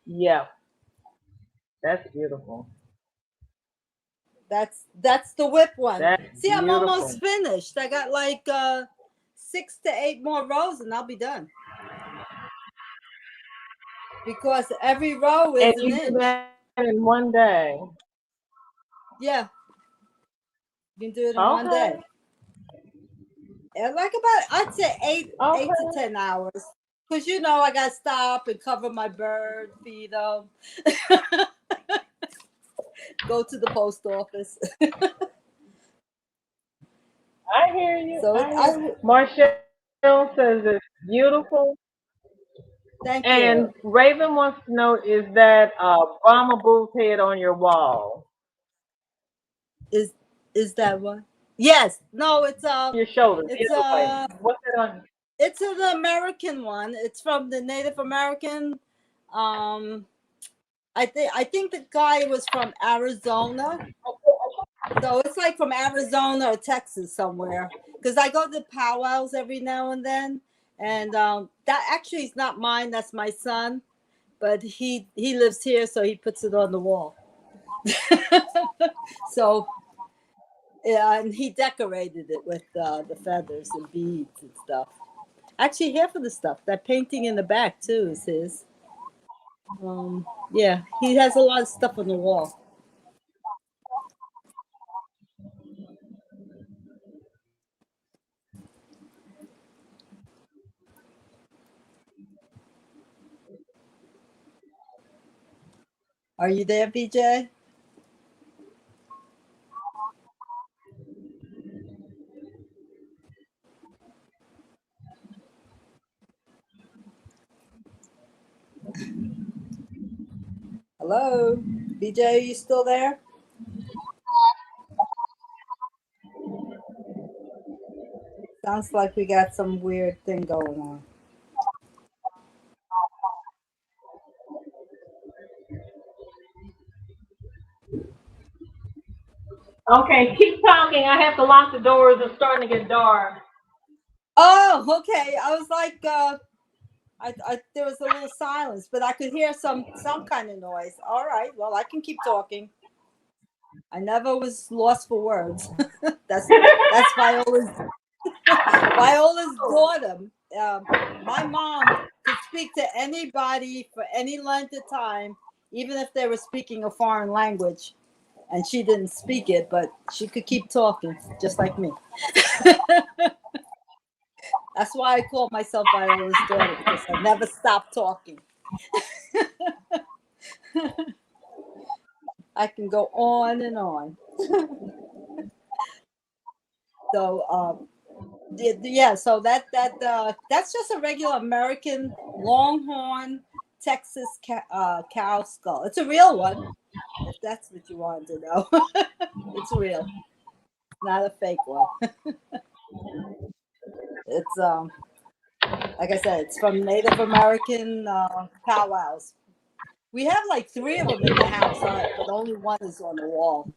Speaker 3: Yeah, that's beautiful.
Speaker 4: That's the WIP one.
Speaker 3: That's
Speaker 4: See, I'm
Speaker 3: beautiful.
Speaker 4: almost finished. I got like 6 to 8 more rows and I'll be done. Because every row
Speaker 3: And
Speaker 4: is an
Speaker 3: you do
Speaker 4: inch.
Speaker 3: that in one day.
Speaker 4: Yeah, you can do it in one
Speaker 3: Okay.
Speaker 4: day. And like about I'd say eight to
Speaker 3: Okay.
Speaker 4: 10 hours. Cause you know I gotta stop and cover my bird, feed them, go to the post office.
Speaker 3: I hear you.
Speaker 4: So
Speaker 3: I hear you. Marshall says it's beautiful.
Speaker 4: thank
Speaker 3: And
Speaker 4: you.
Speaker 3: Raven wants to know, is that Brahma Bull's head on your wall?
Speaker 4: Is is that one? Yes. No,
Speaker 3: Your shoulder, the
Speaker 4: it's
Speaker 3: other way. What's it on?
Speaker 4: it's an American one. It's from the Native American. Um, I think the guy was from Arizona. So it's like from Arizona or Texas somewhere. Because I go to powwows every now and then, and that actually is not mine. That's my son, but he lives here, so he puts it on the wall. So yeah, and he decorated it with the feathers and beads and stuff. Actually, half of the stuff, that painting in the back too, is his. Yeah, he has a lot of stuff on the wall. Are you there, BJ? Hello, BJ, are you still there? Sounds like we got some weird thing going on.
Speaker 3: Okay, keep talking. I have to lock the doors. It's starting to get dark.
Speaker 4: Oh, okay. I was like, I there was a little silence, but I could hear some kind of noise. All right, well, I can keep talking. I never was lost for words. that's Viola's daughter. My mom could speak to anybody for any length of time, even if they were speaking a foreign language, and she didn't speak it, but she could keep talking, just like me. That's why I call myself Viola's daughter, because I never stopped talking. I can go on and on. So yeah, so that's just a regular American longhorn Texas cow skull. It's a real one, if that's what you wanted to know. It's real, not a fake one. It's like I said, it's from Native American powwows. We have like 3 of them in the house, but only one is on the wall.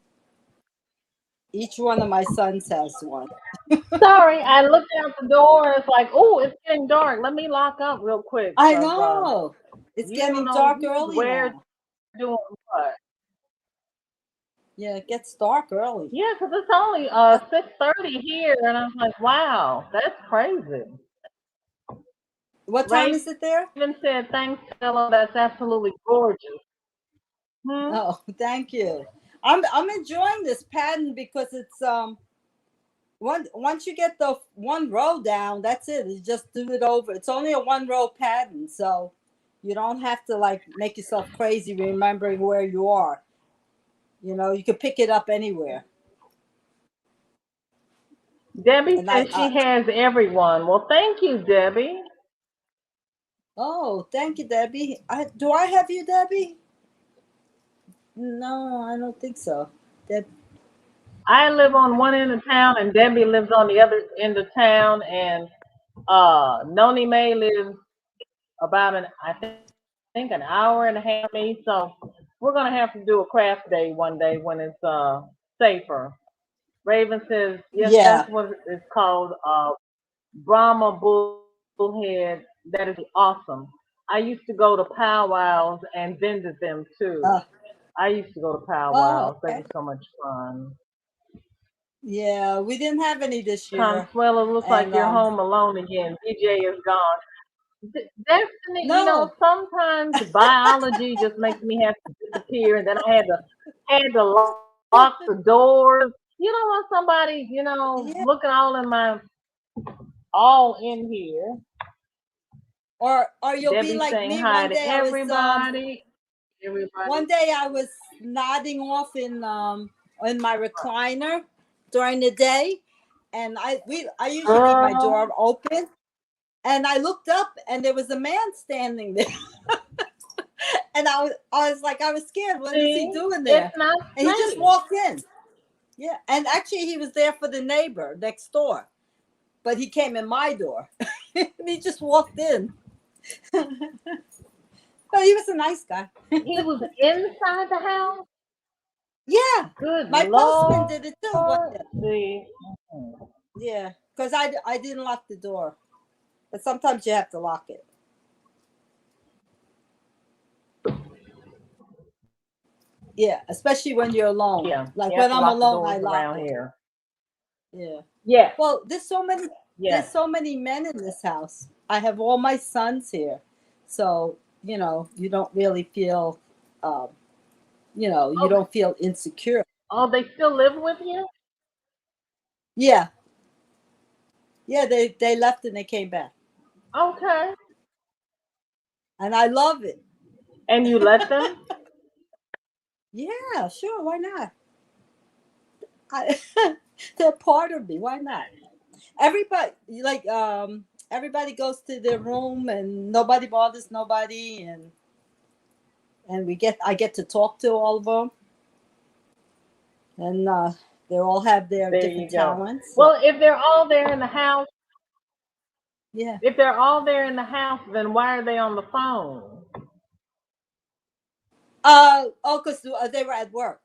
Speaker 4: Each one of my sons has one.
Speaker 3: Sorry, I looked out the door and it's like, oh, it's getting dark. Let me lock up real quick.
Speaker 4: I know. It's
Speaker 3: you don't
Speaker 4: getting
Speaker 3: know
Speaker 4: dark
Speaker 3: who's
Speaker 4: early
Speaker 3: where
Speaker 4: now.
Speaker 3: doing what.
Speaker 4: Yeah, it gets dark early.
Speaker 3: Yeah, 'cause it's only 6:30 here, and I was like, wow, that's crazy.
Speaker 4: What time is it there?
Speaker 3: Raven said, thanks, Stella. That's absolutely gorgeous.
Speaker 4: Oh, thank you. I'm enjoying this pattern because it's once you get the one row down, that's it. You just do it over. It's only a 1 row pattern, so you don't have to like make yourself crazy remembering where you are. You know, you can pick it up anywhere.
Speaker 3: Debbie
Speaker 4: And
Speaker 3: says she has everyone. Well, thank you, Debbie.
Speaker 4: Oh, thank you, Debbie. Do I have you, Debbie? No, I don't think so.
Speaker 3: I live on one end of town, and Debbie lives on the other end of town, and Noni May lives about I think an hour and a half from me. So we're gonna have to do a craft day one day when it's safer. Raven says, yes,
Speaker 4: Yeah.
Speaker 3: that's what it's called. Brahma Bullhead. That is awesome. I used to go to powwows and visit them too. I used to go to powwows.
Speaker 4: Okay.
Speaker 3: They were so much fun.
Speaker 4: Yeah, we didn't have any this year.
Speaker 3: Consuelo, looks like you're home alone again. DJ is gone. Destiny,
Speaker 4: No.
Speaker 3: sometimes biology just makes me have to disappear, and then I had to lock the doors. You don't want somebody, looking all in here.
Speaker 4: Or you'll
Speaker 3: Debbie
Speaker 4: be like
Speaker 3: saying
Speaker 4: me.
Speaker 3: hi
Speaker 4: One
Speaker 3: to
Speaker 4: day
Speaker 3: everybody.
Speaker 4: One day I was nodding off in my recliner during the day, and I usually leave my door open, and I looked up and there was a man standing there. And I was scared. What is he doing there? And he just walked in. Yeah, and actually he was there for the neighbor next door, but he came in my door. And he just walked in. But he was a nice guy.
Speaker 3: He was inside the house?
Speaker 4: Yeah.
Speaker 3: Good
Speaker 4: My
Speaker 3: Lord.
Speaker 4: postman did it too.
Speaker 3: See.
Speaker 4: Yeah, because I didn't lock the door. But sometimes you have to lock it. Yeah, especially when you're alone.
Speaker 3: Yeah.
Speaker 4: Like when I'm alone, I lock
Speaker 3: around
Speaker 4: it.
Speaker 3: Here.
Speaker 4: Yeah.
Speaker 3: Yeah.
Speaker 4: Well, there's so many men in this house. I have all my sons here. So, you don't really feel you don't feel insecure.
Speaker 3: Oh, they still live with you?
Speaker 4: Yeah. Yeah, they left and they came back.
Speaker 3: Okay.
Speaker 4: And I love it.
Speaker 3: And you let them?
Speaker 4: Yeah, sure. Why not? They're part of me. Why not? Everybody everybody goes to their room and nobody bothers nobody, and I get to talk to all of them, and they all have their different talents.
Speaker 3: Well, if they're all there in the house,
Speaker 4: Yeah.
Speaker 3: If they're all there in the house, then why are they on the phone?
Speaker 4: Oh, because they were at work.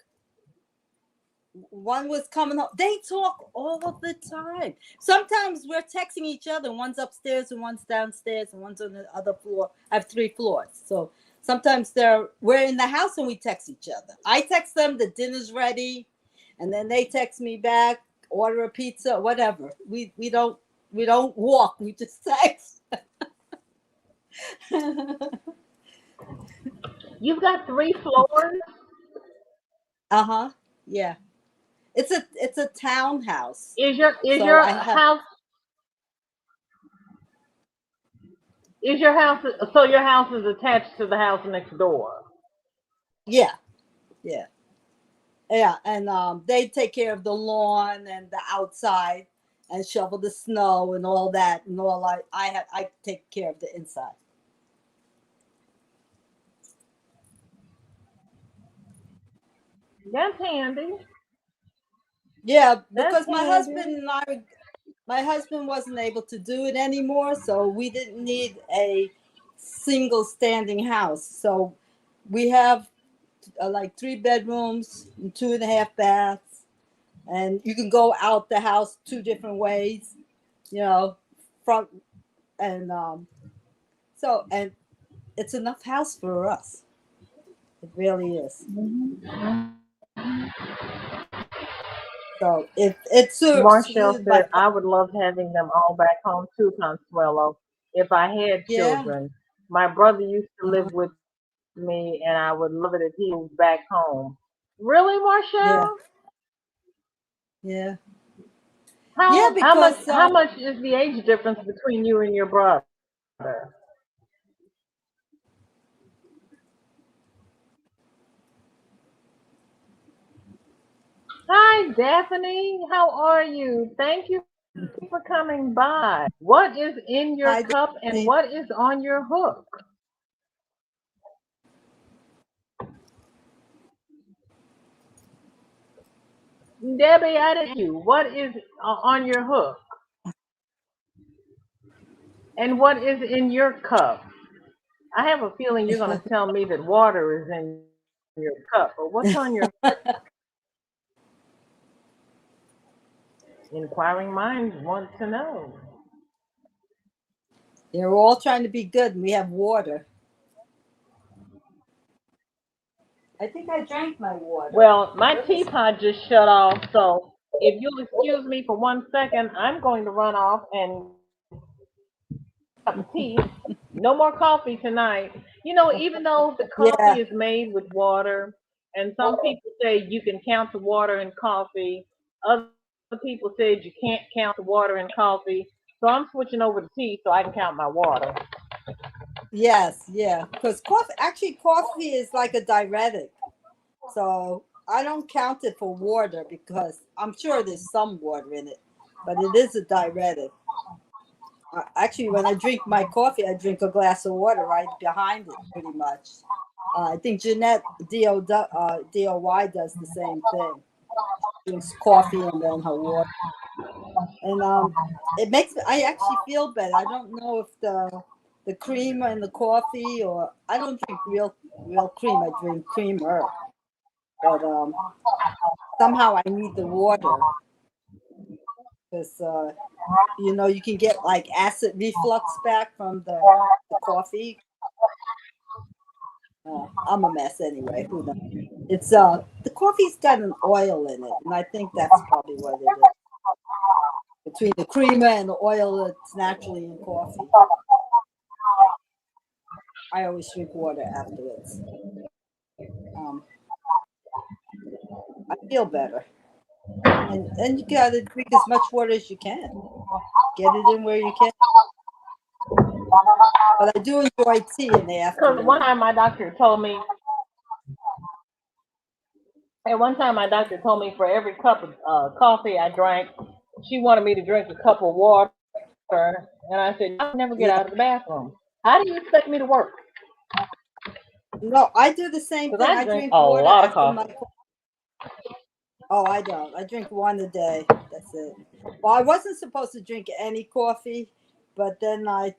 Speaker 4: One was coming home. They talk all the time. Sometimes we're texting each other. One's upstairs and one's downstairs and one's on the other floor. I have 3 floors. So sometimes we're in the house and we text each other. I text them the dinner's ready, and then they text me back, order a pizza, whatever. We don't walk. We just text.
Speaker 3: You've got 3 floors?
Speaker 4: Uh-huh. Yeah. It's a townhouse.
Speaker 3: Is your
Speaker 4: So I have
Speaker 3: house so your house is attached to the house next door?
Speaker 4: yeah. Yeah. Yeah, and they take care of the lawn and the outside and shovel the snow and all that and all. I take care of the inside.
Speaker 3: That's handy.
Speaker 4: Yeah,
Speaker 3: That's
Speaker 4: because my
Speaker 3: handy.
Speaker 4: husband and my husband wasn't able to do it anymore, so we didn't need a single standing house. So we have like 3 bedrooms and 2.5 baths, and you can go out the house 2 different ways, front and so and it's enough house for us. It really is. So it serves
Speaker 3: Marshall
Speaker 4: my
Speaker 3: said, I would love having them all back home too, Consuelo, if I had
Speaker 4: yeah.
Speaker 3: children. My brother used to
Speaker 4: Uh-huh.
Speaker 3: live with me, and I would love it if he moved back home. Really,
Speaker 4: Yeah.
Speaker 3: Marshall?
Speaker 4: Yeah. Yeah,
Speaker 3: How much
Speaker 4: because
Speaker 3: is the age difference between you and your brother? Hi, Daphne. How are you? Thank you for coming by. What is in your
Speaker 4: I
Speaker 3: cup and
Speaker 4: think
Speaker 3: what is on your hook? Debbie, I didn't you. What is on your hook? And what is in your cup? I have a feeling you're going to tell me that water is in your cup, but what's on your inquiring minds want to know?
Speaker 4: they're all trying to be good, and we have water. I think I drank my water.
Speaker 3: Well, my teapot just shut off, so if you'll excuse me for 1 second, I'm going to run off and cup of tea. No more coffee tonight. Even though the
Speaker 4: Yeah.
Speaker 3: coffee is made with water, and some people say you can count the water in coffee, other people said you can't count the water in coffee. So I'm switching over to tea so I can count my water.
Speaker 4: Yes. Yeah. Because coffee is like a diuretic. So I don't count it for water because I'm sure there's some water in it, but it is a diuretic. Actually, when I drink my coffee, I drink a glass of water right behind it, pretty much. I think Jeanette DOY does the same thing. Drinks coffee and then her water, and it makes I actually feel better. I don't know if the cream in the coffee, or I don't drink real cream. I drink creamer, but somehow I need the water because you can get like acid reflux back from the coffee. I'm a mess anyway. Who knows? It's the coffee's got an oil in it, and I think that's probably what it is. Between the creamer and the oil that's naturally in coffee, I always drink water afterwards. Um, I feel better, and you gotta drink as much water as you can. Get it in where you can. But I do enjoy tea in the
Speaker 3: Because
Speaker 4: afternoon.
Speaker 3: at one time my doctor told me for every cup of coffee I drank, she wanted me to drink a cup of water. And I said, I never get
Speaker 4: Yeah.
Speaker 3: out of the bathroom. How do you expect me to work?
Speaker 4: No, I do the same
Speaker 3: Because
Speaker 4: thing.
Speaker 3: I
Speaker 4: I
Speaker 3: drink
Speaker 4: drink
Speaker 3: a
Speaker 4: water
Speaker 3: lot of
Speaker 4: after
Speaker 3: coffee.
Speaker 4: my. Oh, I don't. I drink one a day. That's it. Well, I wasn't supposed to drink any coffee, but then my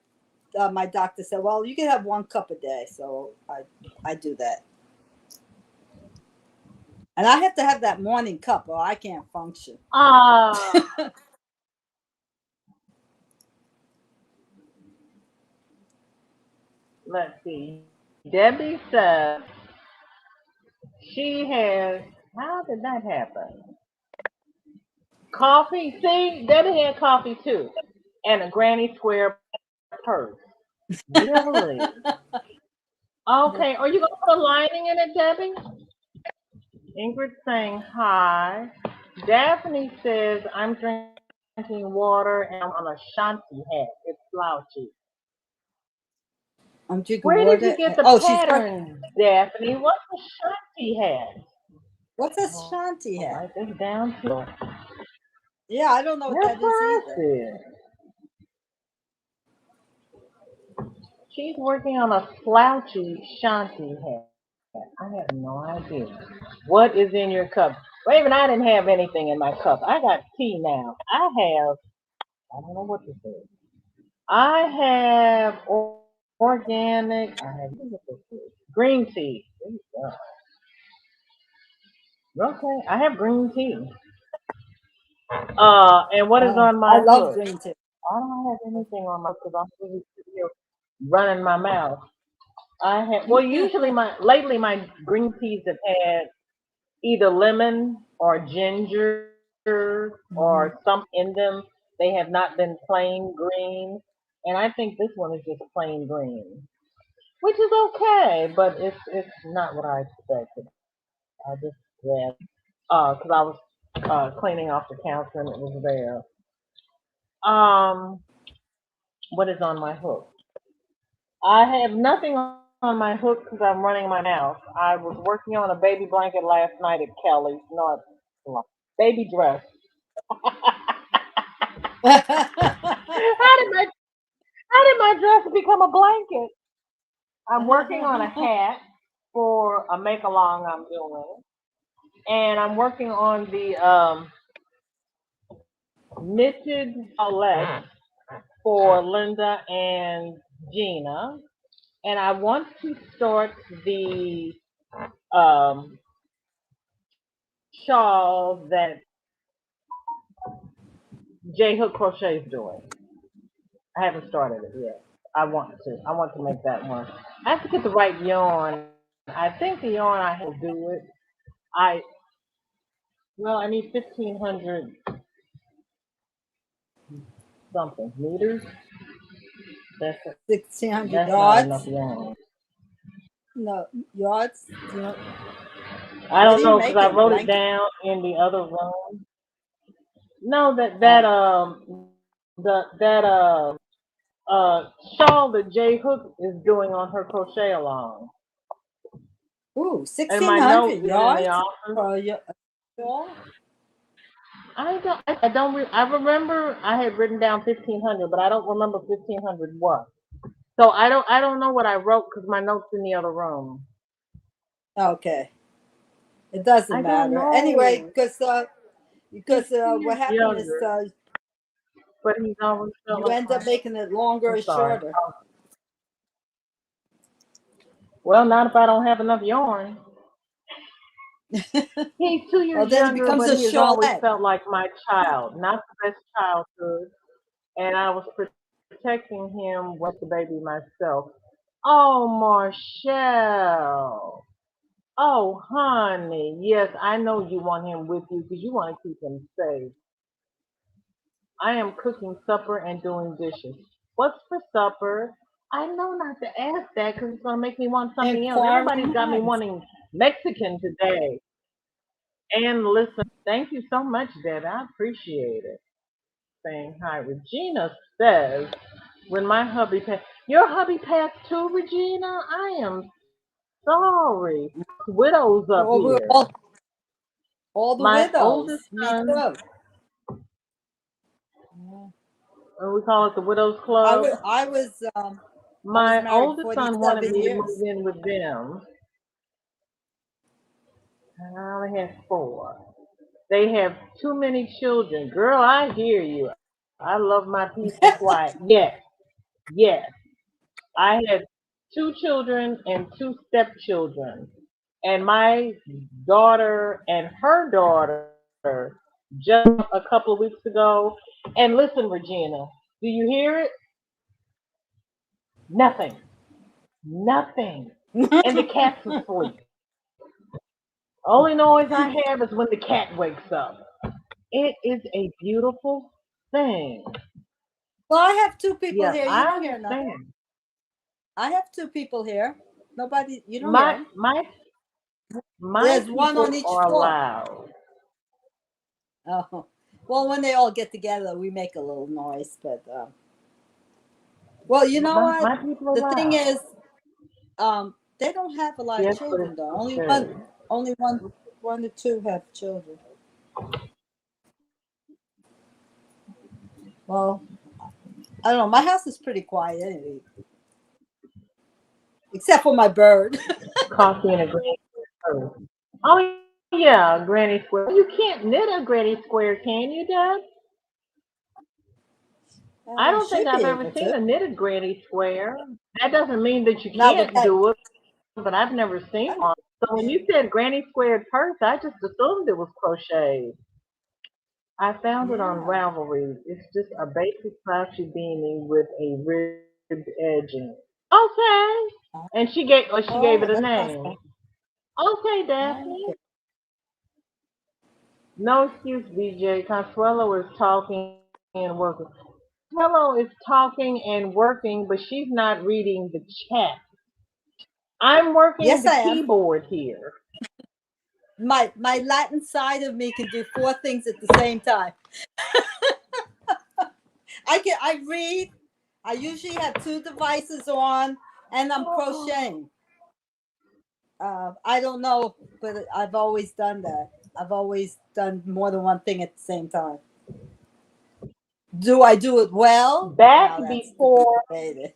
Speaker 4: doctor said, well, you can have 1 cup a day, so I do that. And I have to have that morning cup or I can't function.
Speaker 3: Let's see. Debbie says she has, how did that happen? Coffee. See, Debbie had coffee too. And a granny square purse. Really? Okay. Are you going to put a lining in it, Debbie? Ingrid saying hi. Daphne says, I'm drinking water and I'm on a shanty hat. It's slouchy.
Speaker 4: I'm drinking
Speaker 3: Where
Speaker 4: water.
Speaker 3: did you get the
Speaker 4: Oh,
Speaker 3: pattern, Daphne? What's a shanty hat?
Speaker 4: What's a shanty
Speaker 3: I'll
Speaker 4: hat?
Speaker 3: write this down too.
Speaker 4: Yeah, I don't know what that is either.
Speaker 3: Impressive. She's working on a slouchy shanty hat. I have no idea. What is in your cup? Wait a minute, I didn't have anything in my cup. I got tea now. I don't know what this is. I have organic, I have green tea. There you go. Okay, I have green tea. And what is on
Speaker 4: I
Speaker 3: my
Speaker 4: love
Speaker 3: hook?
Speaker 4: green tea.
Speaker 3: I don't have anything on my hook because I'm really sitting here running my mouth. Usually lately my green teas have had either lemon or ginger or something in them. They have not been plain green. And I think this one is just plain green, which is okay, but it's not what I expected. I just read because I was cleaning off the counter and it was there. What is on my hook? I have nothing on my hook because I'm running my mouth. I was working on a baby blanket last night at Kelly's. No, baby dress. How did my dress become a blanket? I'm working on a hat for a make along I'm doing, and I'm working on the knitted Shawlette for Linda and Gina, and I want to start the um, shawl that J Hook Crochet is doing. I haven't started it yet. I want to. I want to make that one. I have to get the right yarn. I think the yarn I will do it. I I need 1,500 something meters. That's
Speaker 4: 1,600
Speaker 3: that's not enough
Speaker 4: yards.
Speaker 3: yarn.
Speaker 4: No, yards. You know,
Speaker 3: I
Speaker 4: what are
Speaker 3: don't
Speaker 4: you
Speaker 3: know because I
Speaker 4: making?
Speaker 3: wrote it
Speaker 4: Blanket?
Speaker 3: down in the other room. No,
Speaker 4: Oh,
Speaker 3: that shawl that J Hook is doing on her crochet along.
Speaker 4: ooh,
Speaker 3: And my note
Speaker 4: 1,600
Speaker 3: is in the
Speaker 4: yards
Speaker 3: office.
Speaker 4: for your shawl?
Speaker 3: I remember I had written down 1,500, but I don't remember 1,500 what. So I don't know what I wrote because my notes in the other room.
Speaker 4: Okay, it doesn't
Speaker 3: I don't
Speaker 4: matter anyway,
Speaker 3: know.
Speaker 4: because
Speaker 3: 15
Speaker 4: what
Speaker 3: years
Speaker 4: happened is
Speaker 3: younger, but he's always felt
Speaker 4: you
Speaker 3: like
Speaker 4: end up making it longer
Speaker 3: I'm
Speaker 4: or
Speaker 3: sorry.
Speaker 4: shorter.
Speaker 3: Well, not if I don't have enough yarn. He's 2 years
Speaker 4: Well, then it
Speaker 3: younger,
Speaker 4: becomes
Speaker 3: but
Speaker 4: a
Speaker 3: he has always
Speaker 4: shawlette.
Speaker 3: felt like my child. Not the best childhood, and I was protecting him with the baby myself. Oh, Marshall. Oh, honey. Yes, I know you want him with you because you want to keep him safe. I am cooking supper and doing dishes. What's for supper? I know not to ask that because it's going to make me want something else. Everybody's
Speaker 4: Inquiring
Speaker 3: got me
Speaker 4: minds.
Speaker 3: wanting Mexican today. And listen, thank you so much, Deb. I appreciate it. Saying hi. Regina says, when my hubby passed, your hubby passed too, Regina? I am sorry. Widows up
Speaker 4: Well, we're
Speaker 3: here.
Speaker 4: all the
Speaker 3: My
Speaker 4: widows.
Speaker 3: oldest
Speaker 4: Me
Speaker 3: son,
Speaker 4: too.
Speaker 3: we call it the Widows
Speaker 4: I
Speaker 3: Club.
Speaker 4: was I was I was
Speaker 3: My
Speaker 4: married
Speaker 3: oldest son wanted
Speaker 4: 47
Speaker 3: me to move
Speaker 4: years.
Speaker 3: in with them. And I only had 4. They have too many children. Girl, I hear you. I love my peace and quiet. Yes. Yes, I had two children and two stepchildren. And my daughter and her daughter just a couple of weeks ago. And listen, Regina, do you hear it? Nothing. Nothing. And the cat's asleep. Only noise I have is when the cat wakes up. It is a beautiful thing.
Speaker 4: Well, I have two people
Speaker 3: Yes,
Speaker 4: here. You
Speaker 3: I
Speaker 4: don't hear nothing.
Speaker 3: understand.
Speaker 4: I have two people here. Nobody, you don't hear
Speaker 3: My
Speaker 4: them.
Speaker 3: my my
Speaker 4: There's one on
Speaker 3: people
Speaker 4: each
Speaker 3: are
Speaker 4: floor.
Speaker 3: loud.
Speaker 4: Oh, well, when they all get together, we make a little noise. But well, you know what?
Speaker 3: My people are
Speaker 4: The thing
Speaker 3: loud.
Speaker 4: is, they don't have a lot of
Speaker 3: Yes, but
Speaker 4: children
Speaker 3: it's
Speaker 4: though.
Speaker 3: okay.
Speaker 4: Only one or two have children. Well, I don't know. My house is pretty quiet anyway, except for my bird.
Speaker 3: Coffee and a granny square. Oh yeah, granny square. You can't knit a granny square, can you, Deb? I
Speaker 4: You
Speaker 3: don't think
Speaker 4: should be
Speaker 3: I've ever
Speaker 4: able
Speaker 3: seen
Speaker 4: to.
Speaker 3: a knitted granny square. That doesn't mean that you
Speaker 4: Not with
Speaker 3: can't
Speaker 4: that.
Speaker 3: do it, but I've never seen one. So when you said granny squared purse, I just assumed it was crocheted. I found it on
Speaker 4: Yeah.
Speaker 3: Ravelry. It's just a basic slouchy beanie with a ribbed edging. Okay. And she gave it a
Speaker 4: Oh, that sounds
Speaker 3: name.
Speaker 4: fun.
Speaker 3: Okay, Daphne.
Speaker 4: Okay.
Speaker 3: No excuse, BJ. Consuelo is talking and working. Consuelo is talking and working, but she's not reading the chat. I'm working
Speaker 4: Yes,
Speaker 3: the
Speaker 4: I am.
Speaker 3: keyboard here.
Speaker 4: My Latin side of me can do four things at the same time. I read. I usually have two devices on, and I'm
Speaker 3: Oh,
Speaker 4: crocheting. I don't know, but I've always done that. I've always done more than one thing at the same time. Do I do it well?
Speaker 3: back
Speaker 4: Now that's to be
Speaker 3: before
Speaker 4: debated.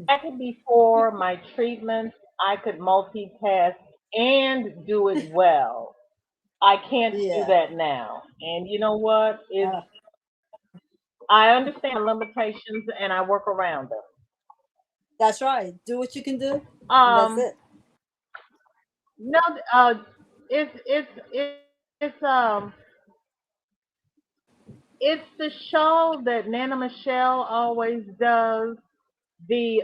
Speaker 3: back before my treatments, I could multitask and do it well. I can't do
Speaker 4: Yeah,
Speaker 3: that now. And you know what? It's
Speaker 4: uh,
Speaker 3: I understand my limitations and I work around them.
Speaker 4: that's right. Do what you can do, and that's
Speaker 3: Um,
Speaker 4: it.
Speaker 3: no, it's it's the show that Nana Michelle always does. The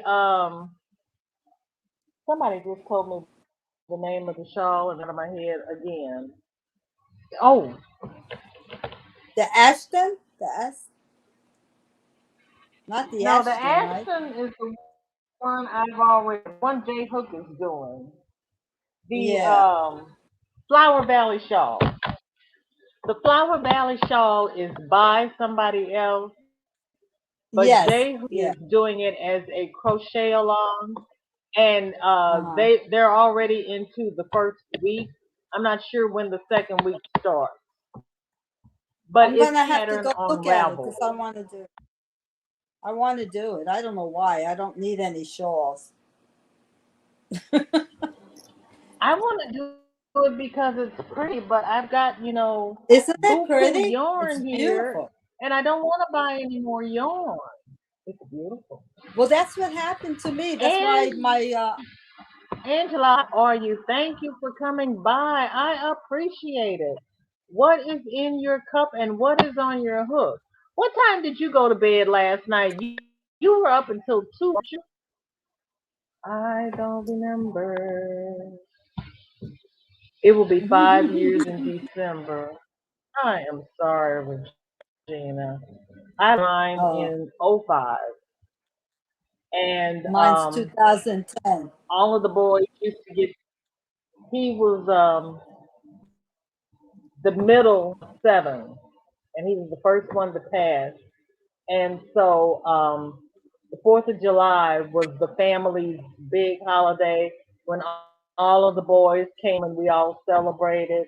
Speaker 3: somebody just told me the name of the show and out of my head again. Oh,
Speaker 4: The Ashton, not the
Speaker 3: no, the
Speaker 4: Ashton, right?
Speaker 3: Ashton is the one I've already one J Hook is doing. The
Speaker 4: Yeah.
Speaker 3: Flower Valley Shawl. The Flower Valley Shawl is by somebody else, but J Hook
Speaker 4: Yes.
Speaker 3: is
Speaker 4: Yeah.
Speaker 3: doing it as a crochet along, and
Speaker 4: Uh huh.
Speaker 3: they're already into the first week. I'm not sure when the second week starts, but
Speaker 4: I'm
Speaker 3: it's
Speaker 4: gonna have to
Speaker 3: patterned
Speaker 4: go
Speaker 3: on
Speaker 4: look at it
Speaker 3: Ravelry.
Speaker 4: because I want to do. I want to do it. I don't know why. I don't need any shawls.
Speaker 3: I want to do it because it's pretty, but I've got,
Speaker 4: Isn't it
Speaker 3: buku
Speaker 4: pretty?
Speaker 3: yarn
Speaker 4: It's
Speaker 3: here,
Speaker 4: beautiful.
Speaker 3: and I don't want to buy any more yarn. It's beautiful.
Speaker 4: Well, that's what happened to me. That's why
Speaker 3: And
Speaker 4: my
Speaker 3: Angela, how are you? Thank you for coming by. I appreciate it. What is in your cup and what is on your hook? What time did you go to bed last night? You were up until 2, weren't you? I don't remember. It will be 5 years in December. I am sorry, Regina. I lost mine
Speaker 4: oh,
Speaker 3: in '05, and
Speaker 4: mine's 2010.
Speaker 3: all of the boys used to get. He was the middle seven, and he was the first one to pass. And so the 4th of July was the family's big holiday when all of the boys came and we all celebrated.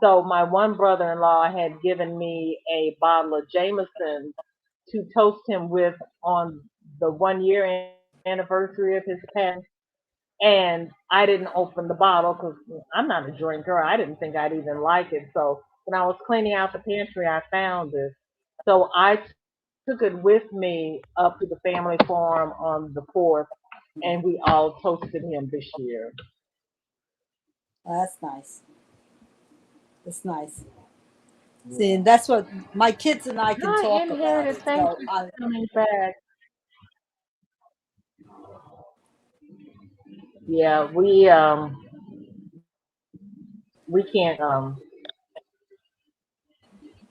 Speaker 3: So my one brother-in-law had given me a bottle of Jameson to toast him with on the 1 year anniversary of his passing. And I didn't open the bottle because I'm not a drinker. I didn't think I'd even like it. So when I was cleaning out the pantry, I found it. So I took took it with me up to the family farm on the 4th, and we all toasted him this year.
Speaker 4: Oh, that's nice. That's nice. See, and that's what my kids and I can
Speaker 3: Hi,
Speaker 4: talk about
Speaker 3: Inherited.
Speaker 4: it.
Speaker 3: Thank
Speaker 4: So
Speaker 3: you
Speaker 4: I,
Speaker 3: for coming back. Yeah, we can't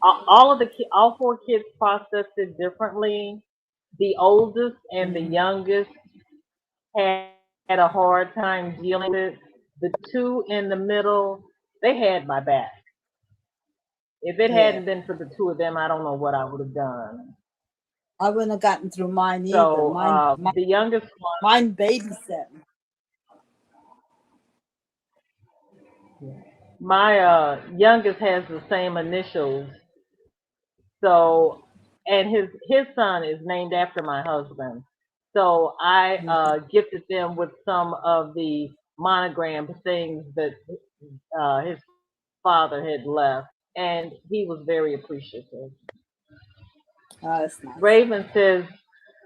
Speaker 3: all of all four kids processed it differently. The oldest and the
Speaker 4: mhm,
Speaker 3: youngest had a hard time dealing with it. The two in the middle, they had my back. If it
Speaker 4: yeah,
Speaker 3: hadn't been for the two of them, I don't know what I would have done.
Speaker 4: I wouldn't have gotten through mine either.
Speaker 3: So the youngest
Speaker 4: Mine babysitting.
Speaker 3: one, my youngest has the same initials. So, and his son is named after my husband. So I
Speaker 4: Mhm.
Speaker 3: gifted them with some of the monogram things that his father had left, and he was very appreciative.
Speaker 4: Oh, that's nice.
Speaker 3: Raven says,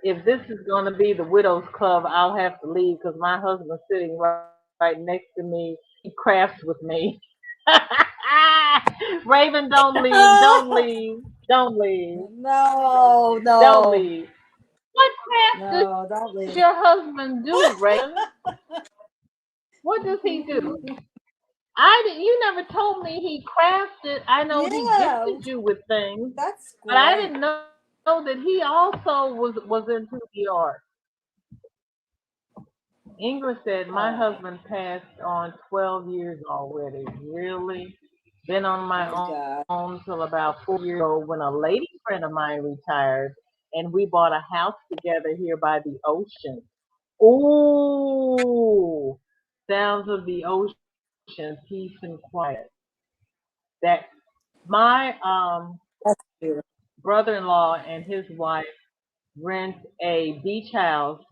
Speaker 3: if this is going to be the Widows Club, I'll have to leave because my husband's sitting right next to me. He crafts with me. Raven, don't leave, don't leave, don't leave,
Speaker 4: No,
Speaker 3: don't
Speaker 4: no,
Speaker 3: leave. What craft
Speaker 4: no, don't
Speaker 3: does
Speaker 4: leave.
Speaker 3: your husband do, Raven? What does he do? You never told me he crafted. I know he
Speaker 4: Yeah,
Speaker 3: gifted you with things,
Speaker 4: that's
Speaker 3: but I
Speaker 4: great.
Speaker 3: didn't know that he also was into the art. Ingrid said, my
Speaker 4: Oh
Speaker 3: husband passed on 12 years already. Really? Been on my
Speaker 4: my God.
Speaker 3: own till about 4 years ago when a lady friend of mine retired and we bought a house together here by the ocean. Ooh, sounds of the ocean, peace and quiet. That my
Speaker 4: That's beautiful.
Speaker 3: brother-in-law and his wife rent a beach house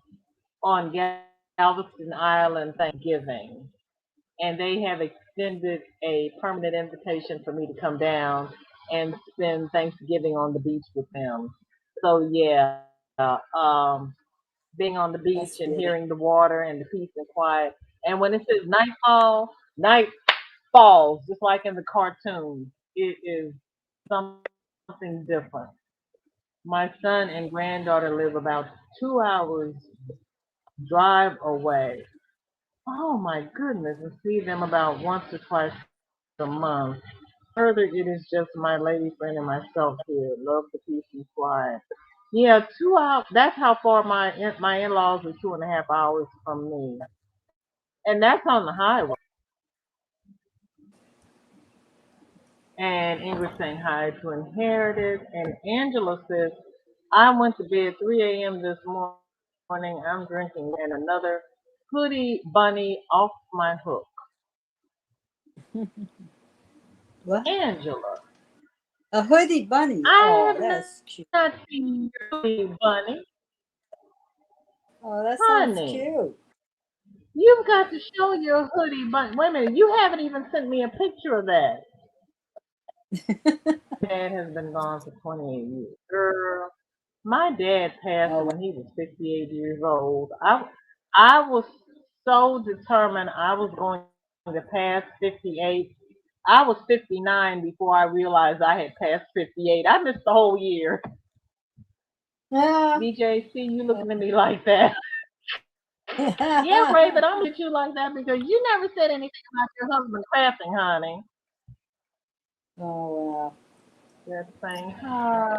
Speaker 3: on Galveston Island Thanksgiving, and they have extended a permanent invitation for me to come down and spend Thanksgiving on the beach with them. So yeah, being on the beach and
Speaker 4: That's
Speaker 3: hearing
Speaker 4: beautiful.
Speaker 3: the water and the peace and quiet. And when it says nightfall, night falls, just like in the cartoons. It is something different. My son and granddaughter live about 2 hours drive away. Oh my goodness, and see them about once or twice a month. Further, it is just my lady friend and myself here. Love the peace and quiet. Yeah, 2 hours. That's how far my in-laws are 2.5 hours from me, and that's on the highway. And Ingrid saying hi to Inherited. And Angela says, I went to bed 3 a.m. this morning. I'm drinking and another hoodie bunny off my hook.
Speaker 4: What?
Speaker 3: Angela,
Speaker 4: A hoodie bunny.
Speaker 3: I
Speaker 4: Oh,
Speaker 3: have
Speaker 4: that's cute.
Speaker 3: not seen your hoodie bunny.
Speaker 4: Oh, that sounds
Speaker 3: Honey,
Speaker 4: cute.
Speaker 3: you've got to show your hoodie bunny. Wait a minute, you haven't even sent me a picture of that. Dad has been gone for 28 years. Girl, my dad passed
Speaker 4: Oh,
Speaker 3: when he was 58 years old. I was so determined I was going to pass 58. I was 59 before I realized I had passed 58. I missed the whole year.
Speaker 4: yeah.
Speaker 3: DJ, see you looking at me like that. Yeah, Ray, but I'm looking at you like that because you never said anything about your husband crafting, honey.
Speaker 4: Oh, wow.
Speaker 3: Just saying hi.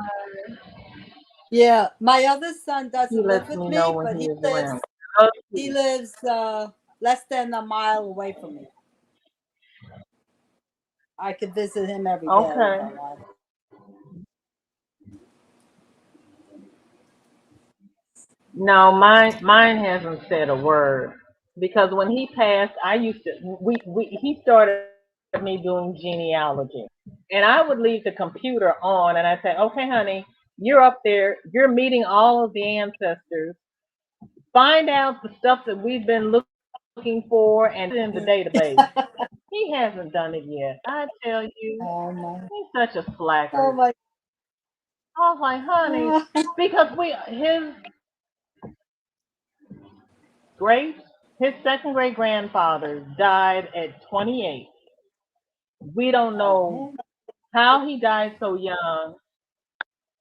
Speaker 4: Yeah, my other son
Speaker 3: He
Speaker 4: doesn't live
Speaker 3: lets
Speaker 4: with
Speaker 3: me know
Speaker 4: me,
Speaker 3: when
Speaker 4: but
Speaker 3: he
Speaker 4: he
Speaker 3: is
Speaker 4: lives
Speaker 3: around.
Speaker 4: he
Speaker 3: Okay.
Speaker 4: lives less than a mile away from me. I could visit him every day if
Speaker 3: Okay.
Speaker 4: I want.
Speaker 3: No, mine hasn't said a word because when he passed, I used to we he started me doing genealogy, and I would leave the computer on, and I'd say, okay, honey, you're up there, you're meeting all of the ancestors, find out the stuff that we've been looking for, and put it in the database. He hasn't done it yet. I tell you,
Speaker 4: Oh my!
Speaker 3: he's such a slacker.
Speaker 4: Oh my!
Speaker 3: I was like, honey, because great, his second great grandfather died at 28. We don't know
Speaker 4: Oh,
Speaker 3: how he died so young,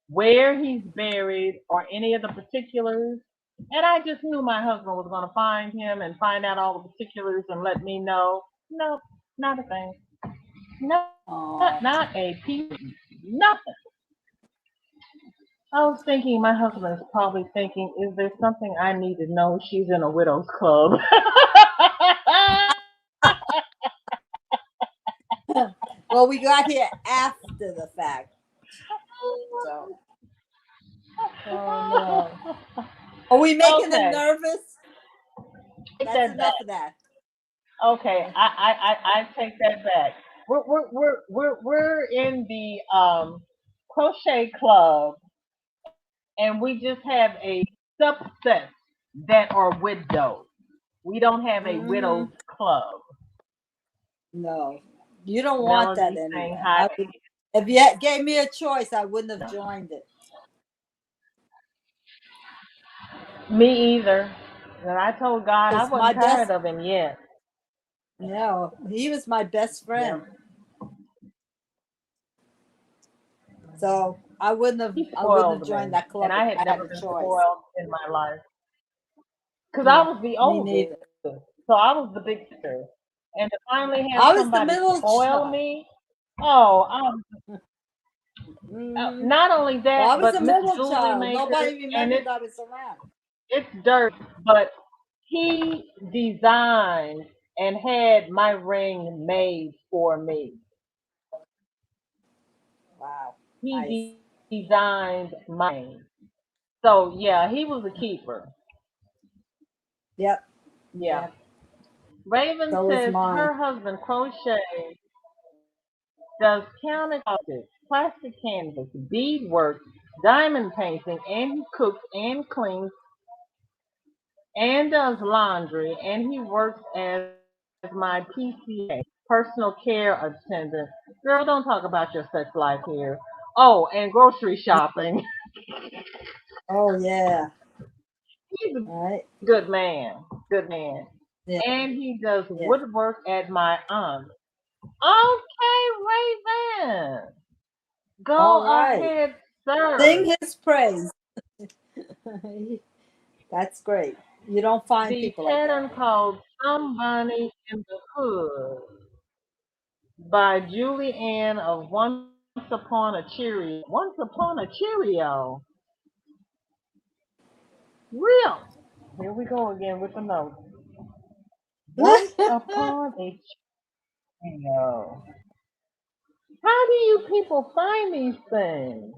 Speaker 3: where he's buried, or any of the particulars. And I just knew my husband was going to find him and find out all the particulars and let me know. No, not a thing. No,
Speaker 4: oh.
Speaker 3: not a piece. Nothing. I was thinking my husband is probably thinking, is there something I need to know? She's in a widow's club.
Speaker 4: Well, we got here after the fact, so. Oh no. Are we making them
Speaker 3: Okay,
Speaker 4: nervous?
Speaker 3: take
Speaker 4: That's
Speaker 3: that back.
Speaker 4: enough of that.
Speaker 3: Okay, I take that back. We're in the crochet club, and we just have a subset that are widows. We don't have a widows
Speaker 4: Mm,
Speaker 3: club.
Speaker 4: no, you don't want that
Speaker 3: Melody saying
Speaker 4: anyway.
Speaker 3: hi.
Speaker 4: If you gave me a choice, I wouldn't have joined it.
Speaker 3: Me either. And I told God I
Speaker 4: Because my
Speaker 3: wasn't tired
Speaker 4: best,
Speaker 3: of him yet.
Speaker 4: no, he was my best
Speaker 3: Yeah.
Speaker 4: friend. So I wouldn't
Speaker 3: He
Speaker 4: have
Speaker 3: spoiled
Speaker 4: joined
Speaker 3: me,
Speaker 4: that
Speaker 3: and
Speaker 4: club if
Speaker 3: I had
Speaker 4: I had
Speaker 3: never
Speaker 4: a
Speaker 3: been
Speaker 4: choice.
Speaker 3: spoiled in my life because I
Speaker 4: Yeah,
Speaker 3: was the
Speaker 4: me
Speaker 3: oldest,
Speaker 4: neither.
Speaker 3: so I was the big sister, and to finally have
Speaker 4: I was the
Speaker 3: somebody
Speaker 4: middle
Speaker 3: spoil
Speaker 4: child.
Speaker 3: me. Oh,
Speaker 4: Mm,
Speaker 3: not only
Speaker 4: well, I
Speaker 3: that,
Speaker 4: was
Speaker 3: but
Speaker 4: the
Speaker 3: Miss
Speaker 4: middle
Speaker 3: Jewelry
Speaker 4: child.
Speaker 3: Maker,
Speaker 4: Nobody
Speaker 3: and
Speaker 4: remembered I was around.
Speaker 3: it's dirt, but he designed and had my ring made for me.
Speaker 4: Wow, nice.
Speaker 3: He designed mine. So yeah, he was a keeper.
Speaker 4: Yep,
Speaker 3: Yeah.
Speaker 4: yep.
Speaker 3: Raven
Speaker 4: So was
Speaker 3: says
Speaker 4: mine.
Speaker 3: her husband crochet does countertops, plastic canvas, beadwork, diamond painting, and he cooks and cleans and does laundry, and he works as my PCA, personal care attendant. Girl, don't talk about your sex life here. Oh, and grocery shopping.
Speaker 4: Oh yeah.
Speaker 3: He's a
Speaker 4: All right.
Speaker 3: good man. Good man.
Speaker 4: Yeah,
Speaker 3: And he does
Speaker 4: yeah.
Speaker 3: woodwork at my aunt. Okay, Raven.
Speaker 4: All
Speaker 3: Go
Speaker 4: right.
Speaker 3: ahead, sir.
Speaker 4: Sing his praise. That's great. You don't find
Speaker 3: The
Speaker 4: people like that.
Speaker 3: pattern called Somebody in the Hood by Julie Ann of Once Upon a Cheerio. Once Upon a Cheerio. Real. Here we go again with the notes. Once upon a Cheerio. How do you people find these things?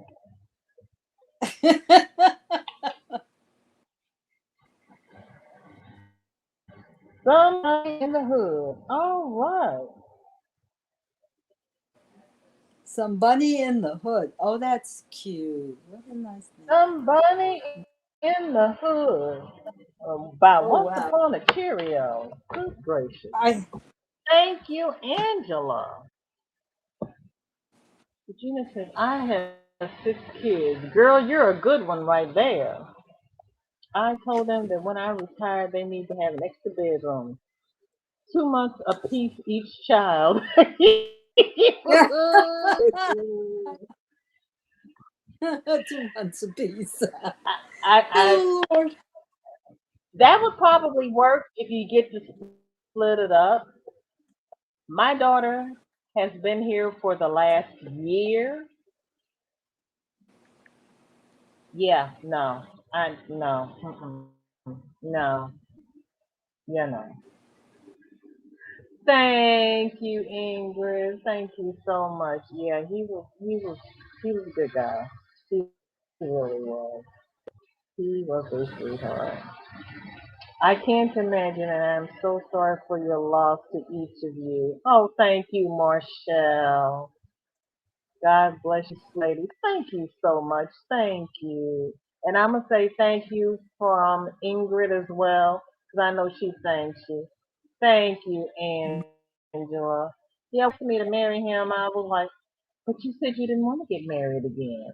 Speaker 3: Somebody in the Hood. All right.
Speaker 4: Some bunny in the hood. Oh, that's cute. What a nice name.
Speaker 3: Somebody in the Hood. By
Speaker 4: Oh
Speaker 3: Once
Speaker 4: wow.
Speaker 3: Upon a Cheerio. Good gracious.
Speaker 4: I
Speaker 3: Thank you, Angela. Regina says, I have 6 kids. Girl, you're a good one right there. I told them that when I retire, they need to have an extra bedroom. 2 months apiece each child.
Speaker 4: 2 months apiece.
Speaker 3: I
Speaker 4: Oh Lord.
Speaker 3: that would probably work if you get to split it up. My daughter has been here for the last year. Yeah, no, I no, no, no. Thank you, Ingrid. Thank you so much. Yeah, he was a good guy. He really was. He was a sweetheart. I can't imagine, and I'm so sorry for your loss to each of you. Oh, thank you, Marshall. God bless you, lady. Thank you so much. Thank you. And I'm gonna say thank you from Ingrid as well, because I know she thanks you. Thank you, Angela. Yeah, for me to marry him, I was like, but you said you didn't want to get married again.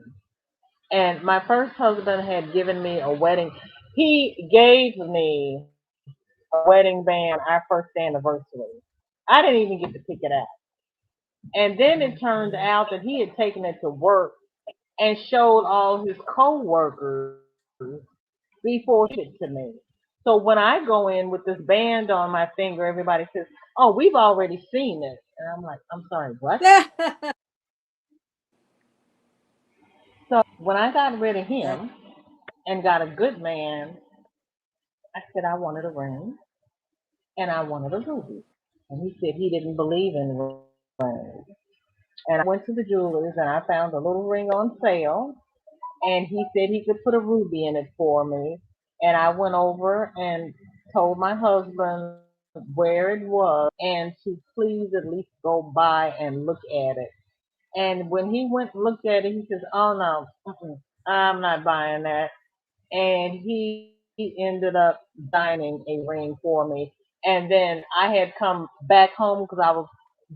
Speaker 3: And my first husband had given me a wedding. He gave me a wedding band our first anniversary. I didn't even get to pick it out. And then it turned out that he had taken it to work and showed all his co-workers before he gave it to me. So when I go in with this band on my finger, everybody says, "Oh, we've already seen it." And I'm like, "I'm sorry, what?" So when I got rid of him and got a good man, I said I wanted a ring and I wanted a ruby. And he said he didn't believe in rings. And I went to the jeweler's and I found a little ring on sale. And he said he could put a ruby in it for me. And I went over and told my husband where it was and to please at least go by and look at it. And when he went and looked at it, he says, "Oh no, I'm not buying that." And he ended up designing a ring for me. And then I had come back home because I was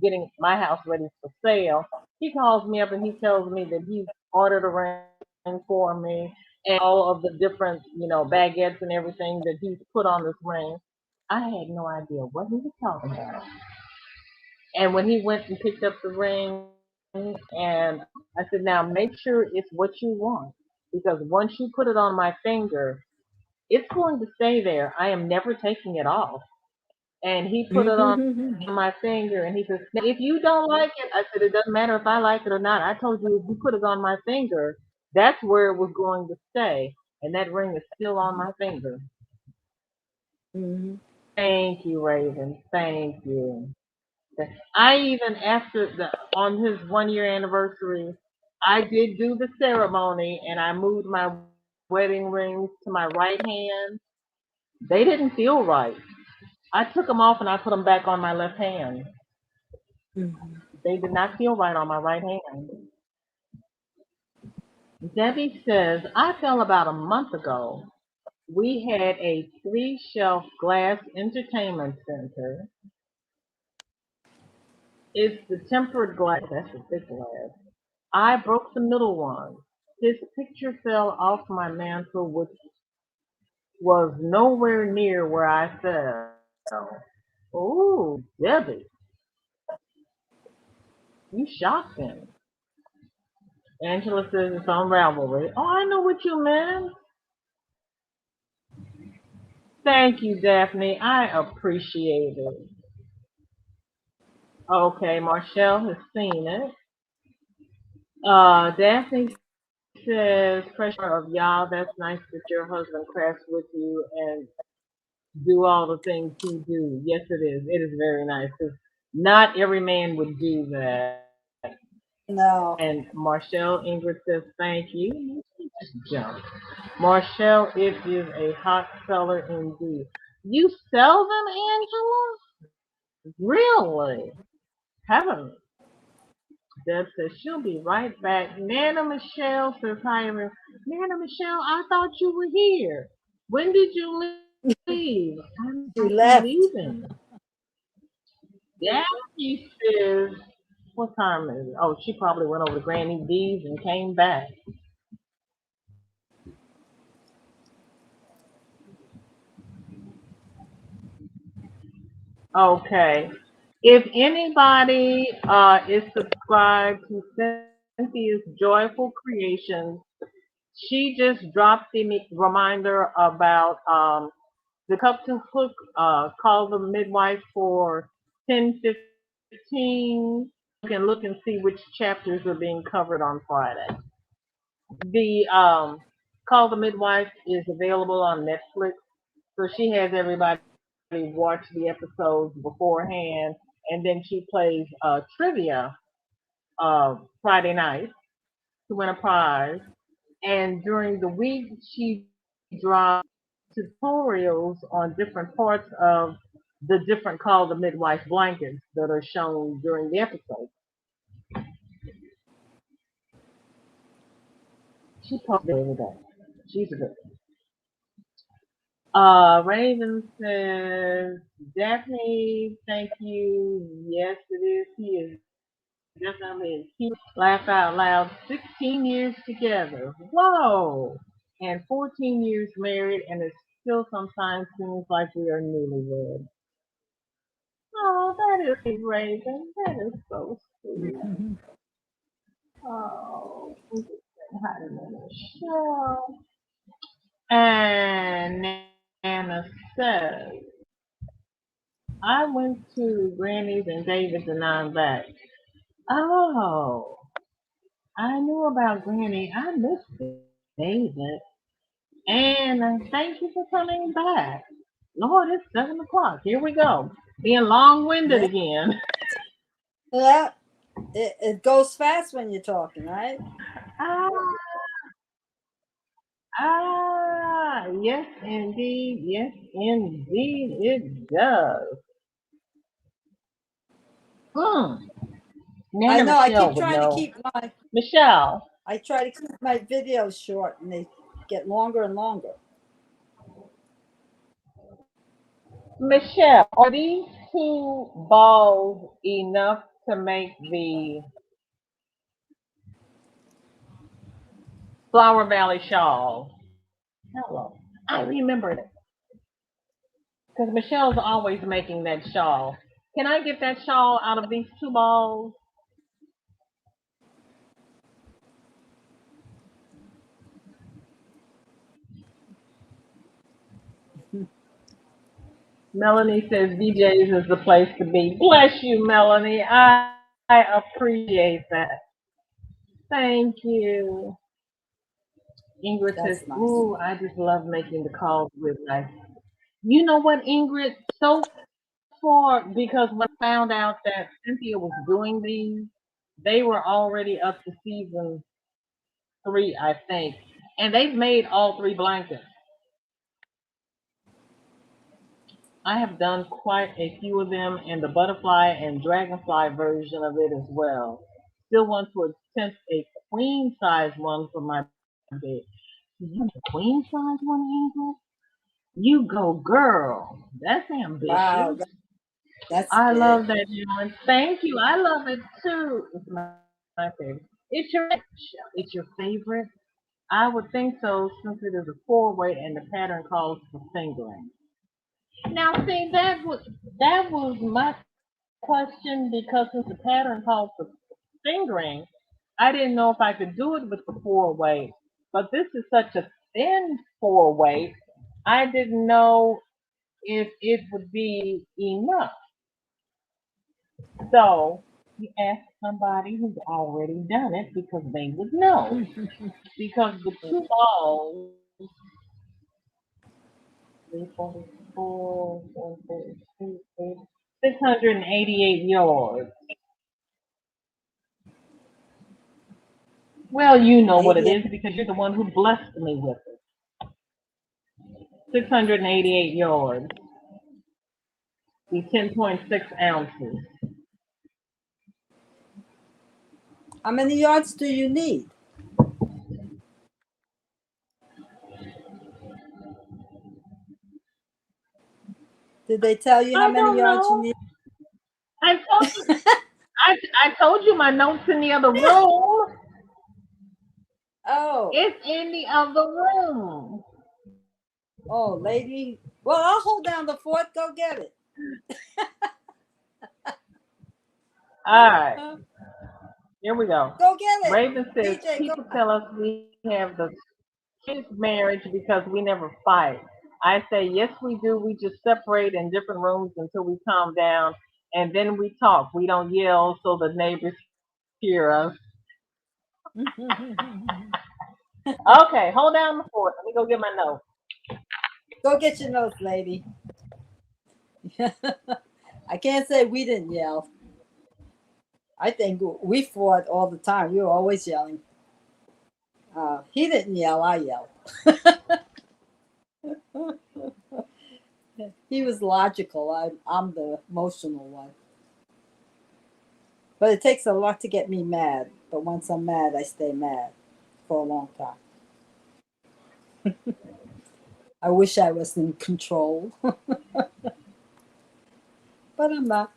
Speaker 3: getting my house ready for sale. He calls me up and he tells me that he's ordered a ring for me and all of the different, baguettes and everything that he's put on this ring. I had no idea what he was talking about. And when he went and picked up the ring, and I said, "Now make sure it's what you want. Because once you put it on my finger, it's going to stay there. I am never taking it off." And he put it on my finger and he says, "Now, if you don't like it," I said, "it doesn't matter if I like it or not. I told you if you put it on my finger, that's where it was going to stay. And that ring is still on my finger." Thank you, Raven. Thank you. I even after the on his 1 year anniversary, I did do the ceremony and I moved my wedding rings to my right hand. They didn't feel right. I took them off and I put them back on my left hand. They did not feel right on my right hand. Debbie says, "I fell about a month ago. We had a 3 shelf glass entertainment center. It's the tempered glass, that's the thick glass. I broke the middle one. His picture fell off my mantle, which was nowhere near where I fell." Ooh, Debbie, you shocked him. Angela says it's on Ravelry. Oh, I know what you meant. Thank you, Daphne. I appreciate it. Okay, Marshall has seen it. Daphne says, "Pressure of y'all. That's nice that your husband crafts with you and do all the things he do." Yes, it is. It is very nice. 'Cause not every man would do that.
Speaker 4: No.
Speaker 3: And Marshall Ingrid says, "Thank you." Just jump. Marshall, it is a hot seller indeed. You sell them, Angela? Really? Heaven. Deb says she'll be right back. Nana Michelle says, "Hi, everyone." Nana Michelle, I thought you were here. When did you leave? I'm
Speaker 4: She left.
Speaker 3: leaving. Jackie says, what time is it? Oh, she probably went over to Granny D's and came back. Okay. If anybody is subscribed to Cynthia's Joyful Creations, she just dropped the reminder about the Cup to Hook, call the midwife for 10:15. You can look and see which chapters are being covered on Friday. The Call the Midwife is available on Netflix, so she has everybody watch the episodes beforehand, and then she plays trivia Friday night to win a prize. And during the week, she drops tutorials on different parts of the different Call the Midwife blankets that are shown during the episode. She posts every day. She's a good one. Raven says, "Daphne, thank you. Yes, it is. He is Definitely cute. Laugh out loud. 16 years together. Whoa! And 14 years married, and it still sometimes seems like we are newlyweds. Oh, that is sweet, Raven. That is so sweet. Oh, I'm just saying hi to Michelle. And Nana says, I went to Granny's and David's and I'm back. Oh, I knew about Granny. I missed David. And thank you for coming back. Lord, it's 7 o'clock. Here we go. Being long-winded
Speaker 4: Yeah.
Speaker 3: again.
Speaker 4: Yeah. It goes fast when you're talking, right?
Speaker 3: Ah, yes, indeed. Yes, indeed, it does. Hmm.
Speaker 4: I
Speaker 3: Nana
Speaker 4: know. I
Speaker 3: Michelle
Speaker 4: keep
Speaker 3: would
Speaker 4: trying to
Speaker 3: know.
Speaker 4: keep my
Speaker 3: Michelle,
Speaker 4: I try to keep my videos short, and they get longer and longer.
Speaker 3: Michelle, are these two balls enough to make the Flower Valley shawl? Hello. I remember it. Because Michelle's always making that shawl. Can I get that shawl out of these two balls? Melanie says DJ's is the place to be. Bless you, Melanie. I appreciate that. Thank you. Ingrid says,
Speaker 4: That's nice.
Speaker 3: ooh, I just love making the calls with life. You know what, Ingrid? So far, because when I found out that Cynthia was doing these, they were already up to season 3, I think. And they've made all 3 blankets. I have done quite a few of them and the butterfly and dragonfly version of it as well. Still want to attempt a queen size one for my bed. You want a queen size one, Ingrid? You go, girl. That's
Speaker 4: Wow,
Speaker 3: ambitious.
Speaker 4: that's
Speaker 3: I
Speaker 4: big.
Speaker 3: love that, Ellen. Thank you. I love it too. It's my favorite. It's your favorite. I would think so, since it is a 4-way and the pattern calls for fingering. Now, see, that was my question, because since the pattern calls for fingering, I didn't know if I could do it with the 4-way. But this is such a thin 4-way, I didn't know if it would be enough. So you ask somebody who's already done it, because they would know. Because the two balls, 344, 688 yards. Well, you know what it
Speaker 4: Maybe.
Speaker 3: is because you're the one who blessed me with it. 688 yards. Be 10.6 ounces.
Speaker 4: How many yards do you need? Did they tell you how
Speaker 3: I
Speaker 4: many
Speaker 3: don't
Speaker 4: yards you
Speaker 3: know.
Speaker 4: need?
Speaker 3: I told you. I told you my notes in the other room.
Speaker 4: Oh,
Speaker 3: It's in the other room.
Speaker 4: oh, lady. Well, I'll hold down the fort. Go get it.
Speaker 3: All right. Here we go.
Speaker 4: Go get it.
Speaker 3: Raven says
Speaker 4: DJ, go.
Speaker 3: people tell us we have the sweetest marriage because we never fight. I say yes, we do. We just separate in different rooms until we calm down, and then we talk. We don't yell so the neighbors hear us. Okay, hold down the fort. Let me go get my note.
Speaker 4: Go get your notes, lady. I can't say we didn't yell. I think we fought all the time. We were always yelling. He didn't yell. I yelled. He was logical. I'm the emotional one. But it takes a lot to get me mad. But once I'm mad, I stay mad for a long time. I wish I was in control, but I'm not.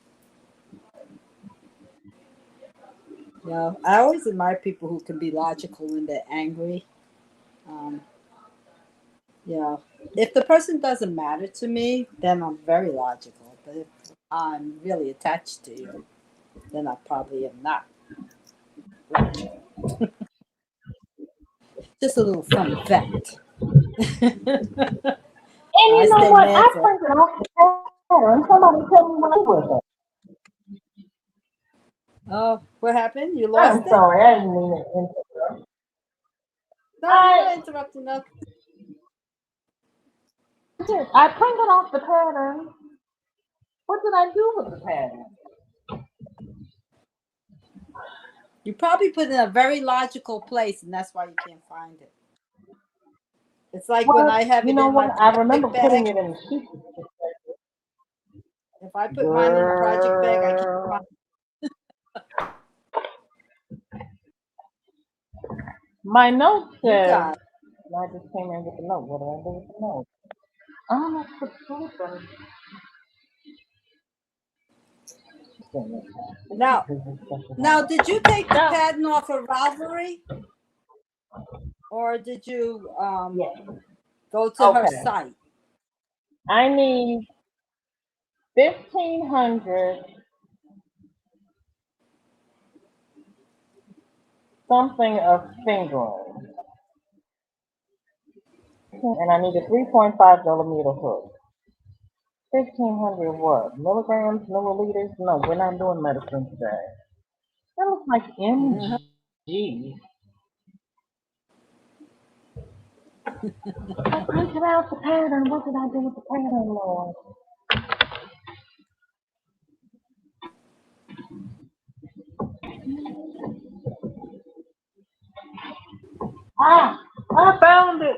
Speaker 4: Yeah, I always admire people who can be logical when they're angry. Um, yeah, if the person doesn't matter to me, then I'm very logical. But if I'm really attached to you, then I probably am not logical. Just a little fun fact.
Speaker 1: And
Speaker 4: I
Speaker 1: you know
Speaker 4: stay
Speaker 1: what?
Speaker 4: mad
Speaker 1: I
Speaker 4: for.
Speaker 1: printed off the pattern. Somebody tell me what I do with it.
Speaker 4: Oh, what happened? You
Speaker 1: I'm
Speaker 4: lost it?
Speaker 1: sorry, I didn't mean to interrupt.
Speaker 4: No, you're
Speaker 1: I
Speaker 4: not interrupting nothing.
Speaker 1: I printed off the pattern. What did I do with the pattern?
Speaker 4: You probably put it in a very logical place, and that's why you can't find it. It's like when I
Speaker 1: Well,
Speaker 4: have
Speaker 1: you
Speaker 4: it
Speaker 1: know
Speaker 4: in my
Speaker 1: what? I remember
Speaker 4: project
Speaker 1: putting
Speaker 4: bag.
Speaker 1: it in the sheet.
Speaker 4: If I put mine in the project bag, I can't find
Speaker 1: Girl, my note
Speaker 4: it. You
Speaker 1: says,
Speaker 4: got it.
Speaker 1: and I just came in with the note. What do I do with the note? Oh, that's the paper.
Speaker 4: Now, now, did you take the
Speaker 1: No,
Speaker 4: patent off of Ravelry, or did you
Speaker 1: yeah.
Speaker 4: go to her
Speaker 1: Okay.
Speaker 4: site?
Speaker 1: I need 1,500 something of fingering, and I need a 3.5 millimeter hook. 1,500 what? Milligrams, milliliters? No, we're not doing medicine today. That looks like
Speaker 4: Uh-huh.
Speaker 1: mg. I printed out the pattern. What did I do with the pattern, Lord? Ah, I found it.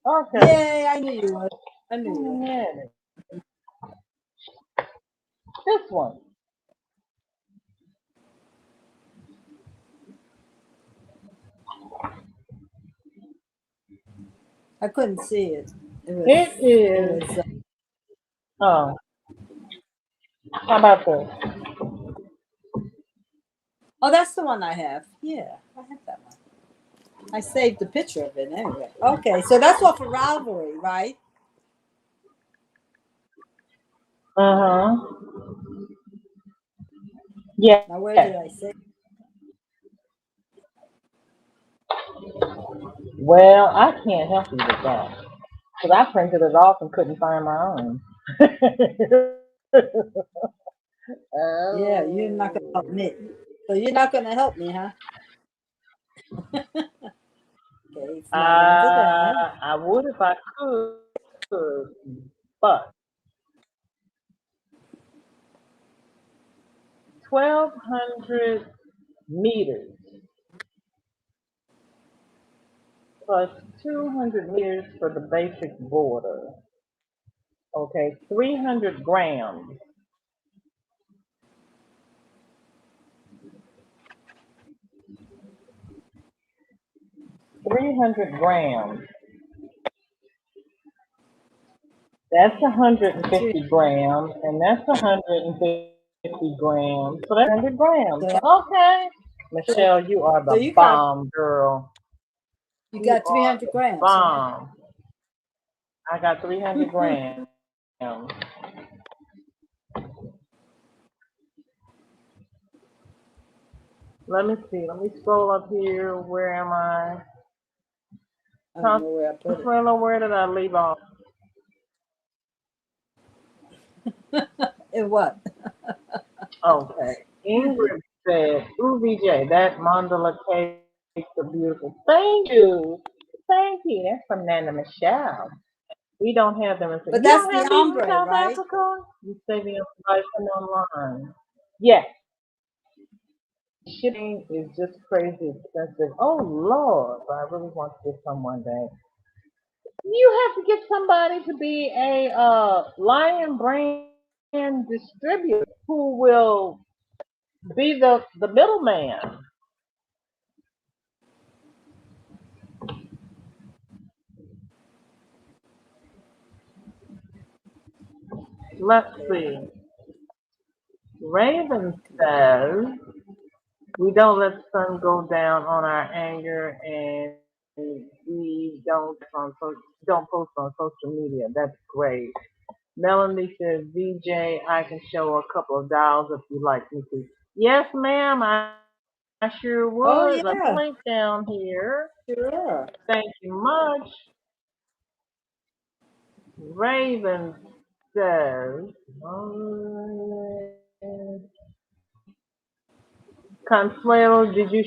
Speaker 1: Okay.
Speaker 4: Yay! I knew you would. I knew you would.
Speaker 1: Yeah, this one.
Speaker 4: I couldn't see it. It was.
Speaker 1: It
Speaker 4: It
Speaker 1: is.
Speaker 4: was.
Speaker 1: Oh, how about this?
Speaker 4: Oh, that's the one I have. Yeah, I have that one. I saved the picture of it anyway. Okay, so that's off of Ravelry, right?
Speaker 1: Uh huh. Yes.
Speaker 4: Now, where did I save?
Speaker 1: Well, I can't help you with that because I printed it off and couldn't find my own.
Speaker 4: Yeah, you're not gonna help
Speaker 1: Oh.
Speaker 4: me. So you're not gonna help me, huh? Okay, it's not under there.
Speaker 1: I would if I could, but 1,200 meters plus 200 meters for the basic border. Okay, 300 grams. 300 grams. That's
Speaker 4: Three.
Speaker 1: 150 grams, and that's 150 grams. So that's 100 grams.
Speaker 4: So,
Speaker 1: So, okay.
Speaker 4: so,
Speaker 1: Michelle, you are
Speaker 4: so
Speaker 1: the
Speaker 4: you got
Speaker 1: bomb, girl.
Speaker 4: you
Speaker 1: You
Speaker 4: got
Speaker 1: are
Speaker 4: 300
Speaker 1: the
Speaker 4: grams, huh?
Speaker 1: bomb. I got 300 grams. Let me see. Let me scroll up here. Where am I?
Speaker 4: I don't know where I put it.
Speaker 1: Consuelo, where did I leave off?
Speaker 4: In what?
Speaker 1: Okay. Ingrid said, ooh, VJ, that mandala cakes are beautiful. Thank you. Thank you. That's from Nana Michelle. We don't have them in
Speaker 4: But
Speaker 1: You
Speaker 4: that's
Speaker 1: don't
Speaker 4: the
Speaker 1: have these in
Speaker 4: ombre,
Speaker 1: South
Speaker 4: right?
Speaker 1: Africa? You say the buy them online. Yes. Shipping is just crazy expensive. Oh Lord, but I really want to get some one day. You have to get somebody to be a Lion brand distributor who will be the middleman. Let's see. Raven says
Speaker 3: We don't let the sun go down on our anger, and we don't post on social media. That's great. Melanie says, VJ, I can show a couple of dolls if you like me to. Yes, ma'am, I sure would.
Speaker 4: Oh
Speaker 3: Let me put the
Speaker 4: yeah,
Speaker 3: link down here.
Speaker 4: sure.
Speaker 3: Thank you much. Raven says, Consuelo, did you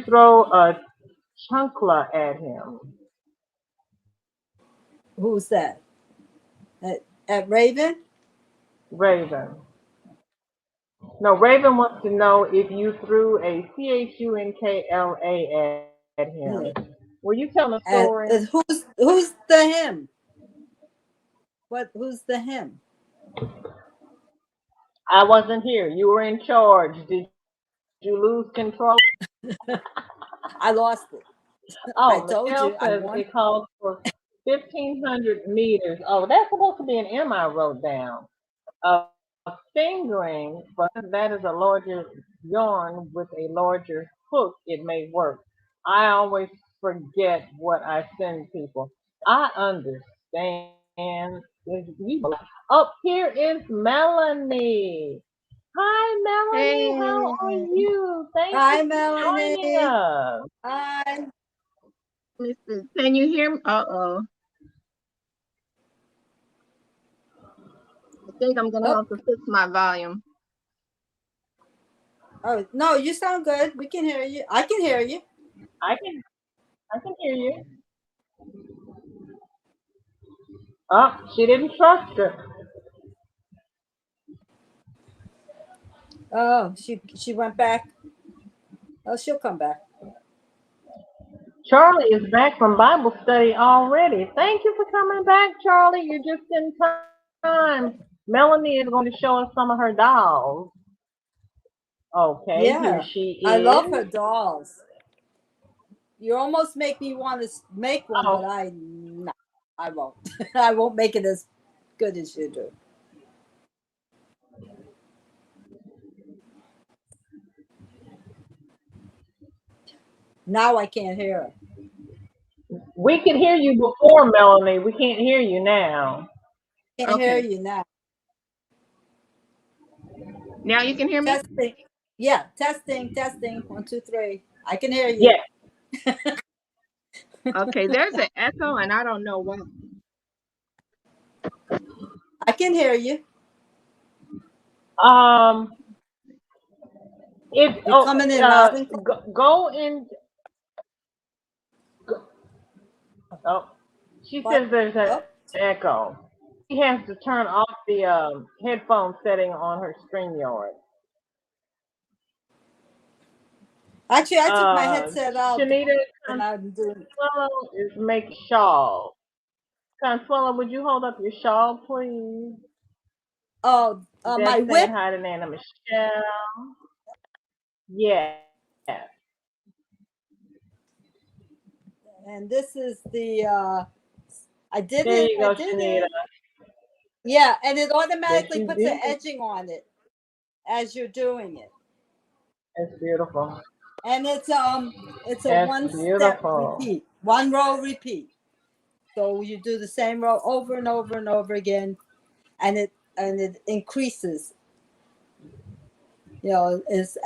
Speaker 3: throw a chunkla at him?
Speaker 4: Who's that? At Raven?
Speaker 3: Raven. No, Raven wants to know if you threw a CHUNKLA at him.
Speaker 4: Yeah.
Speaker 3: Were you telling a story?
Speaker 4: Who's the him? Who's the him?
Speaker 3: I wasn't here. You were in charge. Did you lose control?
Speaker 4: I lost it. I
Speaker 3: Oh,
Speaker 4: told
Speaker 3: Michelle
Speaker 4: you I
Speaker 3: says
Speaker 4: won.
Speaker 3: it calls for 1,500 meters. Oh, that's supposed to be an M I wrote down. A fingering, but that is a larger yarn with a larger hook. It may work. I always forget what I send people. I understand. Oh, here is Melanie. Hi, Melanie. How are
Speaker 2: Hey,
Speaker 3: you? Thank you
Speaker 4: Hi,
Speaker 3: for joining
Speaker 4: Melanie.
Speaker 3: us.
Speaker 4: Hi.
Speaker 2: listen, can you hear me? Uh-oh. I think I'm gonna
Speaker 4: Oh,
Speaker 2: have to fix my volume.
Speaker 4: oh no, you sound good. We can hear you. I can hear you.
Speaker 3: I can I can hear you. Oh, she didn't trust her.
Speaker 4: Oh, she went back. Oh, she'll come back.
Speaker 3: Charlie is back from Bible study already. Thank you for coming back, Charlie. You're just in time. Melanie is going to show us some of her dolls. Okay, here
Speaker 4: Yeah,
Speaker 3: she
Speaker 4: I love
Speaker 3: is.
Speaker 4: her dolls. You almost make me want to make one,
Speaker 3: Oh,
Speaker 4: but no, I won't. I won't make it as good as you do. Now I can't hear her.
Speaker 3: we could hear you before, Melanie. We can't hear you now.
Speaker 4: Can't hear
Speaker 2: Okay.
Speaker 4: you now.
Speaker 2: Now you can hear me?
Speaker 4: Testing. Yeah, testing, testing. 1, 2, 3. I can hear you.
Speaker 3: Yes.
Speaker 2: Okay, there's an echo and I don't know why.
Speaker 4: I can hear you.
Speaker 3: Um. It.
Speaker 4: You're
Speaker 3: Oh.
Speaker 4: coming in loud and clear.
Speaker 3: Go in. Oh. She
Speaker 4: But
Speaker 3: says there's an
Speaker 4: oh,
Speaker 3: echo. She has to turn off the headphone setting on her StreamYard.
Speaker 4: actually, I took my headset out
Speaker 3: Shanita
Speaker 4: and I'm doing.
Speaker 3: Consuelo is making shawl. Consuelo, would you hold up your shawl, please?
Speaker 4: Oh, my
Speaker 3: Deb's saying
Speaker 4: whip,
Speaker 3: hi to Nana Michelle. Yes.
Speaker 4: and this is the. I did
Speaker 3: There
Speaker 4: it.
Speaker 3: you
Speaker 4: I
Speaker 3: go,
Speaker 4: did
Speaker 3: Shanita.
Speaker 4: it. Yeah, and it
Speaker 3: Yes,
Speaker 4: automatically
Speaker 3: you
Speaker 4: puts the
Speaker 3: did.
Speaker 4: edging on it as you're doing it.
Speaker 3: It's beautiful.
Speaker 4: And it's a
Speaker 3: It's
Speaker 4: one step
Speaker 3: beautiful.
Speaker 4: repeat, one row repeat. So you do the same row over and over and over again, and it increases,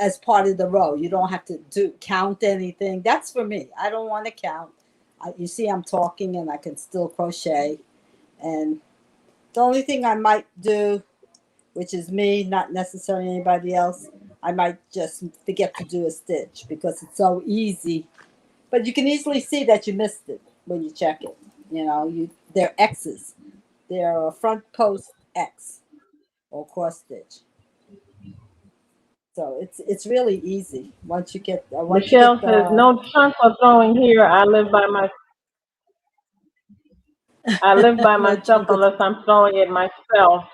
Speaker 4: as part of the row. You don't have to count anything. That's for me. I don't want to count. You see, I'm talking and I can still crochet. And the only thing I might do, which is me, not necessarily anybody else, I might just forget to do a stitch because it's so easy. But you can easily see that you missed it when you check it. They're X's. They're a front post X or cross stitch. So it's really easy once you
Speaker 3: Michelle
Speaker 4: get
Speaker 3: says,
Speaker 4: the.
Speaker 3: no chunk of throwing here. I live by
Speaker 4: No
Speaker 3: myself
Speaker 4: chunk of.
Speaker 3: unless I'm throwing it myself.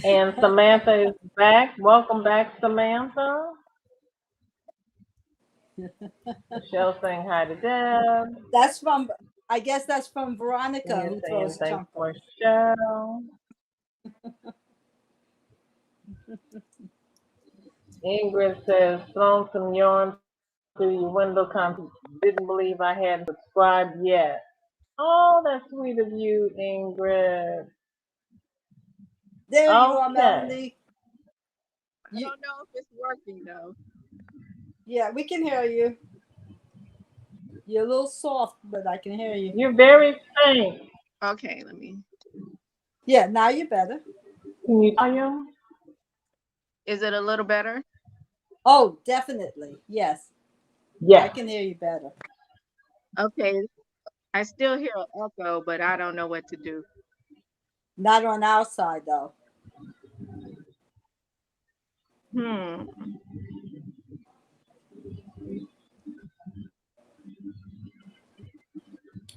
Speaker 3: And Samantha is back. Welcome back, Samantha. Michelle saying hi to Deb.
Speaker 4: That's from. I guess that's from
Speaker 3: And
Speaker 4: Veronica
Speaker 3: you're
Speaker 4: who
Speaker 3: saying
Speaker 4: throws
Speaker 3: thanks,
Speaker 4: chunk.
Speaker 3: Michelle. Ingrid says, thrown some yarn through your window. Didn't believe I hadn't subscribed yet. Oh, that's sweet of you, Ingrid.
Speaker 4: There you are,
Speaker 3: Okay.
Speaker 4: Melanie.
Speaker 2: I don't know if it's working though.
Speaker 4: Yeah, we can hear you. You're a little soft, but I can hear you.
Speaker 3: You're very faint.
Speaker 2: Okay, let me.
Speaker 4: Yeah, now you're better.
Speaker 3: Can you volume?
Speaker 2: Is it a little better?
Speaker 4: Oh, definitely. Yes. I
Speaker 3: Yes.
Speaker 4: can hear you better.
Speaker 2: Okay. I still hear an echo, but I don't know what to do.
Speaker 4: Not on our side, though.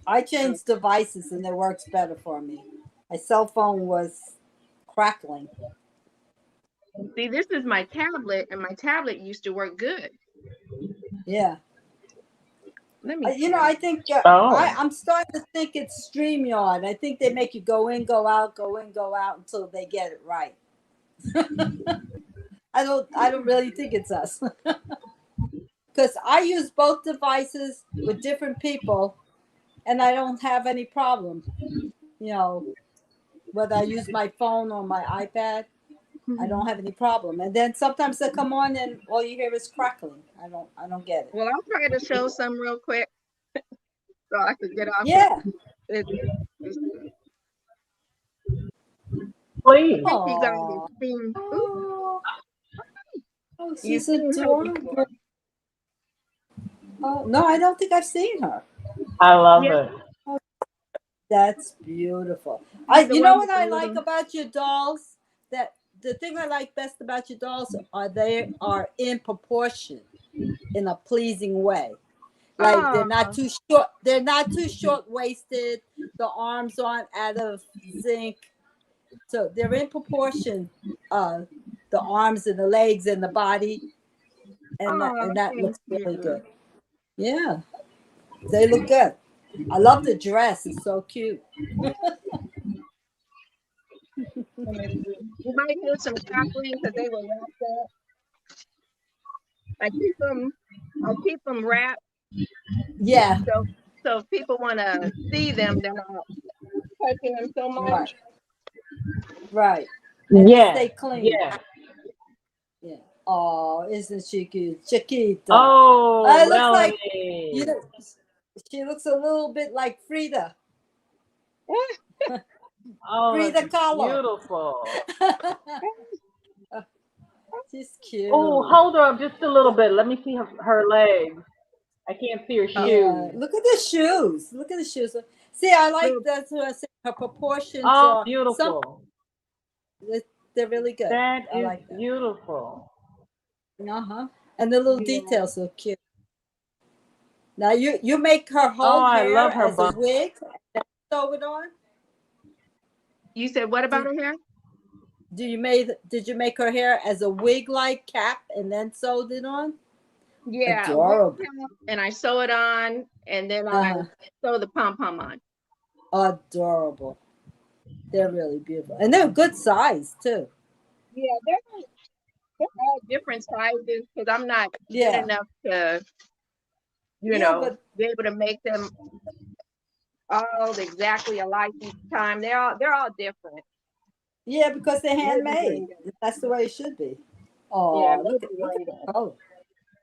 Speaker 4: I changed devices and it works better for me. My cell phone was crackling.
Speaker 2: See, this is my tablet, and my tablet used to work good.
Speaker 4: Yeah.
Speaker 2: Let me.
Speaker 4: You know, I think I'm starting to think it's StreamYard. I think they make you go in, go out, go in, go out until they get it right. I don't really think it's us. Because I use both devices with different people and I don't have any problem. You know, whether I use my phone or my iPad, I don't have any problem. And then sometimes they come on and all you hear is crackling. I don't get it.
Speaker 2: Well, I'll try to show some real quick so I could get off.
Speaker 4: Yeah.
Speaker 3: Please.
Speaker 2: I think you guys have seen.
Speaker 4: Oh,
Speaker 2: You've
Speaker 4: she's
Speaker 2: seen her
Speaker 4: adorable.
Speaker 2: before.
Speaker 4: Oh, no, I don't think I've seen her.
Speaker 3: I love it.
Speaker 4: That's beautiful. You know what I like about your dolls? That the thing I like best about your dolls are they are in proportion in a pleasing way. Like they're not too short. They're not too short waisted. The arms aren't out of sync. So they're in proportion. The arms and the legs and the body, and that looks really good. Yeah, they look good. I love the dress. It's so cute.
Speaker 2: You might hear some crackling because they were wrapped up. I keep them wrapped.
Speaker 4: Yeah.
Speaker 2: So if people want to see them, they're not touching them so much.
Speaker 4: Right.
Speaker 3: Yeah.
Speaker 4: Stay clean.
Speaker 3: Yeah.
Speaker 4: Yeah. Oh, isn't she cute? Chiquita.
Speaker 3: Oh,
Speaker 4: it looks
Speaker 3: Melanie.
Speaker 4: like she looks a little bit like Frida.
Speaker 3: Oh,
Speaker 4: Frida Kahlo.
Speaker 3: beautiful.
Speaker 4: She's cute.
Speaker 3: Oh, hold her up just a little bit. Let me see her legs. I can't see her shoes.
Speaker 4: Yeah. Look at the shoes. Look at the shoes. See, I like that's what I say. Her proportions are
Speaker 3: beautiful.
Speaker 4: They're really good.
Speaker 3: That
Speaker 4: I
Speaker 3: is
Speaker 4: like that.
Speaker 3: beautiful.
Speaker 4: And the little details are cute. Now you make her whole
Speaker 3: I
Speaker 4: hair
Speaker 3: love her
Speaker 4: as a wig and sew it on.
Speaker 2: You said what about her hair?
Speaker 4: Did you make her hair as a wig like cap and then sewed it on?
Speaker 2: Yeah,
Speaker 4: adorable.
Speaker 2: And I sew it on, and then I sew the pom pom on.
Speaker 4: Adorable. They're really beautiful, and they're good size too.
Speaker 2: Yeah, they're all different sizes because I'm not good enough to, be able to make them all exactly alike each time. They're all different.
Speaker 4: Yeah, because they're handmade. That's the way it should be. Oh,
Speaker 2: yeah,
Speaker 4: look at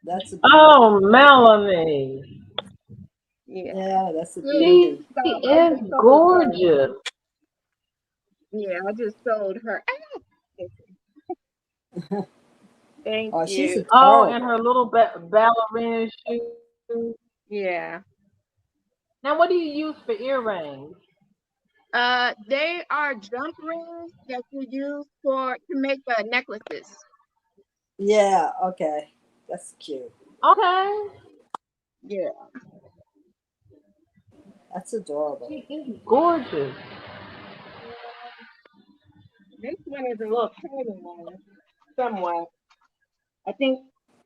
Speaker 4: that's a
Speaker 3: Melanie.
Speaker 4: Yeah, that's a beauty.
Speaker 3: She is gorgeous.
Speaker 2: Yeah, I just sold her. Thank you.
Speaker 4: She's
Speaker 3: and her little ballerina shoes.
Speaker 2: Yeah.
Speaker 3: Now, what do you use for earrings?
Speaker 2: They are jump rings that you use to make necklaces.
Speaker 4: Yeah. Okay. That's cute.
Speaker 3: Okay.
Speaker 2: Yeah.
Speaker 4: That's adorable.
Speaker 3: She is gorgeous.
Speaker 2: This one is a little tiny one, somewhat. I think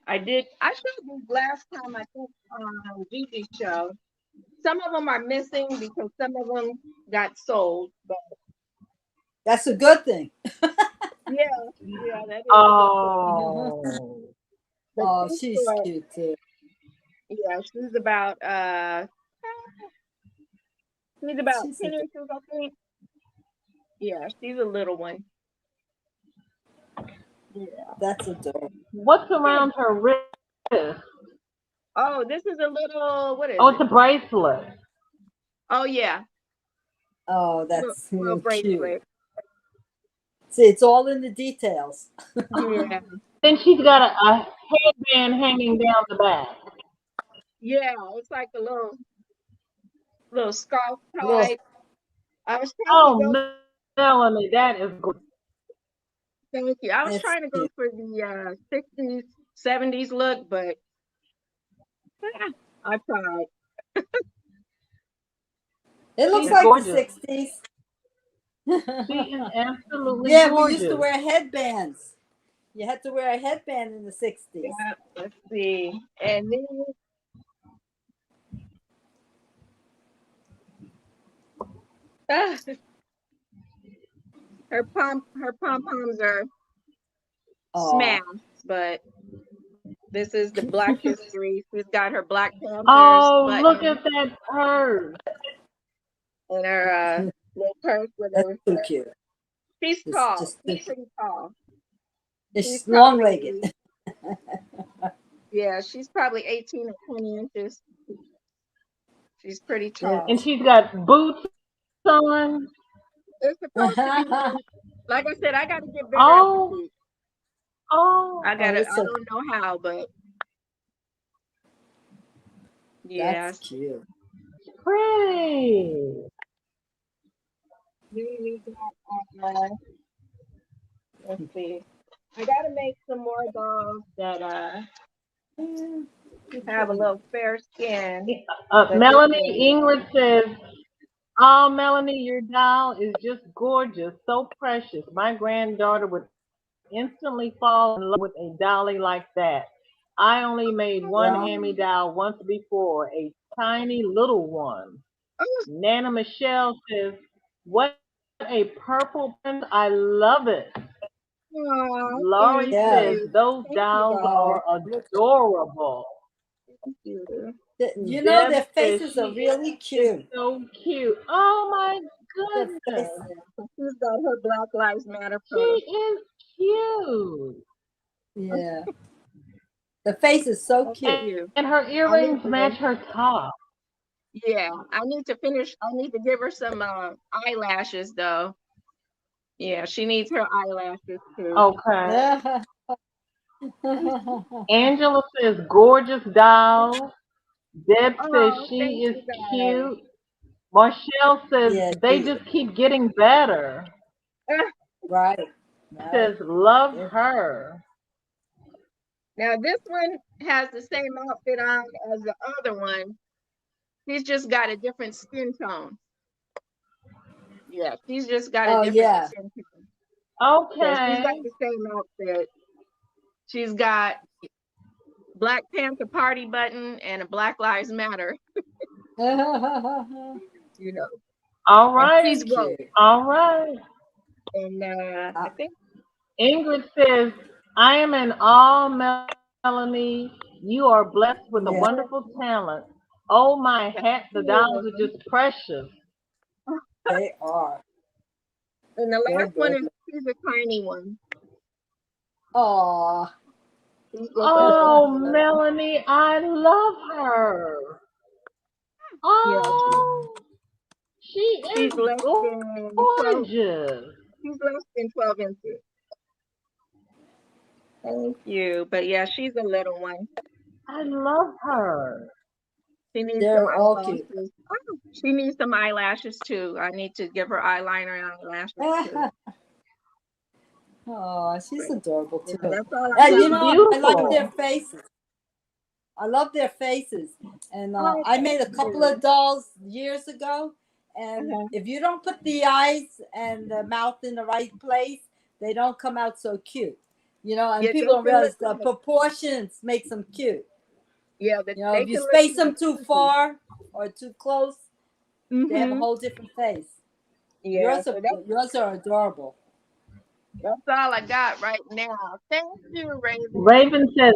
Speaker 2: I showed these last time, I think, on Gigi's show. Some of them are missing because some of them got sold, but
Speaker 4: that's a good thing.
Speaker 2: yeah, that is.
Speaker 3: Oh. But
Speaker 4: Oh,
Speaker 3: she's
Speaker 4: she's
Speaker 3: short.
Speaker 4: cute too.
Speaker 2: Yeah, she's about she's about
Speaker 4: She's
Speaker 2: 10 inches, I think. Yeah, she's a little one. Yeah.
Speaker 4: that's adorable.
Speaker 1: What's around her wrist?
Speaker 2: Oh, this is a little, what is
Speaker 1: Oh, it's
Speaker 2: it?
Speaker 1: a bracelet.
Speaker 2: Oh yeah,
Speaker 4: Oh,
Speaker 2: little,
Speaker 4: that's
Speaker 2: little
Speaker 4: cute.
Speaker 2: bracelet.
Speaker 4: See, it's all in the details.
Speaker 2: Yeah.
Speaker 1: Then she's got a headband hanging down the back.
Speaker 2: Yeah, it's like a little scarf
Speaker 4: Little,
Speaker 2: type. I was trying to
Speaker 1: Oh,
Speaker 2: go,
Speaker 1: Melanie, that is good.
Speaker 2: thank you. I was
Speaker 4: it's
Speaker 2: trying to go
Speaker 4: cute.
Speaker 2: for the 60s, 70s look, but I tried.
Speaker 4: It looks
Speaker 1: She's
Speaker 4: like the
Speaker 1: gorgeous.
Speaker 4: 60s.
Speaker 1: She is absolutely
Speaker 4: Yeah, we used to
Speaker 1: gorgeous.
Speaker 4: wear headbands. You had to wear a headband in the 60s.
Speaker 2: Yeah, let's see. And then ah, her pom poms are
Speaker 4: Oh,
Speaker 2: smashed, but this is the Black History. She's got her Black Panthers
Speaker 1: Oh, look
Speaker 2: button
Speaker 1: at that purse.
Speaker 2: and her little purse with
Speaker 4: that's
Speaker 2: her.
Speaker 4: too cute.
Speaker 2: She's
Speaker 4: It's
Speaker 2: tall.
Speaker 4: just
Speaker 2: She's pretty tall.
Speaker 4: it's
Speaker 2: She's
Speaker 4: long-legged.
Speaker 2: yeah, she's probably 18 or 20 inches. She's pretty tall.
Speaker 1: And she's got boots on.
Speaker 2: It's supposed to be like, like I said, I got to get better at the
Speaker 1: Oh,
Speaker 2: feet.
Speaker 1: oh,
Speaker 2: I
Speaker 4: Oh, it's
Speaker 2: I
Speaker 4: so
Speaker 2: don't know how, but yeah.
Speaker 4: that's cute.
Speaker 1: pretty.
Speaker 2: Then we got, let's see. I got to make some more dolls that have a little fair skin. But this
Speaker 1: Melanie
Speaker 2: one,
Speaker 1: Ingrid says, "Oh, Melanie, your doll is just gorgeous, so precious. My granddaughter would instantly fall in love with a dolly like that. I only made one
Speaker 4: Yeah.
Speaker 1: hand-me doll once before, a tiny little one."
Speaker 2: oh,
Speaker 1: Nana Michelle says, "What a purple print. I love it."
Speaker 2: aw,
Speaker 1: Laurie
Speaker 2: thank
Speaker 4: Yeah.
Speaker 1: says,
Speaker 2: you.
Speaker 1: "Those
Speaker 2: Thank you,
Speaker 1: dolls
Speaker 2: guys.
Speaker 1: are adorable."
Speaker 2: Thank you.
Speaker 4: You know,
Speaker 1: Deb
Speaker 4: their
Speaker 1: says
Speaker 4: faces
Speaker 1: she
Speaker 4: are really
Speaker 1: is
Speaker 4: cute.
Speaker 1: so cute. Oh my
Speaker 4: Their
Speaker 1: goodness.
Speaker 4: face,
Speaker 2: So she's got her Black Lives Matter
Speaker 1: She
Speaker 2: photo.
Speaker 1: is cute.
Speaker 4: yeah. The face is so
Speaker 2: Thank
Speaker 4: cute.
Speaker 2: you.
Speaker 1: And her
Speaker 2: I need
Speaker 1: earrings
Speaker 2: to,
Speaker 1: match her top.
Speaker 2: yeah, I need to finish. I need to give her some eyelashes though. Yeah, she needs her eyelashes too.
Speaker 1: Okay. Angela says, "Gorgeous doll." Deb says
Speaker 2: Oh, thank
Speaker 1: she is
Speaker 2: you guys.
Speaker 1: cute. Marshall says
Speaker 4: Yeah,
Speaker 1: they just keep getting better.
Speaker 4: right.
Speaker 1: Says love her.
Speaker 2: Now this one has the same outfit on as the other one. She's just got a different skin tone. Yeah, she's just got a
Speaker 4: Oh,
Speaker 2: different
Speaker 4: yeah.
Speaker 2: skin tone. So she's got
Speaker 1: Okay.
Speaker 2: the same outfit. She's got Black Panther party button and a Black Lives Matter. You know,
Speaker 1: All
Speaker 2: and
Speaker 1: right.
Speaker 2: she's woke.
Speaker 4: Cute.
Speaker 1: All right.
Speaker 2: And I think
Speaker 1: Ingrid says, "I am in awe, Melanie. You are blessed with a
Speaker 4: Yeah.
Speaker 1: wonderful talent. Oh, my
Speaker 2: thank
Speaker 1: hat, the dolls are
Speaker 2: you.
Speaker 1: just precious."
Speaker 4: They are.
Speaker 2: And the
Speaker 4: They're
Speaker 2: last one is
Speaker 4: gorgeous.
Speaker 2: she's a tiny one.
Speaker 4: Aw.
Speaker 2: She's just a little
Speaker 1: Oh,
Speaker 2: one.
Speaker 1: Melanie, I love her.
Speaker 2: Yeah,
Speaker 1: Oh, she
Speaker 2: she's
Speaker 1: is
Speaker 2: less than 12.
Speaker 1: gorgeous.
Speaker 2: She's less than 12 inches. Thank you. But yeah, she's a little one.
Speaker 1: I love her.
Speaker 2: She needs some
Speaker 4: They're all cute.
Speaker 2: eyelashes. Oh, she needs some eyelashes too. I need to give her eyeliner and eyelashes too.
Speaker 4: Oh, she's adorable too.
Speaker 2: Yeah, that's all I
Speaker 4: And
Speaker 2: got.
Speaker 4: you know, I like
Speaker 1: Beautiful.
Speaker 4: their faces. I love their faces. And
Speaker 2: Oh,
Speaker 4: I made a
Speaker 2: thank
Speaker 4: couple
Speaker 2: you.
Speaker 4: of dolls years ago. And
Speaker 2: Uh-huh.
Speaker 4: if you don't put the eyes and the mouth in the right place, they don't come out so cute. You know, and
Speaker 2: Yeah,
Speaker 4: people
Speaker 2: they
Speaker 4: don't
Speaker 2: can
Speaker 4: realize
Speaker 2: look
Speaker 4: the
Speaker 2: like,
Speaker 4: proportions makes them cute.
Speaker 2: yeah,
Speaker 4: You know,
Speaker 2: they
Speaker 4: if you
Speaker 2: can look
Speaker 4: space
Speaker 2: like
Speaker 4: them too
Speaker 2: Susie.
Speaker 4: far or too close, they have a
Speaker 2: Mm-hmm.
Speaker 4: whole different face.
Speaker 2: Yeah,
Speaker 4: Yours
Speaker 2: so
Speaker 4: are yours are adorable.
Speaker 2: that's all I got right now. Thank you, Raven.
Speaker 1: Raven says,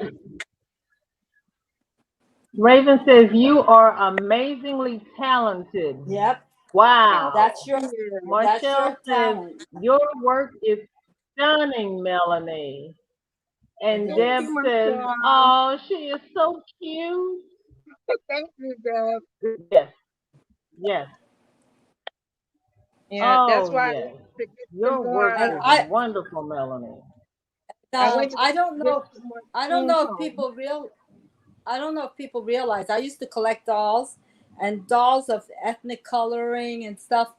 Speaker 3: Raven says you are amazingly talented.
Speaker 4: Yep,
Speaker 3: Wow.
Speaker 4: that's your
Speaker 3: Marshall says
Speaker 4: talent.
Speaker 3: your work is stunning, Melanie. And
Speaker 5: Thank
Speaker 3: Deb
Speaker 5: you,
Speaker 3: says,
Speaker 5: Michelle.
Speaker 3: oh, she is so cute.
Speaker 5: Thank you, Deb.
Speaker 3: Yes, yes.
Speaker 5: Yeah, that's
Speaker 3: Oh,
Speaker 5: why I
Speaker 3: yes.
Speaker 5: went to get some
Speaker 3: Your
Speaker 5: more.
Speaker 3: work
Speaker 4: And
Speaker 3: is
Speaker 4: I
Speaker 3: wonderful, Melanie.
Speaker 5: I went to
Speaker 4: I don't
Speaker 5: get
Speaker 4: know.
Speaker 5: some more
Speaker 4: I don't
Speaker 5: spoon
Speaker 4: know if
Speaker 5: foam.
Speaker 4: I don't know if people realize I used to collect dolls, and dolls of ethnic coloring and stuff.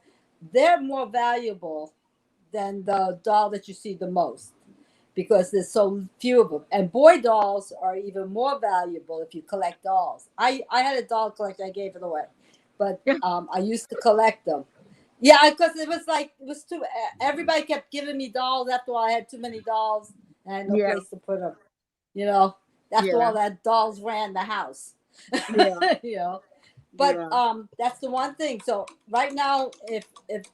Speaker 4: They're more valuable than the doll that you see the most because there's so few of them. And boy dolls are even more valuable if you collect dolls. I had a doll collection. I gave it away, but
Speaker 5: Yeah.
Speaker 4: I used to collect them. Yeah, because it was too. Everybody kept giving me dolls after I had too many dolls and I had no
Speaker 5: Yeah.
Speaker 4: place to put them. You know, after
Speaker 5: Yeah.
Speaker 4: all that dolls ran the house.
Speaker 5: Yeah.
Speaker 4: you know, but
Speaker 5: Yeah.
Speaker 4: that's the one thing. So right now, if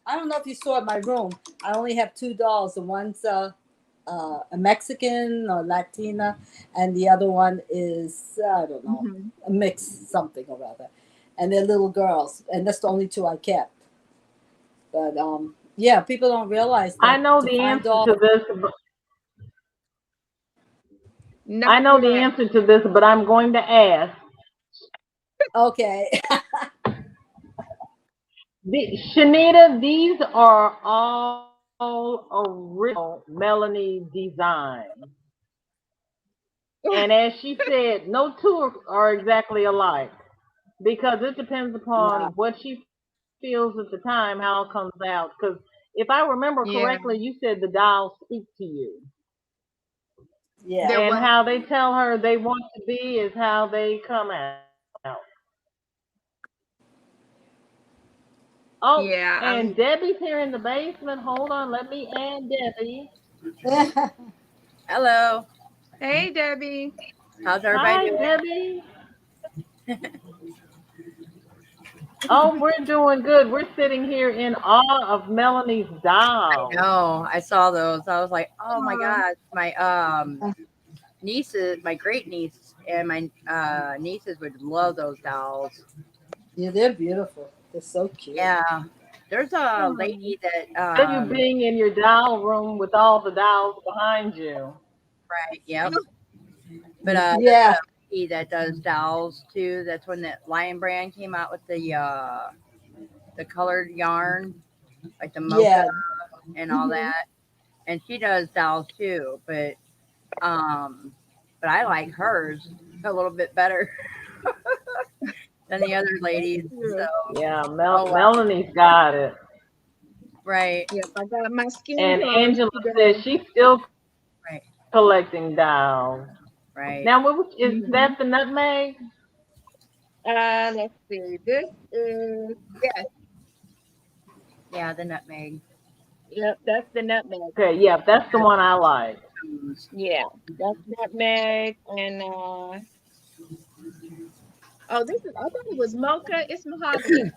Speaker 4: I don't know if you saw in my room, I only have two dolls. The one's a Mexican or Latina, and the other one is I don't know,
Speaker 5: Hmm.
Speaker 4: a mix something or other, and they're little girls, and that's the only two I kept. But yeah, people don't realize
Speaker 3: I
Speaker 4: that
Speaker 3: know
Speaker 4: to
Speaker 3: the
Speaker 4: find
Speaker 3: answer to
Speaker 4: dolls.
Speaker 3: this.
Speaker 5: Not
Speaker 3: I know the
Speaker 5: yet.
Speaker 3: answer to this, but I'm going to ask.
Speaker 4: Okay.
Speaker 3: Shanita, these are all original Melanie designs. And as she said, no two are exactly alike because it depends
Speaker 4: No.
Speaker 3: upon what she feels at the time, how it comes out. Because if I remember
Speaker 5: Yeah.
Speaker 3: correctly, you said the dolls speak to you.
Speaker 4: Yeah.
Speaker 5: There
Speaker 3: And
Speaker 5: was.
Speaker 3: how they tell her they want to be is how they come out. Oh,
Speaker 5: Yeah.
Speaker 3: and Debbie's here in the basement. Hold on, let me add Debbie.
Speaker 6: Hello.
Speaker 5: Hey, Debbie.
Speaker 6: How's everybody
Speaker 3: Hi,
Speaker 6: doing?
Speaker 3: Debbie. Oh, we're doing good. We're sitting here in awe of Melanie's
Speaker 6: I
Speaker 3: doll.
Speaker 6: know. I saw those. I was like, oh my
Speaker 5: Oh,
Speaker 6: gosh. My nieces, my great niece and my nieces would love those dolls.
Speaker 4: Yeah, they're beautiful. They're so cute.
Speaker 6: Yeah. There's a
Speaker 5: oh.
Speaker 6: lady that
Speaker 3: You being in your doll room with all the dolls behind you.
Speaker 6: right, yep. But there's
Speaker 4: Yeah.
Speaker 6: a lady that does dolls too. That's when that Lion brand came out with the colored yarn, like the mocha
Speaker 4: Yeah.
Speaker 6: and all
Speaker 4: Hmm.
Speaker 6: that. And she does dolls too, um but I like hers a little bit better than the other ladies. So
Speaker 5: Yes.
Speaker 3: Yeah,
Speaker 6: oh well,
Speaker 3: Melanie's got it.
Speaker 6: right,
Speaker 5: Yep. I got my skin
Speaker 3: And
Speaker 5: tone
Speaker 3: Angela says
Speaker 5: today.
Speaker 3: she's still
Speaker 6: right,
Speaker 3: collecting dolls.
Speaker 6: right.
Speaker 3: Now, is
Speaker 5: Hmm.
Speaker 3: that the nutmeg?
Speaker 5: Let's see. This is, yes.
Speaker 6: Yeah, the nutmeg.
Speaker 5: Yep. That's the nutmeg.
Speaker 3: Okay, yeah, that's the one I like.
Speaker 5: Yeah. That's nutmeg. And, oh, this is, I thought it was mocha. It's mahogany.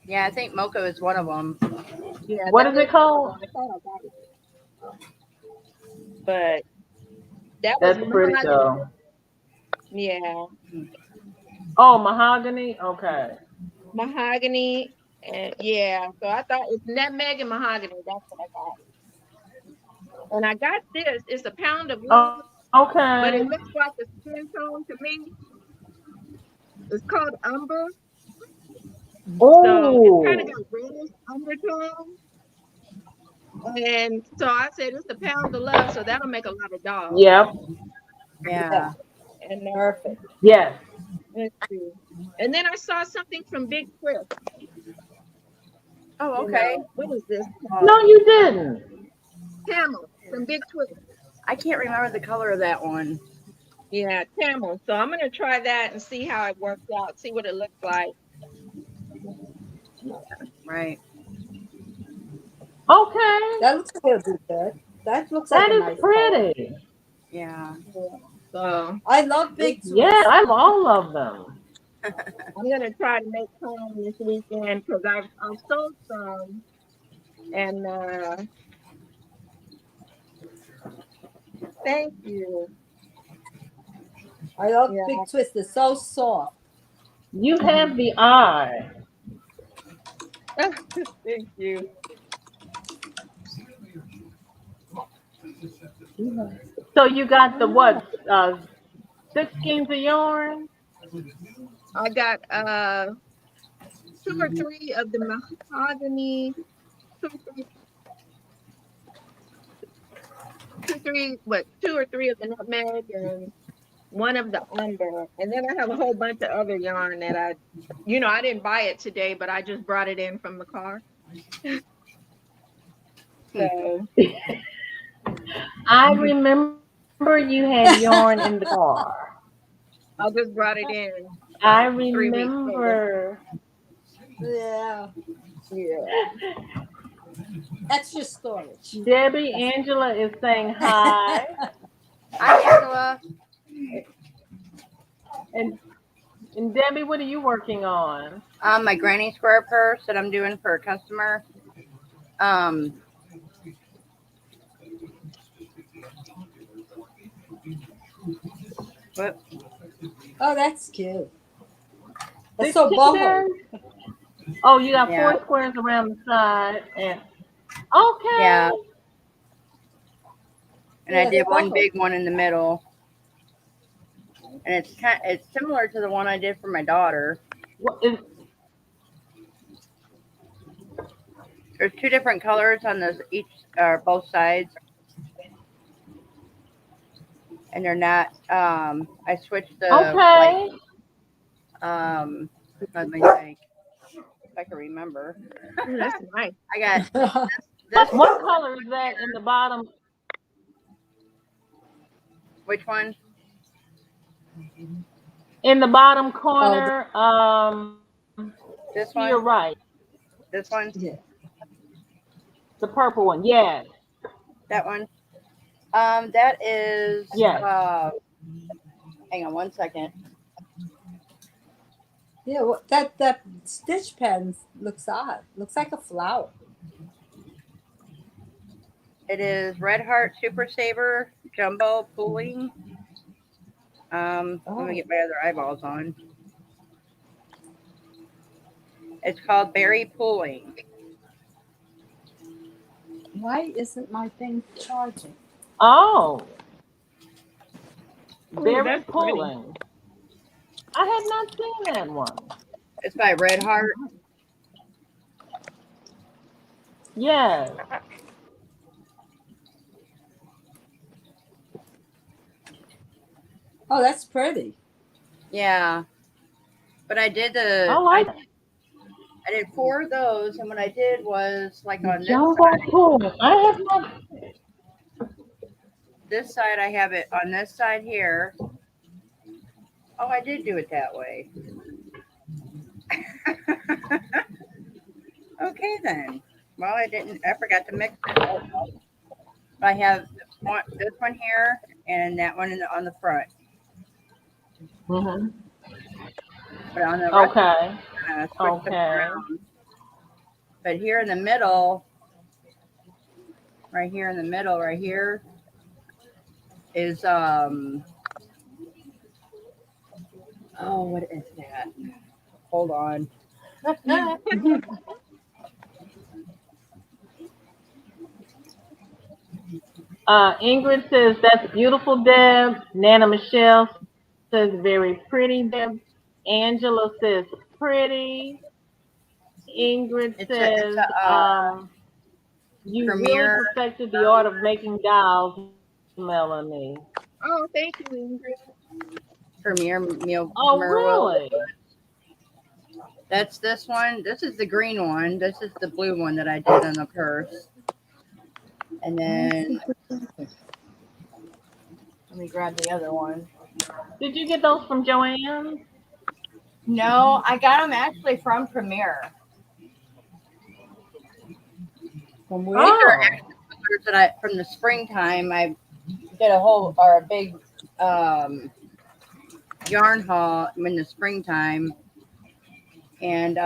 Speaker 6: Yeah, I think mocha is one of them.
Speaker 5: Yeah,
Speaker 3: What
Speaker 5: that
Speaker 3: is
Speaker 5: is
Speaker 3: it
Speaker 5: mocha.
Speaker 3: called?
Speaker 5: I thought I got it. But that was
Speaker 3: That's pretty
Speaker 5: mahogany.
Speaker 3: though.
Speaker 5: Yeah.
Speaker 3: Oh, mahogany? Okay.
Speaker 5: Mahogany. And yeah. So I thought it's nutmeg and mahogany. That's what I got. And I got this. It's a pound of wood, but
Speaker 3: Okay.
Speaker 5: it looks like a skin tone to me. It's called umber. So it's kind of
Speaker 3: Oh,
Speaker 5: got reddish undertone. And so I said it's a pound of love, so that'll make a lot of dogs.
Speaker 3: yep,
Speaker 4: Yeah.
Speaker 6: Yeah.
Speaker 5: And
Speaker 4: Perfect.
Speaker 3: yes.
Speaker 5: let's see. And then I saw something from Big Chris.
Speaker 6: Oh, okay.
Speaker 5: What is this
Speaker 3: No,
Speaker 5: called?
Speaker 3: you didn't.
Speaker 5: Camel from Big Chris.
Speaker 6: I can't remember the color of that one.
Speaker 5: Yeah, camel. So I'm gonna try that and see how it works out. See what it looks like.
Speaker 6: Right.
Speaker 3: Okay,
Speaker 4: That looks like it'll be good. That looks like
Speaker 3: that
Speaker 4: a
Speaker 3: is
Speaker 4: nice color.
Speaker 3: pretty.
Speaker 6: Yeah.
Speaker 5: Yeah. So
Speaker 4: I love big
Speaker 3: Yeah,
Speaker 4: twists.
Speaker 3: I love all of them.
Speaker 5: I'm gonna try to make time this weekend because I've sold some and thank you.
Speaker 4: I love
Speaker 5: Yeah.
Speaker 4: big twist. It's so soft.
Speaker 1: You have the eye.
Speaker 5: Thank you.
Speaker 1: So you got the what? 6 skeins of yarn?
Speaker 5: I got 2 or 3 of the mahogany, two or three, 2 or 3 of the nutmeg, and one of the umber. And then I have a whole bunch of other yarn that I didn't buy it today, but I just brought it in from the car. So
Speaker 1: I remember you had yarn in the car.
Speaker 5: I just brought it in
Speaker 1: I
Speaker 5: 3 weeks later.
Speaker 1: remember.
Speaker 4: Yeah.
Speaker 5: Yeah.
Speaker 4: Extra storage.
Speaker 1: Debbie Angela is saying hi.
Speaker 6: Hi, Angela.
Speaker 1: And Debbie, what are you working on?
Speaker 6: My granny square purse that I'm doing for a customer. What?
Speaker 4: Oh, that's cute. That's
Speaker 1: Did
Speaker 4: so
Speaker 1: she
Speaker 4: boho.
Speaker 1: say? Oh, you got
Speaker 6: Yeah.
Speaker 1: 4 squares around the side, and okay.
Speaker 6: Yeah. And I
Speaker 4: Yeah,
Speaker 6: did one
Speaker 4: boho.
Speaker 6: big one in the middle. And it's similar to the one I did for my daughter.
Speaker 1: What is,
Speaker 6: There's 2 different colors on those both sides. And they're not I switched the
Speaker 1: okay.
Speaker 6: let me think if I can remember.
Speaker 5: Ooh, that's nice.
Speaker 6: I got this
Speaker 1: What color is that in the bottom?
Speaker 6: which one?
Speaker 1: In the bottom corner,
Speaker 6: This
Speaker 1: to your
Speaker 6: one?
Speaker 1: right,
Speaker 6: This one?
Speaker 4: Yeah.
Speaker 1: the purple one. Yes,
Speaker 6: That one? That is
Speaker 1: yes.
Speaker 6: hang on one second.
Speaker 4: Yeah, that stitch pen looks odd. Looks like a flower.
Speaker 6: It is Red Heart Super Saver Jumbo Pooling. Let me get my other eyeballs on. It's called Berry Pooling.
Speaker 4: Why isn't my thing charging?
Speaker 1: Oh,
Speaker 5: Ooh,
Speaker 1: very
Speaker 5: that's pretty.
Speaker 1: pulling. I had not seen that one.
Speaker 6: It's by Red Heart.
Speaker 1: Yes.
Speaker 4: Oh, that's pretty.
Speaker 6: Yeah. But I did
Speaker 1: I like
Speaker 6: I did 4 of those, and what I did was like on
Speaker 1: jumbo pool. I have not.
Speaker 6: this side I have it on this side here. Oh, I did do it that way. Okay then. Well, I forgot to mix it. I have this one here and that one on the front.
Speaker 1: Mm-hmm.
Speaker 6: But on the rest,
Speaker 1: Okay.
Speaker 6: switch them
Speaker 1: Okay.
Speaker 6: around. But here in the middle, right here in the middle, right here, is oh, what is that? Hold on.
Speaker 1: Ingrid says that's beautiful, Deb. Nana Michelle says very pretty, Deb. Angela says pretty. Ingrid
Speaker 6: It's
Speaker 1: says
Speaker 6: a
Speaker 1: you really
Speaker 6: Premier
Speaker 1: perfected the art of making dolls, Melanie.
Speaker 5: Oh, thank you, Ingrid.
Speaker 6: meal
Speaker 1: Oh,
Speaker 6: Merle.
Speaker 1: really?
Speaker 6: That's this one. This is the green one. This is the blue one that I did on the purse. And then let me grab the other one.
Speaker 1: Did you get those from Joanne?
Speaker 6: No, I got them actually from Premier.
Speaker 4: From where?
Speaker 6: These are
Speaker 1: Oh,
Speaker 6: actually colors that from the springtime. I did a big yarn haul in the springtime, and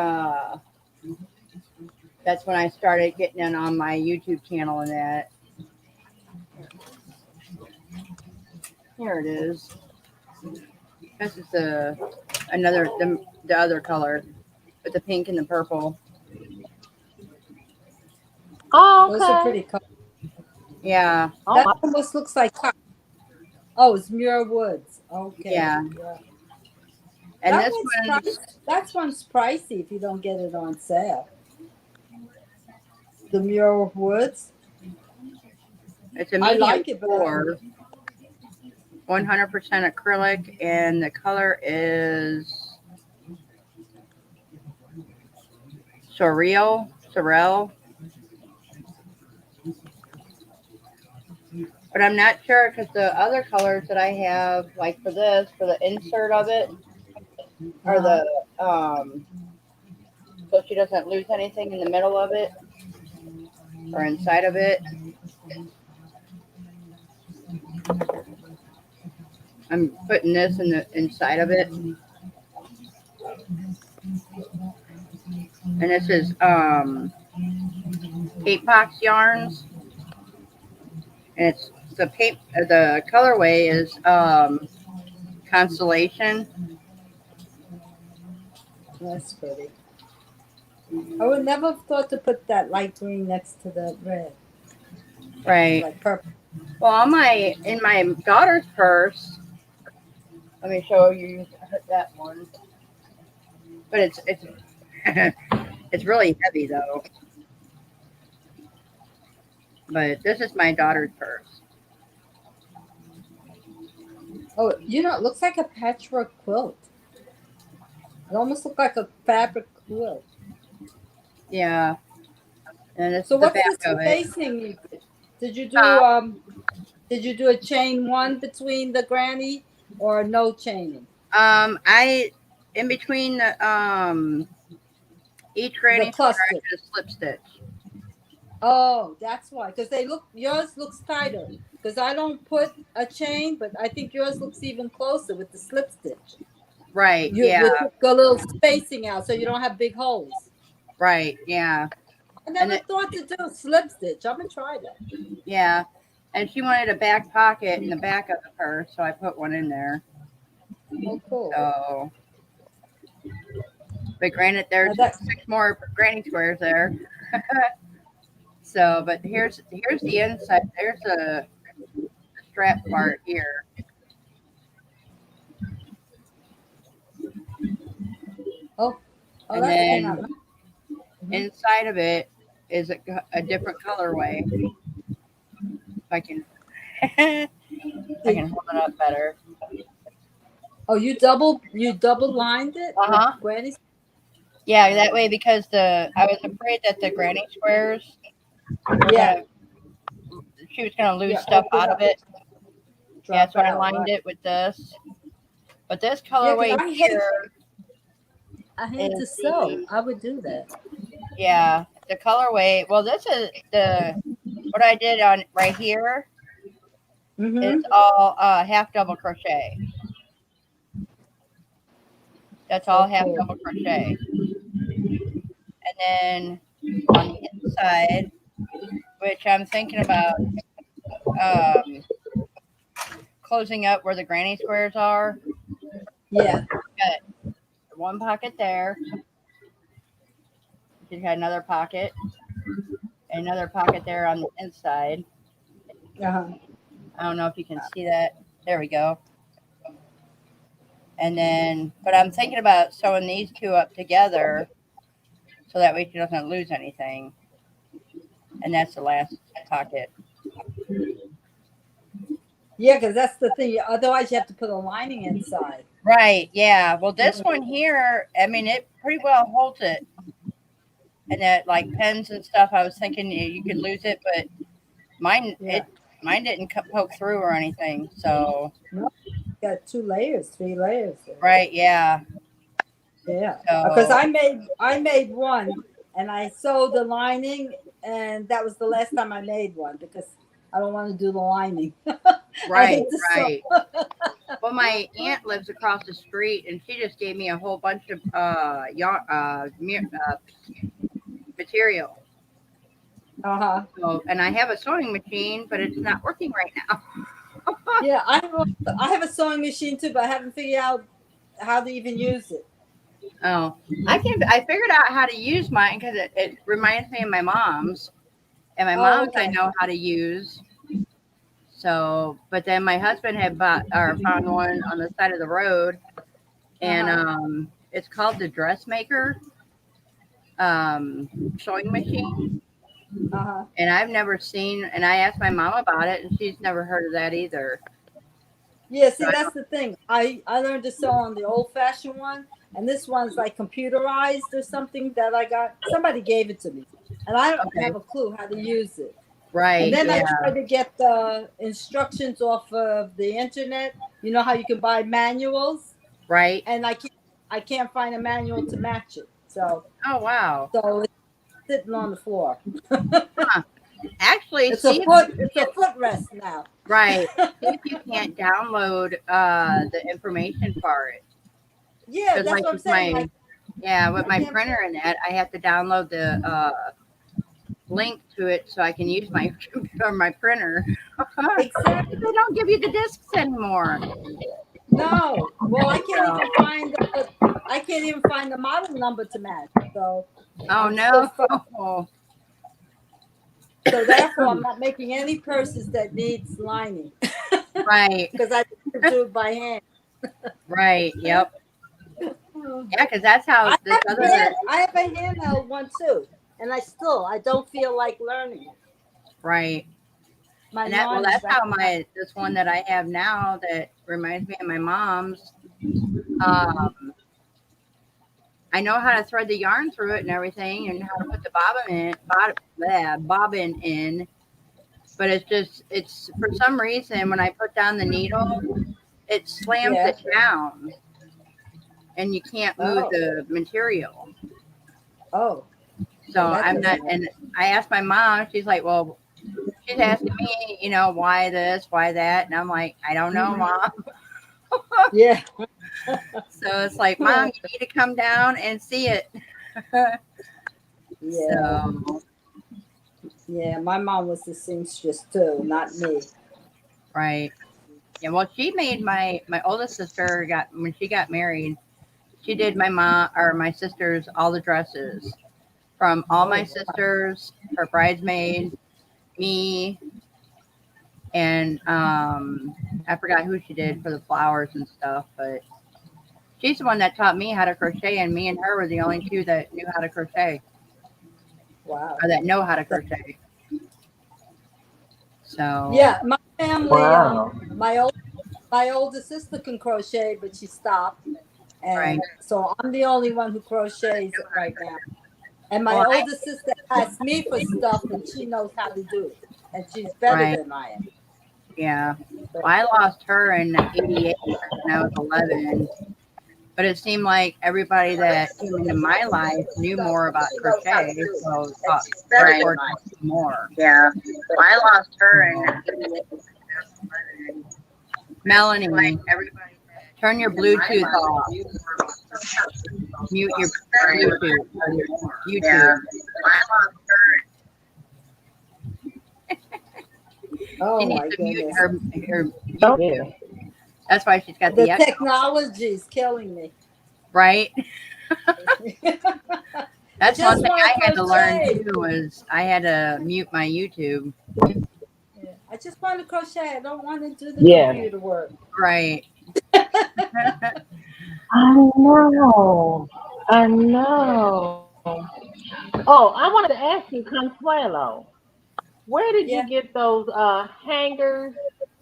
Speaker 6: that's when I started getting in on my YouTube channel and that. Here it is. This is the other color with the pink and the purple.
Speaker 1: Oh,
Speaker 4: Those are
Speaker 1: okay.
Speaker 4: pretty colors.
Speaker 6: Yeah,
Speaker 1: Oh,
Speaker 4: That almost looks like oh, it's Muir Woods. Okay.
Speaker 6: yeah.
Speaker 4: Yeah.
Speaker 6: And
Speaker 4: That
Speaker 6: this
Speaker 4: one's
Speaker 6: one,
Speaker 4: that one's pricey if you don't get it on sale. The Muir Woods.
Speaker 6: it's a
Speaker 4: I
Speaker 6: medium
Speaker 4: like it, but
Speaker 6: 4, 100% acrylic, and the color is Sorrel. But I'm not sure because the other colors that I have, like for the insert of it, are the so she doesn't lose anything in the middle of it or inside of it. I'm putting this in the inside of it, and this is Cape Box yarns, and it's the colorway is Constellation.
Speaker 4: that's pretty. I would never have thought to put that light green next to the red,
Speaker 6: Right.
Speaker 4: like purple.
Speaker 6: Well, in my daughter's purse, let me show you that one. But it's it's really heavy though. But this is my daughter's purse.
Speaker 4: Oh, it looks like a patchwork quilt. It almost looks like a fabric quilt.
Speaker 6: Yeah. And it's
Speaker 4: So
Speaker 6: the
Speaker 4: what's
Speaker 6: back
Speaker 4: this
Speaker 6: of it.
Speaker 4: facing you did? Did you do a chain one between the granny or no chaining?
Speaker 6: I in between the each granny square I
Speaker 4: cluster.
Speaker 6: did a slip stitch.
Speaker 4: Oh, that's why. Because yours looks tighter. Because I don't put a chain, but I think yours looks even closer with the slip stitch.
Speaker 6: Right.
Speaker 4: You took a little spacing out so you don't have big holes.
Speaker 6: Right. Yeah.
Speaker 4: I never thought to do a slip stitch. I'm gonna try that.
Speaker 6: Yeah. And she wanted a back pocket in the back of the purse, so I put one in there.
Speaker 4: Oh, cool.
Speaker 6: So, but granted, there's 6 more granny squares there. So, but here's the inside. There's a strap part here. And then inside of it is a different colorway. If I can, I can hold it up better.
Speaker 4: Oh, you double lined it? Granny?
Speaker 6: Yeah, that way because I was afraid that the granny squares she was gonna lose stuff out of it. Yeah, so I lined it with this. But this colorway here,
Speaker 4: I hate to sew. I would do that.
Speaker 6: Yeah, the colorway. Well, this is what I did on right here. It's all half double crochet. That's all half double crochet. And then on the inside, which I'm thinking about closing up where the granny squares are.
Speaker 4: Yeah.
Speaker 6: Got one pocket there. You got another pocket. Another pocket there on the inside. I don't know if you can see that. There we go. And then, but I'm thinking about sewing these two up together so that way she doesn't lose anything. And that's the last pocket.
Speaker 4: Yeah, because that's the thing. Otherwise, you have to put a lining inside.
Speaker 6: Right. Yeah. Well, this one here, I mean, it pretty well holds it. And that, like pens and stuff, I was thinking you could lose it, but mine didn't poke through or anything. So.
Speaker 4: No, got 3 layers there.
Speaker 6: Right. Yeah.
Speaker 4: Yeah. Because I made one, and I sewed the lining, and that was the last time I made one because I don't want to do the lining.
Speaker 6: Right. Right. Well, my aunt lives across the street, and she just gave me a whole bunch of material.
Speaker 4: So,
Speaker 6: and I have a sewing machine, but it's not working right now.
Speaker 4: Yeah, I have a sewing machine too, but I haven't figured out how to even use it.
Speaker 6: Oh, I figured out how to use mine because it reminds me of my mom's, and my
Speaker 4: Oh,
Speaker 6: mom's I
Speaker 4: okay.
Speaker 6: know how to use. So, but then my husband had bought or found one on the side of the road, and it's called the dressmaker sewing machine.
Speaker 4: Uh-huh.
Speaker 6: And I've never seen. And I asked my mom about it, and she's never heard of that either.
Speaker 4: Yeah,
Speaker 6: So
Speaker 4: see, that's the thing. I learned to sew on the old-fashioned one, and this one's like computerized or something that I got. Somebody gave it to me, and I don't
Speaker 6: okay,
Speaker 4: have a clue how to use it. And
Speaker 6: right,
Speaker 4: then I
Speaker 6: yeah,
Speaker 4: tried to get the instructions off of the internet. You know how you can buy manuals,
Speaker 6: right.
Speaker 4: and I can't find a manual to match it. So
Speaker 6: Oh wow.
Speaker 4: so it's sitting on the floor.
Speaker 6: Huh. Actually,
Speaker 4: It's a
Speaker 6: see if
Speaker 4: foot.
Speaker 6: you
Speaker 4: It's a
Speaker 6: can't.
Speaker 4: footrest now.
Speaker 6: Right. See if you can't download the information for it.
Speaker 4: Yeah,
Speaker 6: Because
Speaker 4: that's
Speaker 6: like
Speaker 4: what I'm
Speaker 6: with
Speaker 4: saying.
Speaker 6: my with
Speaker 4: I
Speaker 6: my
Speaker 4: can't.
Speaker 6: printer and that, I have to download the link to it so I can use my or my printer.
Speaker 4: Exactly.
Speaker 6: They don't give you the discs anymore.
Speaker 4: No. Well, I can't
Speaker 6: So,
Speaker 4: even find the model number to match. So
Speaker 6: oh
Speaker 4: I'm still
Speaker 6: no.
Speaker 4: stuck. So therefore, I'm not making any purses that needs lining
Speaker 6: Right.
Speaker 4: because I do it by hand.
Speaker 6: Right. Yep. Yeah, because that's how
Speaker 4: I
Speaker 6: this
Speaker 4: have a
Speaker 6: other
Speaker 4: handheld one too, and I don't feel like learning it.
Speaker 6: right.
Speaker 4: My
Speaker 6: And that well,
Speaker 4: mind is
Speaker 6: that's how
Speaker 4: wrapped up.
Speaker 6: this one that I have now that reminds me of my mom's. Um, I know how to thread the yarn through it and everything, and how to put the bobbin in. But it's for some reason when I put down the needle, it slams
Speaker 4: Yeah.
Speaker 6: it down, and you can't move
Speaker 4: Oh.
Speaker 6: the material.
Speaker 4: Oh.
Speaker 6: So
Speaker 4: Well, that
Speaker 6: I'm not.
Speaker 4: doesn't work.
Speaker 6: And I asked my mom. She's like, "Well," she's asking me, why this, why that, and I'm like, "I don't know, Mom."
Speaker 4: Yeah.
Speaker 6: So it's like, Mom, you need to come down and see it.
Speaker 4: Yeah.
Speaker 6: So
Speaker 4: Yeah. My mom was the seamstress too, not me.
Speaker 6: right. Yeah, well, she made my oldest sister when she got married. She did my mom or my sisters all the dresses from all my
Speaker 4: Oh.
Speaker 6: sisters, her bridesmaid, me, and I forgot who she did for the flowers and stuff, but she's the one that taught me how to crochet, and me and her were the only two that knew how to crochet
Speaker 4: Wow.
Speaker 6: or that know how to crochet. So
Speaker 4: Yeah. My family.
Speaker 3: Wow.
Speaker 4: My older sister can crochet, but she stopped,
Speaker 6: right.
Speaker 4: and so I'm the only one who crochets right now. And my
Speaker 6: Well,
Speaker 4: older sister asks me for stuff, and she knows how to do it, and she's better
Speaker 6: right.
Speaker 4: than I am.
Speaker 6: Yeah.
Speaker 4: But
Speaker 6: Well, I lost her in '88 when I was 11, but it seemed like everybody that came into my life knew more about crochet, so therefore taught me more.
Speaker 2: Yeah. Well, I lost her in
Speaker 6: Melanie, turn your Bluetooth off. Mute your Bluetooth or your YouTube.
Speaker 4: oh
Speaker 6: She needs
Speaker 4: my
Speaker 6: to mute
Speaker 4: goodness,
Speaker 6: her
Speaker 3: Oh,
Speaker 6: YouTube. That's why she's got
Speaker 4: the
Speaker 6: the echo,
Speaker 4: technology is killing me.
Speaker 6: right?
Speaker 4: I
Speaker 6: That's one
Speaker 4: just
Speaker 6: thing
Speaker 4: want
Speaker 6: I
Speaker 4: to
Speaker 6: had to learn
Speaker 4: crochet.
Speaker 6: too was I had to mute my YouTube.
Speaker 4: Yeah. I just want to crochet. I don't want to do the
Speaker 3: yeah.
Speaker 4: computer work.
Speaker 6: Right.
Speaker 3: I know. I know. Oh, I wanted to ask you, Consuelo, where did you
Speaker 4: Yeah.
Speaker 3: get those hangers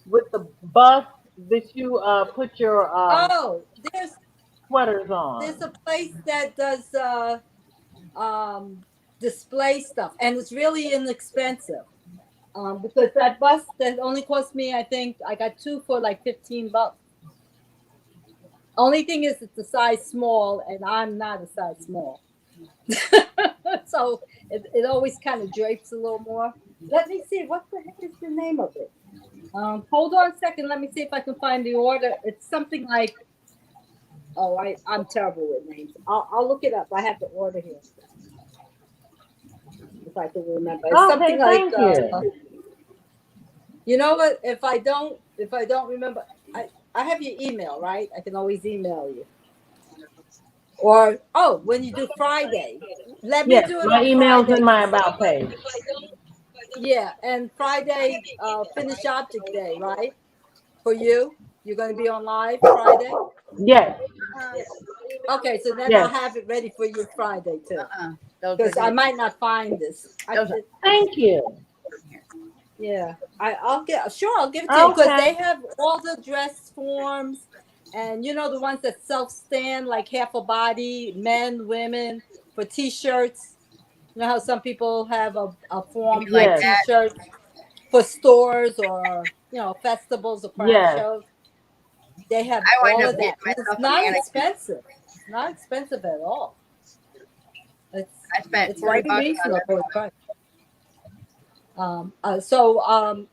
Speaker 3: with the bust that you put your
Speaker 4: Oh, there's
Speaker 3: sweaters
Speaker 4: there's
Speaker 3: on?
Speaker 4: a place that does um display stuff, and it's really inexpensive. Because that bus that only cost me, I think I got two for like $15. Only thing is it's a size small, and I'm not a size small. So it always kind of drapes a little more. Let me see, what the heck is the name of it? Hold on a second. Let me see if I can find the order. It's something like, oh, I'm terrible with names. I'll look it up. I have the order here if I can remember. It's something
Speaker 3: Okay,
Speaker 4: like
Speaker 3: thank you.
Speaker 4: You know what? If I don't remember, I have your email, right? I can always email you. Or when you do Friday, let me
Speaker 1: Yes,
Speaker 4: do it
Speaker 1: my
Speaker 4: on
Speaker 1: email's
Speaker 4: Friday.
Speaker 1: in my about page.
Speaker 4: Yeah, and Friday, finish object day, right? For you, you're going to be on live Friday.
Speaker 1: Yes,
Speaker 4: Okay, so then I'll
Speaker 1: yes.
Speaker 4: have it ready for you Friday too,
Speaker 6: Those are
Speaker 4: because I
Speaker 6: good.
Speaker 4: might not find this.
Speaker 6: Those are,
Speaker 1: Thank you.
Speaker 4: Yeah, I'll give it to you because
Speaker 1: Okay.
Speaker 4: they have all the dress forms, and you know the ones that self stand like half a body, men, women, for T-shirts. You know how some people have a
Speaker 6: you
Speaker 4: form
Speaker 6: mean
Speaker 4: for a
Speaker 6: like
Speaker 1: Yes,
Speaker 6: that?
Speaker 4: T-shirt for stores or festivals or craft
Speaker 1: yes.
Speaker 4: shows. They have
Speaker 6: I wind
Speaker 4: all
Speaker 6: up
Speaker 4: of
Speaker 6: getting
Speaker 4: that. And it's
Speaker 6: myself a
Speaker 4: not
Speaker 6: mannequin.
Speaker 4: expensive. It's not expensive at all. It's
Speaker 6: I spent
Speaker 4: it's
Speaker 6: $40
Speaker 4: very
Speaker 6: on this
Speaker 4: reasonable
Speaker 6: one.
Speaker 4: price. So I'll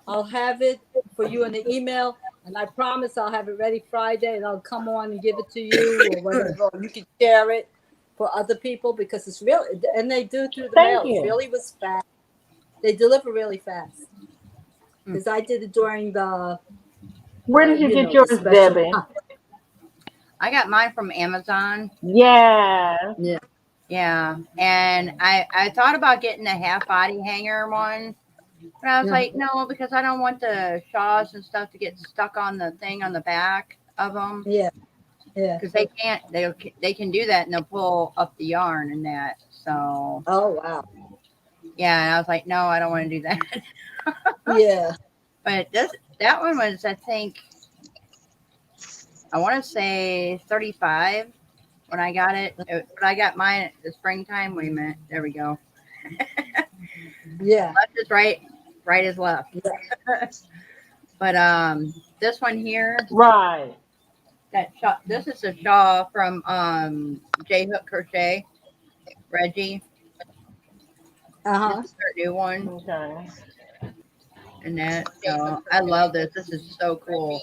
Speaker 4: I'll have it for you in the email, and I promise I'll have it ready Friday, and I'll come on and give it to you or whatever. Or you can share it for other people because it's real, and they do through the
Speaker 1: Thank
Speaker 4: mail. It's
Speaker 1: you.
Speaker 4: really was fast. They deliver really fast
Speaker 6: Hmm.
Speaker 4: because I did it during the
Speaker 1: Where did you get
Speaker 4: the
Speaker 1: yours,
Speaker 4: special
Speaker 1: Debbie?
Speaker 4: time.
Speaker 6: I got mine from Amazon.
Speaker 1: Yes.
Speaker 4: Yeah.
Speaker 6: Yeah. And I thought about getting a half body hanger one. But I was
Speaker 4: Yeah.
Speaker 6: like, no, because I don't want the shawls and stuff to get stuck on the thing on the back of them.
Speaker 4: Yeah. Yeah.
Speaker 6: Because they can do that and they'll pull up the yarn and that. So
Speaker 4: Oh wow.
Speaker 6: yeah, and I was like, no, I don't want to do that.
Speaker 4: Yeah.
Speaker 6: But that one was, I think, I want to say 35 when I got it. But I got mine at the springtime. Wait a minute, there we go.
Speaker 4: Yeah.
Speaker 6: Left is right, right is left.
Speaker 4: Yeah.
Speaker 6: But this one here,
Speaker 1: Right.
Speaker 6: this is a shawl from J Hook Crochet, Reggie. This
Speaker 4: Uh-huh.
Speaker 6: is her new one,
Speaker 1: Okay.
Speaker 6: and that. So I love this. This is so cool.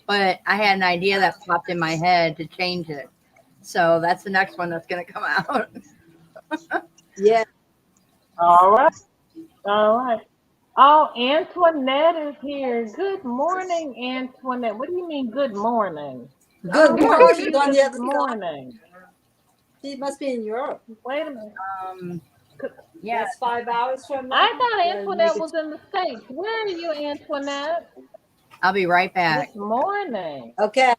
Speaker 6: But I had an idea that popped in my head to change it. So that's the next one that's going to come out.
Speaker 4: Yeah.
Speaker 1: All right. All right. Oh, Antoinette is here. Good morning, Antoinette. What do you mean, good morning? I
Speaker 4: Good
Speaker 1: don't
Speaker 4: morning.
Speaker 1: hear
Speaker 4: She's
Speaker 1: you
Speaker 4: on the
Speaker 1: this
Speaker 4: other side.
Speaker 1: morning.
Speaker 4: She must be in Europe.
Speaker 1: Wait a minute.
Speaker 6: Yeah,
Speaker 4: That's 5 hours from
Speaker 1: I
Speaker 4: now.
Speaker 1: thought
Speaker 4: Yeah, make
Speaker 1: Antoinette
Speaker 4: it.
Speaker 1: was in the States. Where are you, Antoinette?
Speaker 6: I'll be right back.
Speaker 1: This morning.
Speaker 4: Okay.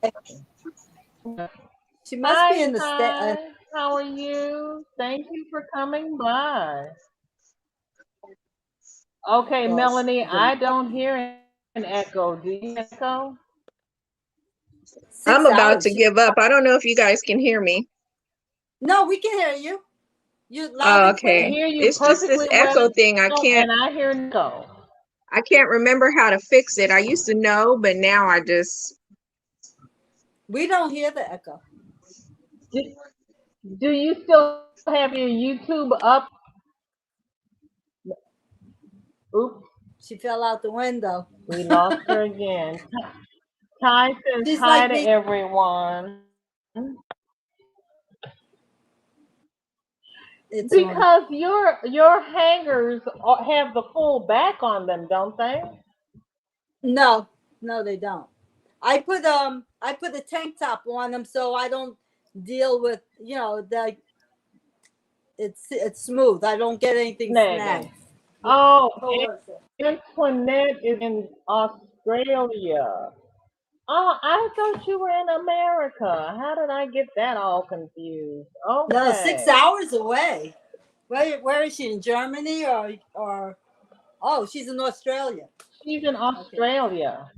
Speaker 4: She must be
Speaker 1: Hi,
Speaker 4: in the state.
Speaker 1: hi. How are you? Thank you for coming by. Okay,
Speaker 4: Well,
Speaker 1: Melanie,
Speaker 4: good
Speaker 1: I don't hear an echo. Do you echo?
Speaker 7: I'm
Speaker 4: 6 hours.
Speaker 7: about to give up. I don't know if you guys can hear me.
Speaker 4: No, we can hear you. You loud
Speaker 7: Oh,
Speaker 4: and
Speaker 1: I
Speaker 4: clear.
Speaker 7: okay.
Speaker 1: hear you
Speaker 7: It's just this
Speaker 1: perfectly
Speaker 7: echo thing.
Speaker 1: well, and I hear an echo.
Speaker 7: I can't remember how to fix it. I used to know, but now I just
Speaker 4: We don't hear the echo.
Speaker 1: Do you still have your YouTube up? Oops,
Speaker 4: She fell out the window.
Speaker 1: we lost her again. Ty says
Speaker 4: She's
Speaker 1: hi
Speaker 4: like
Speaker 1: to
Speaker 4: me.
Speaker 1: everyone.
Speaker 4: It's on.
Speaker 1: Because your hangers have the full back on them, don't they?
Speaker 4: No, no, they don't. I put a tank top on them so I don't deal with the it's smooth. I don't get anything snagged.
Speaker 1: Snagging. Oh,
Speaker 4: Hold on a second.
Speaker 1: Antoinette is in Australia. Oh, I thought you were in America. How did I get that all confused?
Speaker 4: No,
Speaker 1: Okay.
Speaker 4: 6 hours away. Where is she, in Germany or oh, she's in Australia.
Speaker 1: She's in Australia.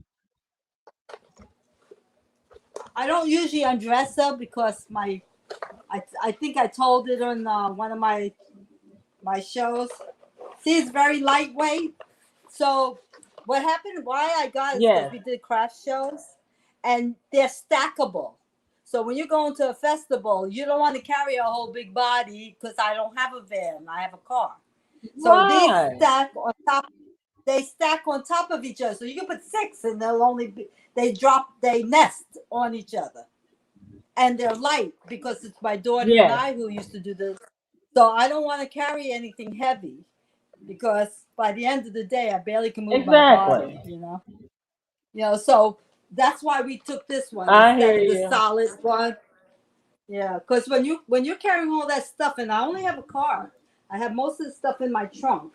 Speaker 4: I don't usually undress her because I think I told it on one of my shows. See, it's very lightweight. So what happened? Why I got it is because
Speaker 1: Yes.
Speaker 4: we did craft shows, and they're stackable. So when you're going to a festival, you don't want to carry a whole big body because I don't have a van. I have a car. So these
Speaker 1: Right.
Speaker 4: stack on top. They stack on top of each other. So you can put 6, and they'll only be. They nest on each other, and they're light because it's my daughter and
Speaker 1: Yes.
Speaker 4: I who used to do this. So I don't want to carry anything heavy. because by the end of the day, I barely can move my body. So that's why we took this one
Speaker 3: I
Speaker 4: instead
Speaker 3: hear
Speaker 4: of the
Speaker 3: you.
Speaker 4: solid one. Yeah, because when you're carrying all that stuff, and I only have a car, I have most of the stuff in my trunk.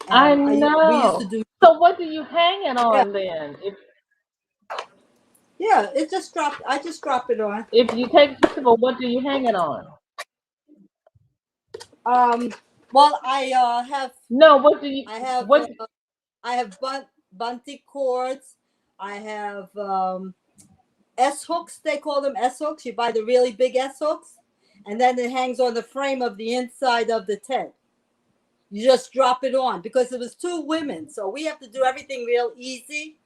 Speaker 3: I
Speaker 4: And we used to
Speaker 3: know.
Speaker 4: do.
Speaker 3: So what do you hang it
Speaker 4: Yeah,
Speaker 3: on then?
Speaker 4: yeah. It just dropped. I just drop it on.
Speaker 3: If you take a festival, what do you hang it on?
Speaker 4: Um. Well, I have.
Speaker 3: No, what do you
Speaker 4: I have.
Speaker 3: what
Speaker 4: I have bunty cords. I have S hooks. They call them S hooks. You buy the really big S hooks, and then it hangs on the frame of the inside of the tent. You just drop it on because it was two women, so we have to do everything real easy.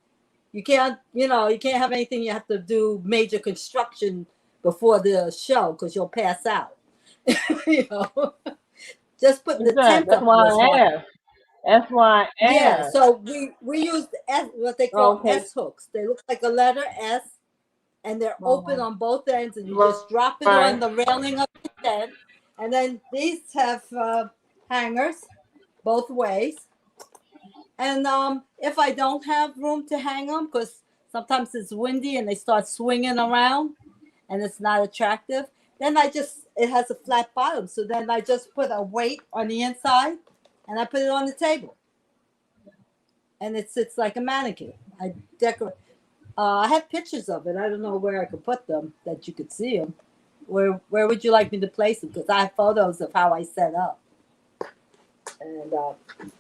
Speaker 4: You can't, you can't have anything. You have to do major construction before the show because you'll pass out. you know, just putting the
Speaker 3: exactly?
Speaker 4: tent
Speaker 3: That's
Speaker 4: up
Speaker 3: why
Speaker 4: was
Speaker 3: I
Speaker 4: hard.
Speaker 3: asked. That's why I
Speaker 4: Yeah,
Speaker 3: asked.
Speaker 4: so we used what they call
Speaker 3: Okay.
Speaker 4: S hooks. They look like a letter S, and they're open on both ends, and you just drop it on
Speaker 3: Right.
Speaker 4: the railing of the tent. And then these have hangers both ways. And if I don't have room to hang them, because sometimes it's windy and they start swinging around and it's not attractive, then it has a flat bottom. So then I just put a weight on the inside and I put it on the table. And it sits like a mannequin. I decorate. I have pictures of it. I don't know where I could put them that you could see them. Where would you like me to place them? Because I have photos of how I set up. And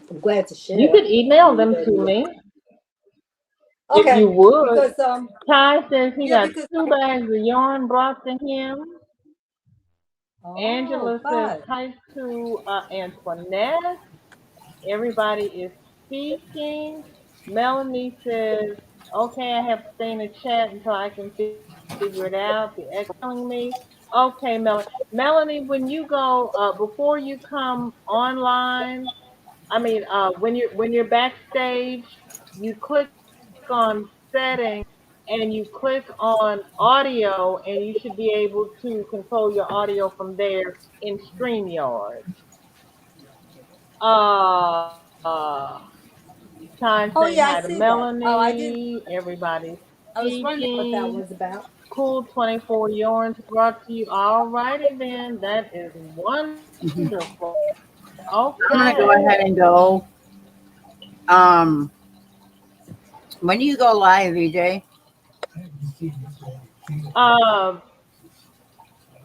Speaker 4: I'm glad to share.
Speaker 3: You could email them to me if
Speaker 4: Okay,
Speaker 3: you would.
Speaker 4: because
Speaker 3: Ty says he
Speaker 4: yeah,
Speaker 3: got
Speaker 4: because
Speaker 3: 2 bags of yarn brought to him. Angela says
Speaker 4: God.
Speaker 3: hi to Antoinette. Everybody is speaking. Melanie says, okay, I have to stay in the chat until I can figure it out. The ex telling me. Okay, Melanie, when you go, before you come online, I mean, when you're backstage, you click on settings and you click on audio, and you should be able to control your audio from there in StreamYard. Time saying hi to
Speaker 4: Oh yeah, I see that. Oh, I didn't.
Speaker 3: Melanie. Everybody's
Speaker 4: I was wondering what that
Speaker 3: speaking.
Speaker 4: was about.
Speaker 3: Cool 24 yarns brought to you. All righty then. That is wonderful.
Speaker 6: I'm gonna
Speaker 3: Okay.
Speaker 6: go ahead and go. Um, when do you go live, EJ?
Speaker 3: Um,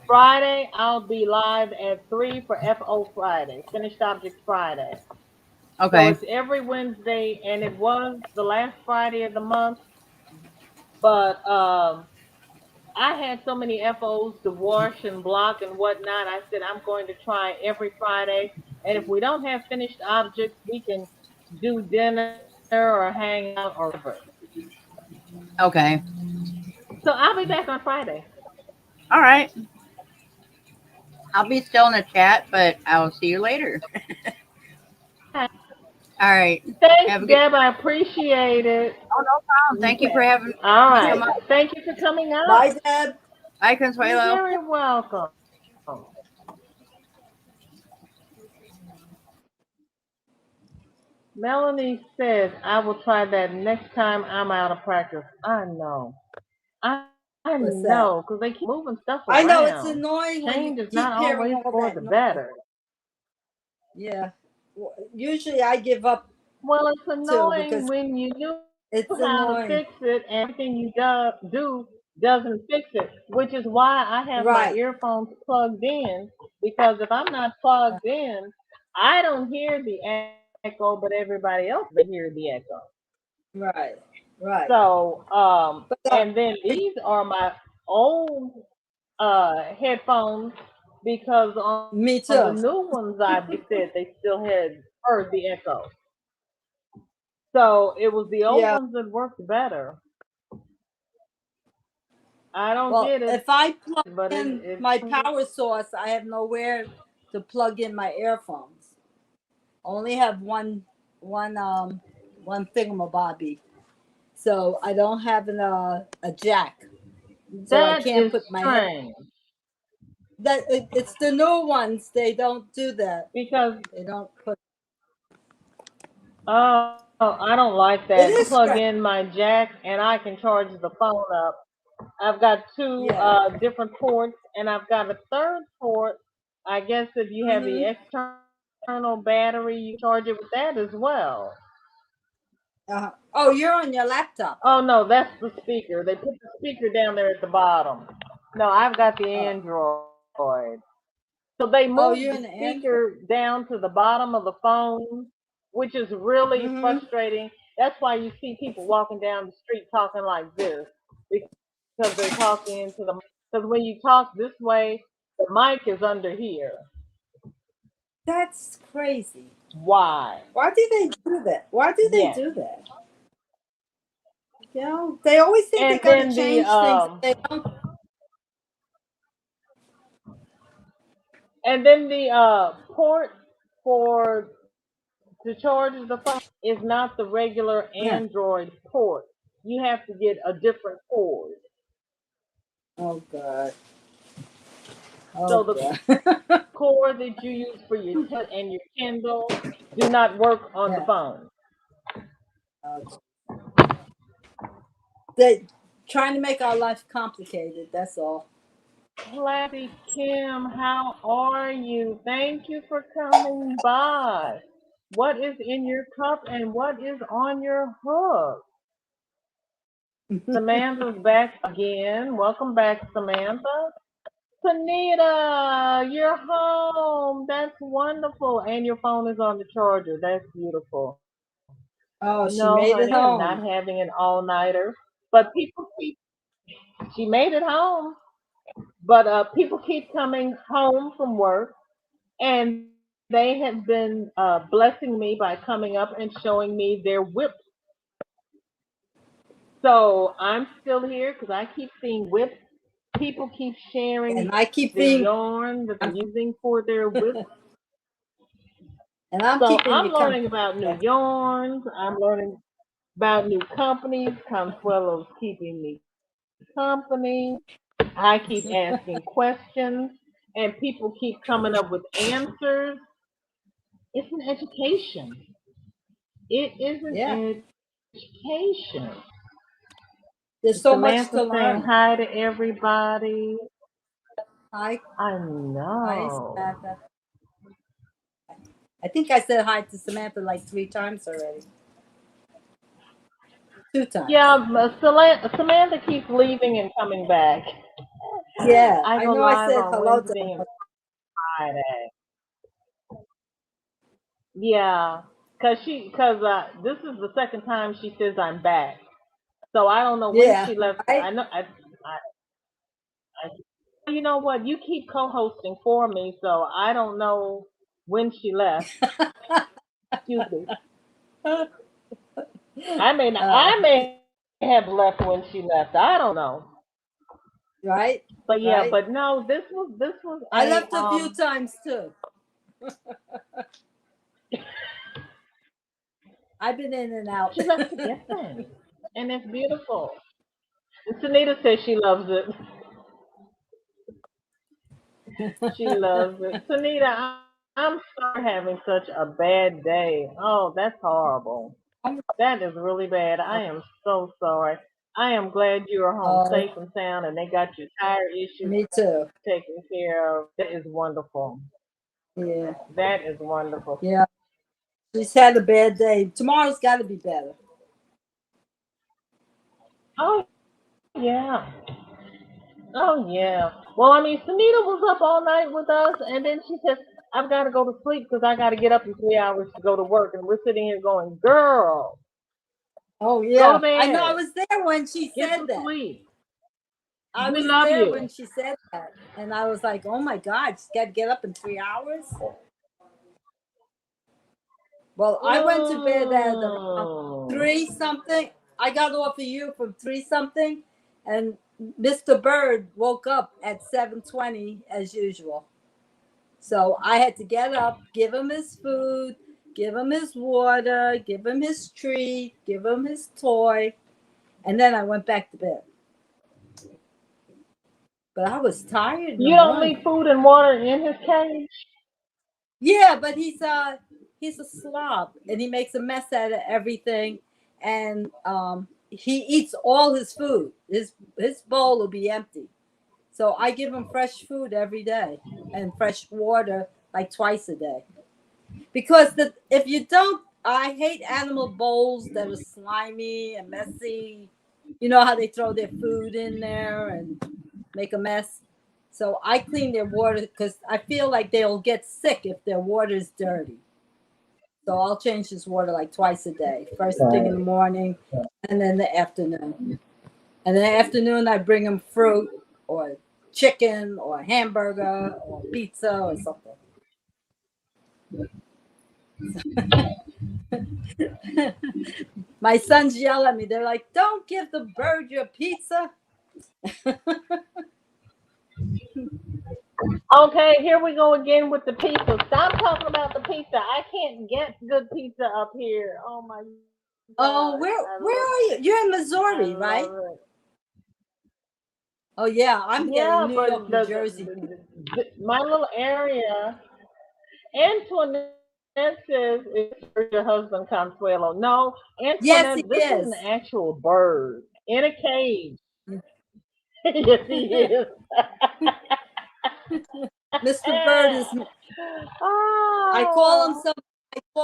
Speaker 3: Friday, I'll be live at 3 for FO Friday, Finished Objects Friday. So
Speaker 6: Okay.
Speaker 3: it's every Wednesday, and it was the last Friday of the month. But I had so many FOs to wash and block and whatnot. I said I'm going to try every Friday, and if we don't have finished objects, we can do dinner or hang out or whatever.
Speaker 6: Okay.
Speaker 3: So I'll be back on Friday.
Speaker 6: All right. I'll be still in the chat, but I'll see you later. All right.
Speaker 3: Thanks,
Speaker 6: Have a good.
Speaker 3: Deb. I appreciate it.
Speaker 6: Oh, no problem. Thank you for having me
Speaker 3: All right.
Speaker 6: come up.
Speaker 3: Thank you for coming up.
Speaker 4: Bye, Deb.
Speaker 6: Bye,
Speaker 3: You're
Speaker 6: Consuelo.
Speaker 3: very welcome. Melanie says, I will try that next time I'm out of practice. I know. I
Speaker 4: What's
Speaker 3: know,
Speaker 4: that?
Speaker 3: because they keep moving stuff
Speaker 4: I know it's
Speaker 3: around.
Speaker 4: annoying when you
Speaker 3: Change is
Speaker 4: keep
Speaker 3: not
Speaker 4: hearing
Speaker 3: always
Speaker 4: all
Speaker 3: for
Speaker 4: that
Speaker 3: the
Speaker 4: noise.
Speaker 3: better.
Speaker 4: Yeah. Usually I give up
Speaker 3: Well, it's
Speaker 4: too
Speaker 3: annoying
Speaker 4: because
Speaker 3: when you knew
Speaker 4: it's
Speaker 3: how to
Speaker 4: annoying.
Speaker 3: fix it and everything you do doesn't fix it, which is why I have my
Speaker 4: Right.
Speaker 3: earphones plugged in, because if I'm not plugged in, I don't hear the echo, but everybody else will hear the echo.
Speaker 4: Right. Right.
Speaker 3: So,
Speaker 4: But
Speaker 3: and then these are my old headphones, because on the
Speaker 4: me
Speaker 3: new
Speaker 4: too.
Speaker 3: ones I said they still had heard the echo. So it was the old
Speaker 4: Yeah.
Speaker 3: ones that worked better. I don't
Speaker 4: Well,
Speaker 3: get it,
Speaker 4: if I plug
Speaker 3: but
Speaker 4: in
Speaker 3: it
Speaker 4: my power source, I have nowhere to plug in my earphones. Only have one thingamabobby. So I don't have a jack. So I
Speaker 3: that
Speaker 4: can't
Speaker 3: is
Speaker 4: put my head.
Speaker 3: strange,
Speaker 4: It's the new ones. They don't do that.
Speaker 3: because
Speaker 4: They don't put.
Speaker 3: Oh, I don't like
Speaker 4: It
Speaker 3: that.
Speaker 4: is
Speaker 3: Plug
Speaker 4: stressful.
Speaker 3: in my jack and I can charge the phone up. I've got two
Speaker 4: Yeah.
Speaker 3: different ports, and I've got a third port. I guess if you have the
Speaker 4: Mm-hmm.
Speaker 3: external battery, you charge it with that as well.
Speaker 4: Oh, you're on your laptop
Speaker 3: Oh
Speaker 4: then.
Speaker 3: no, that's the speaker. They put the speaker down there at the bottom. No, I've got the
Speaker 4: Oh,
Speaker 3: Android. So they
Speaker 4: oh,
Speaker 3: moved
Speaker 4: you're
Speaker 3: the
Speaker 4: in the Android.
Speaker 3: speaker down to the bottom of the phone, which is really
Speaker 4: Mm-hmm.
Speaker 3: frustrating. That's why you see people walking down the street talking like this because they're talking into the. Because when you talk this way, the mic is under here.
Speaker 4: That's crazy.
Speaker 3: Why?
Speaker 4: Why do they do that? Why do they
Speaker 3: Yes.
Speaker 4: do that? You know, they always think they're
Speaker 3: And
Speaker 4: gonna
Speaker 3: then the
Speaker 4: change things. They don't.
Speaker 3: port for to charge the phone is not the regular
Speaker 4: Yeah.
Speaker 3: Android port. You have to get a different cord.
Speaker 4: Oh God. Oh
Speaker 3: So the
Speaker 4: God.
Speaker 3: cord that you use for your tablet and your Kindle do not work on the
Speaker 4: Yeah.
Speaker 3: phone.
Speaker 4: Oh, they trying to make our life complicated. That's all.
Speaker 3: Classy Kim, how are you? Thank you for coming by. What is in your cup and what is on your hook? Samantha's back again. Welcome back, Samantha. Tanita, you're home. That's wonderful. And your phone is on the charger. That's beautiful.
Speaker 4: Oh, she
Speaker 3: No,
Speaker 4: made
Speaker 3: honey,
Speaker 4: it
Speaker 3: I am not
Speaker 4: home.
Speaker 3: having an all-nighter. But people keep, she made it home. But people keep coming home from work, and they have been blessing me by coming up and showing me their whip. So I'm still here because I keep seeing whips. People keep
Speaker 4: And
Speaker 3: sharing
Speaker 4: I keep
Speaker 3: the
Speaker 4: being,
Speaker 3: yarn that they're
Speaker 4: I'm,
Speaker 3: using for their whips.
Speaker 4: and I'm
Speaker 3: So
Speaker 4: keeping
Speaker 3: I'm
Speaker 4: you
Speaker 3: learning
Speaker 4: company.
Speaker 3: about new
Speaker 4: Yeah.
Speaker 3: yarns. I'm learning about new companies. Consuelo's keeping me company. I keep asking questions, and people keep coming up with answers. It's an education. It is an
Speaker 4: Yeah.
Speaker 3: education.
Speaker 4: There's so much
Speaker 3: Samantha
Speaker 4: to
Speaker 3: saying
Speaker 4: learn.
Speaker 3: hi to everybody.
Speaker 4: Hi,
Speaker 3: I
Speaker 4: hi,
Speaker 3: know.
Speaker 4: Samantha. I think I said hi to Samantha like 3 times already. 2 times.
Speaker 3: Yeah, Samantha keeps leaving and coming back.
Speaker 4: Yeah,
Speaker 3: I
Speaker 4: I
Speaker 3: go
Speaker 4: know. I
Speaker 3: live
Speaker 4: said
Speaker 3: on
Speaker 4: hello to
Speaker 3: Wednesday and
Speaker 4: her.
Speaker 3: Friday. Yeah, this is the second time she says I'm back. So I don't know when
Speaker 4: Yeah,
Speaker 3: she left.
Speaker 4: right.
Speaker 3: I know I you know what? You keep co-hosting for me, so I don't know when she left. Excuse me.
Speaker 4: uh,
Speaker 3: I may have left when she left. I don't know.
Speaker 4: right,
Speaker 3: But yeah,
Speaker 4: right.
Speaker 3: but no, this was
Speaker 4: I
Speaker 3: a
Speaker 4: left a few times too. I've been in and out.
Speaker 3: she left to get things, and it's beautiful. And Sunita says she loves it. She loves it. Sunita, I'm sorry having such a bad day. Oh, that's horrible. That is really bad. I am so sorry. I am glad you are home
Speaker 4: Oh,
Speaker 3: safe and sound and they got your tire issues
Speaker 4: me too.
Speaker 3: taken care of. That is wonderful.
Speaker 4: Yeah,
Speaker 3: That is wonderful.
Speaker 4: yeah. She's had a bad day. Tomorrow's got to be better.
Speaker 3: Oh, yeah. Oh, yeah. Well, I mean, Sunita was up all night with us and then she said, I've got to go to sleep because I got to get up in 3 hours to go to work. And we're sitting here going, girl,
Speaker 4: Oh
Speaker 3: go to
Speaker 4: yeah, I know. I
Speaker 3: bed.
Speaker 4: was there when she
Speaker 3: Get
Speaker 4: said
Speaker 3: some
Speaker 4: that.
Speaker 3: sleep.
Speaker 4: I
Speaker 3: We
Speaker 4: was
Speaker 3: love
Speaker 4: there
Speaker 3: you.
Speaker 4: when she said that, and I was like, "Oh my God, she's got to get up in 3 hours." Well, I went to bed at around
Speaker 3: Mm.
Speaker 4: 3 something. I got off of you from 3 something, and Mr. Bird woke up at 7:20 as usual. So I had to get up, give him his food, give him his water, give him his treat, give him his toy, and then I went back to bed. But I was tired in the
Speaker 3: You don't leave
Speaker 4: morning.
Speaker 3: food and water in his cage?
Speaker 4: Yeah, but he's a slob, and he makes a mess out of everything, and he eats all his food. His bowl will be empty. So I give him fresh food every day and fresh water like twice a day. Because if you don't, I hate animal bowls that are slimy and messy. You know how they throw their food in there and make a mess. So I clean their water because I feel like they'll get sick if their water is dirty. So I'll change his water like twice a day. First thing in the morning and then the afternoon. And in the afternoon, I bring him fruit or chicken or hamburger or pizza or something. My sons yell at me. They're like, "Don't give the bird your pizza."
Speaker 3: Okay, here we go again with the pizza. Stop talking about the pizza. I can't get good pizza up here. Oh my
Speaker 4: Oh,
Speaker 3: God.
Speaker 4: where are you? You're in Missouri, right?
Speaker 3: It.
Speaker 4: Oh yeah, I'm getting New York, New
Speaker 3: the,
Speaker 4: Jersey.
Speaker 3: my little area. Antoinette says it's for your husband Consuelo. No,
Speaker 4: Yes,
Speaker 3: Antoinette,
Speaker 4: he
Speaker 3: this is
Speaker 4: is.
Speaker 3: an actual bird in a cage. Yes, he is.
Speaker 4: Mr. Bird is.
Speaker 3: Oh.
Speaker 4: I call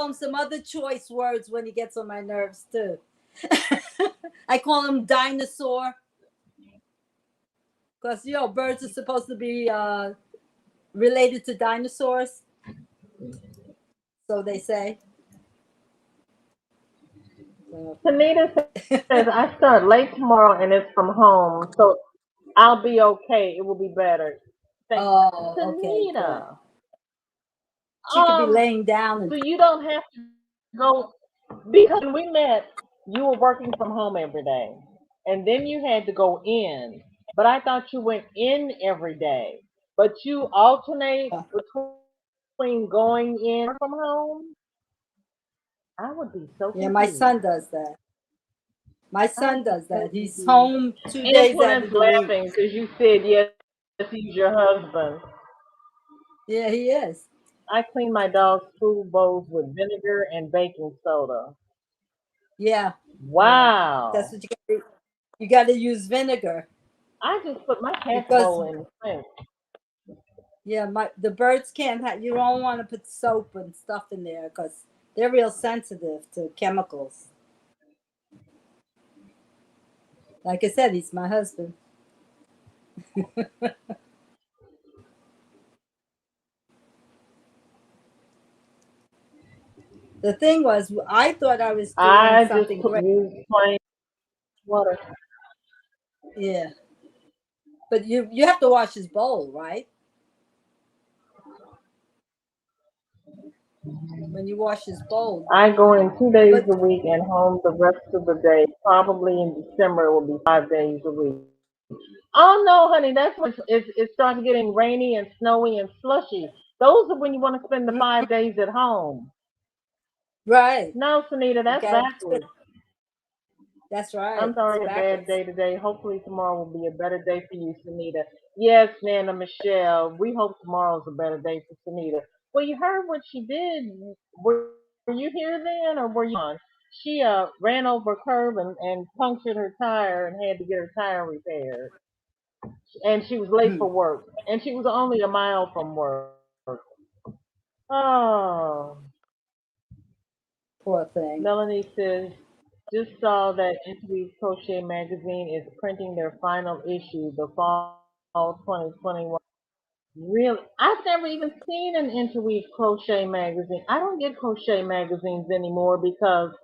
Speaker 4: him some other choice words when he gets on my nerves too. I call him dinosaur because birds are supposed to be related to dinosaurs, so they say.
Speaker 3: Tanita says I start late tomorrow and it's from home, so I'll be okay. It will be better. Thank
Speaker 4: Oh, okay, good.
Speaker 3: Tanita.
Speaker 4: She could be laying down.
Speaker 3: So you don't have to go because when we met, you were working from home every day, and then you had to go in. But I thought you went in every day. But you alternate between going in from home. I would be so confused.
Speaker 4: Yeah, my son does that. My son does that. He's home 2 days out of the week.
Speaker 3: Laughing because you said yes, he's your husband.
Speaker 4: Yeah, he is.
Speaker 3: I clean my dog's food bowls with vinegar and baking soda.
Speaker 4: Yeah.
Speaker 3: Wow.
Speaker 4: That's what you got to use vinegar.
Speaker 3: I just put my cat bowl in the sink.
Speaker 4: Yeah, the birds can't have. You don't want to put soap and stuff in there because they're real sensitive to chemicals. Like I said, he's my husband. The thing was, I thought I was doing something great.
Speaker 3: Use plain water.
Speaker 4: Yeah, but you have to wash his bowl, right? When you wash his bowl.
Speaker 3: I go in 2 days a week and home the rest of the day. Probably in December it will be 5 days a week. Oh no, honey, that's when it starts getting rainy and snowy and slushy. Those are when you want to spend the 5 days at home.
Speaker 4: Right.
Speaker 3: No, Sunita, that's backwards.
Speaker 4: That's right.
Speaker 3: I'm sorry, a bad day today. Hopefully tomorrow will be a better day for you, Sunita. Yes, Nana Michelle. We hope tomorrow's a better day for Sunita. Well, you heard what she did. Were you here then, or were you on? She ran over a curb and punctured her tire and had to get her tire repaired. And she was late for work. And she was only a mile from work. Oh.
Speaker 4: Poor thing.
Speaker 3: Melanie says, just saw that Interweave Crochet Magazine is printing their final issue, the fall 2021. Really? I've never even seen an Interweave Crochet Magazine. I don't get crochet magazines anymore because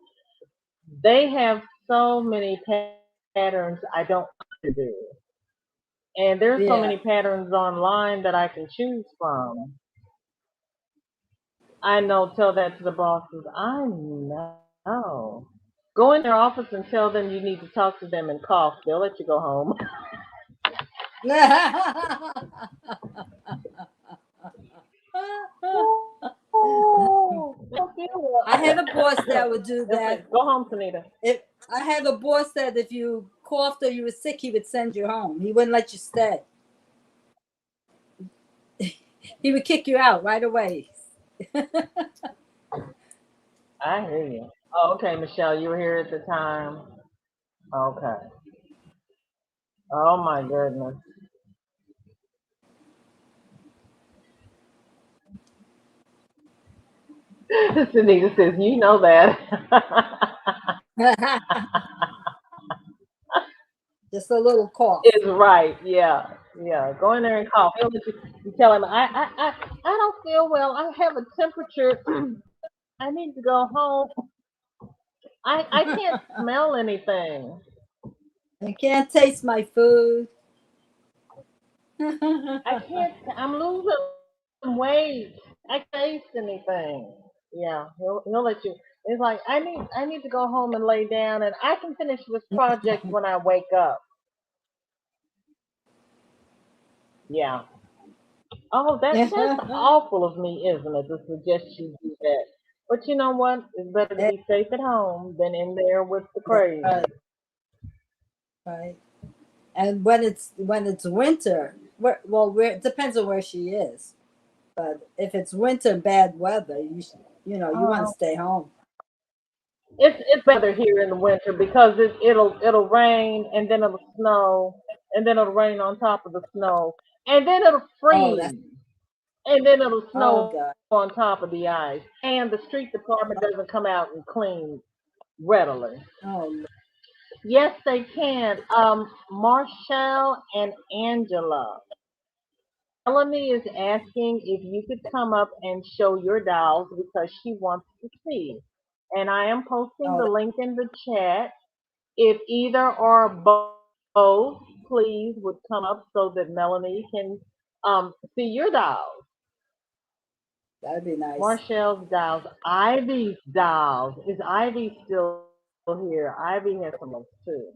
Speaker 3: they have so many patterns I don't want to do. And there's so many patterns online that I can choose from. I know, tell that to the bosses. I know. Go in their office and tell them you need to talk to them and cough. They'll let you go home.
Speaker 4: I had a boss that would do that.
Speaker 3: Go home, Sunita.
Speaker 4: I had a boss that if you coughed or you were sick, he would send you home. He wouldn't let you stay. He would kick you out right away.
Speaker 3: I hear you. Oh, okay, Michelle, you were here at the time. Okay. Oh my goodness. Sunita says, you know that.
Speaker 4: Just a little cough.
Speaker 3: Is right. Yeah. Yeah. Go in there and cough. He'll let you tell him, I don't feel well. I have a temperature. I need to go home. I can't smell anything.
Speaker 4: I can't taste my food.
Speaker 3: I can't, I'm losing weight. I can't taste anything. Yeah. He'll let you. It's like, I need to go home and lay down and I can finish this project when I wake up. Yeah. Oh, that's awful of me, isn't it, to suggest you do that? But you know what? It's better to
Speaker 4: Eh,
Speaker 3: be safe at home than in there with the crazy.
Speaker 4: right, right. And when it's winter, where it depends on where she is. But if it's winter, bad weather, you want to
Speaker 3: Oh,
Speaker 4: stay home.
Speaker 3: it's better here in the winter because it'll rain and then it'll snow and then it'll rain on top of the snow and then it'll
Speaker 4: Oh, that's
Speaker 3: freeze and then it'll
Speaker 4: oh
Speaker 3: snow
Speaker 4: God.
Speaker 3: on top of the ice and the street department doesn't come out and clean readily.
Speaker 4: Oh,
Speaker 3: Yes, they can. Marshall and Angela. Melanie is asking if you could come up and show your dolls because she wants to see. And I am posting
Speaker 4: oh,
Speaker 3: the link in the chat. If either or both, please would come up so that Melanie can see your dolls.
Speaker 4: that'd be nice.
Speaker 3: Marshall's dolls, Ivy's dolls. Is Ivy still here? Ivy has some of too.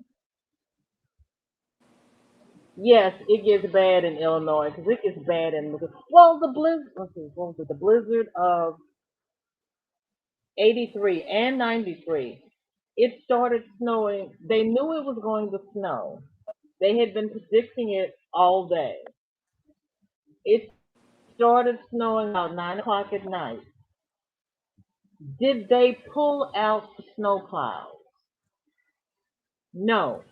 Speaker 3: Yes, it gets bad in Illinois because it gets bad in well the blizzard. Let's see, what was it? The blizzard of '83 and '93. It started snowing. They knew it was going to snow. They had been predicting it all day. It started snowing about 9 o'clock at night. Did they pull out the snow plows? No.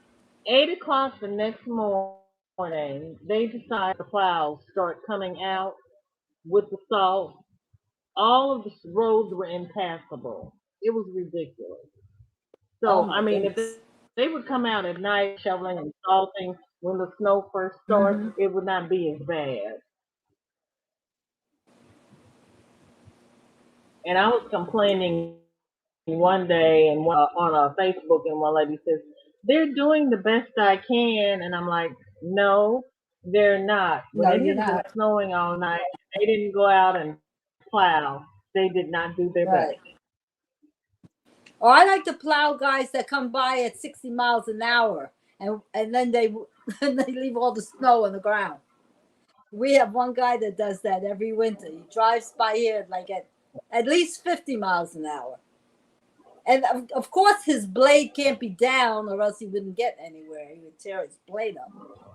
Speaker 3: 8 o'clock the next morning, they decided the plows start coming out with the salt. All of the roads were impassable. It was ridiculous.
Speaker 4: Oh
Speaker 3: So, I
Speaker 4: my
Speaker 3: mean, if
Speaker 4: goodness.
Speaker 3: they would come out at night shoveling and salting when the snow first starts,
Speaker 4: Hmm.
Speaker 3: it would not be as bad. And I was complaining one day and on Facebook, and one lady says, they're doing the best I can. And I'm like, no, they're not. When
Speaker 4: No,
Speaker 3: it
Speaker 4: you're
Speaker 3: has been
Speaker 4: not.
Speaker 3: snowing all night, they didn't go out and plow. They did not do their best.
Speaker 4: Right. Oh, I like the plow guys that come by at 60 miles an hour, and then they and they leave all the snow on the ground. We have one guy that does that every winter. He drives by here like at least 50 miles an hour. And of course, his blade can't be down, or else he wouldn't get anywhere. He would tear his blade up.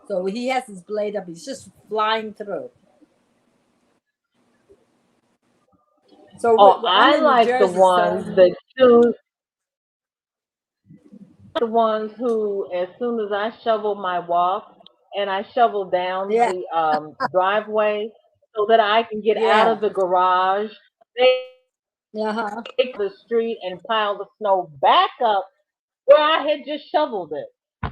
Speaker 4: So he has his blade up. He's just flying through. So
Speaker 3: Oh,
Speaker 4: I'm
Speaker 3: I
Speaker 4: in New
Speaker 3: like the
Speaker 4: Jersey,
Speaker 3: ones
Speaker 4: so
Speaker 3: that choose the ones who, as soon as I shovel my walk and I shovel down
Speaker 4: yeah,
Speaker 3: the driveway so that I can get out
Speaker 4: yeah,
Speaker 3: of the garage, they
Speaker 4: uh-huh.
Speaker 3: take the street and pile the snow back up where I had just shoveled it.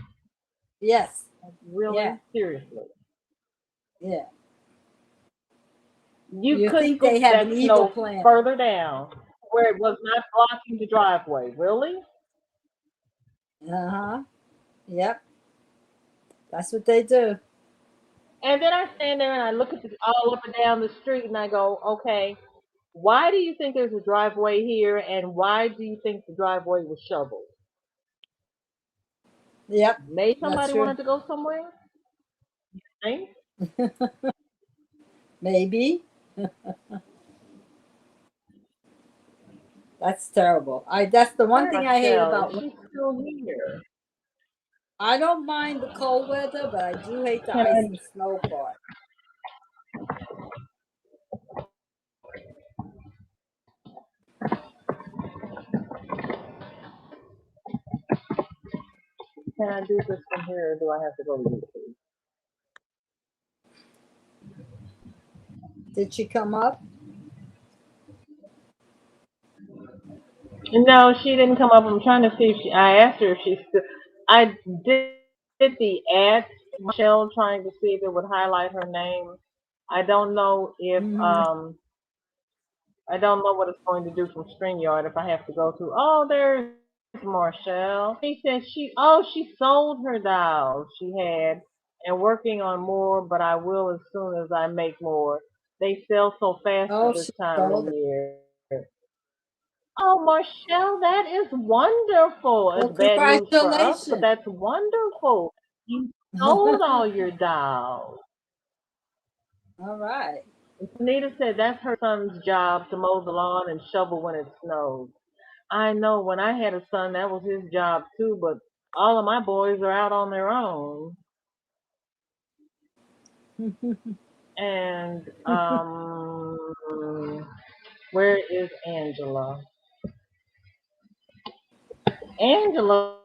Speaker 4: Yes, yeah,
Speaker 3: Really? Seriously.
Speaker 4: yeah.
Speaker 3: You
Speaker 4: You
Speaker 3: could
Speaker 4: think they
Speaker 3: scoop
Speaker 4: have an
Speaker 3: that
Speaker 4: evil
Speaker 3: snow
Speaker 4: plan?
Speaker 3: further down where it was not blocking the driveway. Really?
Speaker 4: Uh-huh. Yep, that's what they do.
Speaker 3: And then I stand there and I look at all up and down the street and I go, okay, why do you think there's a driveway here and why do you think the driveway was shoveled?
Speaker 4: Yep,
Speaker 3: Maybe
Speaker 4: that's
Speaker 3: somebody
Speaker 4: true.
Speaker 3: wanted to go somewhere? Right?
Speaker 4: Maybe. That's terrible. That's the one
Speaker 3: Where's
Speaker 4: thing I hate
Speaker 3: Michelle? Is
Speaker 4: about
Speaker 3: she still here?
Speaker 4: I don't mind the cold weather, but I do hate the
Speaker 3: Can
Speaker 4: ice
Speaker 3: I?
Speaker 4: and snow part.
Speaker 1: Can I do this from here, or do I have to go to YouTube?
Speaker 4: Did she come up?
Speaker 3: No, she didn't come up. I'm trying to see if she. I asked her if she still. I did the add Michelle, trying to see if it would highlight her name. I don't know if
Speaker 4: Hmm.
Speaker 3: I don't know what it's going to do from StreamYard if I have to go to. Oh, there's Marshall. She said she sold her dolls she had and working on more, but I will as soon as I make more. They sell so fast at
Speaker 4: Oh,
Speaker 3: this
Speaker 4: she
Speaker 3: time of
Speaker 4: sold it.
Speaker 3: year. Oh, Marshall, that is wonderful.
Speaker 4: Well,
Speaker 3: It's bad news for us, but
Speaker 4: congratulations.
Speaker 3: that's wonderful. You sold all your dolls.
Speaker 4: All right.
Speaker 3: Anita said that's her son's job to mow the lawn and shovel when it snows. I know when I had a son, that was his job too, but all of my boys are out on their own. And where is Angela? Angela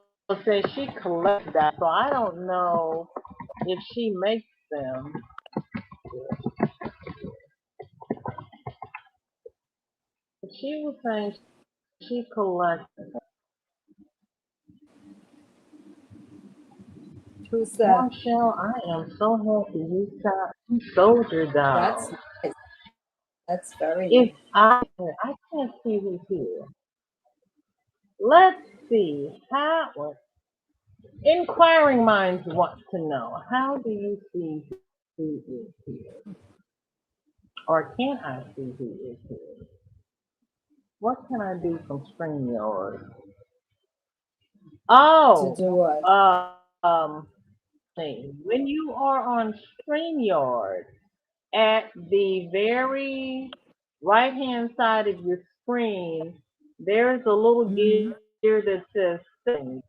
Speaker 3: says she collects that, so I don't know if she makes them. But she was saying she collects.
Speaker 4: Who's that?
Speaker 3: Marshall, I am so happy you sold your
Speaker 4: That's
Speaker 3: doll.
Speaker 4: nice. That's very
Speaker 3: If
Speaker 4: nice.
Speaker 3: I can't see who's here. Let's see how. Inquiring minds want to know, how do you see who is here? Or can I see who is here? What can I do from StreamYard?
Speaker 4: To
Speaker 3: Oh,
Speaker 4: do what?
Speaker 3: um, when you are on StreamYard, at the very right hand side of your screen, there is a little
Speaker 4: Hmm.
Speaker 3: gear that says settings.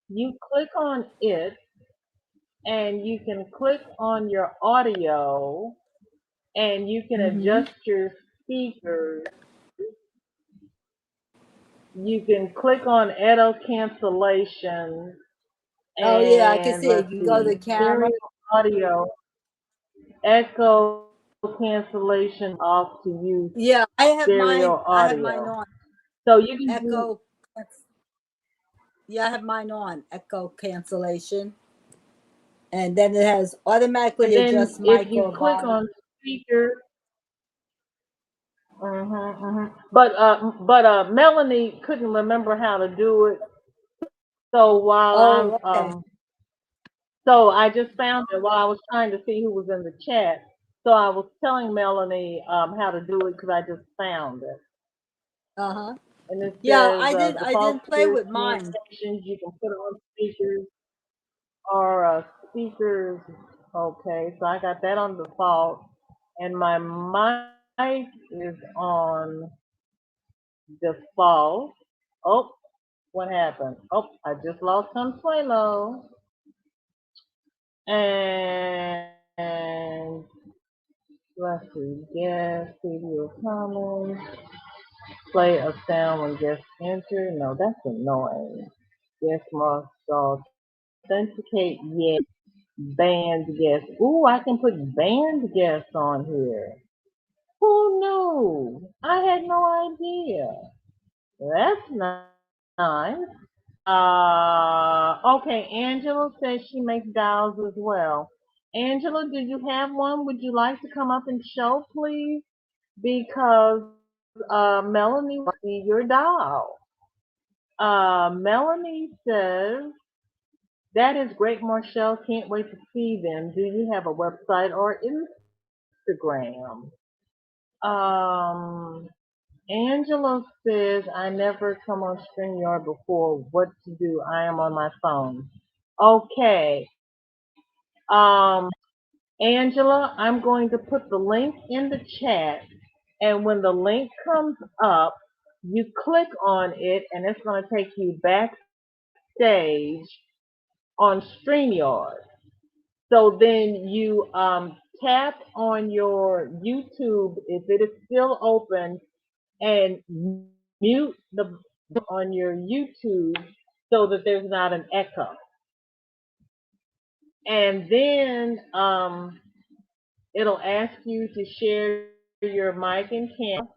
Speaker 3: You click on it and you can click on your audio and you can
Speaker 4: Hmm.
Speaker 3: adjust your speakers. You can click on auto cancellation
Speaker 4: Oh yeah, I can
Speaker 3: and
Speaker 4: see it.
Speaker 3: let's
Speaker 4: You can go to the
Speaker 3: see,
Speaker 4: camera.
Speaker 3: stereo audio, echo cancellation off to use
Speaker 4: Yeah, I have mine.
Speaker 3: stereo
Speaker 4: I have mine
Speaker 3: audio.
Speaker 4: on.
Speaker 3: So you can do,
Speaker 4: Echo. Yeah, I have mine on. Echo cancellation. And then it has
Speaker 3: and
Speaker 4: automatically
Speaker 3: then
Speaker 4: adjust
Speaker 3: if
Speaker 4: mic
Speaker 3: you
Speaker 4: or
Speaker 3: click
Speaker 4: volume.
Speaker 3: on speaker, but Melanie couldn't remember how to do it. So while
Speaker 4: Oh, okay.
Speaker 3: so I just found it while I was trying to see who was in the chat. So I was telling Melanie how to do it because I just found it.
Speaker 4: Uh-huh.
Speaker 3: And it
Speaker 4: Yeah,
Speaker 3: says
Speaker 4: I
Speaker 3: default
Speaker 4: didn't play
Speaker 3: stereo
Speaker 4: with mine.
Speaker 3: communications. You can put it on speakers or speakers. Okay, so I got that on default. And my mic is on default. Oh, what happened? Oh, I just lost Consuelo. And let's see, guest, video comments, play a sound when guests enter. No, that's annoying. Guest must authenticate, yes, banned guests. Ooh, I can put banned guests on here. Who knew? I had no idea. That's nice. Okay, Angela says she makes dolls as well. Angela, do you have one? Would you like to come up and show, please? Because Melanie wants to see your doll. Melanie says, that is great, Marshall. Can't wait to see them. Do you have a website or Instagram? Um, Angela says, I never come on StreamYard before. What to do? I am on my phone. Okay. Um, Angela, I'm going to put the link in the chat. And when the link comes up, you click on it and it's going to take you backstage on StreamYard. So then you tap on your YouTube if it is still open and mute the on your YouTube so that there's not an echo. And then it'll ask you to share your mic and camera,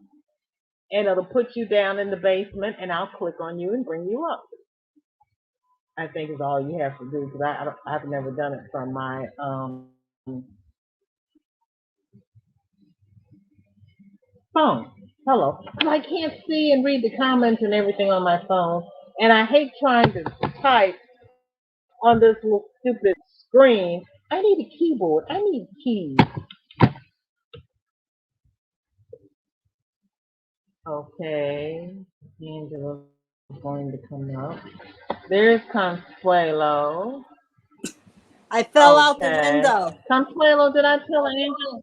Speaker 3: and it'll put you down in the basement, and I'll click on you and bring you up. I think is all you have to do because I've never done it from my phone. Hello. 'Cause I can't see and read the comments and everything on my phone, and I hate trying to type on this little stupid screen. I need a keyboard. I need keys. Okay. Angela's going to come up. There's Consuelo.
Speaker 4: I fell out the
Speaker 3: Okay.
Speaker 4: window.
Speaker 3: Consuelo, did I tell Angela?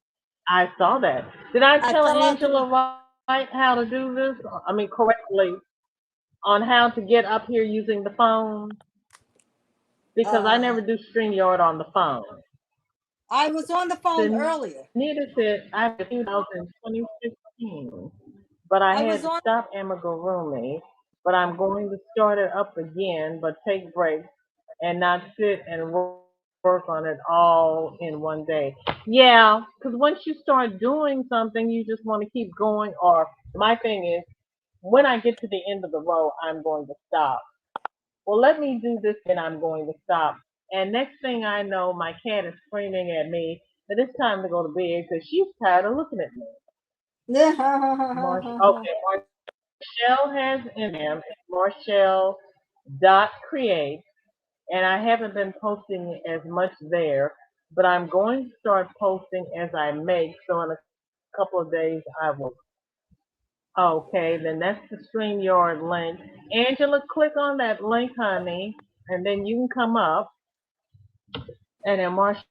Speaker 3: I saw that. Did I
Speaker 4: I
Speaker 3: tell
Speaker 4: fell out the
Speaker 3: Angela right how to do this? I mean, correctly on how to get up here using the phone? Because I never do StreamYard on the phone.
Speaker 4: I was on the phone earlier.
Speaker 3: Sunita said I had 2015, but I
Speaker 4: I
Speaker 3: had
Speaker 4: was
Speaker 3: to
Speaker 4: on.
Speaker 3: stop amigurumi. But I'm going to start it up again, but take breaks and not sit and work on it all in one day. Yeah, because once you start doing something, you just want to keep going. Or my thing is, when I get to the end of the row, I'm going to stop. Well, let me do this, and I'm going to stop. And next thing I know, my cat is screaming at me that it's time to go to bed because she's tired of looking at me. Okay, Marshall has Instagram. It's Marshall.create, and I haven't been posting as much there, but I'm going to start posting as I make. So in a couple of days, I will. Okay, then that's the StreamYard link. Angela, click on that link, honey, and then you can come up. And then Marshall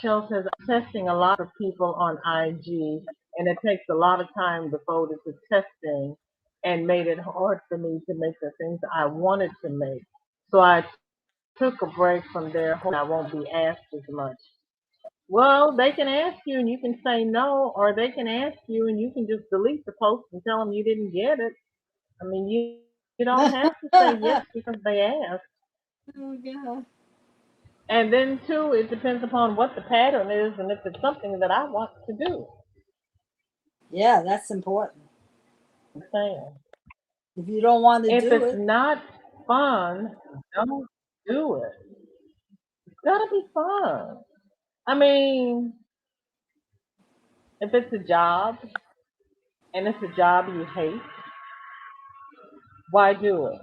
Speaker 3: says, I'm testing a lot of people on IG, and it takes a lot of time devoted to testing and made it hard for me to make the things I wanted to make. So I took a break from there, hoping I won't be asked as much. Well, they can ask you and you can say no, or they can ask you and you can just delete the post and tell them you didn't get it. I mean, you don't have to say yes because they asked.
Speaker 4: Oh, God.
Speaker 3: And then too, it depends upon what the pattern is and if it's something that I want to do.
Speaker 4: Yeah, that's important.
Speaker 3: I'm saying.
Speaker 4: If you don't want to
Speaker 3: If
Speaker 4: do
Speaker 3: it's
Speaker 4: it,
Speaker 3: not fun, don't do it. It's gotta be fun. I mean, if it's a job and it's a job you hate, why do it?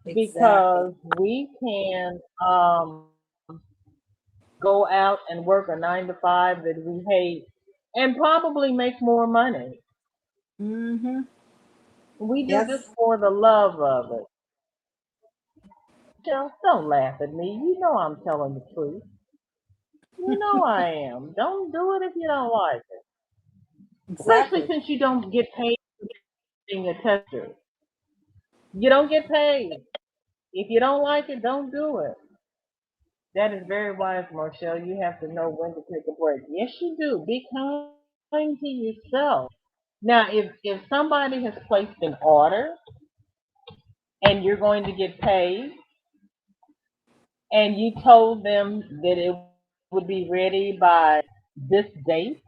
Speaker 4: exactly.
Speaker 3: Because we can go out and work a 9 to 5 that we hate and probably make more money.
Speaker 4: Mm-hmm.
Speaker 3: We do this
Speaker 4: Yes.
Speaker 3: for the love of it. Don't laugh at me. You know I'm telling the truth. You know I am. Don't do it if you don't like it. Especially
Speaker 4: Exactly.
Speaker 3: since you don't get paid for being a tester. You don't get paid. If you don't like it, don't do it. That is very wise, Marshall. You have to know when to take a break. Yes, you do. Be kind to yourself. Now, if somebody has placed an order and you're going to get paid, and you told them that it would be ready by this date,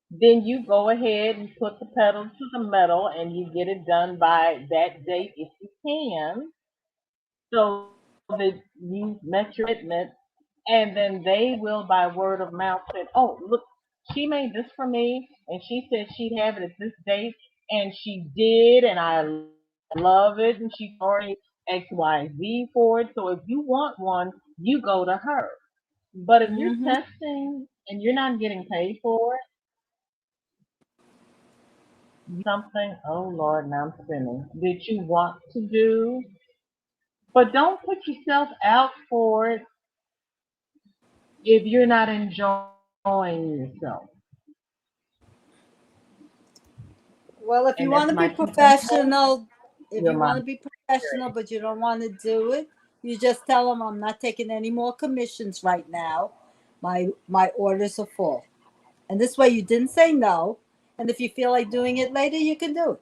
Speaker 3: then you go ahead and put the pedal to the metal and you get it done by that date if you can, so that you met your commitment, and then they will by word of mouth say, oh, look, she made this for me and she said she'd have it at this date, and she did, and I love it, and she already XYZ for it. So if you want one, you go to her. But if you're
Speaker 4: Mm-hmm.
Speaker 3: testing and you're not getting paid for it, something, oh Lord, now I'm spinning, that you want to do, but don't put yourself out for it if you're not enjoying yourself.
Speaker 4: Well, if
Speaker 3: And
Speaker 4: you
Speaker 3: that's
Speaker 4: want to
Speaker 3: my
Speaker 4: be
Speaker 3: 2 cents.
Speaker 4: professional, if
Speaker 3: You're
Speaker 4: you
Speaker 3: my
Speaker 4: want to be professional, but you don't want to do it, you just tell them I'm not taking any more commissions right now. My orders are full, and this way you didn't say no. And if you feel like doing it later, you can do it.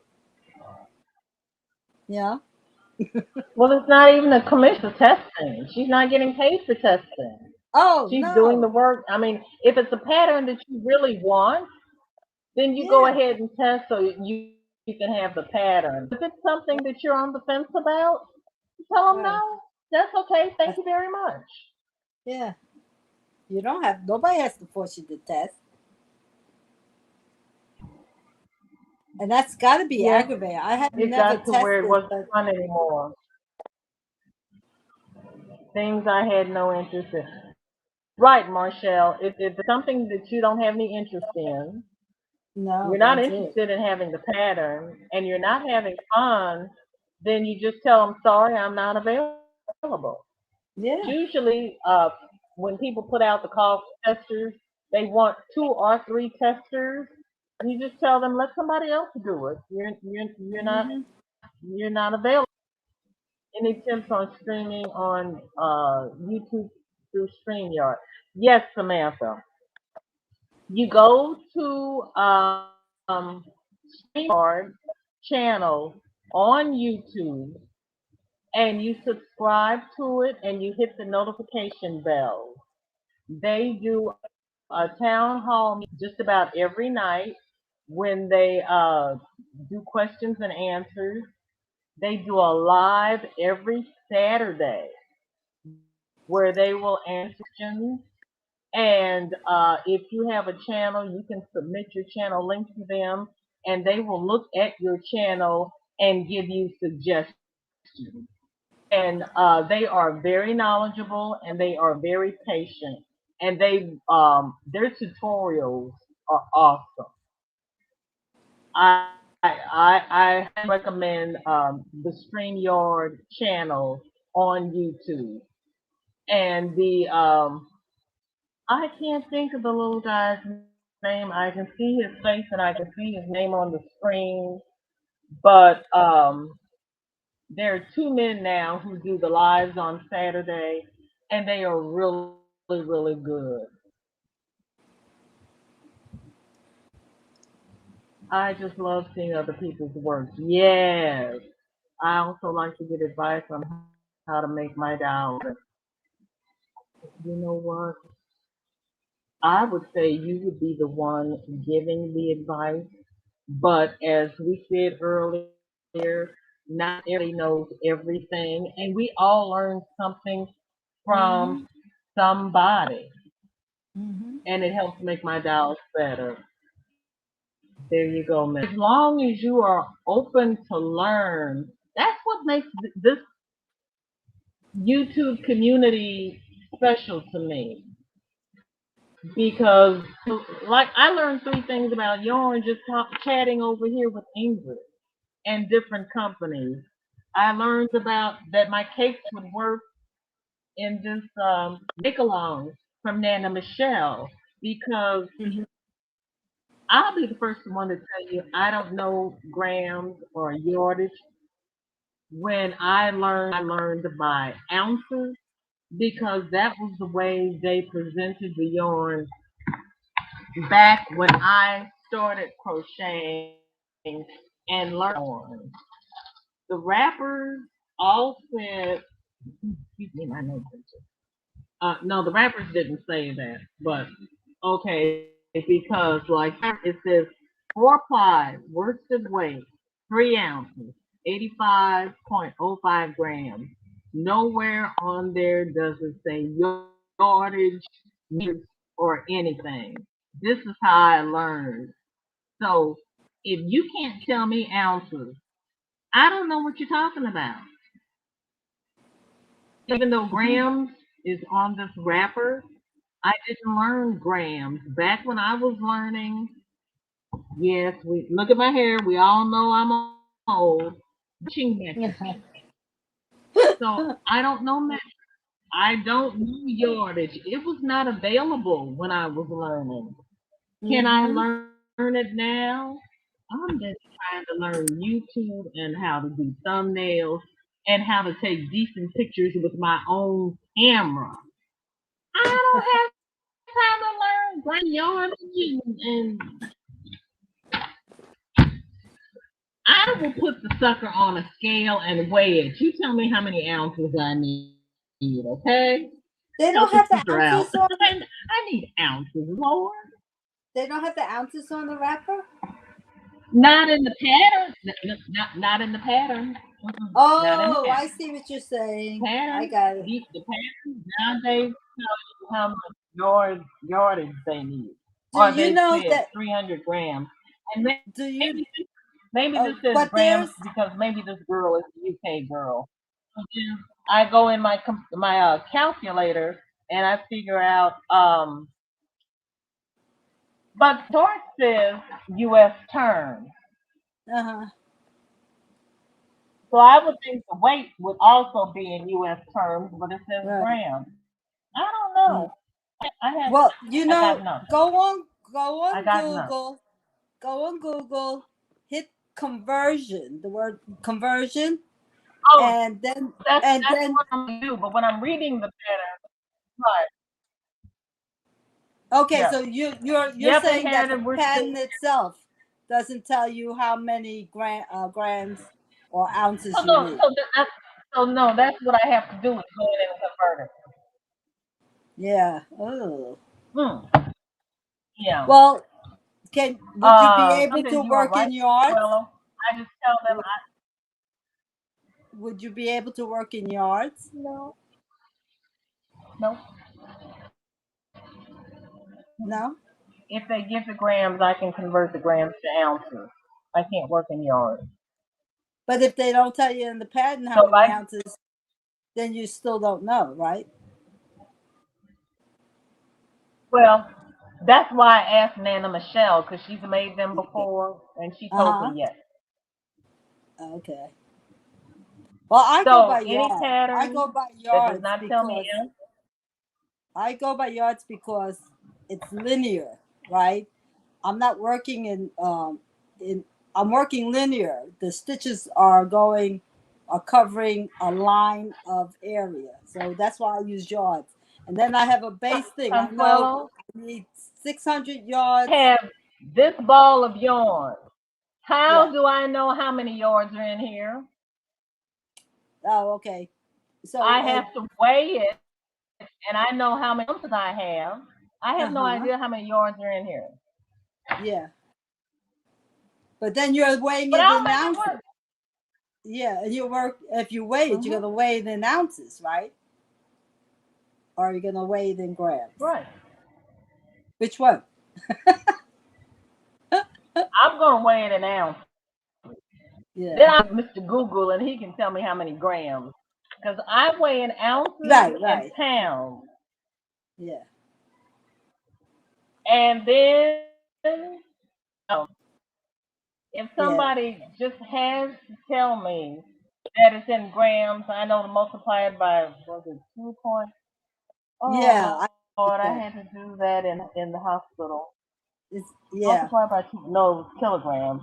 Speaker 4: Yeah.
Speaker 3: well, it's not even a commission for testing. She's not getting paid for testing.
Speaker 4: Oh
Speaker 1: She's doing the
Speaker 4: no.
Speaker 1: work. I mean, if it's a pattern that you really want, then you go
Speaker 4: Yeah.
Speaker 1: ahead and test so you can have the pattern. If it's something that you're on the fence about, you tell them
Speaker 4: Right.
Speaker 1: no. That's okay. Thank
Speaker 4: That's-
Speaker 1: you very much.
Speaker 4: Yeah. You don't have. Nobody has to force you to test, and that's got to be
Speaker 1: Yes,
Speaker 4: aggravating. I have
Speaker 1: it
Speaker 4: never
Speaker 1: got to where it
Speaker 4: tested,
Speaker 1: wasn't
Speaker 4: but
Speaker 1: fun anymore. Things I had no interest in. Right, Marshall. If it's something that you don't have any interest in,
Speaker 4: no,
Speaker 1: you're not
Speaker 4: don't do it.
Speaker 1: interested in having the pattern, and you're not having fun, then you just tell them, sorry, I'm not available.
Speaker 4: Yeah.
Speaker 1: Usually, when people put out the call for testers, they want 2 or 3 testers. You just tell them, let somebody else do it.
Speaker 4: Hmm.
Speaker 1: You're not available. Any tips on streaming on YouTube through StreamYard? Yes, Samantha. You go to StreamYard channel on YouTube and you subscribe to it and you hit the notification bell. They do a town hall meeting just about every night when they do questions and answers. They do a live every Saturday where they will answer questions. And if you have a channel, you can submit your channel link to them, and they will look at your channel and give you suggestions. And they are very knowledgeable and they are very patient. And their tutorials are awesome. I recommend the StreamYard channel on YouTube. And the I can't think of the little guy's name. I can see his face and I can see his name on the screen. But there are 2 men now who do the lives on Saturday, and they are really, really good. I just love seeing other people's work. Yes. I also like to get advice on how to make my dollar. You know what? I would say you would be the one giving the advice. But as we said earlier, not everybody knows everything, and we all learn something
Speaker 4: Hmm.
Speaker 1: from somebody,
Speaker 4: Hmm.
Speaker 1: and it helps make my dials better. There you go, man. As long as you are open to learn, that's what makes this YouTube community special to me. Because, like, I learned 3 things about yarn just chatting over here with Ingrid and different companies. I learned about that my cakes would work in this make along from Nana Michelle because
Speaker 4: Hmm.
Speaker 1: I'll be the first one to tell you I don't know grams or yardage. When I learned by ounces because that was the way they presented the yarn back when I started crocheting and learning yarn. The wrappers all said, excuse me, my nose itches. No, the rappers didn't say that, but okay, because like it says 4 ply worsted weight, 3 ounces, 85.05 grams. Nowhere on there does it say yardage, meters, or anything. This is how I learned. So if you can't tell me ounces, I don't know what you're talking about. Even though grams is on this wrapper, I didn't learn grams. Back when I was learning, yes, we look at my hair, we all know I'm old. Teaching metric. So I don't know metric. I don't know yardage. It was not available when I was learning. Can I
Speaker 4: Hmm.
Speaker 1: learn it now? I'm just trying to learn YouTube and how to do thumbnails and how to take decent pictures with my own camera. I don't have time to learn grain and I will put the sucker on a scale and weigh it. You tell me how many ounces I need, okay?
Speaker 4: They
Speaker 3: Help
Speaker 4: don't
Speaker 3: the
Speaker 4: have the
Speaker 3: sister out.
Speaker 4: ounces on.
Speaker 3: I need ounces, Lord.
Speaker 4: They don't have the ounces on the wrapper.
Speaker 3: Not in the pattern. Not in the pattern. Not in the
Speaker 4: Oh, I
Speaker 3: pattern.
Speaker 4: see what you're saying. I
Speaker 3: Pattern.
Speaker 4: got it.
Speaker 3: The pattern nowadays tell you how much yardage they need,
Speaker 4: Do
Speaker 3: or
Speaker 4: you
Speaker 3: they
Speaker 4: know
Speaker 3: said
Speaker 4: that?
Speaker 3: 300 grams, and
Speaker 4: Do you?
Speaker 3: maybe maybe this says
Speaker 4: But
Speaker 3: grams
Speaker 4: there's.
Speaker 3: because maybe this girl is a UK girl. So then I go in my calculator and I figure out. But source says U.S. terms.
Speaker 4: Uh-huh.
Speaker 3: So I would think the weight would also be in U.S. terms, but it says
Speaker 4: Right.
Speaker 3: grams. I don't
Speaker 4: Mm.
Speaker 3: know.
Speaker 4: Well,
Speaker 3: I got enough.
Speaker 4: go on
Speaker 3: I got enough.
Speaker 4: Google. Go on Google. Hit conversion. The word conversion,
Speaker 3: Oh,
Speaker 4: and then
Speaker 3: that's what I'm gonna do. But when I'm reading the pattern, right?
Speaker 4: okay.
Speaker 3: Yeah.
Speaker 4: So you're
Speaker 3: Yep,
Speaker 4: saying that the
Speaker 3: we're still.
Speaker 4: pattern itself doesn't tell you how many grams or ounces
Speaker 3: So
Speaker 4: you
Speaker 3: no,
Speaker 4: need.
Speaker 3: so no, that's what I have to do is go in and convert it.
Speaker 4: Yeah. Oh.
Speaker 3: Yeah.
Speaker 4: Well, would you be able to
Speaker 3: Something you are
Speaker 4: work in
Speaker 3: right,
Speaker 4: yards?
Speaker 3: Quello. I just tell them
Speaker 4: Would you be able to work in yards?
Speaker 3: no.
Speaker 4: No.
Speaker 3: If they give the grams, I can convert the grams to ounces. I can't work in yards.
Speaker 4: But if they don't tell you in the pattern how
Speaker 3: So
Speaker 4: many ounces, then you still don't know, right?
Speaker 3: well, that's why I asked Nana Michelle because she's made them before, and she told
Speaker 4: Uh-huh.
Speaker 3: me yes.
Speaker 4: Okay. Well, I go
Speaker 3: So
Speaker 4: by
Speaker 3: any
Speaker 4: yards. I
Speaker 3: pattern
Speaker 4: go by
Speaker 3: that does
Speaker 4: yards
Speaker 3: not tell me
Speaker 4: because it's linear, right? I'm not working in I'm working linear. The stitches are covering a line of area. So that's why I use yards. And then I have a base thing. I know
Speaker 3: Consuelo,
Speaker 4: I need 600 yards.
Speaker 3: I have this ball of yarn. How
Speaker 4: Yeah.
Speaker 3: do I know how many yards are in here?
Speaker 4: Oh, okay. So
Speaker 3: I have to weigh it, and I know how many ounces I have. I have no
Speaker 4: uh-huh.
Speaker 3: idea how many yards are in here.
Speaker 4: Yeah. But then you're weighing
Speaker 3: But
Speaker 4: it
Speaker 3: I'll
Speaker 4: in
Speaker 3: make it
Speaker 4: ounces.
Speaker 3: work.
Speaker 4: Yeah, and if you weigh it, you're gonna weigh it in ounces, right? Or are you gonna weigh it in grams?
Speaker 3: Right.
Speaker 4: Which one?
Speaker 3: I'm gonna weigh it in ounces.
Speaker 4: Yeah.
Speaker 3: Then I'm Mr. Google, and he can tell me how many grams. Because I weigh in ounces and
Speaker 4: Right.
Speaker 3: pounds.
Speaker 4: Yeah.
Speaker 3: And then if
Speaker 4: Yeah.
Speaker 3: somebody just has to tell me that it's in grams, I know to multiply it by was it 2 point?
Speaker 4: Yeah.
Speaker 3: Oh Lord, I had to do that in the hospital.
Speaker 4: Yeah.
Speaker 3: Multiply by kilograms.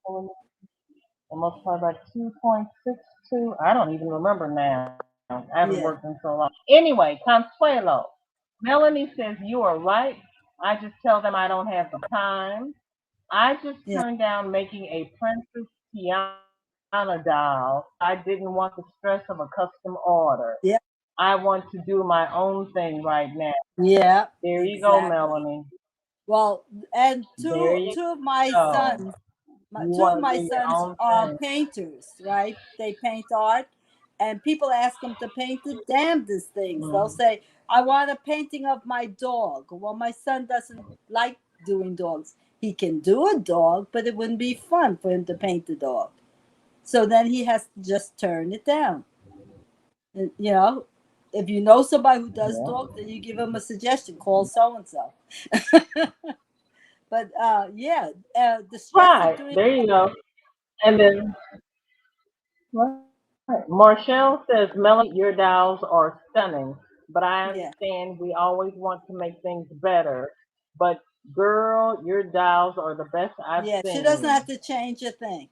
Speaker 3: And multiply by 2.62. I don't even remember now. I haven't
Speaker 4: Yeah.
Speaker 3: worked in so long. Anyway, Consuelo. Melanie says you are right. I just tell them I don't have the time. I just
Speaker 4: Yeah.
Speaker 3: turned down making a Princess Tiana doll. I didn't want the stress of a custom order.
Speaker 4: Yeah.
Speaker 3: I want to do my own thing right now.
Speaker 4: Yeah.
Speaker 3: There you go,
Speaker 4: Exactly.
Speaker 3: Melanie.
Speaker 4: Well, and
Speaker 3: There you
Speaker 4: two of my
Speaker 3: go.
Speaker 4: sons,
Speaker 3: You
Speaker 4: two of
Speaker 3: want to
Speaker 4: my
Speaker 3: do your
Speaker 4: sons
Speaker 3: own
Speaker 4: are
Speaker 3: thing.
Speaker 4: painters, right? They paint art, and people ask them to paint the damnedest things. They'll say, "I want a painting of my dog." Well, my son doesn't like doing dogs. He can do a dog, but it wouldn't be fun for him to paint the dog. So then he has to just turn it down. And, if you know somebody who does
Speaker 3: Yeah.
Speaker 4: dogs, then you give them a suggestion. Call so and so. But yeah, the stress of
Speaker 3: Right.
Speaker 4: doing.
Speaker 3: There you go. And then right. Marshall says, Melanie, your dolls are stunning, but I
Speaker 4: Yeah,
Speaker 3: understand we always want to make things better. But girl, your dolls are the best I've
Speaker 4: yeah. She doesn't
Speaker 3: seen.
Speaker 4: have to change a thing.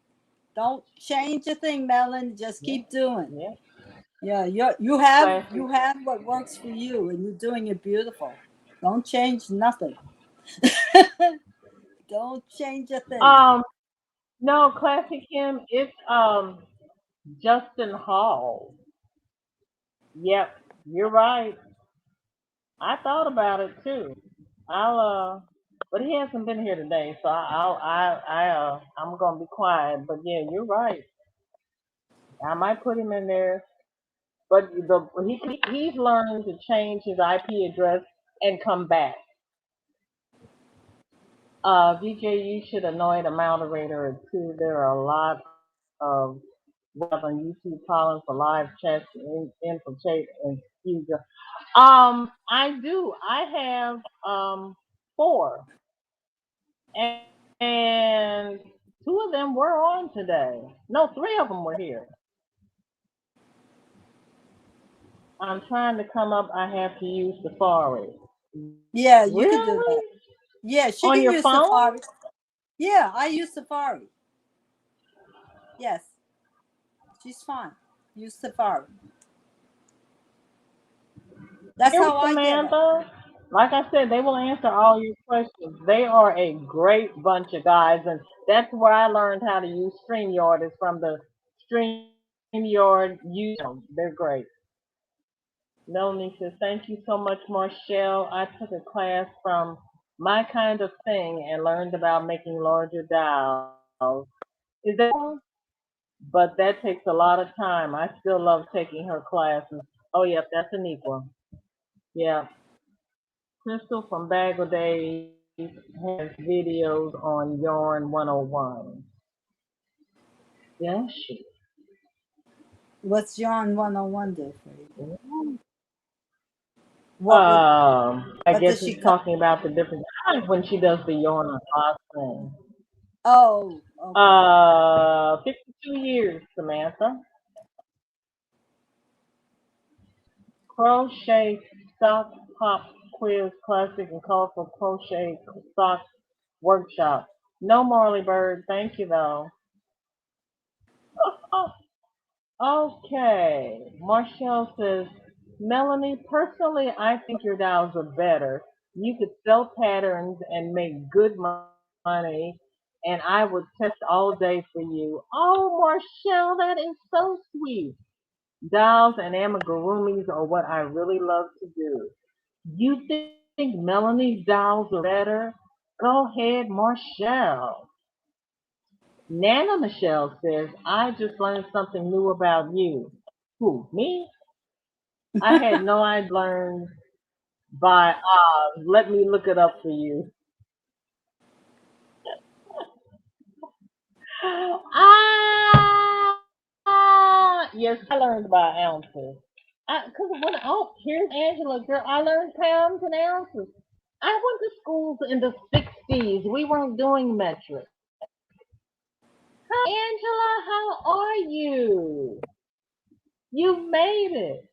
Speaker 4: Don't change a thing, Melon. Just
Speaker 3: Yeah.
Speaker 4: keep doing.
Speaker 3: Yeah.
Speaker 4: Yeah, you
Speaker 3: Classic.
Speaker 4: have what works for you, and you're doing it beautiful. Don't change nothing. Don't change a thing.
Speaker 3: Um, no, Classic Kim, it's Justin Hall. Yep, you're right. I thought about it too. But he hasn't been here today, so I'm gonna be quiet. But yeah, you're right. I might put him in there. But he's learned to change his IP address and come back. VJ, you should anoint a moderator or two. There are a lot of webs on YouTube calling for live chats to infiltrate and future. I do. I have four, and two of them were on today. No, three of them were here. I'm trying to come up. I have to use Safari.
Speaker 4: Yeah, you can do
Speaker 3: Really?
Speaker 4: that. Yeah, she
Speaker 3: On
Speaker 4: can
Speaker 3: your
Speaker 4: use
Speaker 3: phone?
Speaker 4: Safari. Yeah, I use Safari. Yes, she's fine. Use Safari. That's
Speaker 3: Here,
Speaker 4: how I get her.
Speaker 3: Samantha. Like I said, they will answer all your questions. They are a great bunch of guys, and that's where I learned how to use StreamYard is from the StreamYard YouTube. They're great. Melanie says, thank you so much, Marshall. I took a class from My Kind of Thing and learned about making larger dials. Is that all? But that takes a lot of time. I still love taking her classes. Oh, yep, that's an equal. Yeah. Crystal from Bagel Days has videos on Yarn 101. Yeah, she.
Speaker 4: What's John 101 do for you? What would
Speaker 3: I
Speaker 4: what
Speaker 3: guess
Speaker 4: does she
Speaker 3: it's
Speaker 4: cut?
Speaker 3: talking about the different times when she does the yarn unboxing.
Speaker 4: Oh, okay.
Speaker 3: 52 years, Samantha. Crochet sock pop quiz classic and colorful crochet sock workshop. No Marley Bird, thank you though. Okay, Marshall says, Melanie, personally, I think your dials are better. You could sell patterns and make good money, and I would test all day for you. Oh, Marshall, that is so sweet. Dials and amigurumis are what I really love to do. You think Melanie's dials are better? Go ahead, Marshall. Nana Michelle says, I just learned something new about you. Who, me? I had no idea learned by let me look it up for you. Yes, I learned by ounces. Cause when here's Angela, girl, I learned pounds and ounces. I went to schools in the '60s. We weren't doing metric. Hi, Angela, how are you? You made it.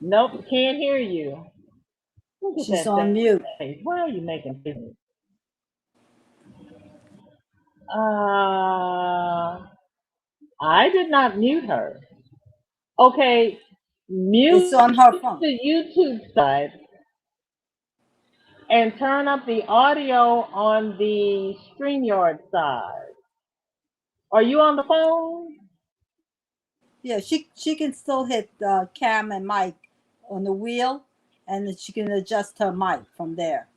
Speaker 3: Nope, can't hear you. Look at
Speaker 4: She's
Speaker 3: that
Speaker 4: on
Speaker 3: face.
Speaker 4: mute.
Speaker 3: Why are you making faces? Uh, I did not mute her. Okay,
Speaker 4: It's
Speaker 3: mute
Speaker 4: on her phone.
Speaker 3: the YouTube side and turn up the audio on the StreamYard side. Are you on the phone?
Speaker 4: Yeah, she can still hit cam and mic on the wheel, and then she can adjust her mic from there.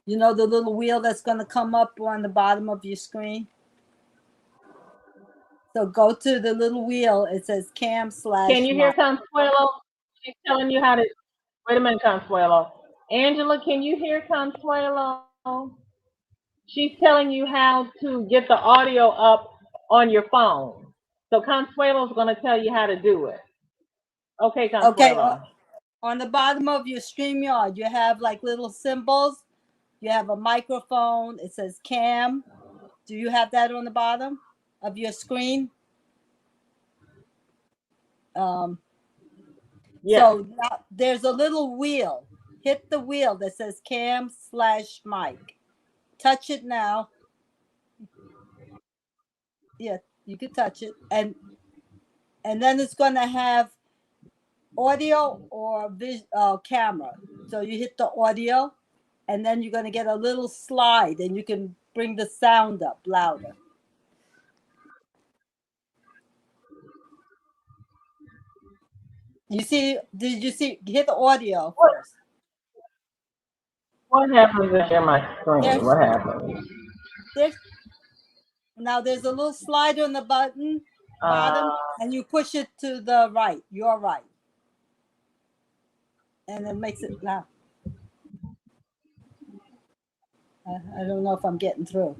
Speaker 4: You know the little wheel that's going to come up on the bottom of your screen? So go to the little wheel. It says cam
Speaker 3: Can
Speaker 4: slash
Speaker 3: you hear
Speaker 4: mic.
Speaker 3: Consuelo? She's telling you how to. Wait a minute, Consuelo. Angela, can you hear Consuelo? She's telling you how to get the audio up on your phone. So Consuelo's going to tell you how to do it. Okay,
Speaker 4: Okay,
Speaker 3: Consuelo.
Speaker 4: on the bottom of your StreamYard, you have like little symbols. You have a microphone. It says cam. Do you have that on the bottom of your screen?
Speaker 3: Yes.
Speaker 4: So now there's a little wheel. Hit the wheel that says cam slash mic. Touch it now. Yeah, you can touch it. And then it's going to have audio or camera. So you hit the audio, and then you're going to get a little slide, and you can bring the sound up louder. You see? Did you see? Hit the audio
Speaker 1: What
Speaker 4: first.
Speaker 1: what happens if I share my screen?
Speaker 4: There's
Speaker 1: What happens?
Speaker 4: there's now there's a little slider on the button bottom,
Speaker 1: Uh,
Speaker 4: and you push it to the right. Your right, and it makes it now. I don't know if I'm getting through.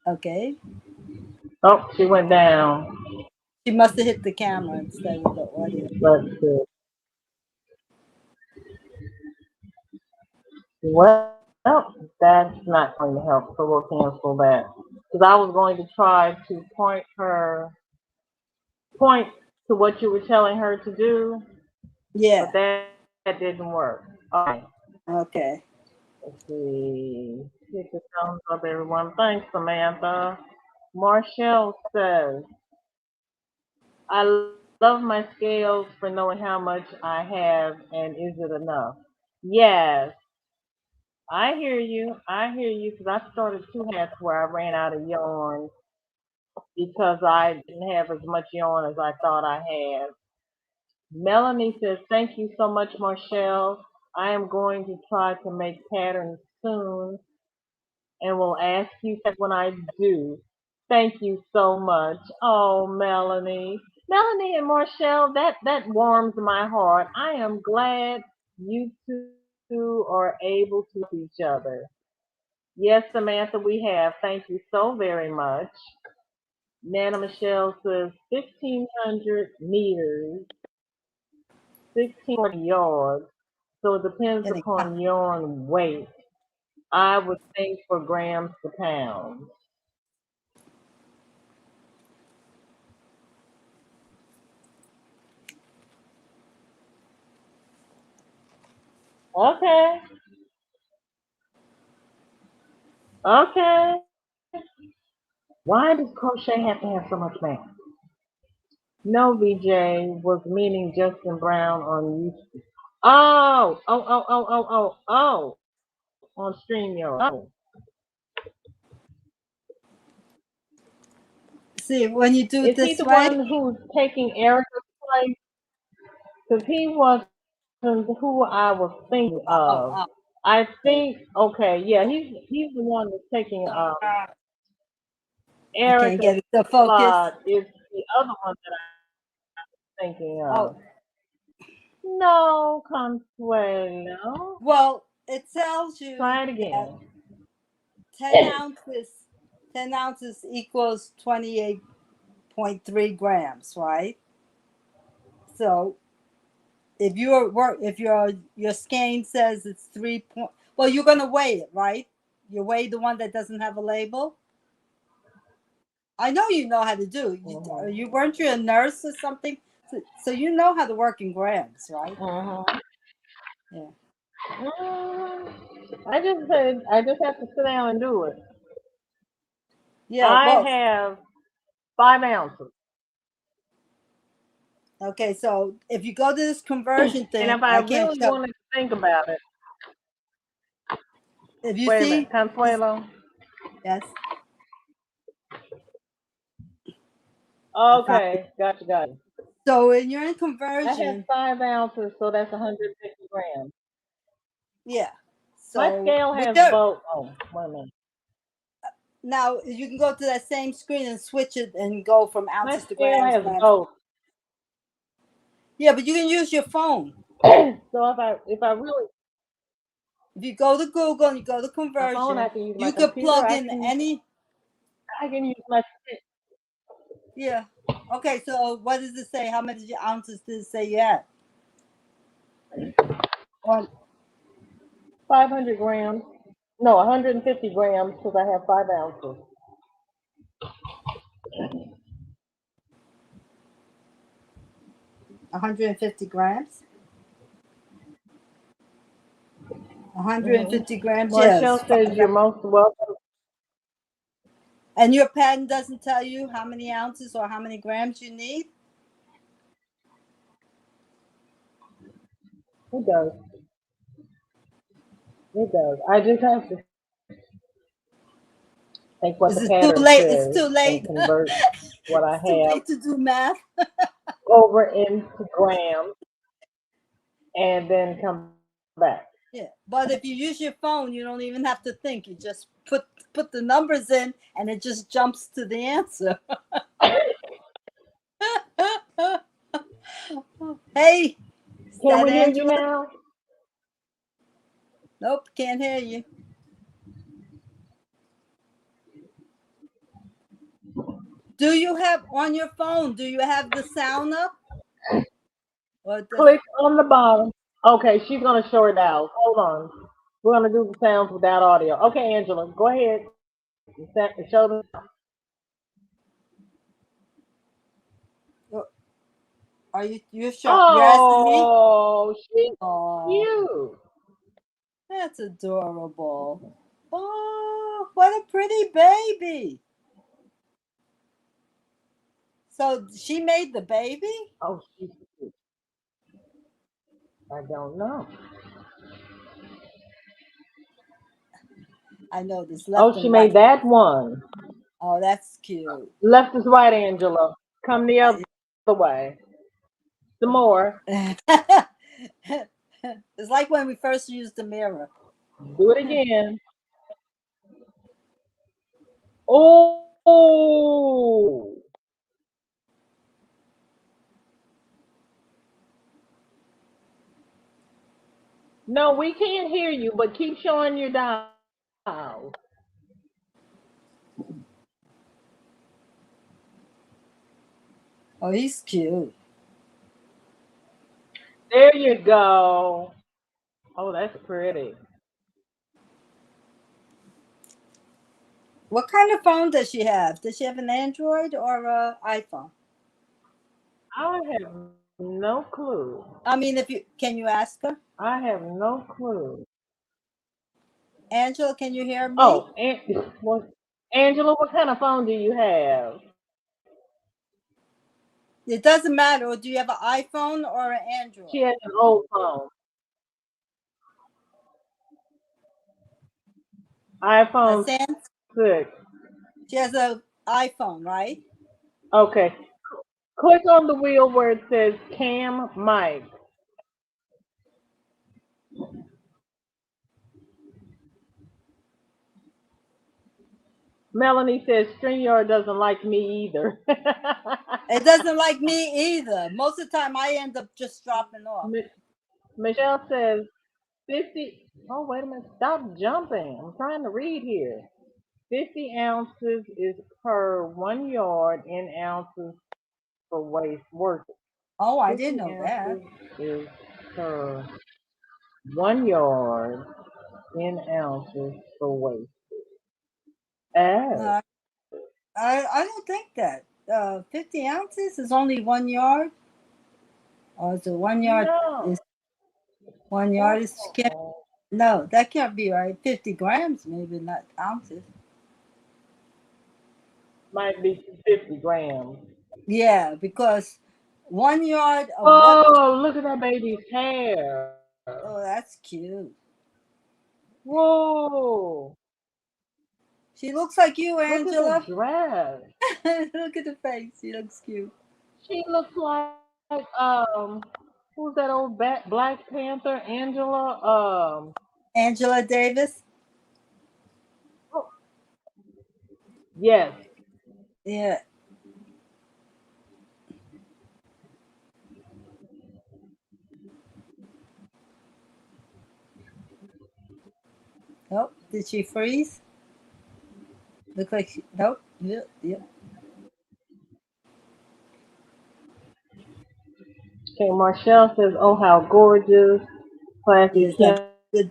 Speaker 4: Okay.
Speaker 1: oh, she went down.
Speaker 4: She must have hit the camera instead of the audio.
Speaker 1: Let's see. Well, that's not going to help, so we'll cancel that. Because I was going to try to point to what you were telling her to do,
Speaker 4: Yeah.
Speaker 1: but that didn't work. Okay.
Speaker 4: Okay.
Speaker 1: Let's see. Hit the thumbs up, everyone. Thanks, Samantha. Marshall says, I love my scales for knowing how much I have and is it enough? Yes, I hear you. I hear you because I started two hats where I ran out of yarn because I didn't have as much yarn as I thought I had. Melanie says, thank you so much, Marshall. I am going to try to make patterns soon and will ask you when I do. Thank you so much. Oh, Melanie. Melanie and Marshall, that warms my heart. I am glad you two are able to help each other. Yes, Samantha, we have. Thank you so very much. Nana Michelle says 1,500 meters, 1,600 yards. So it depends
Speaker 4: Getting
Speaker 1: upon yarn weight. I would think for grams to pounds. Okay. Okay. Why does crochet have to have so much math? No, VJ was meaning Justin Brown on YouTube. Oh, on StreamYard. Oh.
Speaker 4: See, when you do it
Speaker 1: Is he
Speaker 4: this
Speaker 1: the
Speaker 4: way,
Speaker 1: one who's taking Erica's place? Because he wasn't who I was thinking of.
Speaker 4: oh,
Speaker 1: I think, okay, yeah, he's the one that's taking
Speaker 4: I can't
Speaker 1: Erica's
Speaker 4: get it to focus.
Speaker 1: slot. Is the other one that I'm thinking
Speaker 4: Oh,
Speaker 1: of. No, Consuelo.
Speaker 4: well, it tells you
Speaker 1: Try it
Speaker 4: that
Speaker 1: again.
Speaker 4: 10 ounces, 10 ounces equals 28.3 grams, right? So if your skein says it's 3 point, well, you're gonna weigh it, right? You weigh the one that doesn't have a label. I know you know how to do. You weren't you a nurse or something? So you know how to work in grams, right? Yeah.
Speaker 1: I just have to sit down and do it.
Speaker 4: Yeah.
Speaker 1: I
Speaker 4: Well,
Speaker 1: have 5 ounces.
Speaker 4: okay. So if you go to this conversion
Speaker 1: And
Speaker 4: thing,
Speaker 1: if I
Speaker 4: I can't
Speaker 1: really
Speaker 4: show.
Speaker 1: wanted to think about it,
Speaker 4: If you
Speaker 1: wait a
Speaker 4: see,
Speaker 1: minute, Consuelo.
Speaker 4: yes, I found it.
Speaker 1: Okay, got you.
Speaker 4: So when you're in
Speaker 1: I have
Speaker 4: conversion,
Speaker 1: 5 ounces, so that's 150 grams.
Speaker 4: yeah.
Speaker 1: My
Speaker 4: So
Speaker 1: scale
Speaker 4: with
Speaker 1: has
Speaker 4: your
Speaker 1: both. Oh, wait a minute.
Speaker 4: now you can go to that same screen and switch it and go from
Speaker 1: My
Speaker 4: ounces to
Speaker 1: scale
Speaker 4: grams,
Speaker 1: has
Speaker 4: grams.
Speaker 1: both.
Speaker 4: Yeah, but you can use your phone.
Speaker 1: So if I really
Speaker 4: If you go to Google and you go to
Speaker 1: my phone, I
Speaker 4: conversion,
Speaker 1: can use my
Speaker 4: you could
Speaker 1: computer.
Speaker 4: plug in any.
Speaker 1: I can use my stick.
Speaker 4: Yeah. Okay. So what does it say? How many ounces does it say you had?
Speaker 1: 500 grams. No, 150 grams because I have 5 ounces.
Speaker 4: 150 grams.
Speaker 1: Mm-hmm.
Speaker 4: 150 grams.
Speaker 1: Marshall
Speaker 4: Yes.
Speaker 1: says you're most welcome.
Speaker 4: And your patent doesn't tell you how many ounces or how many grams you need.
Speaker 1: It does. It does. I just have to Think what
Speaker 4: Is
Speaker 1: the
Speaker 4: it too
Speaker 1: pattern
Speaker 4: late? It's
Speaker 1: says
Speaker 4: too
Speaker 1: and
Speaker 4: late.
Speaker 1: convert what I
Speaker 4: It's too
Speaker 1: have
Speaker 4: late to do math.
Speaker 1: over into grams and then come back.
Speaker 4: Yeah, but if you use your phone, you don't even have to think. You just put the numbers in, and it just jumps to the answer. Hey, is
Speaker 1: Can
Speaker 4: that
Speaker 1: we hear you
Speaker 4: Angela?
Speaker 1: now?
Speaker 4: Nope, can't hear you. Do you have on your phone? Do you have the sound up? Or the
Speaker 1: Click on the bottom. Okay, she's gonna show it out. Hold on. We're gonna do the sounds without audio. Okay, Angela, go ahead. Show them.
Speaker 4: are you're sure you're asking me?
Speaker 1: Oh, she's
Speaker 4: Oh,
Speaker 1: cute.
Speaker 4: that's adorable. Oh, what a pretty baby. So she made the baby?
Speaker 1: Oh, she's cute. I don't know.
Speaker 4: I know this
Speaker 1: Oh,
Speaker 4: left
Speaker 1: she
Speaker 4: and right.
Speaker 1: made that one.
Speaker 4: Oh, that's cute.
Speaker 1: Left is right, Angela. Come the other way. Some more.
Speaker 4: It's like when we first used the mirror.
Speaker 1: Do it again. Oh. No, we can't hear you, but keep showing your dial.
Speaker 4: Oh, he's cute.
Speaker 1: There you go. Oh, that's pretty.
Speaker 4: What kind of phone does she have? Does she have an Android or a iPhone?
Speaker 1: I have no clue.
Speaker 4: I mean, if you can you ask her?
Speaker 1: I have no clue.
Speaker 4: Angela, can you hear me?
Speaker 1: Oh, Angela, what kind of phone do you have?
Speaker 4: It doesn't matter. Do you have an iPhone or an
Speaker 1: She
Speaker 4: Android?
Speaker 1: has an old phone.
Speaker 4: A
Speaker 1: iPhone
Speaker 4: Sam?
Speaker 1: 6.
Speaker 4: She has an iPhone, right?
Speaker 1: Okay. Click on the wheel where it says Cam Mic. Melanie says StreamYard doesn't like me either.
Speaker 4: It doesn't like me either. Most of the time, I end up just dropping off.
Speaker 1: Michelle says 50. Oh, wait a minute. Stop jumping. I'm trying to read here. 50 ounces is per 1 yard in ounces for waste work.
Speaker 4: Oh, I didn't
Speaker 1: 50
Speaker 4: know that.
Speaker 1: ounces is per 1 yard in ounces for waste. Oh,
Speaker 4: No, I don't think that. 50 ounces is only 1 yard. Or is it 1 yard?
Speaker 1: no.
Speaker 4: Is 1 yard is can't, no, that can't be right. 50 grams, maybe not ounces.
Speaker 1: Might be 50 grams.
Speaker 4: Yeah, because 1 yard of what?
Speaker 1: Oh, look at that baby's hair.
Speaker 4: Oh, that's cute.
Speaker 1: Whoa.
Speaker 4: She looks like you,
Speaker 1: Look at the
Speaker 4: Angela.
Speaker 1: dress.
Speaker 4: Look at the face. She looks cute.
Speaker 1: She looks like who's that old Black Panther? Angela.
Speaker 4: Angela Davis.
Speaker 1: Oh, yes.
Speaker 4: Yeah. Nope. Did she freeze? Look like nope. Yep. Yep.
Speaker 1: Okay, Marshall says, "Oh, how gorgeous." Classy
Speaker 4: Yes.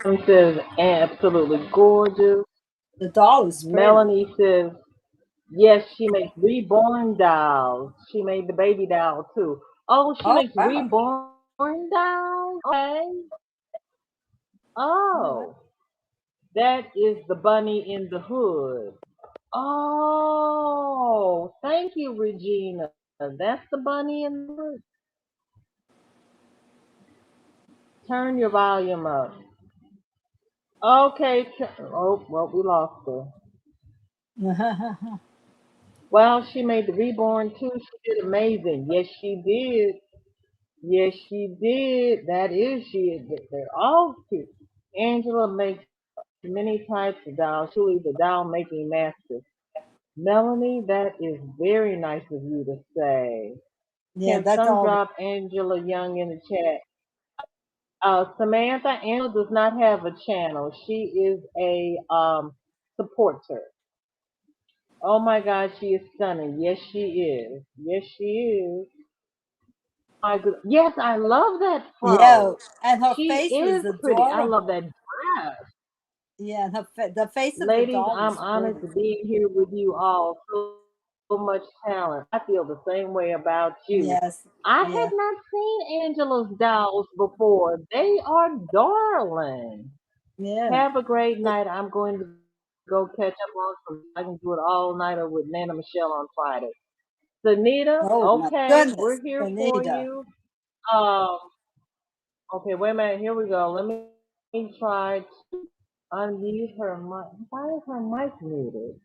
Speaker 1: Kim says, "Absolutely gorgeous."
Speaker 4: The doll is pretty.
Speaker 1: Melanie says, "Yes, she makes reborn dolls. She made the baby doll too. Oh, she
Speaker 4: Oh
Speaker 1: makes
Speaker 4: wow.
Speaker 1: reborn dolls. Okay.
Speaker 4: Oh,
Speaker 1: Oh, that is the bunny in the hood. Oh, thank you, Regina. That's the bunny in the hood. Turn your volume up. Okay. Oh, well, we lost her.
Speaker 3: Well, she made the reborn too. She did amazing. Yes, she did. Yes, she did. That is she. They're all cute. Angela makes many types of dolls. Truly the doll making master. Melanie, that is very nice of you to say.
Speaker 4: Yeah,
Speaker 3: Can
Speaker 4: that's
Speaker 3: some
Speaker 4: all.
Speaker 3: drop Angela Young in the chat? Samantha, Angela does not have a channel. She is a supporter. Oh my God, she is stunning. Yes, she is. Yes, she is. My good. Yes, I love that
Speaker 4: Yeah,
Speaker 3: fro.
Speaker 4: and her
Speaker 3: She
Speaker 4: face
Speaker 3: is
Speaker 4: was
Speaker 3: pretty. I love
Speaker 4: adorable.
Speaker 3: that dress.
Speaker 4: Yeah, and the face of the
Speaker 3: Ladies,
Speaker 4: doll
Speaker 3: I'm
Speaker 4: was
Speaker 3: honored
Speaker 4: pretty.
Speaker 3: to be here with you all. So much talent. I feel the same way about you.
Speaker 4: Yes,
Speaker 3: I had
Speaker 4: yeah.
Speaker 3: not seen Angela's dolls before. They are darling.
Speaker 4: Yeah.
Speaker 3: Have a great night. I'm going to go catch up on some. I can do it all nighter with Nana Michelle on Friday. Sunita,
Speaker 4: Oh my
Speaker 3: okay,
Speaker 4: goodness,
Speaker 3: we're here for
Speaker 4: Anita.
Speaker 3: you. Um, okay, wait a minute. Here we go. Let me try to unmute her mic. Why is her mic muted?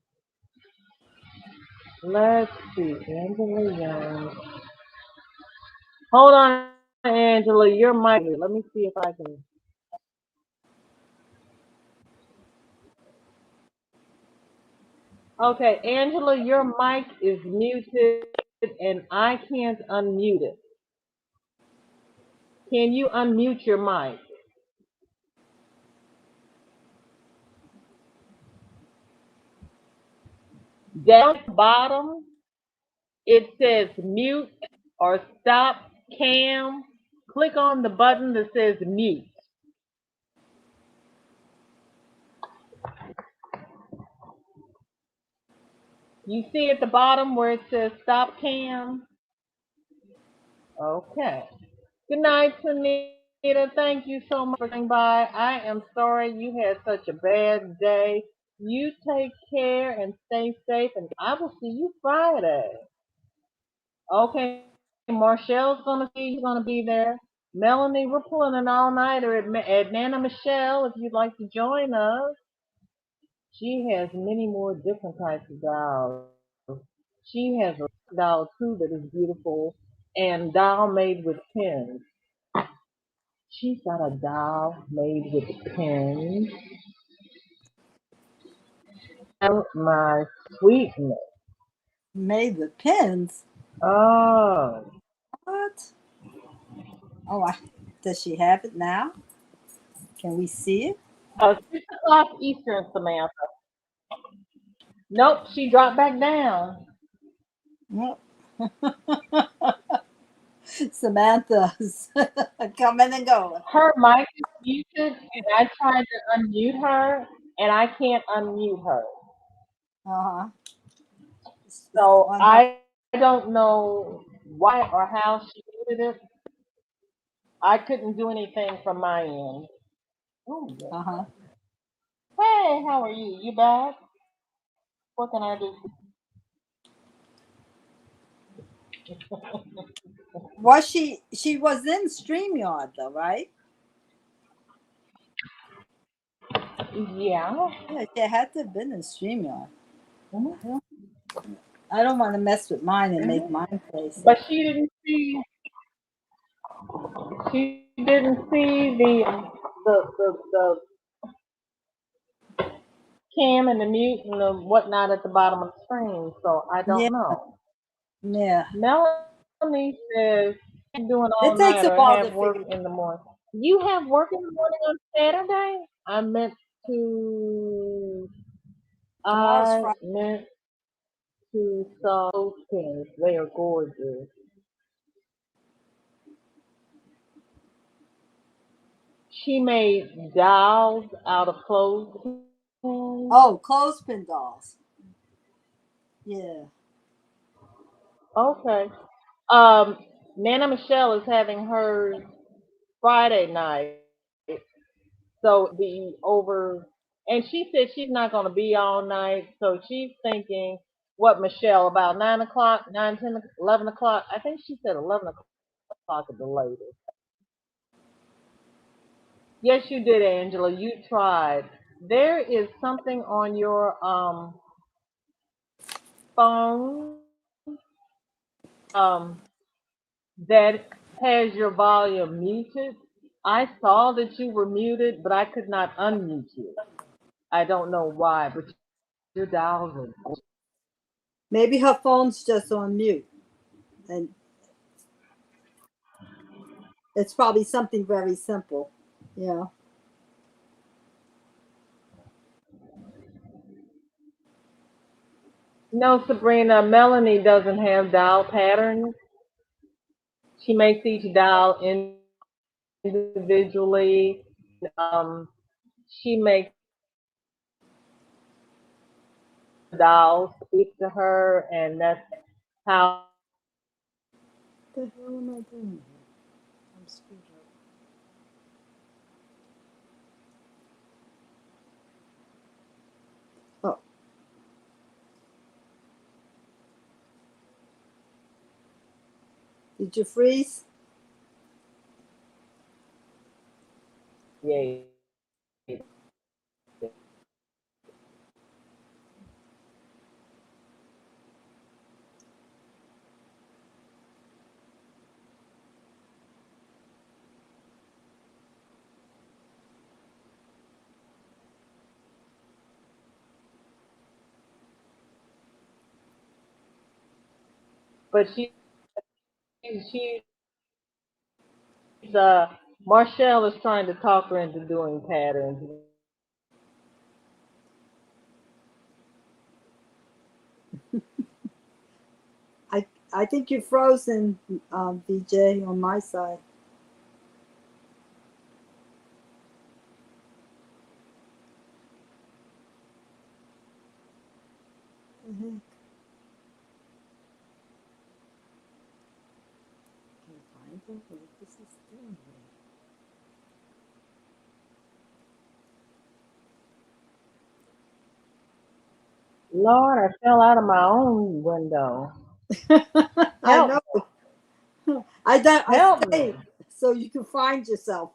Speaker 3: Let's see. Angela Young. Hold on, Angela. Your mic. Let me see if I can. Okay, Angela, your mic is muted and I can't unmute it. Can you unmute your mic? Down at the bottom, it says mute or stop cam. Click on the button that says mute. You see at the bottom where it says stop cam? Okay. Good night, Sunita. Thank you so much for coming by. I am sorry you had such a bad day. You take care and stay safe, and I will see you Friday. Okay, Marshall's gonna be there. Melanie, we're pulling an all-nighter at Nana Michelle if you'd like to join us. She has many more different types of dolls. She has a doll too that is beautiful, and doll made with pins. She's got a doll made with pins. Oh my sweetness.
Speaker 4: Made with pins.
Speaker 3: Oh.
Speaker 4: What? Oh, does she have it now? Can we see it?
Speaker 3: 6 o'clock Eastern, Samantha. Nope, she dropped back down.
Speaker 4: Well, Samantha's coming and going.
Speaker 3: Her mic is muted, and I tried to unmute her, and I can't unmute her.
Speaker 4: Uh-huh. It's
Speaker 3: So
Speaker 4: on her.
Speaker 3: I don't know why or how she muted it. I couldn't do anything from my end. Oh, yeah.
Speaker 4: Uh-huh.
Speaker 3: Hey, how are you? You back? What can I do?
Speaker 4: Was she was in StreamYard though, right?
Speaker 3: Yeah.
Speaker 4: Yeah, she had to have been in StreamYard.
Speaker 3: Hmm.
Speaker 4: I don't want to mess with mine and make
Speaker 3: Hmm.
Speaker 4: mine crazy.
Speaker 3: But she didn't see the cam and the mute and the whatnot at the bottom of the screen, so I
Speaker 4: Yeah,
Speaker 3: don't know.
Speaker 4: yeah.
Speaker 3: Melanie says doing all
Speaker 4: It takes
Speaker 3: night
Speaker 4: a
Speaker 3: or
Speaker 4: while
Speaker 3: have
Speaker 4: to
Speaker 3: work
Speaker 4: figure it
Speaker 3: in the morning. You have work in the morning on Saturday? To
Speaker 4: out. Tomorrow's
Speaker 3: I
Speaker 4: Friday.
Speaker 3: meant to saw those pins. They are gorgeous. She made dolls out of clothespins.
Speaker 4: Oh, clothespin dolls. Yeah.
Speaker 3: Okay. Um, Nana Michelle is having hers Friday night, so the over, and she said she's not going to be all night, so she's thinking, what, Michelle, about 9 o'clock, 9, 10, 11 o'clock? I think she said 11 o'clock at the latest. Yes, you did, Angela. You tried. There is something on your phone um, that has your volume muted. I saw that you were muted, but I could not unmute you. I don't know why, but your dials are.
Speaker 4: Maybe her phone's just on mute, and it's probably something very simple. Yeah.
Speaker 3: No, Sabrina, Melanie doesn't have dial patterns. She makes each dial individually. Um, she makes dials speak to her, and that's how.
Speaker 4: What the hell am I doing here? I'm screwed up. Oh, did you freeze?
Speaker 3: Yeah. But she's Marshall is trying to talk her into doing patterns.
Speaker 4: I think you're frozen, VJ, on my side. Mm-hmm. Can't find it. What this is doing here.
Speaker 3: Lord, I fell out of my own window.
Speaker 4: I
Speaker 3: Help,
Speaker 4: know. I
Speaker 3: help me.
Speaker 4: stayed so you can find yourself.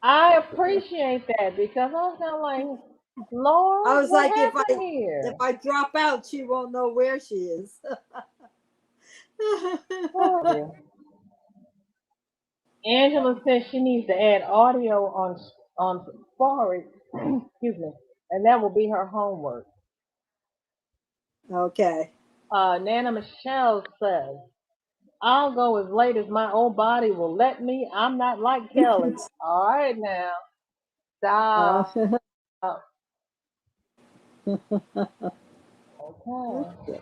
Speaker 3: I appreciate that because I was kind of like,
Speaker 4: I
Speaker 3: Lord,
Speaker 4: was
Speaker 3: what
Speaker 4: like,
Speaker 3: happened
Speaker 4: if
Speaker 3: here?
Speaker 4: I drop out, she won't know where she is.
Speaker 3: Oh, Angela says she needs to add audio on Safari, excuse me, and that will be her homework.
Speaker 4: Okay.
Speaker 3: Nana Michelle says, I'll go as late as my old body will let me. I'm not like Kelly. All right now, stop. Okay.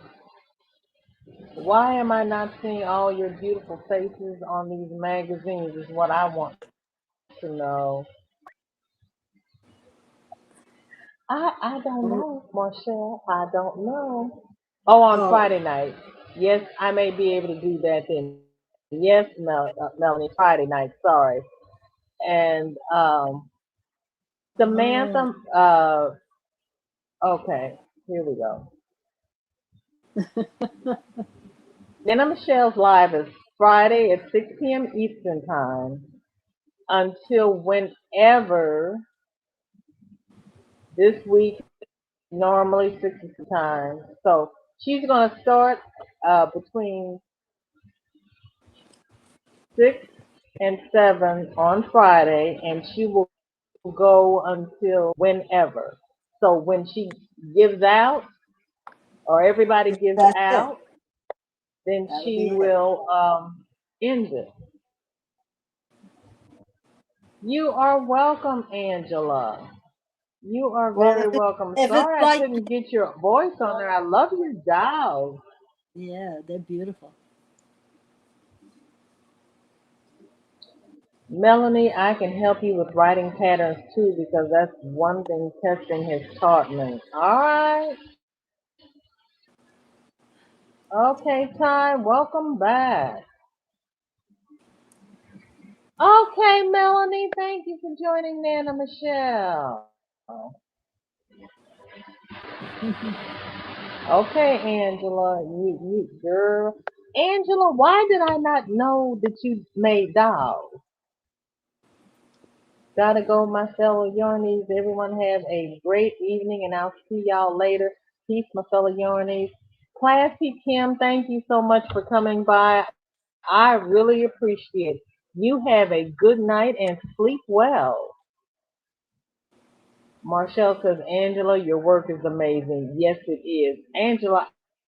Speaker 3: Why am I not seeing all your beautiful faces on these magazines is what I want to know. I don't know, Marshall. I don't know. Oh, on
Speaker 4: Oh,
Speaker 3: Friday night. Yes, I may be able to do that then. Yes, Melanie, Friday night. Sorry. And
Speaker 4: oh.
Speaker 3: Samantha. Okay, here we go. Nana Michelle's live is Friday at 6 p.m. Eastern time until whenever this week, normally 6 time. So she's going to start between 6 and 7 on Friday, and she will go until whenever. So when she gives out, or everybody gives
Speaker 4: That's it.
Speaker 3: out, then
Speaker 4: That'll
Speaker 3: she
Speaker 4: be it.
Speaker 3: will end it. You are welcome, Angela. You are
Speaker 4: Well,
Speaker 3: very welcome.
Speaker 4: if it's
Speaker 3: Sorry I
Speaker 4: like,
Speaker 3: couldn't get your voice on there. I love your dials.
Speaker 4: yeah, they're beautiful.
Speaker 3: Melanie, I can help you with writing patterns too because that's one thing testing has taught me. All right. Okay, Ty, welcome back. Okay, Melanie, thank you for joining Nana Michelle. Okay, Angela, you girl. Angela, why did I not know that you made dolls? Gotta go, my fellow yarnies. Everyone have a great evening, and I'll see y'all later. Peace, my fellow Yornies. Classy Kim, thank you so much for coming by. I really appreciate it. You have a good night and sleep well. Marshall says, Angela, your work is amazing. Yes, it is. Angela,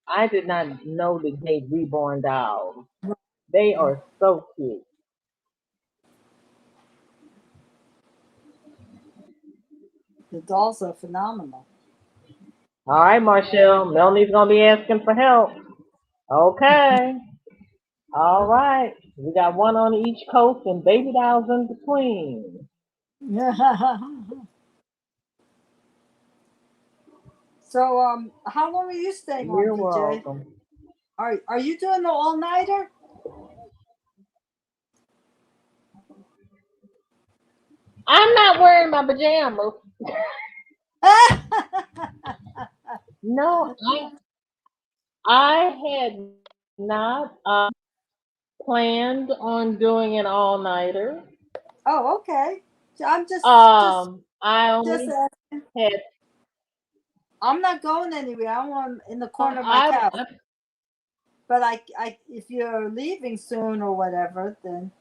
Speaker 3: I did not know that they made reborn dolls. They are so cute.
Speaker 4: The dolls are phenomenal.
Speaker 3: All right, Marshall. Melanie's going to be asking for help. Okay. All right. We got one on each coast and baby dolls in between.
Speaker 4: So, how long are you staying on,
Speaker 3: You're
Speaker 4: DJ?
Speaker 3: welcome.
Speaker 4: Are you doing the all nighter?
Speaker 3: I'm not wearing my pajamas. No, I had not planned on doing an all nighter.
Speaker 4: Oh, okay. So I'm just
Speaker 3: I
Speaker 4: just
Speaker 3: only had.
Speaker 4: I'm not going anywhere. I'm in the corner of my couch. But if you're leaving soon or whatever, then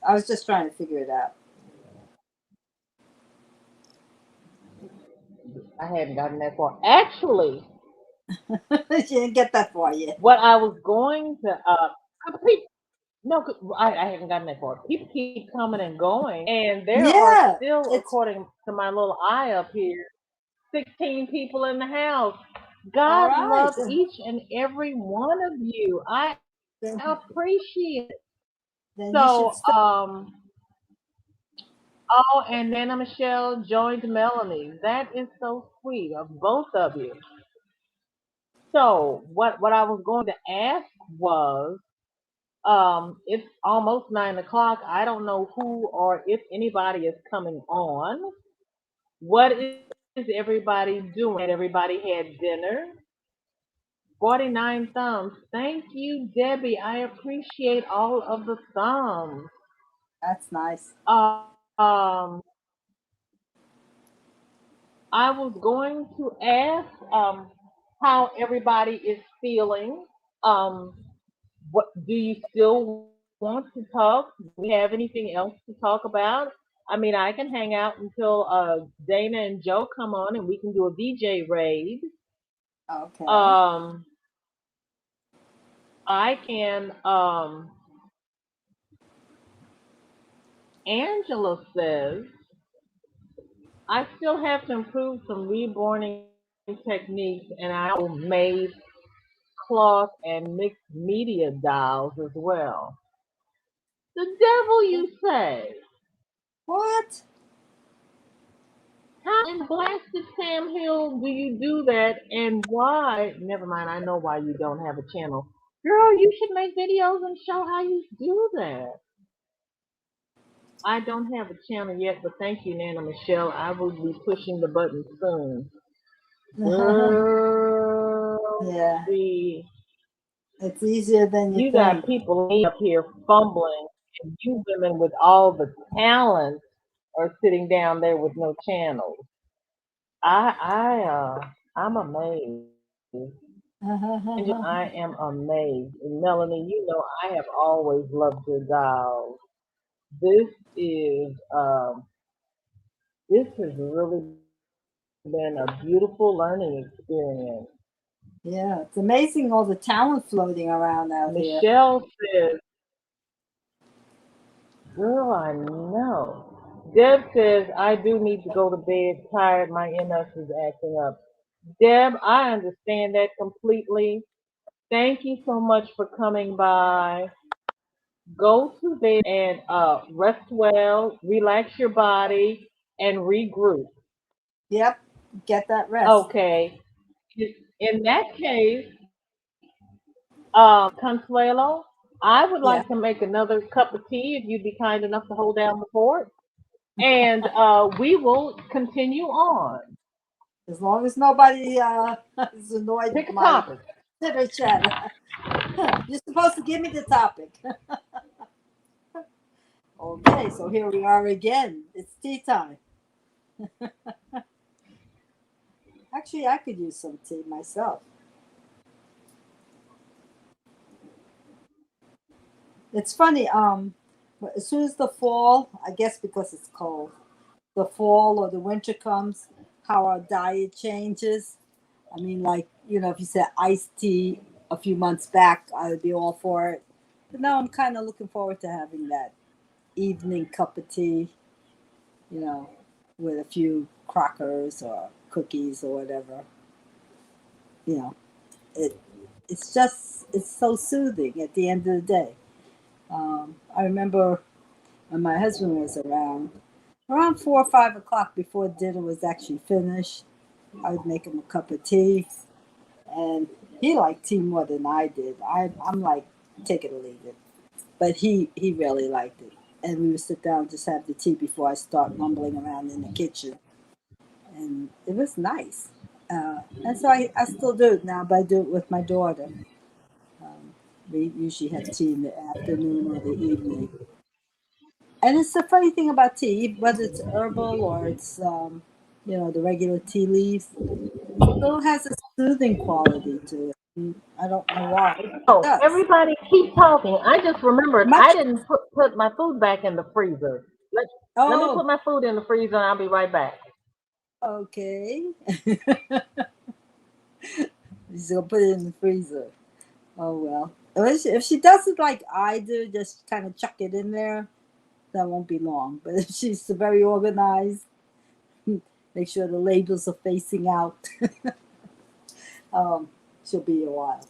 Speaker 4: I was just trying to figure it out.
Speaker 3: I hadn't gotten that far. Actually,
Speaker 4: You didn't get that far yet.
Speaker 3: what I was going to no, I haven't gotten that far. People keep coming and going, and there are
Speaker 4: Yeah,
Speaker 3: still,
Speaker 4: it's
Speaker 3: according to my little eye up here, 16 people in the house.
Speaker 4: all
Speaker 3: God
Speaker 4: right.
Speaker 3: love each and every one of you. I
Speaker 4: Then,
Speaker 3: appreciate it.
Speaker 4: then you should
Speaker 3: So,
Speaker 4: start.
Speaker 3: oh, and Nana Michelle joined Melanie. That is so sweet of both of you. So, what I was going to ask was, it's almost 9 o'clock. I don't know who or if anybody is coming on. What is everybody doing? Everybody had dinner. 49 thumbs. Thank you, Debbie. I appreciate all of the thumbs.
Speaker 4: That's nice.
Speaker 3: Um, I was going to ask how everybody is feeling. Um, what do you still want to talk? Do we have anything else to talk about? I mean, I can hang out until Dana and Joe come on, and we can do a VJ raid.
Speaker 4: Okay.
Speaker 3: Um, I can. Angela says I still have to improve some reborning techniques, and I also made cloth and mixed media dolls as well. The devil, you say?
Speaker 4: What?
Speaker 3: How in blasted Sam Hill do you do that, and why? Never mind, I know why you don't have a channel. Girl, you should make videos and show how you do that. I don't have a channel yet, but thank you, Nana Michelle. I will be pushing the button soon. Girl,
Speaker 4: Yeah,
Speaker 3: see,
Speaker 4: it's easier than you
Speaker 3: you got
Speaker 4: think.
Speaker 3: people up here fumbling, and you women with all the talent are sitting down there with no channels. I'm amazed. Angel, I am amazed. And Melanie, you know I have always loved your dolls. This is this has really been a beautiful learning experience.
Speaker 4: Yeah, it's amazing all the talent floating around out here.
Speaker 3: Michelle says, girl, I know. Deb says, I do need to go to bed tired. My MS is acting up. Deb, I understand that completely. Thank you so much for coming by. Go to bed and rest well, relax your body, and regroup.
Speaker 4: Yep, get that rest.
Speaker 3: Okay. In that case, Consuelo, I would
Speaker 4: Yeah,
Speaker 3: like to make another cup of tea if you'd be kind enough to hold down the fort. And we will continue on.
Speaker 4: as long as nobody is annoyed
Speaker 3: Pick
Speaker 4: with
Speaker 3: a
Speaker 4: my
Speaker 3: topic.
Speaker 4: Twitter chat. You're supposed to give me the topic. Okay, so here we are again. It's tea time. Actually, I could use some tea myself. It's funny. But as soon as the fall, I guess because it's cold, the fall or the winter comes, how our diet changes. I mean, like, if you said iced tea a few months back, I would be all for it. But now I'm kind of looking forward to having that evening cup of tea, you know, with a few crackers or cookies or whatever. You know, it it's so soothing at the end of the day. I remember when my husband was around 4 or 5 o'clock before dinner was actually finished, I would make him a cup of tea, and he liked tea more than I did. I'm like, take it or leave it, but he really liked it. And we would sit down and just have the tea before I start mumbling around in the kitchen, and it was nice. And so I still do it now, but I do it with my daughter. We usually have tea in the afternoon or the evening. And it's the funny thing about tea, whether it's herbal or it's the regular tea leaves, still has a soothing quality to it. And I don't know why. It
Speaker 3: Oh,
Speaker 4: does.
Speaker 3: everybody keep talking. I just remembered I
Speaker 4: Much.
Speaker 3: didn't put my food back in the freezer. Let me put
Speaker 4: Oh,
Speaker 3: my food in the freezer and I'll be right back.
Speaker 4: okay. She's gonna put it in the freezer. Oh well. If she does it like I do, just kind of chuck it in there, that won't be long. But if she's very organized, make sure the labels are facing out, um, she'll be a while.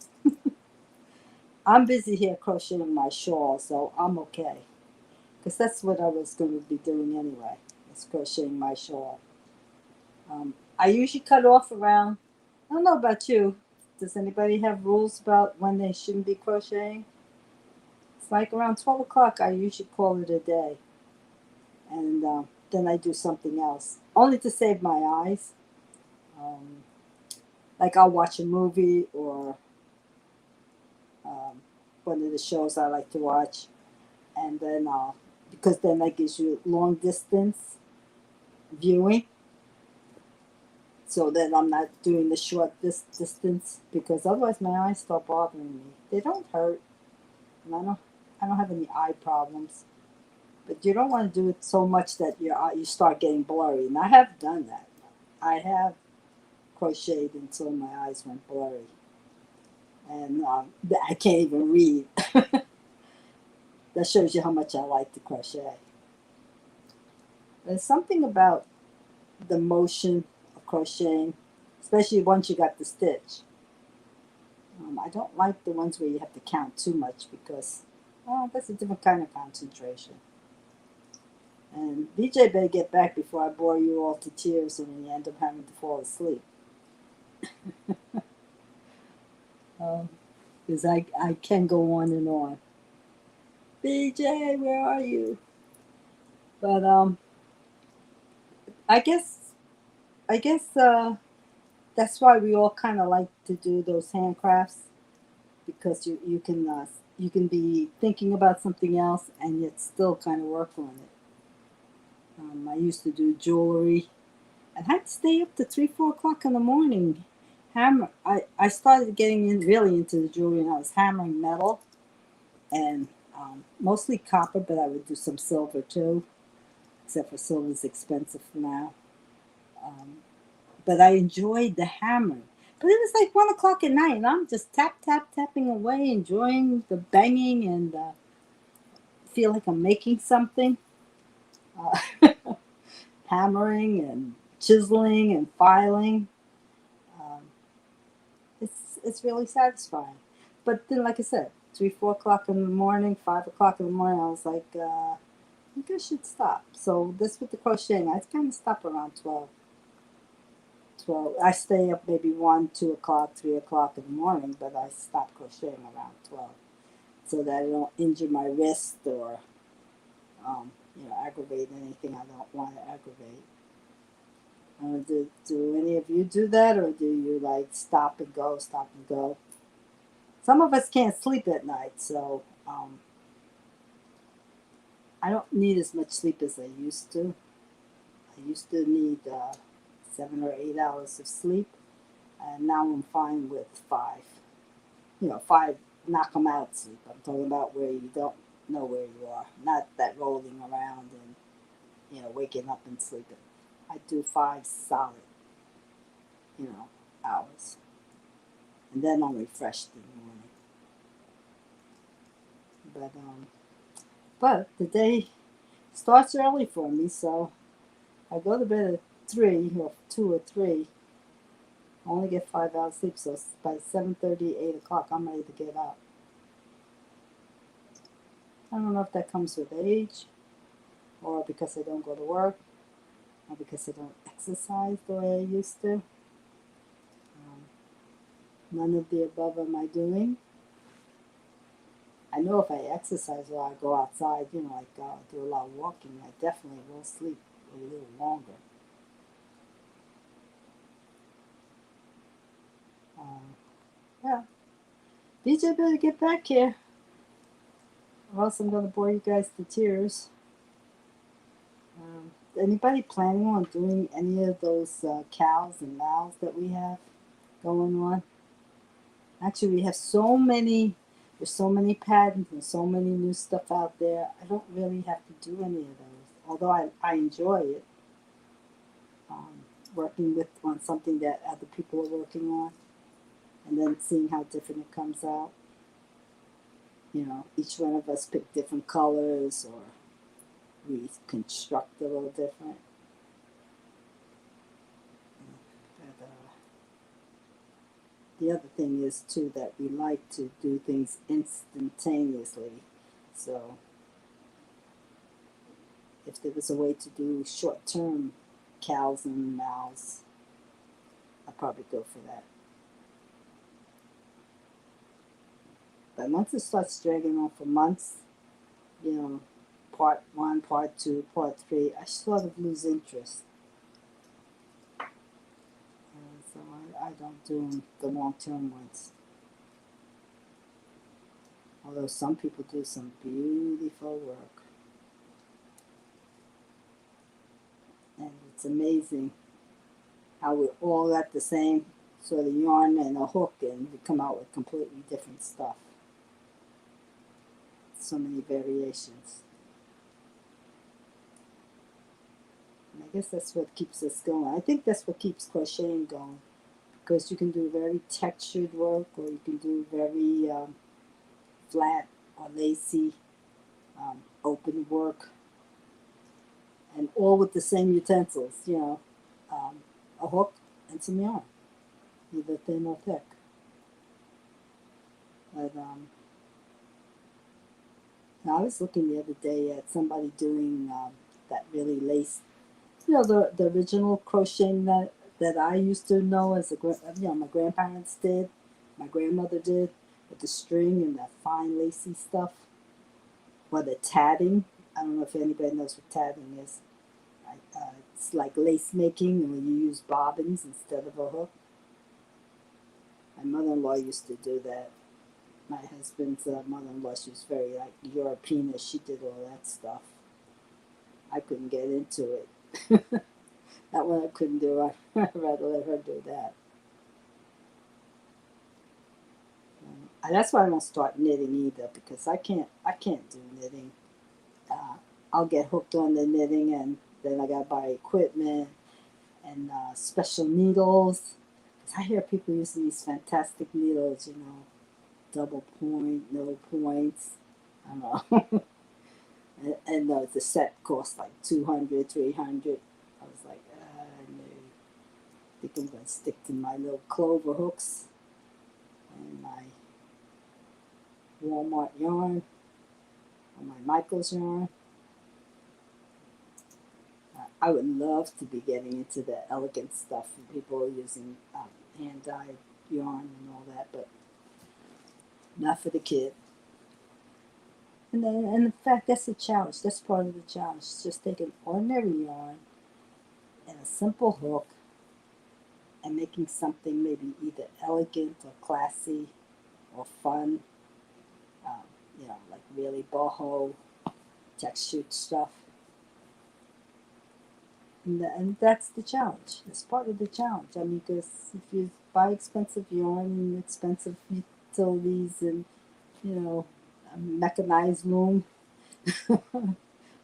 Speaker 4: I'm busy here crocheting my shawl, so I'm okay. Because that's what I was going to be doing anyway, is crocheting my shawl. I usually cut off around, I don't know about you. Does anybody have rules about when they shouldn't be crocheting? It's like around 12 o'clock, I usually call it a day. And then I do something else, only to save my eyes. Um, like I'll watch a movie or um, one of the shows I like to watch, and then because then that gives you long distance viewing, so that I'm not doing the short distance, because otherwise my eyes start bothering me. They don't hurt, and I don't have any eye problems, but you don't want to do it so much that you start getting blurry. And I have done that. I have crocheted until my eyes went blurry, and I can't even read. That shows you how much I like to crochet. There's something about the motion of crocheting, especially once you got the stitch. I don't like the ones where you have to count too much, because, that's a different kind of concentration. And BJ better get back before I bore you all to tears and then you end up having to fall asleep. Because I can go on and on. BJ, where are you? But I guess that's why we all kind of like to do those handcrafts, because you can be thinking about something else and yet still kind of work on it. I used to do jewelry, and I'd stay up to 3, 4 o'clock in the morning. I started getting really into the jewelry, and I was hammering metal, and mostly copper, but I would do some silver too, except for silver's expensive now. Um, but I enjoyed the hammering. But it was like 1 o'clock at night, and I'm just tapping away, enjoying the banging, and feel like I'm making something. Uh, hammering and chiseling and filing. Um, it's really satisfying. But then, like I said, 3, 4 o'clock in the morning, 5 o'clock in the morning, I was like, I think I should stop. So this with the crocheting, I kind of stop around 12. 12. I stay up maybe 1, 2 o'clock, 3 o'clock in the morning, but I stop crocheting around 12, so that I don't injure my wrist or aggravate anything I don't want to aggravate. Do any of you do that, or do you like stop and go, stop and go? Some of us can't sleep at night, so I don't need as much sleep as I used to. I used to need 7 or 8 hours of sleep, and now I'm fine with 5. 5 knock 'em out sleep. I'm talking about where you don't know where you are, not that rolling around and waking up and sleeping. I do 5 solid, hours, and then I'm refreshed in the morning. But the day starts early for me, so I go to bed at 3 or 2 or 3. I only get 5 hours sleep, so by 7:30, 8 o'clock, I'm ready to get up. I don't know if that comes with age, or because I don't go to work, or because I don't exercise the way I used to. None of the above am I doing. I know if I exercise or I go outside, like do a lot of walking, I definitely will sleep a little longer. Yeah. BJ better get back here, or else I'm going to bore you guys to tears. Anybody planning on doing any of those cows and mows that we have going on? Actually, we have there's so many patents and so many new stuff out there. I don't really have to do any of those, although I enjoy it. Working on something that other people are working on, and then seeing how different it comes out. Each one of us pick different colors, or we construct a little different. But, the other thing is too that we like to do things instantaneously. So if there was a way to do short-term cows and mows, I'd probably go for that. But once it starts dragging on for months, part 1, part 2, part 3, I sort of lose interest. So I don't do the long-term ones. Although some people do some beautiful work. And it's amazing how we all got the same sort of yarn and a hook, and we come out with completely different stuff. So many variations. And I guess that's what keeps us going. I think that's what keeps crocheting going, because you can do very textured work, or you can do very flat or lacy open work, and all with the same utensils, a hook and some yarn, either thin or thick. But I was looking the other day at somebody doing that really lace, the original crocheting that I used to know as my grandparents did, my grandmother did, with the string and that fine lacy stuff, or the tatting. I don't know if anybody knows what tatting is. It's like lace making, and when you use bobbins instead of a hook. My mother-in-law used to do that. My husband's mother-in-law, she was very like European, as she did all that stuff. I couldn't get into it. That one I couldn't do. I'd rather let her do that. That's why I don't start knitting either, because I can't do knitting. I'll get hooked on the knitting, and then I gotta buy equipment and special needles. I hear people using these fantastic needles, double point, no points. I don't know. and the set cost like $200, $300. I was like, no. I think I'm going to stick to my little clover hooks and my Walmart yarn, or my Michaels yarn. I would love to be getting into the elegant stuff, and people are using hand-dyed yarn and all that, but not for the kid. And in fact, that's a challenge. That's part of the challenge. Just take an ordinary yarn and a simple hook and making something maybe either elegant or classy or fun, like really boho textured stuff. And that's the challenge. It's part of the challenge. I mean, because if you buy expensive yarn and expensive utilities and, a mechanized loom,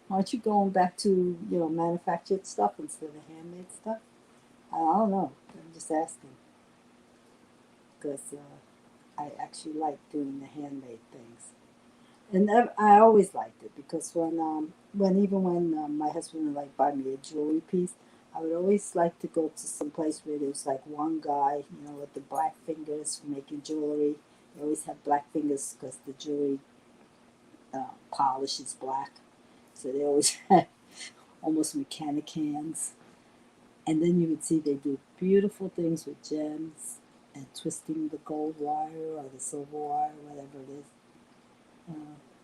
Speaker 4: aren't you going back to, manufactured stuff instead of handmade stuff? I don't know. I'm just asking. Because I actually like doing the handmade things. And I always liked it because when my husband would like buy me a jewelry piece, I would always like to go to some place where there's like one guy, with the black fingers for making jewelry. They always have black fingers because the jewelry polish is black, so they always had almost mechanic hands. And then you would see they do beautiful things with gems and twisting the gold wire or the silver wire, whatever it is.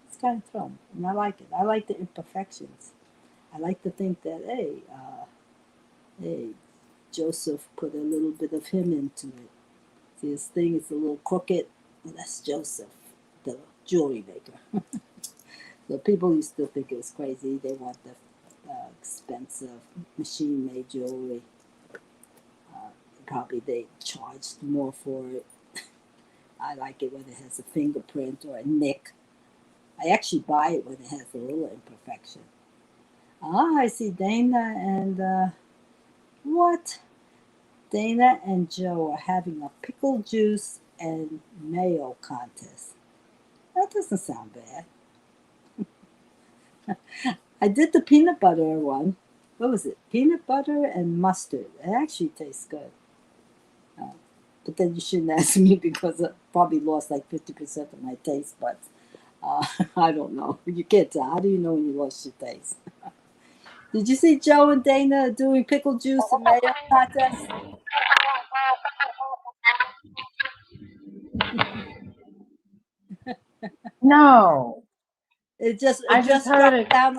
Speaker 4: It's kind of fun, and I like it. I like the imperfections. I like to think that, hey, Joseph put a little bit of him into it. See, this thing is a little crooked. Well, that's Joseph, the jewelry maker. So people used to think it was crazy. They want the expensive machine-made jewelry. Probably they charged more for it. I like it when it has a fingerprint or a nick. I actually buy it when it has a little imperfection. I see Dana and what? Dana and Joe are having a pickle juice and mayo contest. That doesn't sound bad. I did the peanut butter one. What was it? Peanut butter and mustard. It actually tastes good. But then you shouldn't ask me because I probably lost like 50% of my taste buds. I don't know. You can't tell. How do you know when you lost your taste? Did you see Joe and Dana doing pickle juice and mayo contest?
Speaker 3: No,
Speaker 4: It just
Speaker 3: I
Speaker 4: it
Speaker 3: just
Speaker 4: just
Speaker 3: heard
Speaker 4: dropped
Speaker 3: it
Speaker 4: down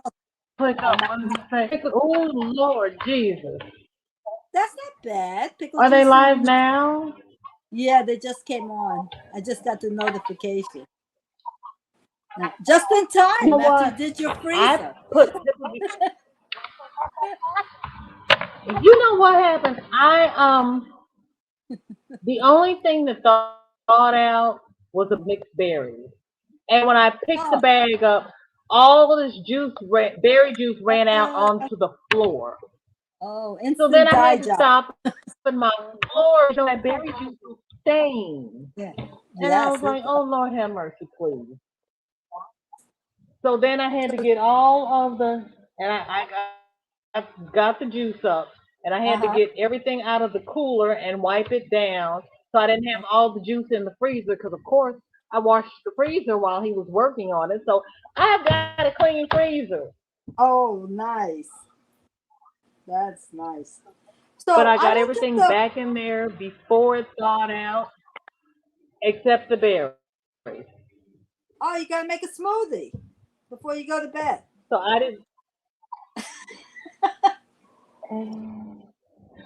Speaker 3: click
Speaker 4: on
Speaker 3: up.
Speaker 4: my.
Speaker 3: What did it say? Oh Lord Jesus!
Speaker 4: That's not bad. Pickle
Speaker 3: Are they
Speaker 4: juice
Speaker 3: live
Speaker 4: and
Speaker 3: now?
Speaker 4: yeah, they just came on. I just got the notification. Just in
Speaker 3: You know
Speaker 4: time after you
Speaker 3: what?
Speaker 4: did your
Speaker 3: I
Speaker 4: freezer.
Speaker 3: put. You know what happened? The only thing that thawed out was the mixed berries. And when I picked the
Speaker 4: Oh,
Speaker 3: bag up, all of this berry juice ran out
Speaker 4: uh,
Speaker 3: onto the floor. So then
Speaker 4: instant
Speaker 3: I had to
Speaker 4: digest.
Speaker 3: stop and my floor, that berry juice was stained.
Speaker 4: Yeah.
Speaker 3: And I was
Speaker 4: Yes.
Speaker 3: like, oh Lord have mercy, please. So then I had to get all of and I got the juice up, and I had to
Speaker 4: Uh-huh.
Speaker 3: get everything out of the cooler and wipe it down so I didn't have all the juice in the freezer because, of course, I washed the freezer while he was working on it. So I've got a clean freezer.
Speaker 4: Oh, nice. That's nice.
Speaker 3: But
Speaker 4: So
Speaker 3: I
Speaker 4: I
Speaker 3: got
Speaker 4: don't get
Speaker 3: everything
Speaker 4: the.
Speaker 3: back in there before it thawed out, except the berries.
Speaker 4: Oh, you gotta make a smoothie before you go to bed.
Speaker 3: So I didn't,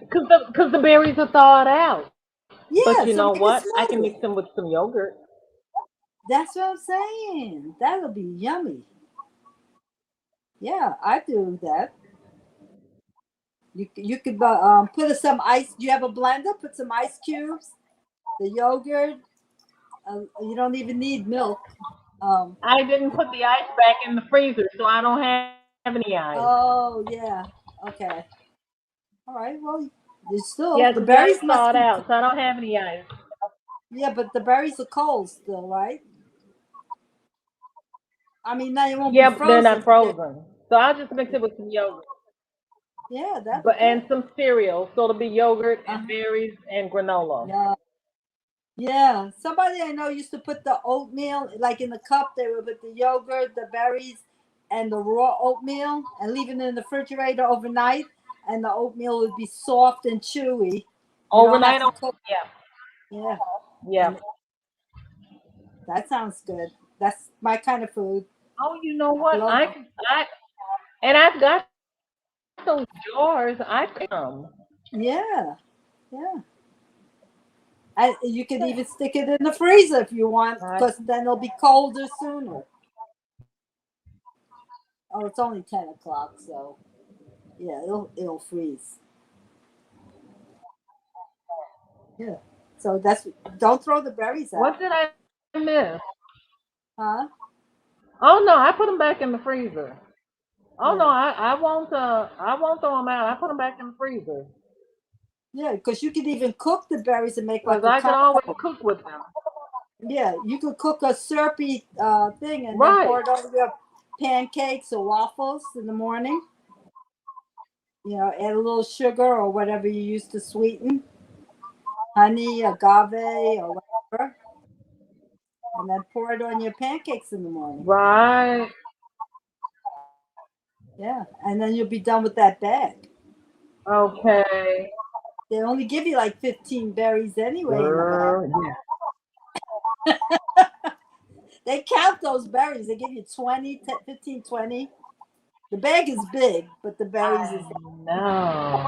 Speaker 3: because the berries are thawed out. But
Speaker 4: Yeah,
Speaker 3: you
Speaker 4: so
Speaker 3: know
Speaker 4: make a
Speaker 3: what? I can
Speaker 4: smoothie.
Speaker 3: mix them with some yogurt.
Speaker 4: That's what I'm saying. That'll be yummy. Yeah, I do that. You could put some ice. Do you have a blender? Put some ice cubes, the yogurt. You don't even need milk. Um,
Speaker 3: I didn't put the ice back in the freezer, so I don't have any ice.
Speaker 4: oh yeah. Okay. All right. Well, you still
Speaker 3: Yeah,
Speaker 4: the
Speaker 3: because the
Speaker 4: berries
Speaker 3: ice
Speaker 4: must
Speaker 3: thawed
Speaker 4: be.
Speaker 3: out, so I don't have any ice.
Speaker 4: Yeah, but the berries are cold still, right? I mean, now it won't be
Speaker 3: Yeah, but they're
Speaker 4: frozen,
Speaker 3: not
Speaker 4: but they.
Speaker 3: frozen. So I'll just mix it with some yogurt,
Speaker 4: Yeah, that'd be
Speaker 3: but and
Speaker 4: good.
Speaker 3: some cereal. So it'll be yogurt and
Speaker 4: Uh-huh.
Speaker 3: berries and granola.
Speaker 4: Yeah. Yeah, somebody I know used to put the oatmeal like in the cup. They would put the yogurt, the berries, and the raw oatmeal, and leave it in the refrigerator overnight. And the oatmeal would be soft and chewy. You don't have
Speaker 3: Overnight.
Speaker 4: to cook.
Speaker 3: Yeah,
Speaker 4: Yeah,
Speaker 3: yeah.
Speaker 4: and that sounds good. That's my kind of food.
Speaker 3: Oh, you know
Speaker 4: I
Speaker 3: what?
Speaker 4: love.
Speaker 3: And I've got those jars. I pick them.
Speaker 4: Yeah, yeah. And you could even stick it in the freezer if you want,
Speaker 3: I,
Speaker 4: because then it'll be colder sooner. Oh, it's only 10 o'clock, so. Yeah, it'll freeze. Yeah. So don't throw the berries
Speaker 3: What
Speaker 4: out.
Speaker 3: did I miss?
Speaker 4: Huh?
Speaker 3: Oh no, I put them back in the freezer. Oh no,
Speaker 4: Yeah.
Speaker 3: I won't throw them out. I put them back in the freezer
Speaker 4: Yeah, because you could even cook the berries and make
Speaker 3: because
Speaker 4: like a
Speaker 3: I can always
Speaker 4: compote.
Speaker 3: cook with them.
Speaker 4: Yeah, you could cook a syrupy thing and then
Speaker 3: Right.
Speaker 4: pour it over your pancakes or waffles in the morning. You know, add a little sugar or whatever you use to sweeten, honey, agave, or whatever, and then pour it on your pancakes in the morning.
Speaker 3: Right.
Speaker 4: Yeah, and then you'll be done with that bag.
Speaker 3: Okay.
Speaker 4: They only give you like 15 berries anyway in the bag.
Speaker 3: Girl, yeah.
Speaker 4: They count those berries. They give you 20, 10, 15, 20. The bag is big, but the berries
Speaker 3: I
Speaker 4: is
Speaker 3: know.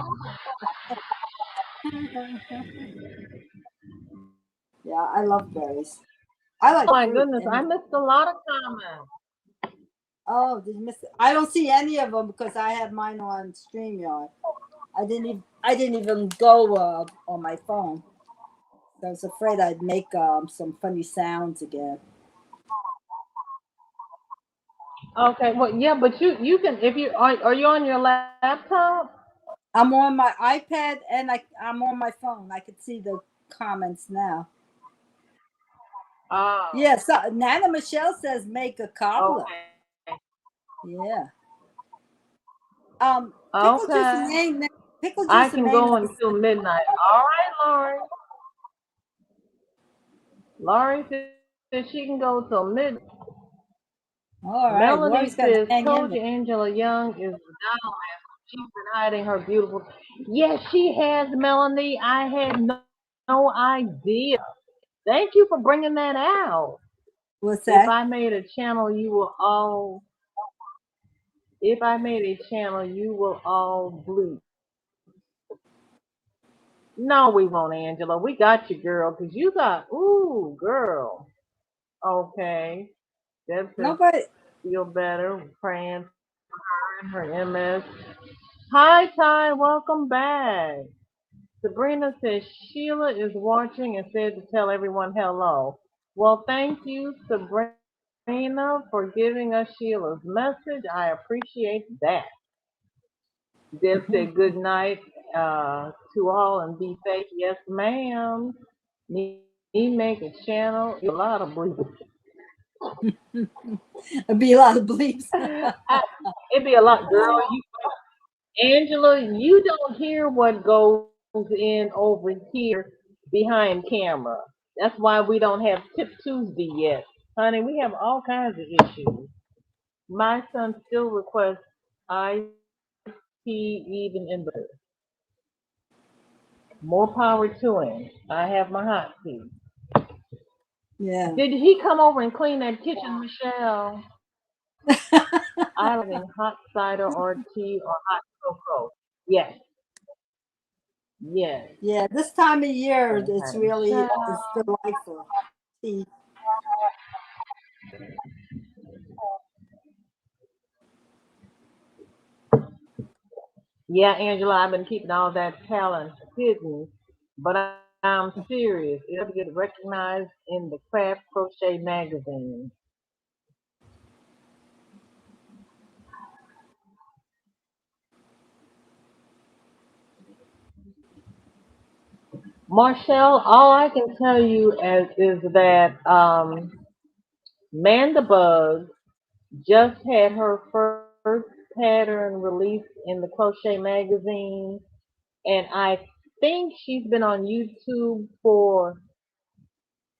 Speaker 4: yeah, I love berries. I
Speaker 3: Oh
Speaker 4: like
Speaker 3: my
Speaker 4: fruit.
Speaker 3: goodness, I
Speaker 4: And
Speaker 3: missed a lot of comments.
Speaker 4: oh, did you miss it? I don't see any of them because I have mine on StreamYard. I didn't even go on my phone. I was afraid I'd make some funny sounds again.
Speaker 3: Okay, well, yeah, but you can if you are you on your laptop?
Speaker 4: I'm on my iPad and I'm on my phone. I could see the comments now.
Speaker 3: Oh,
Speaker 4: Yeah, so Nana Michelle says make a cobbler.
Speaker 3: okay,
Speaker 4: Yeah. Pickle juice and
Speaker 3: okay.
Speaker 4: mayonnaise. Pickle
Speaker 3: I
Speaker 4: juice and
Speaker 3: can go
Speaker 4: mayonnaise.
Speaker 3: until midnight. All right, Lori. Lori says she can go till midnight.
Speaker 4: All right,
Speaker 3: Melanie
Speaker 4: Lori's got to
Speaker 3: says,
Speaker 4: hang in
Speaker 3: told
Speaker 4: there.
Speaker 3: you Angela Young is the doll. She's been hiding her beautiful. Yes, she has, Melanie. I had no idea. Thank you for bringing that out.
Speaker 4: What's
Speaker 3: If
Speaker 4: that?
Speaker 3: I made a channel, you will all. If I made a channel, you will all bleep. No, we won't, Angela. We got you, girl, because you got. Ooh, girl. Okay. That says
Speaker 4: Nobody.
Speaker 3: feel better. Praying for her and her MS. Hi, Ty. Welcome back. Sabrina says Sheila is watching and said to tell everyone hello. Well, thank you, Sabrina, for giving us Sheila's message. I appreciate that. Deb said good night to all and be safe. Yes, ma'am. Me make a channel. A lot of bleepers.
Speaker 4: It'd be a lot of bleeps.
Speaker 3: It'd be a lot, girl. Angela, you don't hear what goes in over here behind camera. That's why we don't have Tip Tuesday yet. Honey, we have all kinds of issues. My son still requests iced tea even in the more power to him. I have my hot tea.
Speaker 4: Yeah.
Speaker 3: Did he come over and clean that kitchen, Michelle? I like in hot cider or tea or hot cocoa. Yes, yes.
Speaker 4: Yeah, this time of year, it's
Speaker 3: Okay.
Speaker 4: really
Speaker 3: Michelle.
Speaker 4: it's delightful. See,
Speaker 3: Yeah, Angela, I've been keeping all that talent hidden, but I'm serious. It'll get recognized in the Craft Crochet magazine. Marshall, all I can tell you is that Mandabug just had her first pattern released in the Crochet magazine, and I think she's been on YouTube for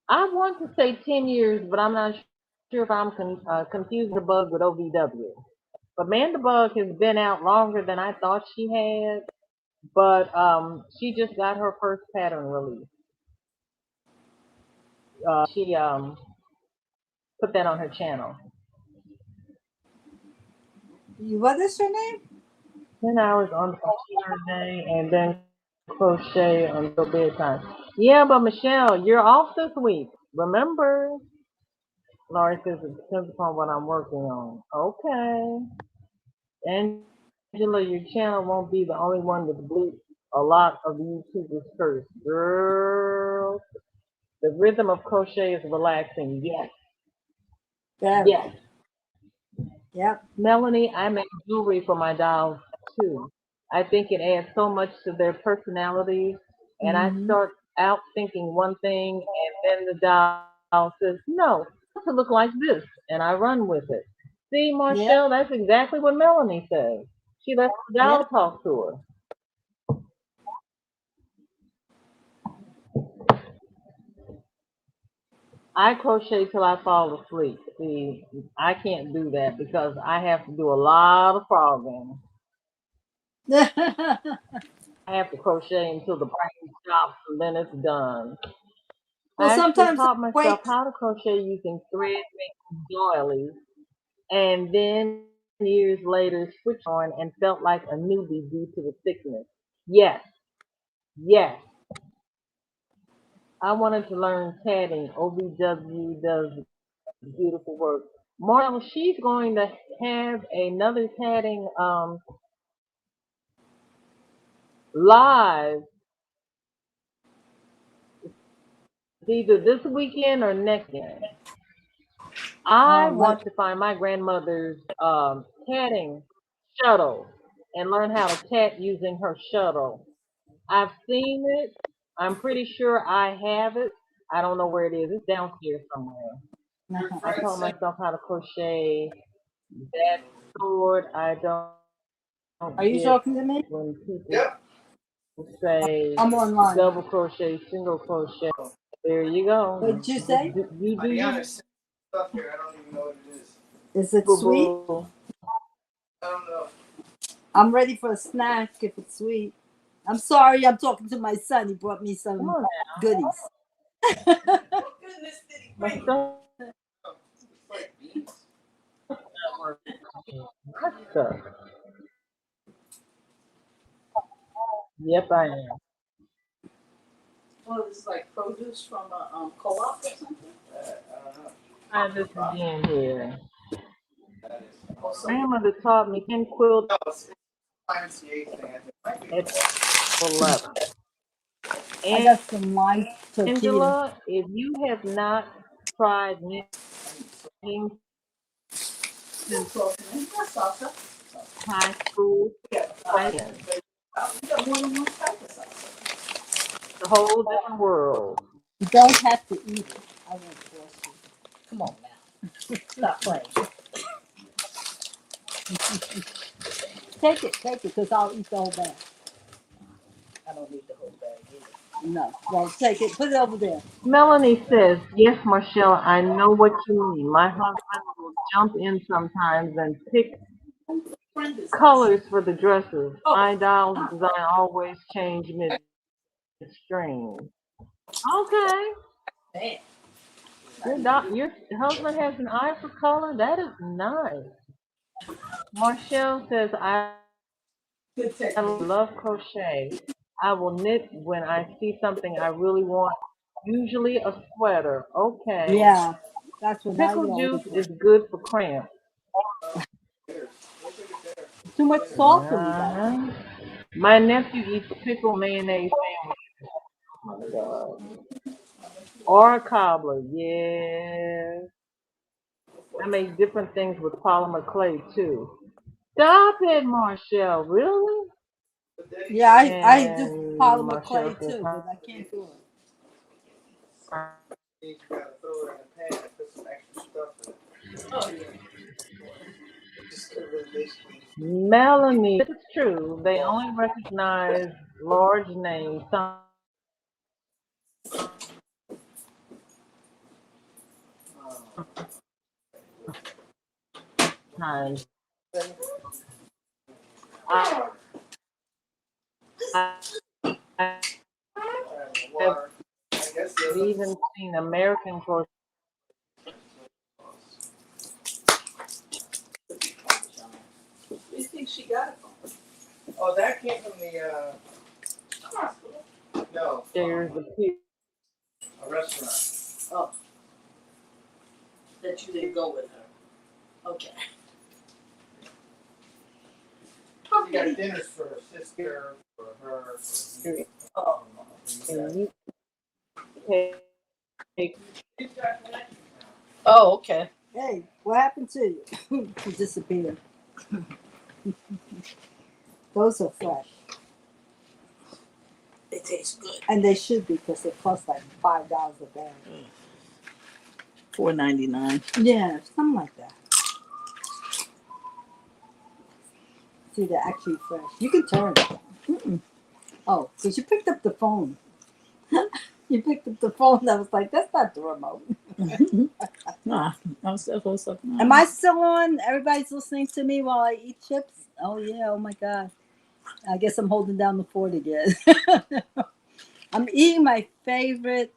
Speaker 3: I want to say 10 years, but I'm not sure if I'm confusing the bug with OVW. But Mandabug has been out longer than I thought she had, but she just got her first pattern release. She put that on her channel.
Speaker 4: what is your name?
Speaker 3: 10 hours on the computer a day and then crochet until bedtime. Yeah, but Michelle, you're off this week. Remember? Laura says it depends upon what I'm working on. Okay. And Angela, your channel won't be the only one to bleep a lot of YouTubers curse. Girl, the rhythm of crochet is relaxing. Yes,
Speaker 4: Very.
Speaker 3: yes.
Speaker 4: Yep.
Speaker 3: Melanie, I make jewelry for my dolls too. I think it adds so much to their personalities. And I
Speaker 4: Mm-hmm.
Speaker 3: start out thinking one thing, and then the doll says, no, it to look like this. And I run with it. See,
Speaker 4: Yep.
Speaker 3: Marshall, that's exactly what Melanie says. She lets the doll
Speaker 4: Yep.
Speaker 3: talk to her. I crochet till I fall asleep. See, I can't do that because I have to do a lot of frogging. I have to crochet until the brain stops and then it's done.
Speaker 4: Well,
Speaker 3: I actually
Speaker 4: sometimes
Speaker 3: taught
Speaker 4: I
Speaker 3: myself
Speaker 4: wait.
Speaker 3: how to crochet using thread making doilies and then years later switched on and felt like a newbie due to the thickness. Yes, yes. I wanted to learn tatting. OBW does beautiful work. Marla, she's going to have another tatting live either this weekend or next weekend. I
Speaker 4: Like,
Speaker 3: want to find my grandmother's tatting shuttle and learn how to tat using her shuttle. I've seen it. I'm pretty sure I have it. I don't know where it is. It's downstairs somewhere. I taught myself how to crochet that sword. I don't
Speaker 4: are you
Speaker 3: get
Speaker 4: talking to me?
Speaker 3: when people say
Speaker 4: I'm online.
Speaker 3: double crochet, single crochet. There you
Speaker 4: What
Speaker 3: go.
Speaker 4: did you say?
Speaker 3: You do you,
Speaker 8: Stuff here. I don't even know what it is.
Speaker 4: Is it
Speaker 3: boo
Speaker 4: sweet?
Speaker 3: boo.
Speaker 8: I don't know.
Speaker 4: I'm ready for a snack if it's sweet. I'm sorry, I'm talking to my son. He brought me
Speaker 3: Come
Speaker 4: some
Speaker 3: on
Speaker 4: goodies.
Speaker 8: What goodness did he
Speaker 3: now. My
Speaker 8: bring?
Speaker 3: stuff.
Speaker 8: It's like beans.
Speaker 3: My stuff. Yep, I am.
Speaker 8: Well, it's like produce from a co-op or something. I don't know.
Speaker 3: Try this again here.
Speaker 8: That is. Also,
Speaker 3: Grandmother taught me 10 quilts
Speaker 8: no, it's YMCA thing. I think might be.
Speaker 3: at 11.
Speaker 4: I got some lime tortillas.
Speaker 3: Angela, if you have not tried knitting since
Speaker 8: That's salsa.
Speaker 3: high school,
Speaker 8: Yeah.
Speaker 3: try it.
Speaker 8: We got more than one type of salsa.
Speaker 3: It's a whole different world.
Speaker 4: You don't have to eat it. I won't force you. Come on now. Stop playing. Take it, because I'll eat the whole bag.
Speaker 8: I don't need the whole bag either.
Speaker 4: No. Well, take it. Put it over there.
Speaker 3: Melanie says, yes, Marshall, I know what you mean. My husband will jump in sometimes and pick
Speaker 8: Friend is this.
Speaker 3: colors for the dresses. My doll's design always change midstream. Okay.
Speaker 8: Man.
Speaker 3: Your husband has an eye for color? That is nice. Marshall says,
Speaker 8: Good
Speaker 3: I
Speaker 8: technique.
Speaker 3: love crochet. I will knit when I see something I really want, usually a sweater. Okay.
Speaker 4: Yeah. That's what I
Speaker 3: Pickle
Speaker 4: always
Speaker 3: juice
Speaker 4: do.
Speaker 3: is good for cramps.
Speaker 4: Too much salsa we got.
Speaker 3: Uh-huh. My nephew eats pickle mayonnaise sandwiches. Oh my God. Or a cobbler, yes. I make different things with polymer clay too. Stop it, Marshall. Really?
Speaker 4: Yeah, I do
Speaker 3: And
Speaker 4: polymer
Speaker 3: Marshall
Speaker 4: clay
Speaker 3: says,
Speaker 4: too, but I can't do it.
Speaker 8: You gotta throw it in a pan and put some extra stuff in it. Oh yeah. Just basically.
Speaker 3: Melanie, it's true. They only recognize large names sometimes. I, I have
Speaker 8: Water. I guess the other.
Speaker 3: even seen American crochet.
Speaker 8: Where do you think she got it from? Oh, that came from the hospital. No,
Speaker 3: There's a few.
Speaker 8: a restaurant. Oh, that you didn't go with her. Okay. She got dinners for her sister, for her.
Speaker 1: Oh, and you take. Oh, okay.
Speaker 4: Hey, what happened to you? You disappeared. Those are fresh.
Speaker 1: It tastes good.
Speaker 4: And they should be because they cost like $5 a bag.
Speaker 1: $4.99.
Speaker 4: Yeah, something like that. See, they're actually fresh. You can turn it. Mm-mm. Oh, because you picked up the phone. You picked up the phone. I was like, that's not the remote.
Speaker 1: Nah, I was supposed to.
Speaker 4: Am I still on? Everybody's listening to me while I eat chips? Oh, yeah. Oh, my God. I guess I'm holding down the fort again. I'm eating my favorite.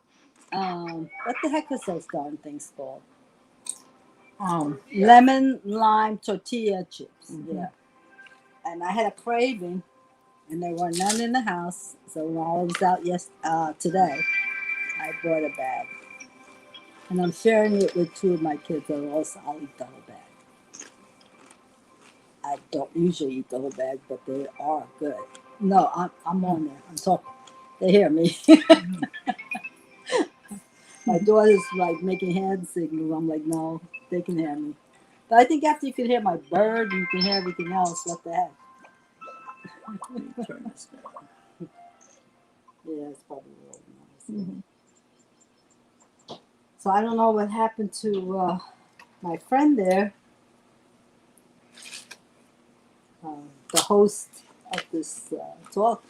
Speaker 4: What the heck is those darn things called? Lemon lime tortilla chips.
Speaker 1: Mhm.
Speaker 4: Yeah. And I had a craving, and there were none in the house. So while I was out today, I bought a bag, and I'm sharing it with two of my kids. I'll eat the whole bag. I don't usually eat the whole bag, but they are good. No, I'm on there. I'm talking. They hear me. My daughter's like making hand signals. I'm like, no, they can hear me. But I think after you can hear my bird, you can hear everything else. What the heck?
Speaker 1: Turn this down.
Speaker 4: Yeah, it's probably a little noisy.
Speaker 1: Mhm.
Speaker 4: So I don't know what happened to my friend there, the host of this talk.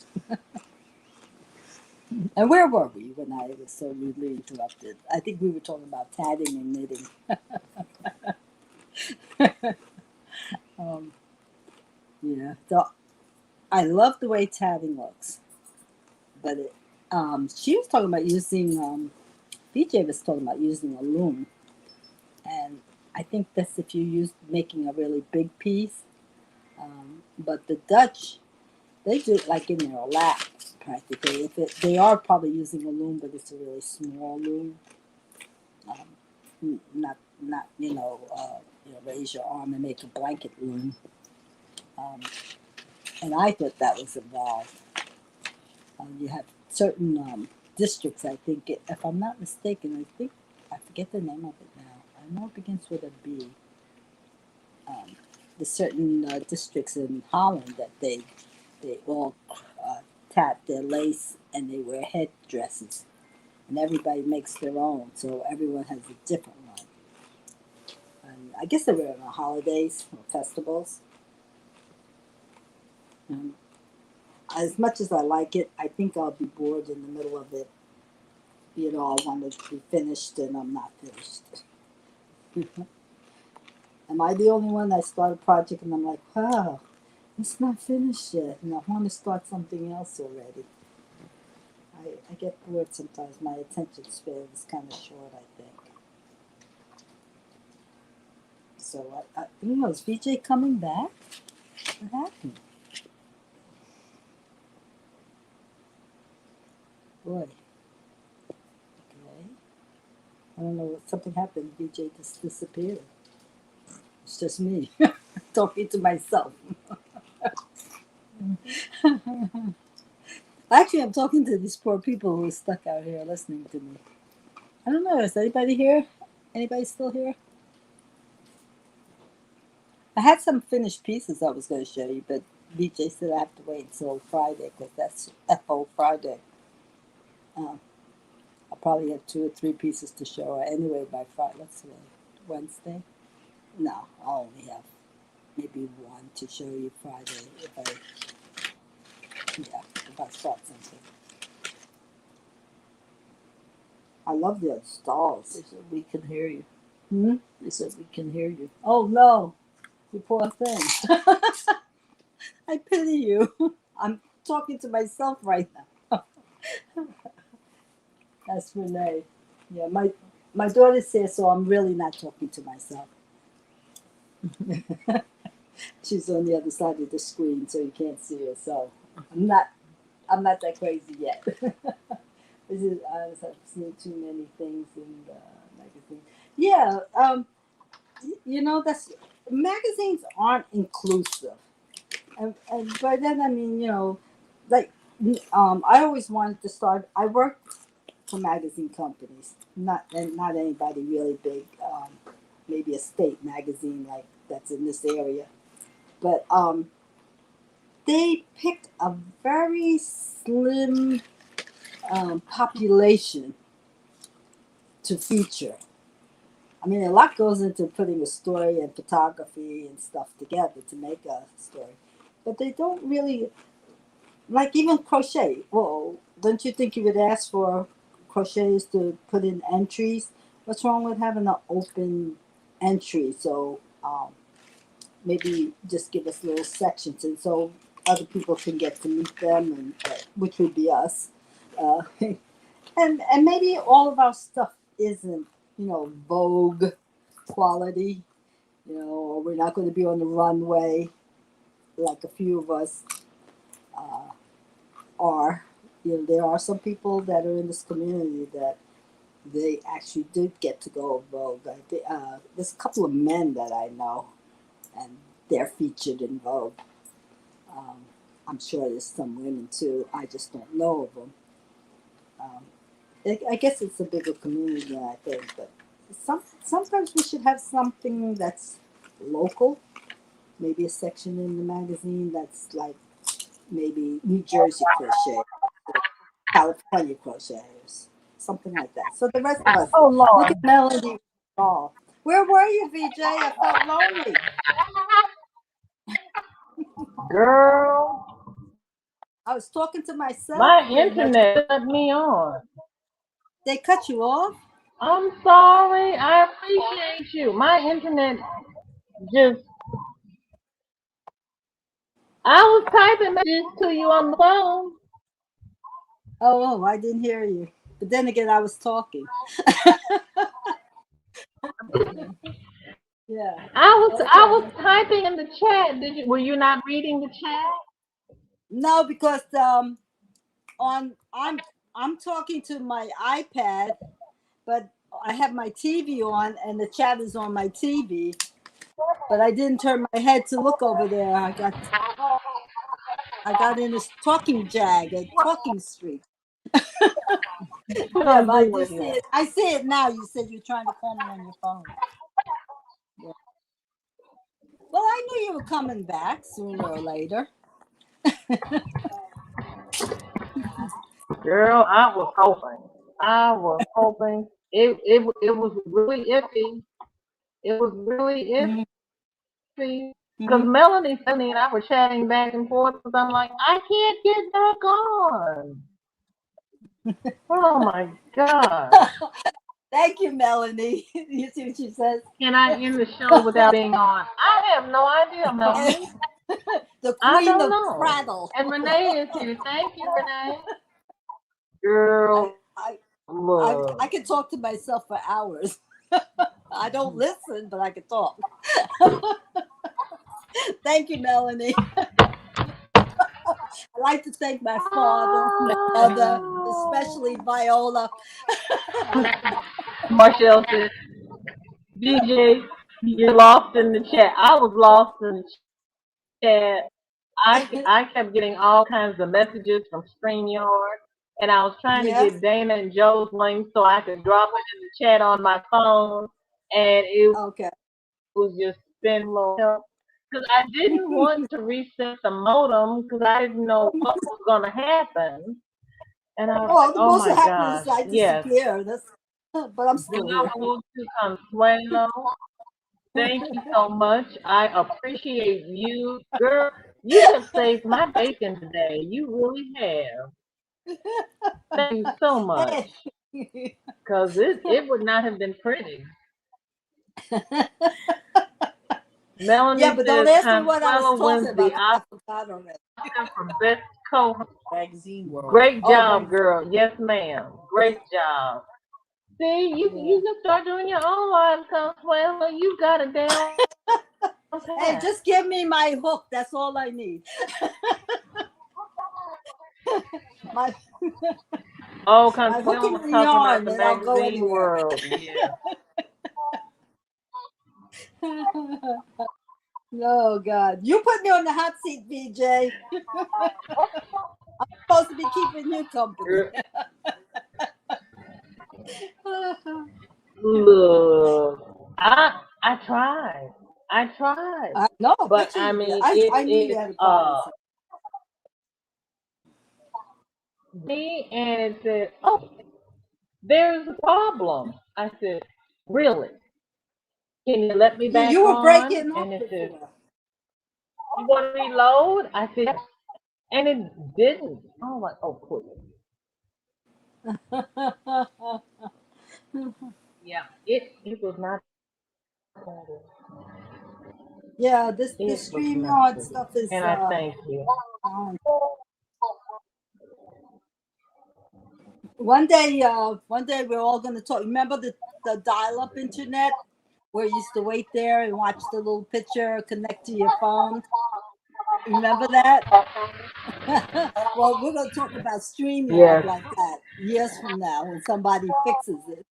Speaker 4: And where were we when I was so rudely interrupted? I think we were talking about tatting and knitting. Yeah, so I love the way tatting looks, but she was talking about using. BJ was talking about using a loom, and I think that's if you use making a really big piece. But the Dutch, they do it like in their lap practically. They are probably using a loom, but it's a really small loom. Not raise your arm and make a blanket loom. And I thought that was involved. You have certain districts, I think, if I'm not mistaken, I forget the name of it now. I know it begins with a B. The certain districts in Holland that they all tat their lace and they wear headdresses, and everybody makes their own, so everyone has a different one. And I guess they wear it on holidays or festivals. As much as I like it, I think I'll be bored in the middle of it. I want it to be finished, and I'm not finished. Am I the only one that started a project and I'm like, wow, it's not finished yet, and I want to start something else already? I get bored sometimes. My attention span is kind of short, I think. So, is VJ coming back? What happened? Boy. Okay. I don't know. Something happened. VJ just disappeared. It's just me talking to myself. Actually, I'm talking to these poor people who are stuck out here listening to me. I don't know. Is anybody here? Anybody still here? I had some finished pieces I was going to show you, but BJ said I have to wait until Friday because that's FO Friday. I'll probably have 2 or 3 pieces to show her anyway by Friday. What's today? Wednesday? No, I'll only have maybe 1 to show you Friday if I start something. I love the other stalls.
Speaker 1: They said we can hear you.
Speaker 4: Hmm?
Speaker 1: They said we can hear you.
Speaker 4: Oh no, you poor thing. I pity you. I'm talking to myself right now. That's Renee. Yeah, my daughter says so. I'm really not talking to myself. She's on the other side of the screen, so you can't see her. So I'm not that crazy yet. I just have seen too many things in the magazine. Yeah, that's magazines aren't inclusive. And by then, I mean, like, I always wanted to start. I worked for magazine companies, not anybody really big. Maybe a state magazine like that's in this area, but they picked a very slim population to feature. I mean, a lot goes into putting a story and photography and stuff together to make a story, but they don't really like even crochet. Well, don't you think you would ask for crocheters to put in entries? What's wrong with having an open entry? So maybe just give us little sections, and so other people can get to meet them, and which would be us. Uh, and maybe all of our stuff isn't Vogue quality, or we're not going to be on the runway like a few of us uh, are. There are some people that are in this community that they actually did get to go Vogue. There's a couple of men that I know, and they're featured in Vogue. I'm sure there's some women too. I just don't know of them. I guess it's a bigger community than I think, but sometimes we should have something that's local. Maybe a section in the magazine that's like maybe New Jersey crochet, California crocheters, something like that. So the rest of us,
Speaker 1: Oh
Speaker 4: look
Speaker 1: Lord,
Speaker 4: at Melody. Oh, where were you, VJ? I felt lonely.
Speaker 1: girl,
Speaker 4: I was talking to myself.
Speaker 1: my internet cut me on.
Speaker 4: They cut you off?
Speaker 1: I'm sorry. I appreciate you. My internet just. I was typing messages to you on the phone.
Speaker 4: Oh, I didn't hear you. But then again, I was talking. Yeah.
Speaker 1: I was typing in the chat. Were you not reading the chat?
Speaker 4: No, because I'm talking to my iPad, but I have my TV on and the chat is on my TV. But I didn't turn my head to look over there. I got in this talking jag, a talking streak. Yeah, but I just see it. I see it now. You said you're trying to call me on your phone. Yeah. Well, I knew you were coming back sooner or later.
Speaker 1: Girl, I was hoping. I was hoping. It was really iffy. It was really iffy. Because Melanie and I were chatting back and forth because I'm like, I can't get back on. Oh my God.
Speaker 4: Thank you, Melanie. You see what she says?
Speaker 1: Can I end the show without being on? I have no idea, Melanie.
Speaker 4: The
Speaker 1: I
Speaker 4: queen
Speaker 1: don't
Speaker 4: of
Speaker 1: know.
Speaker 4: prattle.
Speaker 1: And Renee is here. Thank you, Renee. Girl, look.
Speaker 4: I can talk to myself for hours. I don't listen, but I can talk. Thank you, Melanie. I'd like to thank my father, my mother, especially Viola.
Speaker 1: Marshall said, DJ, you're lost in the chat. I was lost in the chat. I kept getting all kinds of messages from StreamYard, and I was trying to get Dana and Joe's link so I could drop it in the chat on my phone, and it was just spin low. Because I didn't want to reset the modem because I didn't know what was going to happen. And I was like,
Speaker 4: the
Speaker 1: oh
Speaker 4: most
Speaker 1: my
Speaker 4: that happens
Speaker 1: gosh,
Speaker 4: is I disappear. But I'm still here.
Speaker 1: Consuelo, thank you so much. I appreciate you. Girl, you have saved my bacon today. You really have. Thank you so much. Because it would not have been pretty. Melanie
Speaker 4: yeah, but don't ask me what I was
Speaker 1: wins
Speaker 4: talking
Speaker 1: the
Speaker 4: about. I forgot already.
Speaker 1: Oscar for best co-host.
Speaker 4: Magazine world.
Speaker 1: Great job, girl. Yes, ma'am. Great job. See, you can start doing your own live, Consuelo. You got it down.
Speaker 4: Hey, just give me my hook. That's all I need. my
Speaker 1: Consuelo was talking about the magazine world. Yeah.
Speaker 4: Oh God, you put me on the hot seat, BJ. Supposed to be keeping you company.
Speaker 3: Look, I tried. I tried.
Speaker 4: I know,
Speaker 3: But
Speaker 4: bet
Speaker 3: I
Speaker 4: you did.
Speaker 3: mean
Speaker 4: I knew you had a problem.
Speaker 3: me and it said, "Oh, there's a problem." I said, "Really? Can you let me back
Speaker 4: You were
Speaker 3: on?"
Speaker 4: breaking
Speaker 3: And
Speaker 4: up
Speaker 3: it said,
Speaker 4: before.
Speaker 3: "You want to reload?" I said, "Yes." And it didn't. Oh, like, oh, please. Yeah, it was not pretty.
Speaker 4: Yeah, this
Speaker 3: It was not
Speaker 4: StreamYard
Speaker 3: pretty.
Speaker 4: stuff is
Speaker 3: And I thank you.
Speaker 4: um, one day we're all gonna talk. Remember the dial-up internet where you used to wait there and watch the little picture connect to your phone? Remember that? Well, we're gonna talk about StreamYard
Speaker 3: Yes,
Speaker 4: like that years from now when somebody fixes it.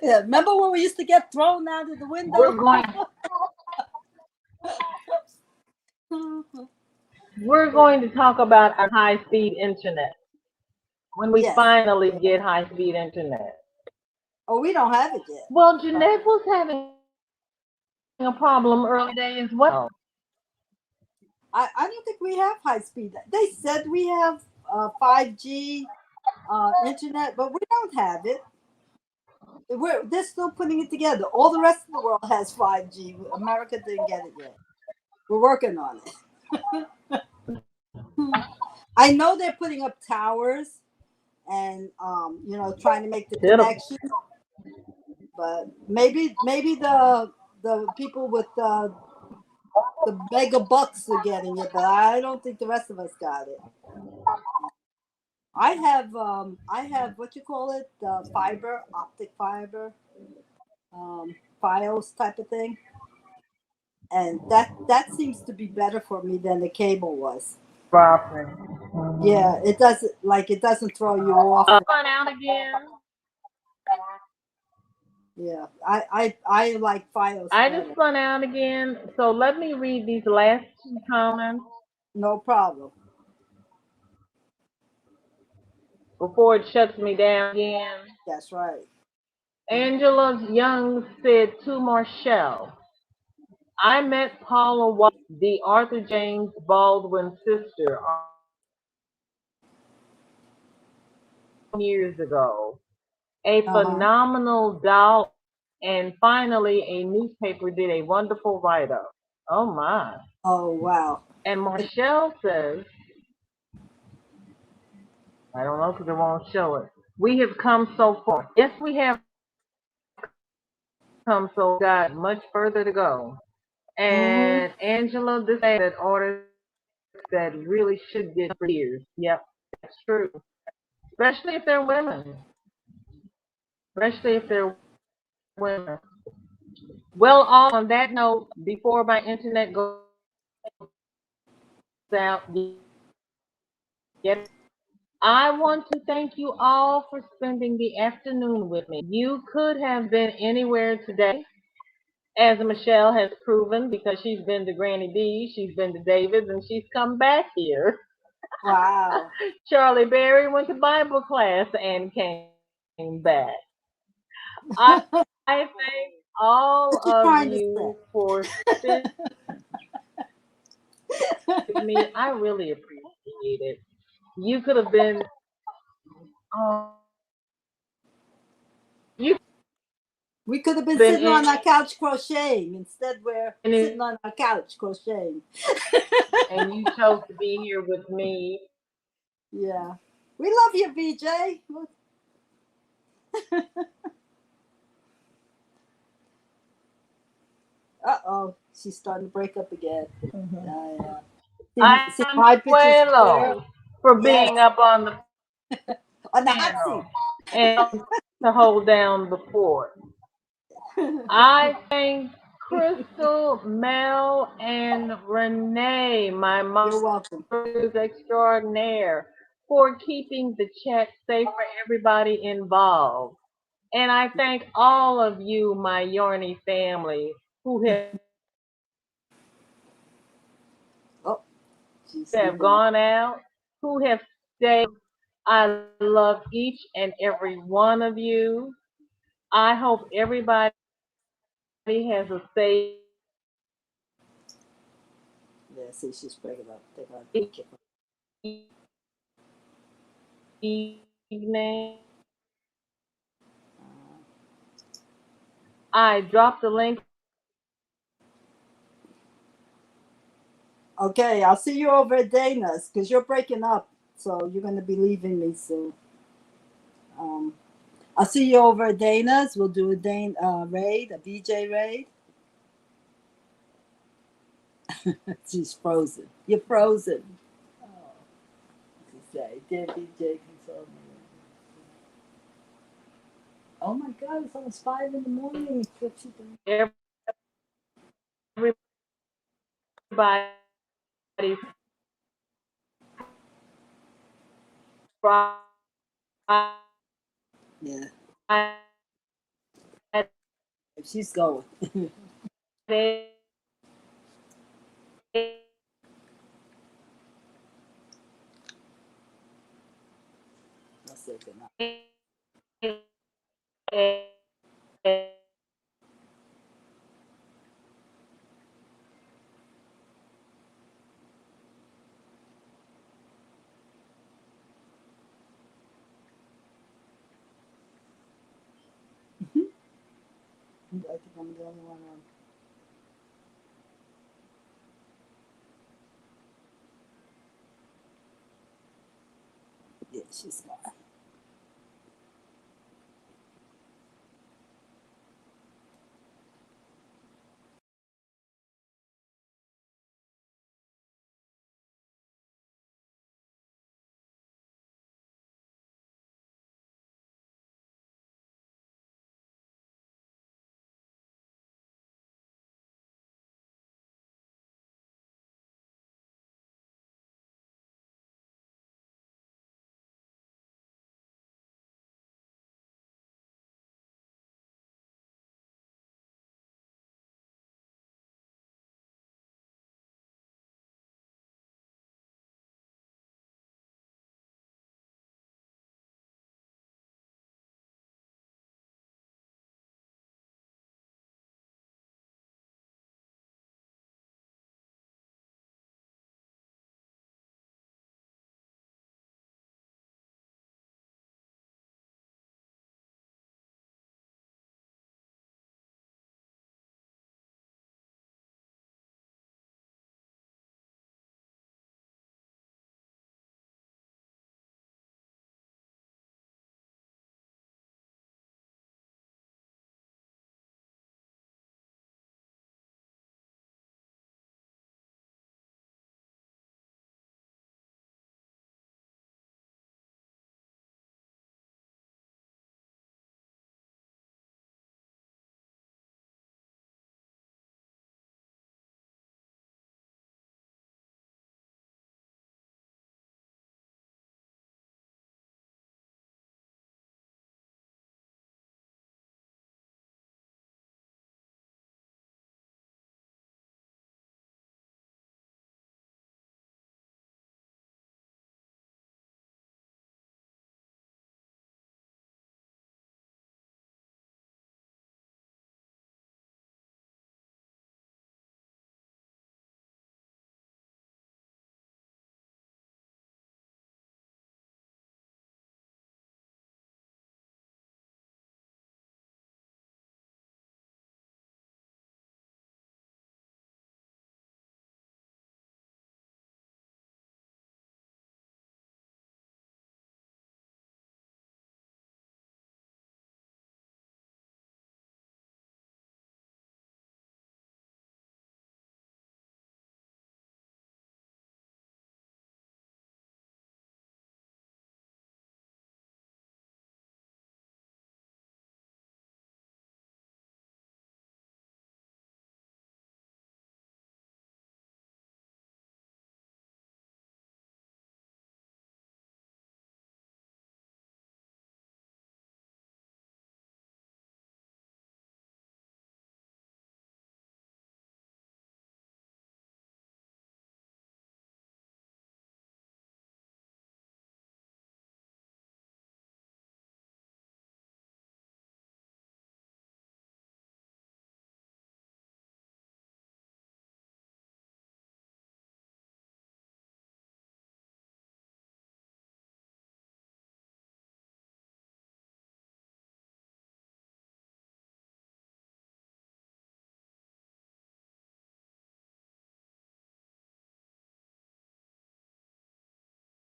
Speaker 4: Yeah, remember when we used to get thrown out of the window?
Speaker 3: we're going. We're going to talk about our high-speed internet when we
Speaker 4: Yes.
Speaker 3: finally get high-speed internet.
Speaker 4: Oh, we don't have it yet.
Speaker 3: Well, Jeanette was having a problem early day as well.
Speaker 4: I don't think we have high speed. They said we have 5G internet, but we don't have it. They're still putting it together. All the rest of the world has 5G. America didn't get it yet. We're working on it. I know they're putting up towers and trying to make the
Speaker 3: Pitiful.
Speaker 4: connection, but maybe the people with the mega bucks are getting it, but I don't think the rest of us got it. I have what you call it, fiber, optic fiber, files type of thing, and that seems to be better for me than the cable was.
Speaker 3: Property.
Speaker 4: Yeah, it doesn't throw you off.
Speaker 3: Fun out again.
Speaker 4: Yeah, I like files
Speaker 3: I
Speaker 4: better.
Speaker 3: just spun out again. So let me read these last two comments
Speaker 4: No problem.
Speaker 3: before it shuts me down again.
Speaker 4: That's right.
Speaker 3: Angela Young said to Marshall, I met Paula White, the Arthur James Baldwin sister, years ago. A phenomenal doll, and finally a newspaper did a wonderful write-up. Oh my.
Speaker 4: Oh wow.
Speaker 3: And Marshall says, I don't know because it won't show it. We have come so far. Yes, we have come so got much further to go.
Speaker 4: Mm-hmm.
Speaker 3: And Angela, this is that artist that really should get for years. Yep, that's true. Especially if they're women. Especially if they're women. Well, on that note, before my internet goes out yet, I want to thank you all for spending the afternoon with me. You could have been anywhere today, as Michelle has proven, because she's been to Granny B, she's been to David's, and she's come back here.
Speaker 4: Wow.
Speaker 3: Charlie Berry went to Bible class and came back. I thank all
Speaker 4: What you
Speaker 3: of
Speaker 4: trying to
Speaker 3: you
Speaker 4: say?
Speaker 3: for spending with me. I really appreciate it. You could have been, oh, you
Speaker 4: We could have been
Speaker 3: could have
Speaker 4: sitting on
Speaker 3: been
Speaker 4: our couch crocheting. Instead, we're
Speaker 3: in,
Speaker 4: sitting on our couch crocheting.
Speaker 3: and you chose to be here with me.
Speaker 4: Yeah. We love you, BJ. Uh-oh. She's starting to break up again. See
Speaker 3: I'm
Speaker 4: my picture's clear?
Speaker 3: Puelo for
Speaker 4: Yes.
Speaker 3: being up on the
Speaker 4: On the hot
Speaker 3: panel
Speaker 4: seat.
Speaker 3: and to hold down the fort. I thank Crystal, Mel, and Renee, my
Speaker 4: You're welcome.
Speaker 3: mothers extraordinaire, for keeping the chat safe for everybody involved. And I thank all of you, my Yorny family, who have
Speaker 4: She's
Speaker 3: have
Speaker 4: sleeping.
Speaker 3: gone out, who have stayed. I love each and every one of you. I hope everybody has a safe
Speaker 4: Yeah, see, she's breaking up. They're gonna take it.
Speaker 3: evening.
Speaker 4: Uh,
Speaker 3: I dropped the link.
Speaker 4: okay, I'll see you over at Dana's because you're breaking up. So you're gonna be leaving me soon. Um, I'll see you over at Dana's. We'll do a raid, a BJ raid. She's frozen. You're frozen. Oh, to say, dear BJ, console me. Oh my God, it's almost 5 in the morning. What's she doing?
Speaker 3: Everybody
Speaker 4: Yeah,
Speaker 3: Friday.
Speaker 4: she's going. I'll say goodnight. I think I'm the only one on. Yeah, she's gone.